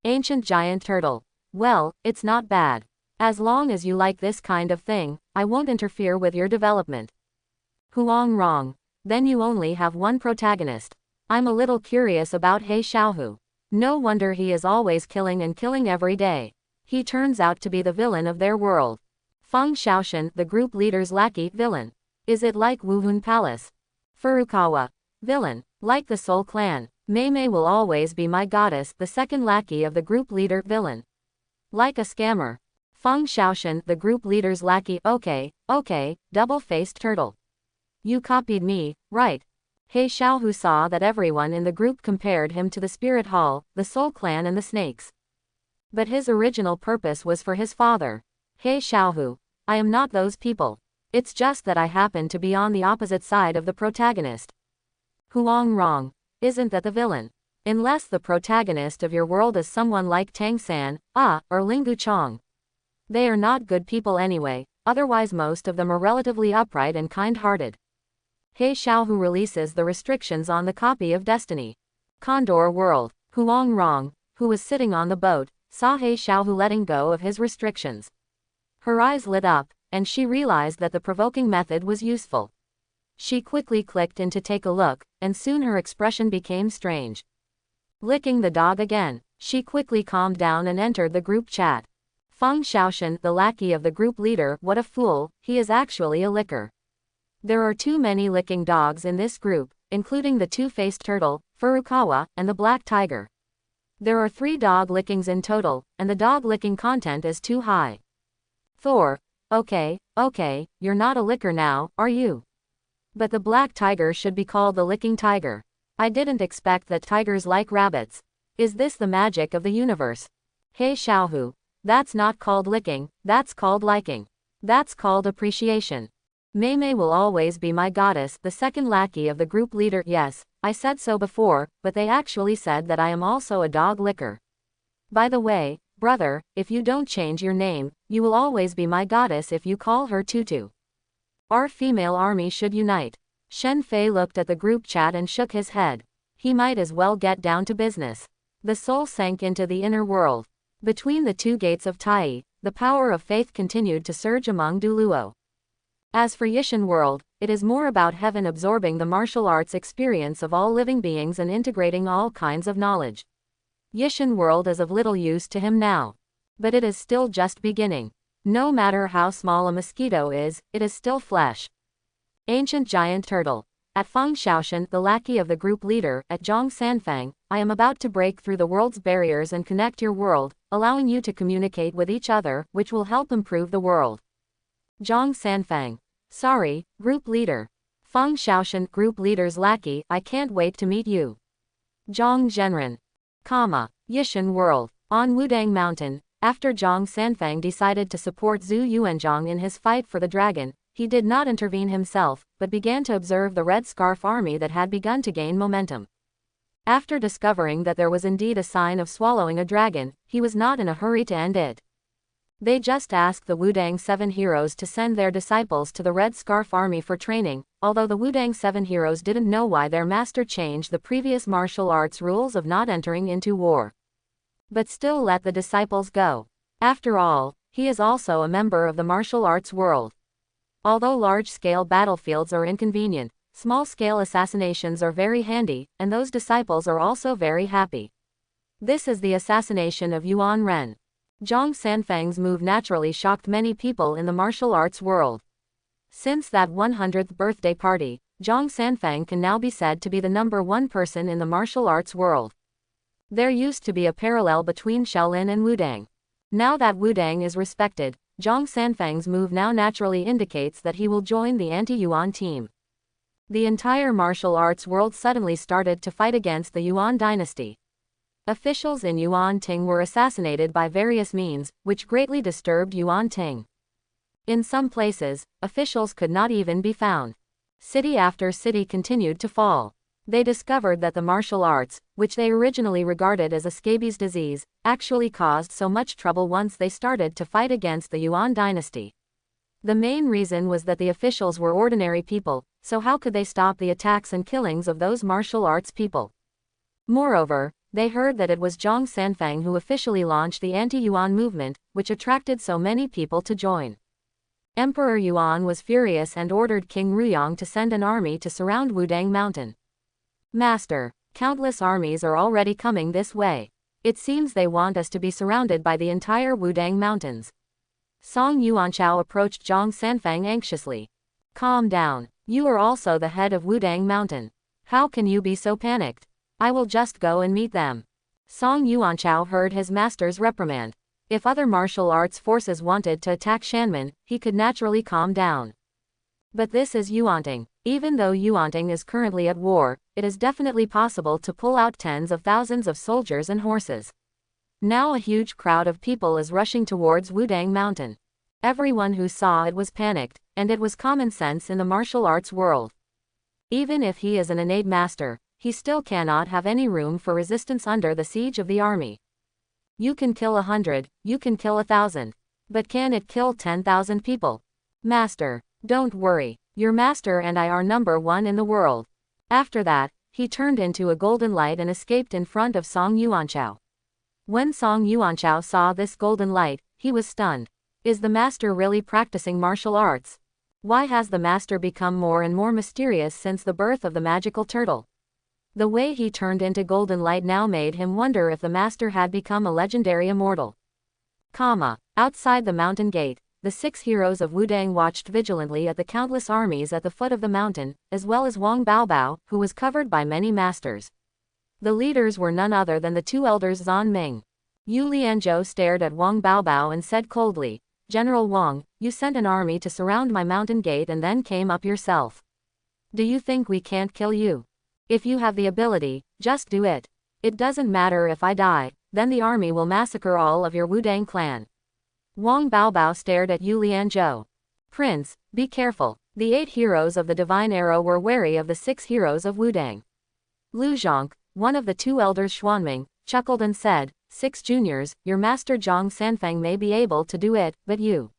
Ancient giant turtle. Well, it's not bad. As long as you like this kind of thing, I won't interfere with your development. Huang wrong. Then you only have one protagonist. I'm a little curious about He Xiaohu. No wonder he is always killing and killing every day. He turns out to be the villain of their world. Fang Shaan, the group leader's lackey, villain. Is it like Wuhun Palace? Furukawa. Villain. Like the Soul Clan. Mei Mei will always be my goddess, the second lackey of the group leader, villain. Like a scammer. Fang Shaan, the group leader's lackey. Okay, double-faced turtle. You copied me, right? He Xiaohu saw that everyone in the group compared him to the Spirit Hall, the Soul Clan and the Snakes. But his original purpose was for his father. He Xiaohu, I am not those people. It's just that I happen to be on the opposite side of the protagonist. Huang Rong, isn't that the villain? Unless the protagonist of your world is someone like Tang San, or Lingu Chong. They are not good people anyway, otherwise most of them are relatively upright and kind-hearted. He Xiaohu releases the restrictions on the copy of Destiny. Condor World. Huang Rong, who was sitting on the boat, saw He Xiaohu letting go of his restrictions. Her eyes lit up, and she realized that the provoking method was useful. She quickly clicked in to take a look, and soon her expression became strange. Licking the dog again, she quickly calmed down and entered the group chat. Fang Shaan, the lackey of the group leader, what a fool, he is actually a licker. There are too many licking dogs in this group, including the two-faced turtle, Furukawa, and the black tiger. There are 3 dog lickings in total, and the dog licking content is too high. Thor, okay, you're not a licker now, are you? But the black tiger should be called the licking tiger. I didn't expect that tigers like rabbits. Is this the magic of the universe? He Xiaohu, that's not called licking, that's called liking. That's called appreciation. Mei will always be my goddess, the second lackey of the group leader. Yes, I said so before, but they actually said that I am also a dog licker. By the way, brother, if you don't change your name, you will always be my goddess if you call her Tutu. Our female army should unite. Shen Fei looked at the group chat and shook his head. He might as well get down to business. The soul sank into the inner world. Between the 2 gates of Tai, the power of faith continued to surge among Douluo. As for Yishan world, it is more about heaven absorbing the martial arts experience of all living beings and integrating all kinds of knowledge. Yishan world is of little use to him now. But it is still just beginning. No matter how small a mosquito is, it is still flesh. Ancient giant turtle. At Fang Shaan, the lackey of the group leader, at Zhang Sanfang, I am about to break through the world's barriers and connect your world, allowing you to communicate with each other, which will help improve the world. Zhang Sanfang. Sorry, group leader. Fang Shaan, group leader's lackey, I can't wait to meet you. Zhang Zhenren. Yishan world. On Wudang Mountain, after Zhang Sanfang decided to support Zhu Yuanzhang in his fight for the dragon, he did not intervene himself, but began to observe the Red Scarf army that had begun to gain momentum. After discovering that there was indeed a sign of swallowing a dragon, he was not in a hurry to end it. They just asked the Wudang 7 heroes to send their disciples to the Red Scarf army for training, although the Wudang 7 heroes didn't know why their master changed the previous martial arts rules of not entering into war. But still let the disciples go. After all, he is also a member of the martial arts world. Although large-scale battlefields are inconvenient, small-scale assassinations are very handy, and those disciples are also very happy. This is the assassination of Yuan Ren. Zhang Sanfang's move naturally shocked many people in the martial arts world. Since that 100th birthday party, Zhang Sanfang can now be said to be the #1 person in the martial arts world. There used to be a parallel between Shaolin and Wudang. Now that Wudang is respected, Zhang Sanfang's move now naturally indicates that he will join the anti-Yuan team. The entire martial arts world suddenly started to fight against the Yuan dynasty. Officials in Yuan Ting were assassinated by various means, which greatly disturbed Yuan Ting. In some places, officials could not even be found. City after city continued to fall. They discovered that the martial arts, which they originally regarded as a scabies disease, actually caused so much trouble once they started to fight against the Yuan dynasty. The main reason was that the officials were ordinary people, so how could they stop the attacks and killings of those martial arts people? Moreover, they heard that it was Zhang Sanfang who officially launched the anti-Yuan movement, which attracted so many people to join. Emperor Yuan was furious and ordered King Ruyang to send an army to surround Wudang Mountain. Master, countless armies are already coming this way. It seems they want us to be surrounded by the entire Wudang Mountains. Song Yuanchao approached Zhang Sanfang anxiously. Calm down, you are also the head of Wudang Mountain. How can you be so panicked? I will just go and meet them. Song Yuanchao heard his master's reprimand. If other martial arts forces wanted to attack Shanman, he could naturally calm down. But this is Yuan Ting. Even though Yuan Ting is currently at war, it is definitely possible to pull out tens of thousands of soldiers and horses. Now a huge crowd of people is rushing towards Wudang Mountain. Everyone who saw it was panicked, and it was common sense in the martial arts world. Even if he is an innate master, he still cannot have any room for resistance under the siege of the army. You can kill 100, you can kill 1,000. But can it kill 10,000 people? Master, don't worry, your master and I are number one in the world. After that, he turned into a golden light and escaped in front of Song Yuanchao. When Song Yuanchao saw this golden light, he was stunned. Is the master really practicing martial arts? Why has the master become more and more mysterious since the birth of the magical turtle? The way he turned into golden light now made him wonder if the master had become a legendary immortal. Outside the mountain gate, the 6 heroes of Wudang watched vigilantly at the countless armies at the foot of the mountain, as well as Wang Baobao, who was covered by many masters. The leaders were none other than the 2 elders Zan Ming. Yu Lianzhou stared at Wang Baobao and said coldly, General Wang, you sent an army to surround my mountain gate and then came up yourself. Do you think we can't kill you? If you have the ability, just do it. It doesn't matter if I die, then the army will massacre all of your Wudang clan. Wang Baobao stared at Yu Lianzhou. Prince, be careful. The 8 heroes of the divine arrow were wary of the 6 heroes of Wudang. Lu Zhonk, one of the 2 elders Xuanming, chuckled and said, 6 juniors, your master Zhang Sanfeng may be able to do it, but you.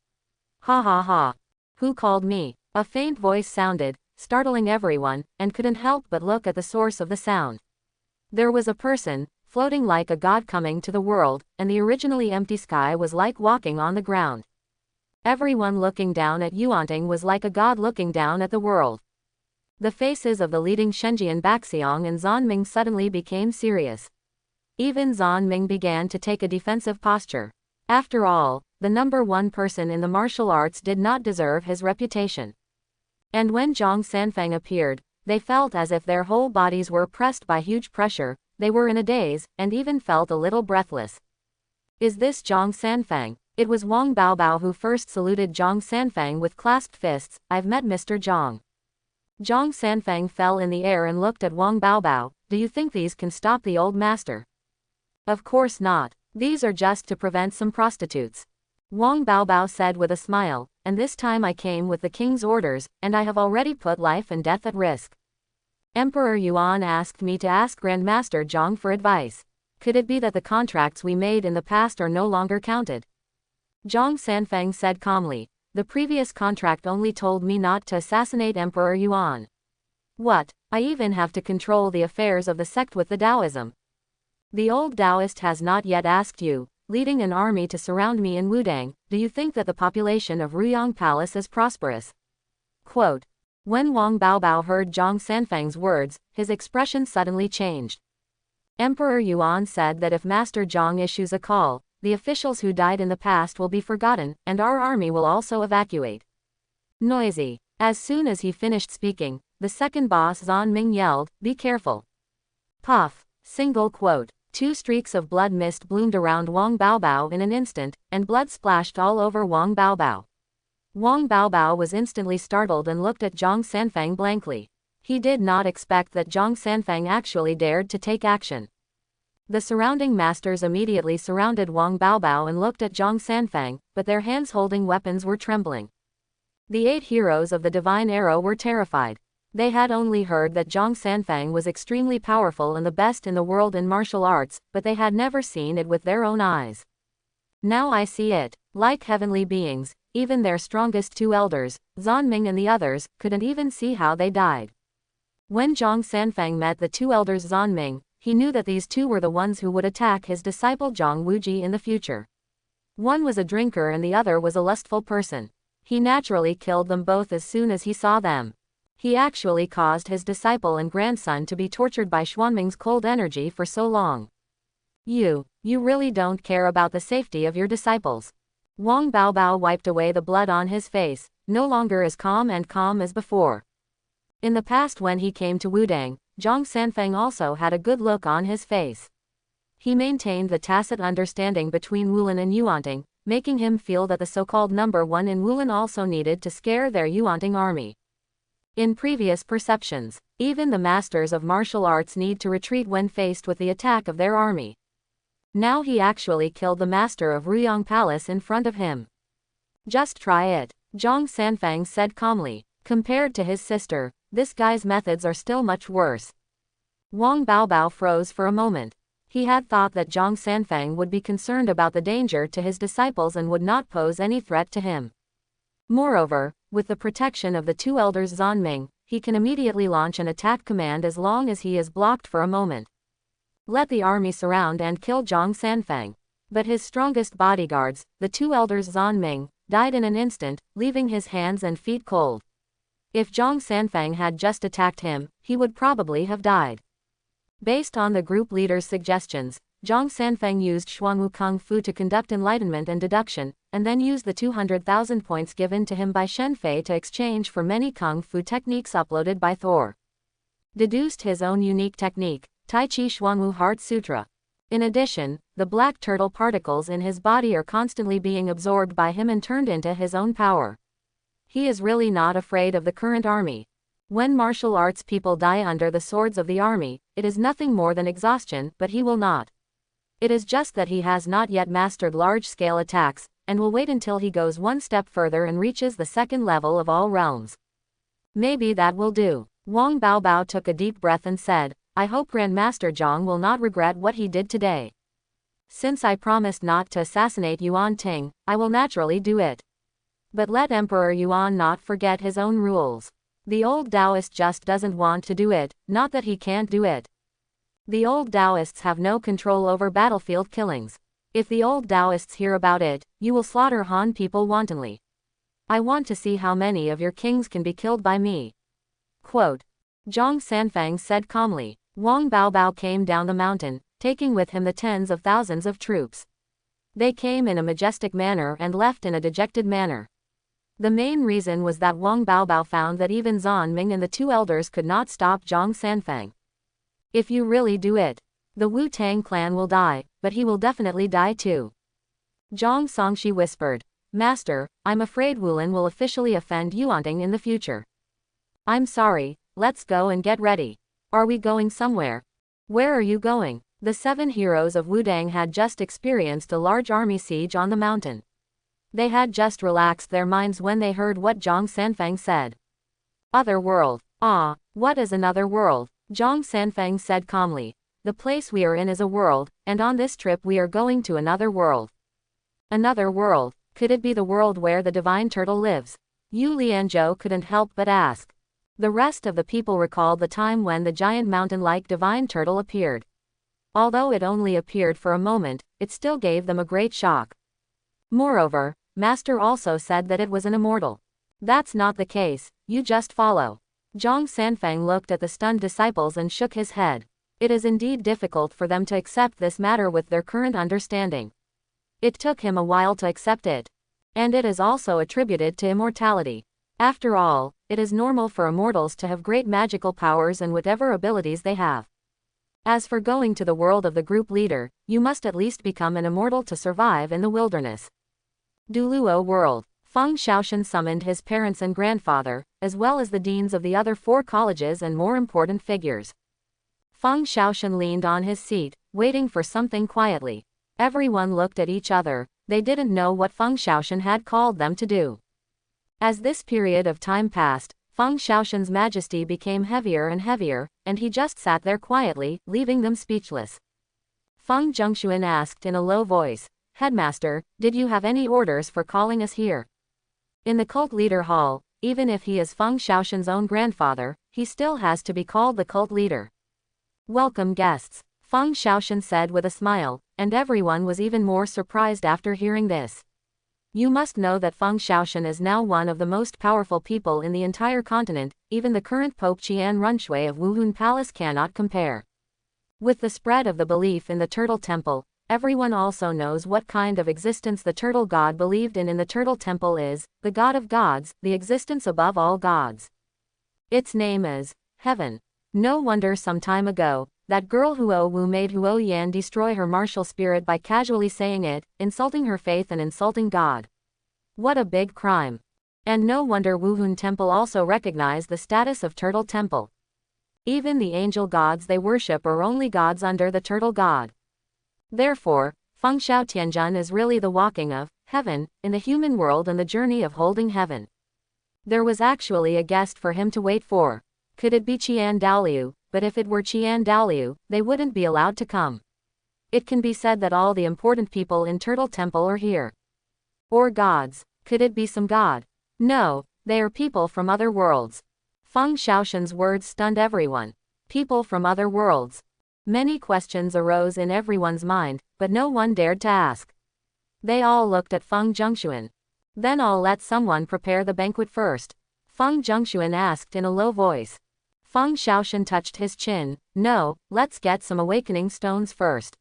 Ha ha ha. Who called me? A faint voice sounded, startling everyone, and couldn't help but look at the source of the sound. There was a person, floating like a god coming to the world, and the originally empty sky was like walking on the ground. Everyone looking down at Yuan Ting was like a god looking down at the world. The faces of the leading Shenjian Baxiong and Zan Ming suddenly became serious. Even Zan Ming began to take a defensive posture. After all, the number 1 person in the martial arts did not deserve his reputation. And when Zhang Sanfeng appeared, they felt as if their whole bodies were pressed by huge pressure, they were in a daze, and even felt a little breathless. Is this Zhang Sanfeng? It was Wang Baobao who first saluted Zhang Sanfeng with clasped fists. I've met Mr. Zhang. Zhang Sanfeng fell in the air and looked at Wang Baobao. Do you think these can stop the old master? Of course not. These are just to prevent some prostitutes. Wang Baobao said with a smile, and this time I came with the king's orders, and I have already put life and death at risk. Emperor Yuan asked me to ask Grandmaster Zhang for advice. Could it be that the contracts we made in the past are no longer counted? Zhang Sanfeng said calmly. The previous contract only told me not to assassinate Emperor Yuan. What? I even have to control the affairs of the sect with the Taoism. The old Taoist has not yet asked you, leading an army to surround me in Wudang, do you think that the population of Ruyang Palace is prosperous? Quote. When Wang Baobao heard Zhang Sanfeng's words, his expression suddenly changed. Emperor Yuan said that if Master Zhang issues a call, the officials who died in the past will be forgotten, and our army will also evacuate. Noisy. As soon as he finished speaking, the second boss Zan Ming yelled, be careful. Puff. Single quote. 2 streaks of blood mist bloomed around Wang Baobao in an instant, and blood splashed all over Wang Baobao. Wang Baobao was instantly startled and looked at Zhang Sanfeng blankly. He did not expect that Zhang Sanfeng actually dared to take action. The surrounding masters immediately surrounded Wang Baobao and looked at Zhang Sanfeng, but their hands holding weapons were trembling. The 8 heroes of the divine arrow were terrified. They had only heard that Zhang Sanfeng was extremely powerful and the best in the world in martial arts, but they had never seen it with their own eyes. Now I see it. Like heavenly beings, even their strongest 2 elders, Zan Ming and the others, couldn't even see how they died. When Zhang Sanfeng met the 2 elders Zan Ming, he knew that these 2 were the ones who would attack his disciple Zhang Wuji in the future. One was a drinker and the other was a lustful person. He naturally killed them both as soon as he saw them. He actually caused his disciple and grandson to be tortured by Xuanming's cold energy for so long. You really don't care about the safety of your disciples. Wang Baobao wiped away the blood on his face, no longer as calm as before. In the past when he came to Wudang, Zhang Sanfeng also had a good look on his face. He maintained the tacit understanding between Wudang and Yuan Ting, making him feel that the so-called number one in Wudang also needed to scare their Yuan Ting army. In previous perceptions, even the masters of martial arts need to retreat when faced with the attack of their army. Now he actually killed the master of Ruyang Palace in front of him. Just try it, Zhang Sanfang said calmly. Compared to his sister, this guy's methods are still much worse. Wang Baobao froze for a moment. He had thought that Zhang Sanfang would be concerned about the danger to his disciples and would not pose any threat to him. Moreover, with the protection of the two elders Zanming, he can immediately launch an attack command as long as he is blocked for a moment. Let the army surround and kill Zhang Sanfang. But his strongest bodyguards, the two elders Zanming, died in an instant, leaving his hands and feet cold. If Zhang Sanfang had just attacked him, he would probably have died. Based on the group leader's suggestions, Zhang Sanfang used Xuanwu Kung Fu to conduct enlightenment and deduction, and then used the 200,000 points given to him by Shen Fei to exchange for many Kung Fu techniques uploaded by Thor. Deduced his own unique technique, Tai Chi Xuanwu Heart Sutra. In addition, the black turtle particles in his body are constantly being absorbed by him and turned into his own power. He is really not afraid of the current army. When martial arts people die under the swords of the army, it is nothing more than exhaustion, but he will not. It is just that he has not yet mastered large-scale attacks, and will wait until he goes one step further and reaches the second level of all realms. Maybe that will do. Wang Baobao took a deep breath and said, I hope Grandmaster Zhang will not regret what he did today. Since I promised not to assassinate Yuan Ting, I will naturally do it. But let Emperor Yuan not forget his own rules. The old Taoist just doesn't want to do it, not that he can't do it. The old Taoists have no control over battlefield killings. If the old Taoists hear about it, you will slaughter Han people wantonly. I want to see how many of your kings can be killed by me. Quote. Zhang Sanfang said calmly. Wang Baobao came down the mountain, taking with him the tens of thousands of troops. They came in a majestic manner and left in a dejected manner. The main reason was that Wang Baobao found that even Zanming and the two elders could not stop Zhang Sanfang. If you really do it, the Wu Tang clan will die, but he will definitely die too. Zhang Songshi whispered. Master, I'm afraid Wulin will officially offend Yuanting in the future. I'm sorry, let's go and get ready. Are we going somewhere? Where are you going? The 7 heroes of Wudang had just experienced a large army siege on the mountain. They had just relaxed their minds when they heard what Zhang Sanfang said. Other world. Ah, what is another world? Zhang Sanfang said calmly. The place we are in is a world, and on this trip we are going to another world. Another world? Could it be the world where the divine turtle lives? Yu Lianzhou couldn't help but ask. The rest of the people recalled the time when the giant mountain-like divine turtle appeared. Although it only appeared for a moment, it still gave them a great shock. Moreover, Master also said that it was an immortal. That's not the case, you just follow. Zhang Sanfang looked at the stunned disciples and shook his head. It is indeed difficult for them to accept this matter with their current understanding. It took him a while to accept it. And it is also attributed to immortality. After all, it is normal for immortals to have great magical powers and whatever abilities they have. As for going to the world of the group leader, you must at least become an immortal to survive in the wilderness. Douluo world. Fang Shaan summoned his parents and grandfather, as well as the deans of the other 4 colleges and more important figures. Fang Shaan leaned on his seat, waiting for something quietly. Everyone looked at each other. They didn't know what Fang Shaan had called them to do. As this period of time passed, Fang Shaoshan's majesty became heavier and heavier, and he just sat there quietly, leaving them speechless. Feng Zhongshuan asked in a low voice, Headmaster, did you have any orders for calling us here? In the cult leader hall, even if he is Feng Shaoshan's own grandfather, he still has to be called the cult leader. Welcome guests, Feng Shaoshan said with a smile, and everyone was even more surprised after hearing this. You must know that Feng Shaoshan is now one of the most powerful people in the entire continent, even the current Pope Qian Runshui of Wuhun Palace cannot compare. With the spread of the belief in the Turtle Temple, everyone also knows what kind of existence the Turtle God believed in the Turtle Temple is, the God of gods, the existence above all gods. Its name is Heaven. No wonder some time ago, that girl Huo Wu made Huo Yan destroy her martial spirit by casually saying it, insulting her faith and insulting God. What a big crime. And no wonder Wuhun Temple also recognized the status of Turtle Temple. Even the angel gods they worship are only gods under the Turtle God. Therefore, Feng Shao Tianjun is really the walking of heaven in the human world and the journey of holding heaven. There was actually a guest for him to wait for. Could it be Qian Daoliu? But if it were Qian Daoliu, they wouldn't be allowed to come. It can be said that all the important people in Turtle Temple are here. Or gods. Could it be some god? No, they are people from other worlds. Feng Shaoshan's words stunned everyone. People from other worlds. Many questions arose in everyone's mind, but no one dared to ask. They all looked at Feng Zhengxuan. Then I'll let someone prepare the banquet first. Feng Zhengxuan asked in a low voice. Feng Shaoshan touched his chin. No, let's get some awakening stones first.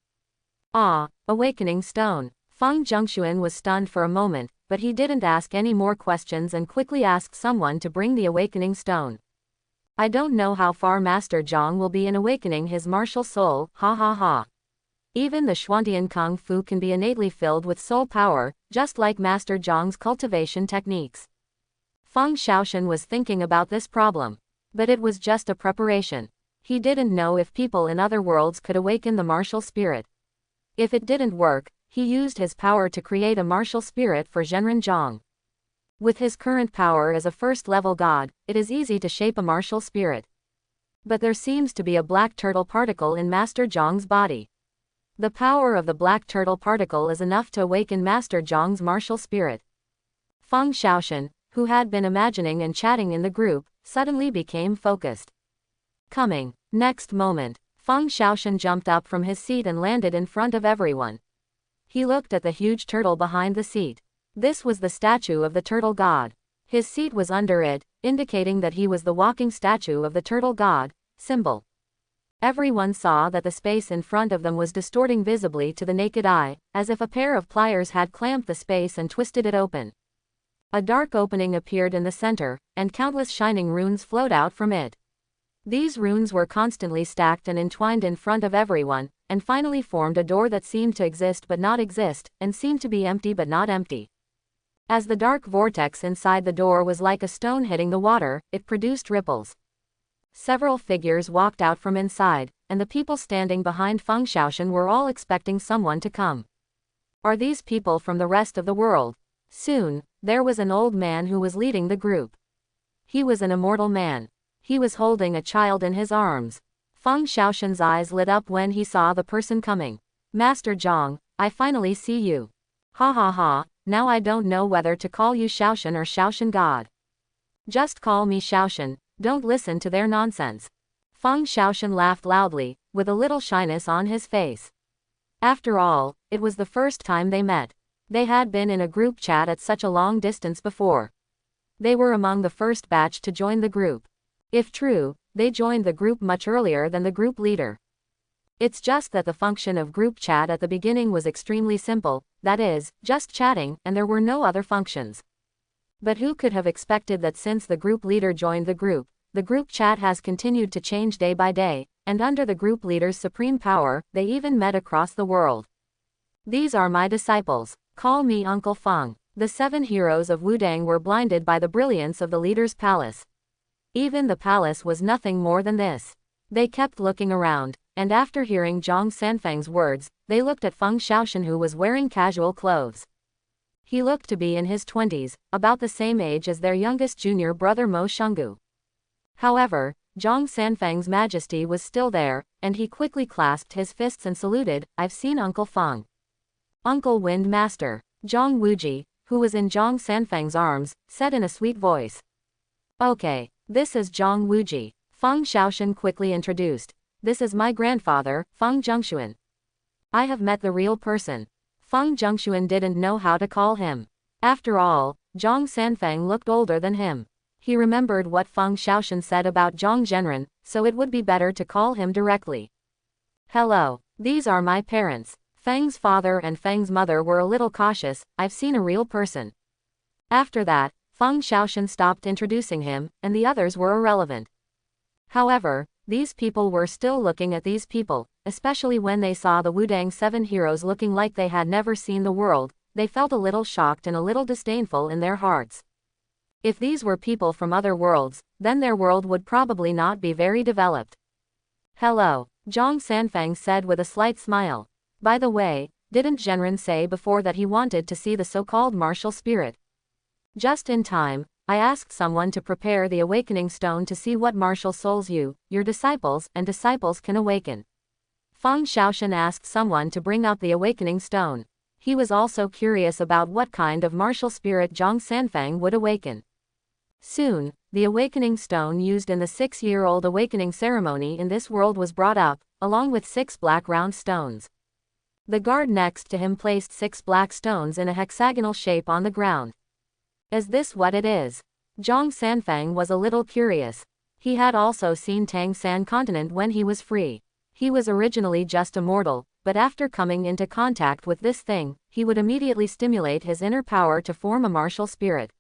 Ah, awakening stone. Feng Zhengxuan was stunned for a moment, but he didn't ask any more questions and quickly asked someone to bring the awakening stone. I don't know how far Master Zhang will be in awakening his martial soul, ha ha ha. Even the Xuantian Kung Fu can be innately filled with soul power, just like Master Zhang's cultivation techniques. Feng Shaoshan was thinking about this problem. But it was just a preparation. He didn't know if people in other worlds could awaken the martial spirit. If it didn't work, he used his power to create a martial spirit for Zhenren Zhang. With his current power as a first-level god, it is easy to shape a martial spirit. But there seems to be a black turtle particle in Master Zhang's body. The power of the black turtle particle is enough to awaken Master Zhang's martial spirit. Feng Shaoshan, who had been imagining and chatting in the group, suddenly became focused. Coming. Next moment, Feng Shaoshan jumped up from his seat and landed in front of everyone. He looked at the huge turtle behind the seat. This was the statue of the turtle god. His seat was under it, indicating that he was the walking statue of the turtle god, symbol. Everyone saw that the space in front of them was distorting visibly to the naked eye, as if a pair of pliers had clamped the space and twisted it open. A dark opening appeared in the center, and countless shining runes flowed out from it. These runes were constantly stacked and entwined in front of everyone, and finally formed a door that seemed to exist but not exist, and seemed to be empty but not empty. As the dark vortex inside the door was like a stone hitting the water, it produced ripples. Several figures walked out from inside, and the people standing behind Feng Shaoshan were all expecting someone to come. Are these people from the rest of the world? Soon, there was an old man who was leading the group. He was an immortal man. He was holding a child in his arms. Feng Shaoshan's eyes lit up when he saw the person coming. Master Zhang, I finally see you. Ha ha ha, now I don't know whether to call you Shaoshan or Shaoshan God. Just call me Shaoshan, don't listen to their nonsense. Feng Shaoshan laughed loudly, with a little shyness on his face. After all, it was the first time they met. They had been in a group chat at such a long distance before. They were among the first batch to join the group. If true, they joined the group much earlier than the group leader. It's just that the function of group chat at the beginning was extremely simple, that is, just chatting, and there were no other functions. But who could have expected that since the group leader joined the group chat has continued to change day by day, and under the group leader's supreme power, they even met across the world. These are my disciples. Call me Uncle Feng. The 7 heroes of Wudang were blinded by the brilliance of the leader's palace. Even the palace was nothing more than this. They kept looking around, and after hearing Zhang Sanfeng's words, they looked at Feng Shaoshan, who was wearing casual clothes. He looked to be in his 20s, about the same age as their youngest junior brother Mo Shungu. However, Zhang Sanfeng's majesty was still there, and he quickly clasped his fists and saluted, I've seen Uncle Feng. Uncle Wind Master. Zhang Wuji, who was in Zhang Sanfeng's arms, said in a sweet voice. Okay, this is Zhang Wuji. Feng Shaoshan quickly introduced. This is my grandfather, Feng Zhengxuan. I have met the real person. Feng Zhengxuan didn't know how to call him. After all, Zhang Sanfeng looked older than him. He remembered what Feng Shaoshan said about Zhang Zhenren, so it would be better to call him directly. Hello, these are my parents. Feng's father and Feng's mother were a little cautious, I've seen a real person. After that, Feng Shaoshan stopped introducing him, and the others were irrelevant. However, These people were still looking at these people, especially when they saw the Wudang 7 heroes looking like they had never seen the world. They felt a little shocked and a little disdainful in their hearts. If these were people from other worlds, then their world would probably not be very developed. Hello, Zhang Sanfang said with a slight smile. By the way, didn't Zhenren say before that he wanted to see the so-called martial spirit? Just in time, I asked someone to prepare the awakening stone to see what martial souls you, your disciples can awaken. Fang Shaan asked someone to bring out the awakening stone. He was also curious about what kind of martial spirit Zhang Sanfang would awaken. Soon, the awakening stone used in the 6-year-old awakening ceremony in this world was brought up, along with 6 black round stones. The guard next to him placed 6 black stones in a hexagonal shape on the ground. Is this what it is? Zhang Sanfang was a little curious. He had also seen Tang San continent when he was free. He was originally just a mortal, but after coming into contact with this thing, he would immediately stimulate his inner power to form a martial spirit.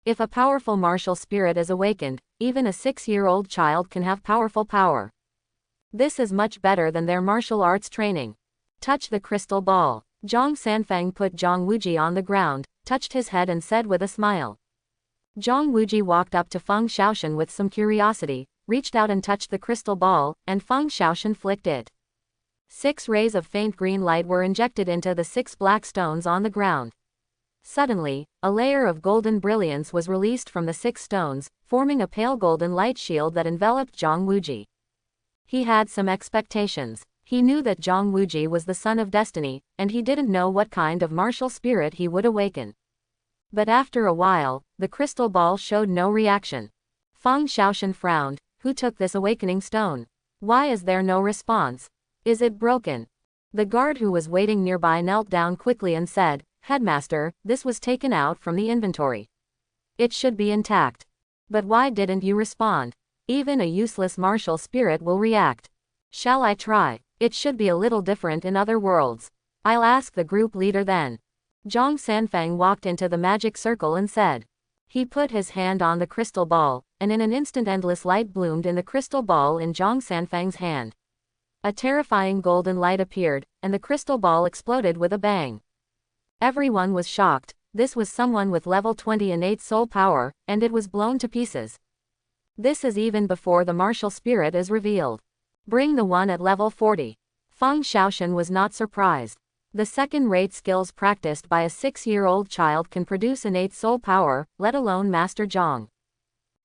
If a powerful martial spirit is awakened, even a 6-year-old child can have powerful power. This is much better than their martial arts training. Touch the crystal ball. Zhang Sanfang put Zhang Wuji on the ground, touched his head and said with a smile. Zhang Wuji walked up to Fang Shaan with some curiosity, reached out and touched the crystal ball, and Fang Shaan flicked it. 6 rays of faint green light were injected into the 6 black stones on the ground. Suddenly, a layer of golden brilliance was released from the 6 stones, forming a pale golden light shield that enveloped Zhang Wuji. He had some expectations. He knew that Zhang Wuji was the son of destiny, and he didn't know what kind of martial spirit he would awaken. But after a while, the crystal ball showed no reaction. Fang Shaan frowned. Who took this awakening stone? Why is there no response? Is it broken? The guard who was waiting nearby knelt down quickly and said, Headmaster, this was taken out from the inventory. It should be intact. But why didn't you respond? Even a useless martial spirit will react. Shall I try? It should be a little different in other worlds. I'll ask the group leader then. Zhang Sanfang walked into the magic circle and said. He put his hand on the crystal ball, and in an instant endless light bloomed in the crystal ball in Zhang Sanfang's hand. A terrifying golden light appeared, and the crystal ball exploded with a bang. Everyone was shocked. This was someone with level 20 innate soul power, and it was blown to pieces. This is even before the martial spirit is revealed. Bring the one at level 40. Fang Shaan was not surprised. The second-rate skills practiced by a 6-year-old child can produce innate soul power, let alone Master Zhang.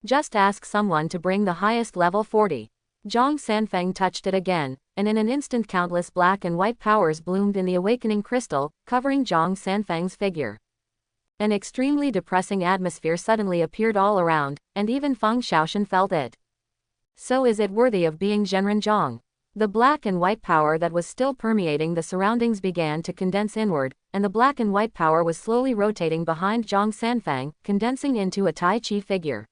Just ask someone to bring the highest level 40. Zhang Sanfang touched it again, and in an instant countless black and white powers bloomed in the awakening crystal, covering Zhang Sanfang's figure. An extremely depressing atmosphere suddenly appeared all around, and even Fang Shaan felt it. So is it worthy of being Zhenren Zhang? The black and white power that was still permeating the surroundings began to condense inward, and the black and white power was slowly rotating behind Zhang Sanfang, condensing into a Tai Chi figure.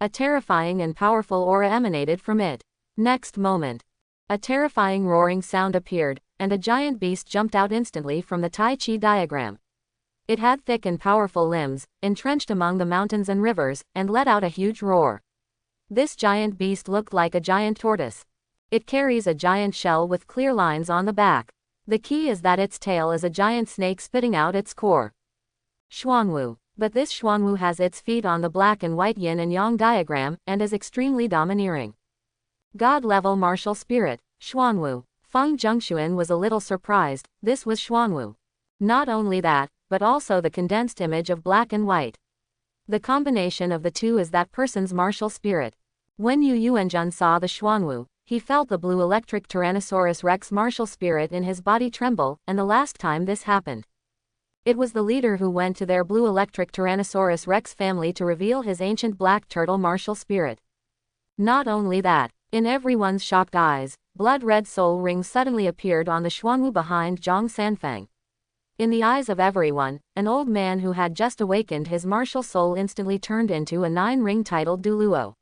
A terrifying and powerful aura emanated from it. Next moment, a terrifying roaring sound appeared, and a giant beast jumped out instantly from the Tai Chi diagram. It had thick and powerful limbs, entrenched among the mountains and rivers, and let out a huge roar. This giant beast looked like a giant tortoise. It carries a giant shell with clear lines on the back. The key is that its tail is a giant snake spitting out its core. Xuanwu. But this Xuanwu has its feet on the black and white yin and yang diagram, and is extremely domineering. God-level martial spirit, Xuanwu. Feng Zhengxuan was a little surprised. This was Xuanwu. Not only that, but also the condensed image of black and white. The combination of the two is that person's martial spirit. When Yu Yuanjun saw the Xuanwu, he felt the blue electric Tyrannosaurus Rex martial spirit in his body tremble, and the last time this happened, it was the leader who went to their blue electric Tyrannosaurus Rex family to reveal his ancient black turtle martial spirit. Not only that, in everyone's shocked eyes, blood-red soul rings suddenly appeared on the Xuanwu behind Zhang Sanfang. In the eyes of everyone, an old man who had just awakened his martial soul instantly turned into a 9-ring titled Douluo.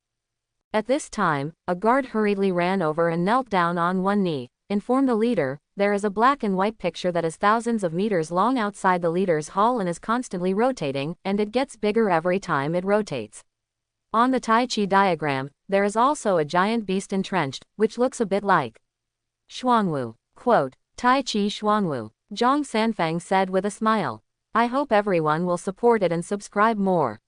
At this time, a guard hurriedly ran over and knelt down on one knee. Inform the leader, there is a black and white picture that is thousands of meters long outside the leader's hall and is constantly rotating, and it gets bigger every time it rotates. On the Tai Chi diagram, there is also a giant beast entrenched, which looks a bit like Shuangwu. Quote, Tai Chi Shuangwu. Zhang Sanfang said with a smile. I hope everyone will support it and subscribe more.